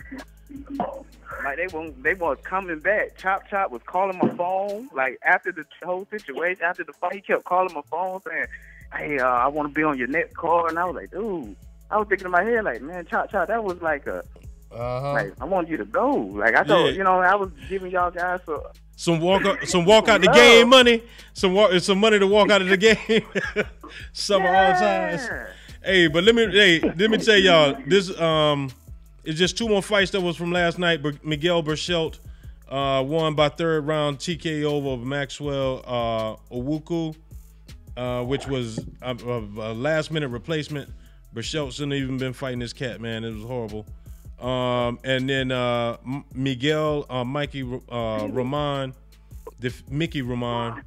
they weren't coming back. Chop was calling my phone like after the whole situation, after the fight, he kept calling my phone saying, "Hey, I want to be on your next call," and I was like, "Dude," I was thinking in my head like, "Man, Chop, that was like a like I want you to go." Like I thought, Yeah. you know, I was giving y'all guys Some walk out the game money. Some money to walk out of the game. Summer all times. Hey, but let me tell y'all this. It's just two more fights that was from last night. Miguel Burchelt won by third round TKO over Maxwell Owuku, which was a last minute replacement. Burchelt shouldn't have even been fighting this cat, man. It was horrible. And then Miguel Mickey Roman, Mickey Roman,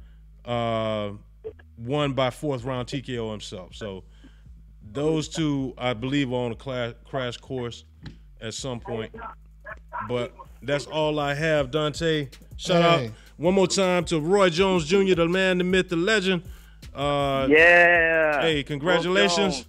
won by fourth round TKO himself. So those two, I believe, are on a crash course at some point. But that's all I have, Dante. Shout out one more time to Roy Jones Jr., the man, the myth, the legend. Yeah. Hey, congratulations.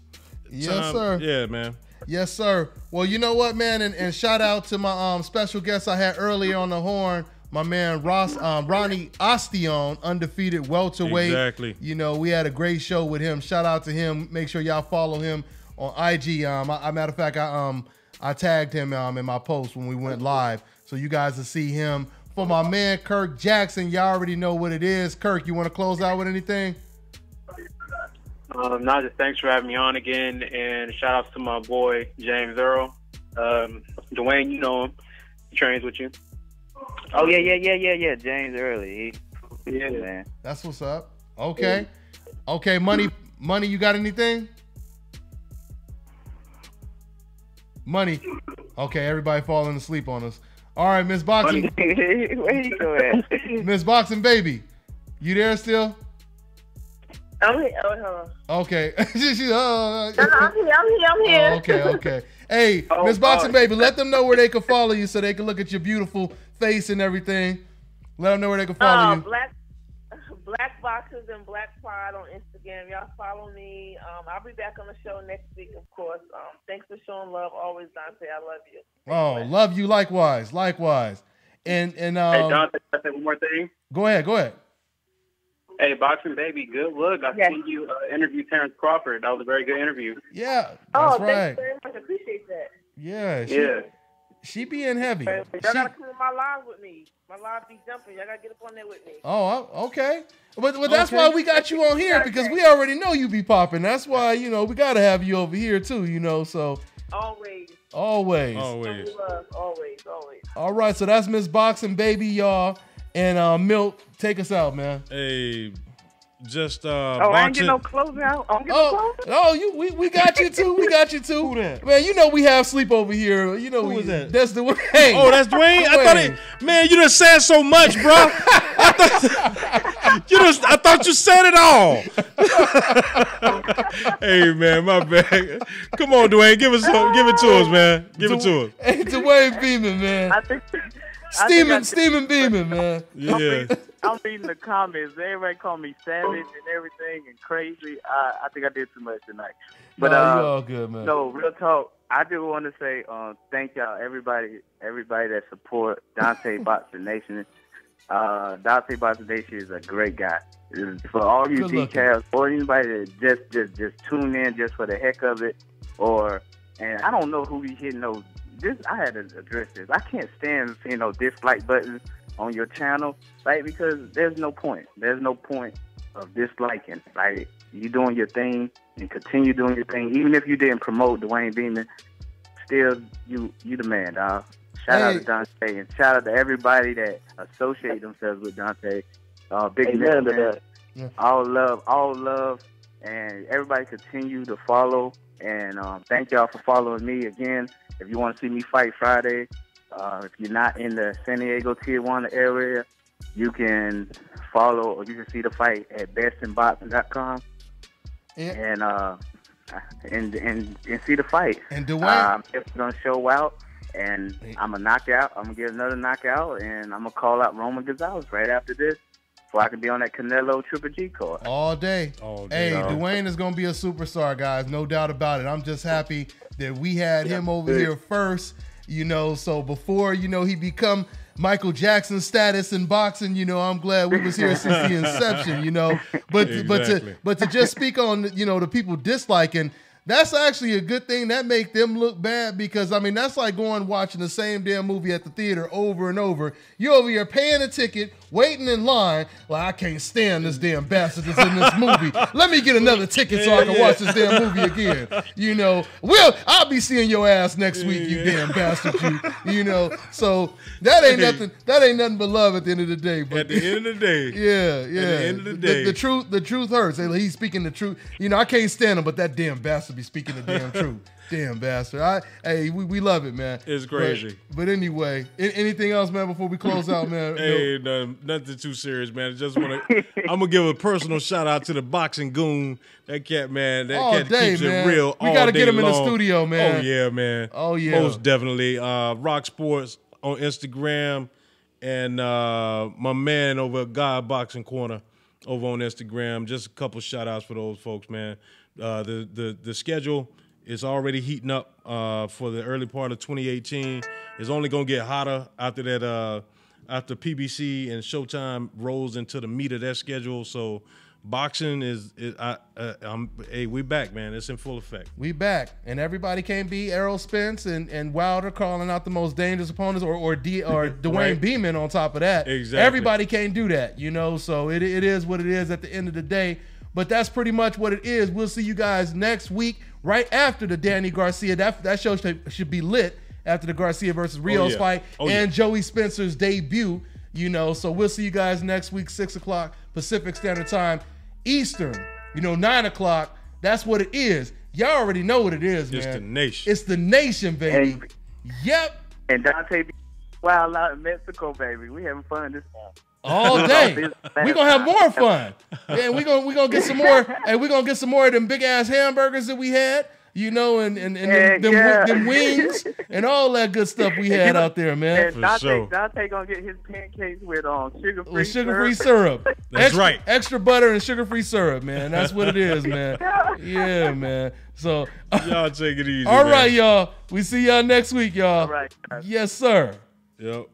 Yes, sir. Yeah, man. Yes, sir. Well, you know what, man, and shout out to my special guest I had earlier on the horn, my man Ronnie Austion, undefeated welterweight. Exactly. You know, we had a great show with him. Shout out to him. Make sure y'all follow him on IG. Matter of fact, I tagged him in my post when we went live, so you guys will see him. For my man Kirk Jackson, y'all already know what it is. Kirk, you want to close out with anything? No, just thanks for having me on again, and shout out to my boy James Earl. Dwayne, you know him. He trains with you. Oh yeah. James Early. Yeah, man. That's what's up. Okay. Okay, money, you got anything? Money. Okay, everybody falling asleep on us. All right, Miss Boxing. Where you go at? Miss Boxing Baby. You there still? I'm here. Oh, hold on. Okay. I'm here. Oh, okay. Hey, Miss Boxing Baby, let them know where they can follow you so they can look at your beautiful face and everything. Let them know where they can follow you. Black Boxers and Black Pride on Instagram. Y'all follow me. I'll be back on the show next week, of course. Thanks for showing love. Always, Dante. I love you. Oh, love you likewise. And Hey, Dante, can I say one more thing? Go ahead. Hey, Boxing Baby, good look. I seen you interview Terrence Crawford. That was a very good interview. Yeah, that's right. Thanks very much. I appreciate that. Yeah. She being heavy. Y'all gotta come on my live with me. My live be jumping. Y'all gotta get up on there with me. Oh, okay. But that's why we got you on here, because we already know you be popping. That's why, you know, we gotta have you over here too, you know. So always. Always. Always. All right, so that's Miss Boxing Baby, y'all. And Milt, take us out, man. Hey, just I ain't get no closing out. We got you too. We got you too. Who that? Man, you know we have sleep over here. You know who is that? That's Dwayne. Oh, that's Dwayne. I thought man, you done said so much, bro. I thought you said it all. Hey man, my bad. Come on, Dwayne, give it to us, man. Give it to us. Hey, Dwayne beaming, man. Steaming, beaming, man. Yeah. I'm reading the comments. Everybody call me savage and everything and crazy. I think I did too much tonight. But you all good, man. No, real talk. I just want to say thank y'all, everybody that support Dante Boxer Nation. Dante Boxer Nation is a great guy. For all you decals or anybody that just tune in just for the heck of it, and I don't know who be hitting those. I had to address this. I can't stand seeing no dislike buttons on your channel, like, because there's no point. There's no point of disliking. Like, you doing your thing and continue doing your thing, even if you didn't promote Dwayne Beeman. Still, you the man, dog. Shout out to Dante, and shout out to everybody that associate themselves with Dante. Big man to that. Yeah. All love, and everybody continue to follow. And thank y'all for following me again. If you want to see me fight Friday, if you're not in the San Diego Tijuana area, you can follow or you can see the fight at bestinboxing.com. Yeah. And see the fight. And Dwayne, I'm just gonna show out, and I'm gonna knock out. I'm gonna get another knockout, and I'm gonna call out Roman Gonzalez right after this, so I can be on that Canelo Triple G card all day. Hey, Dwayne is gonna be a superstar, guys, no doubt about it. I'm just happy that we had him over here first, you know. So before, you know, he become Michael Jackson status in boxing, you know, I'm glad we was here since the inception, you know. But but to just speak on, you know, the people disliking, that's actually a good thing. That make them look bad, because I mean that's like going watching the same damn movie at the theater over and over. You over here paying a ticket, waiting in line. Well, I can't stand this damn bastard that's in this movie. Let me get another ticket so I can watch this damn movie again. You know, I'll be seeing your ass next week, you damn bastard. You know, so that ain't nothing. That ain't nothing but love at the end of the day. But at the end of the day, yeah. At the end of the day, the truth hurts. He's speaking the truth. You know, I can't stand him, but that damn bastard be speaking the damn truth. Damn bastard. We love it, man. It's crazy. But anyway, anything else, man, before we close out, man? Hey, nothing too serious, man. I'm gonna give a personal shout out to the boxing goon. That cat, man. That cat keeps it real. We gotta get him in the studio, man. Oh yeah, man. Oh yeah. Most definitely. Rock Sports on Instagram, and my man over at God Boxing Corner over on Instagram. Just a couple shout outs for those folks, man. The schedule is already heating up for the early part of 2018. It's only gonna get hotter after that. After PBC and Showtime rolls into the meat of that schedule, so boxing we back, man. It's in full effect. We back, and everybody can't be Errol Spence and Wilder calling out the most dangerous opponents, or Dwayne right. Beeman on top of that. Exactly. Everybody can't do that, you know. So it is what it is at the end of the day. But that's pretty much what it is. We'll see you guys next week, right after the Danny Garcia. That show should be lit after the Garcia versus Rios fight and Joey Spencer's debut. You know, so we'll see you guys next week, 6 o'clock Pacific Standard Time, Eastern. You know, 9 o'clock. That's what it is. Y'all already know what it is, man. It's the nation. It's the nation, baby. Yep. And Dante wild out in Mexico, baby. We having fun this time. All day. We're gonna have more fun. Yeah, we're gonna get some more, and we're gonna get some more of them big ass hamburgers that we had, you know, and them wings and all that good stuff we had out there, man. And Dante gonna get his pancakes with sugar-free syrup. That's right. Extra butter and sugar-free syrup, man. That's what it is, man. Yeah, man. So y'all take it easy. All right, y'all. We see y'all next week, y'all. All right. Yes, sir. Yep.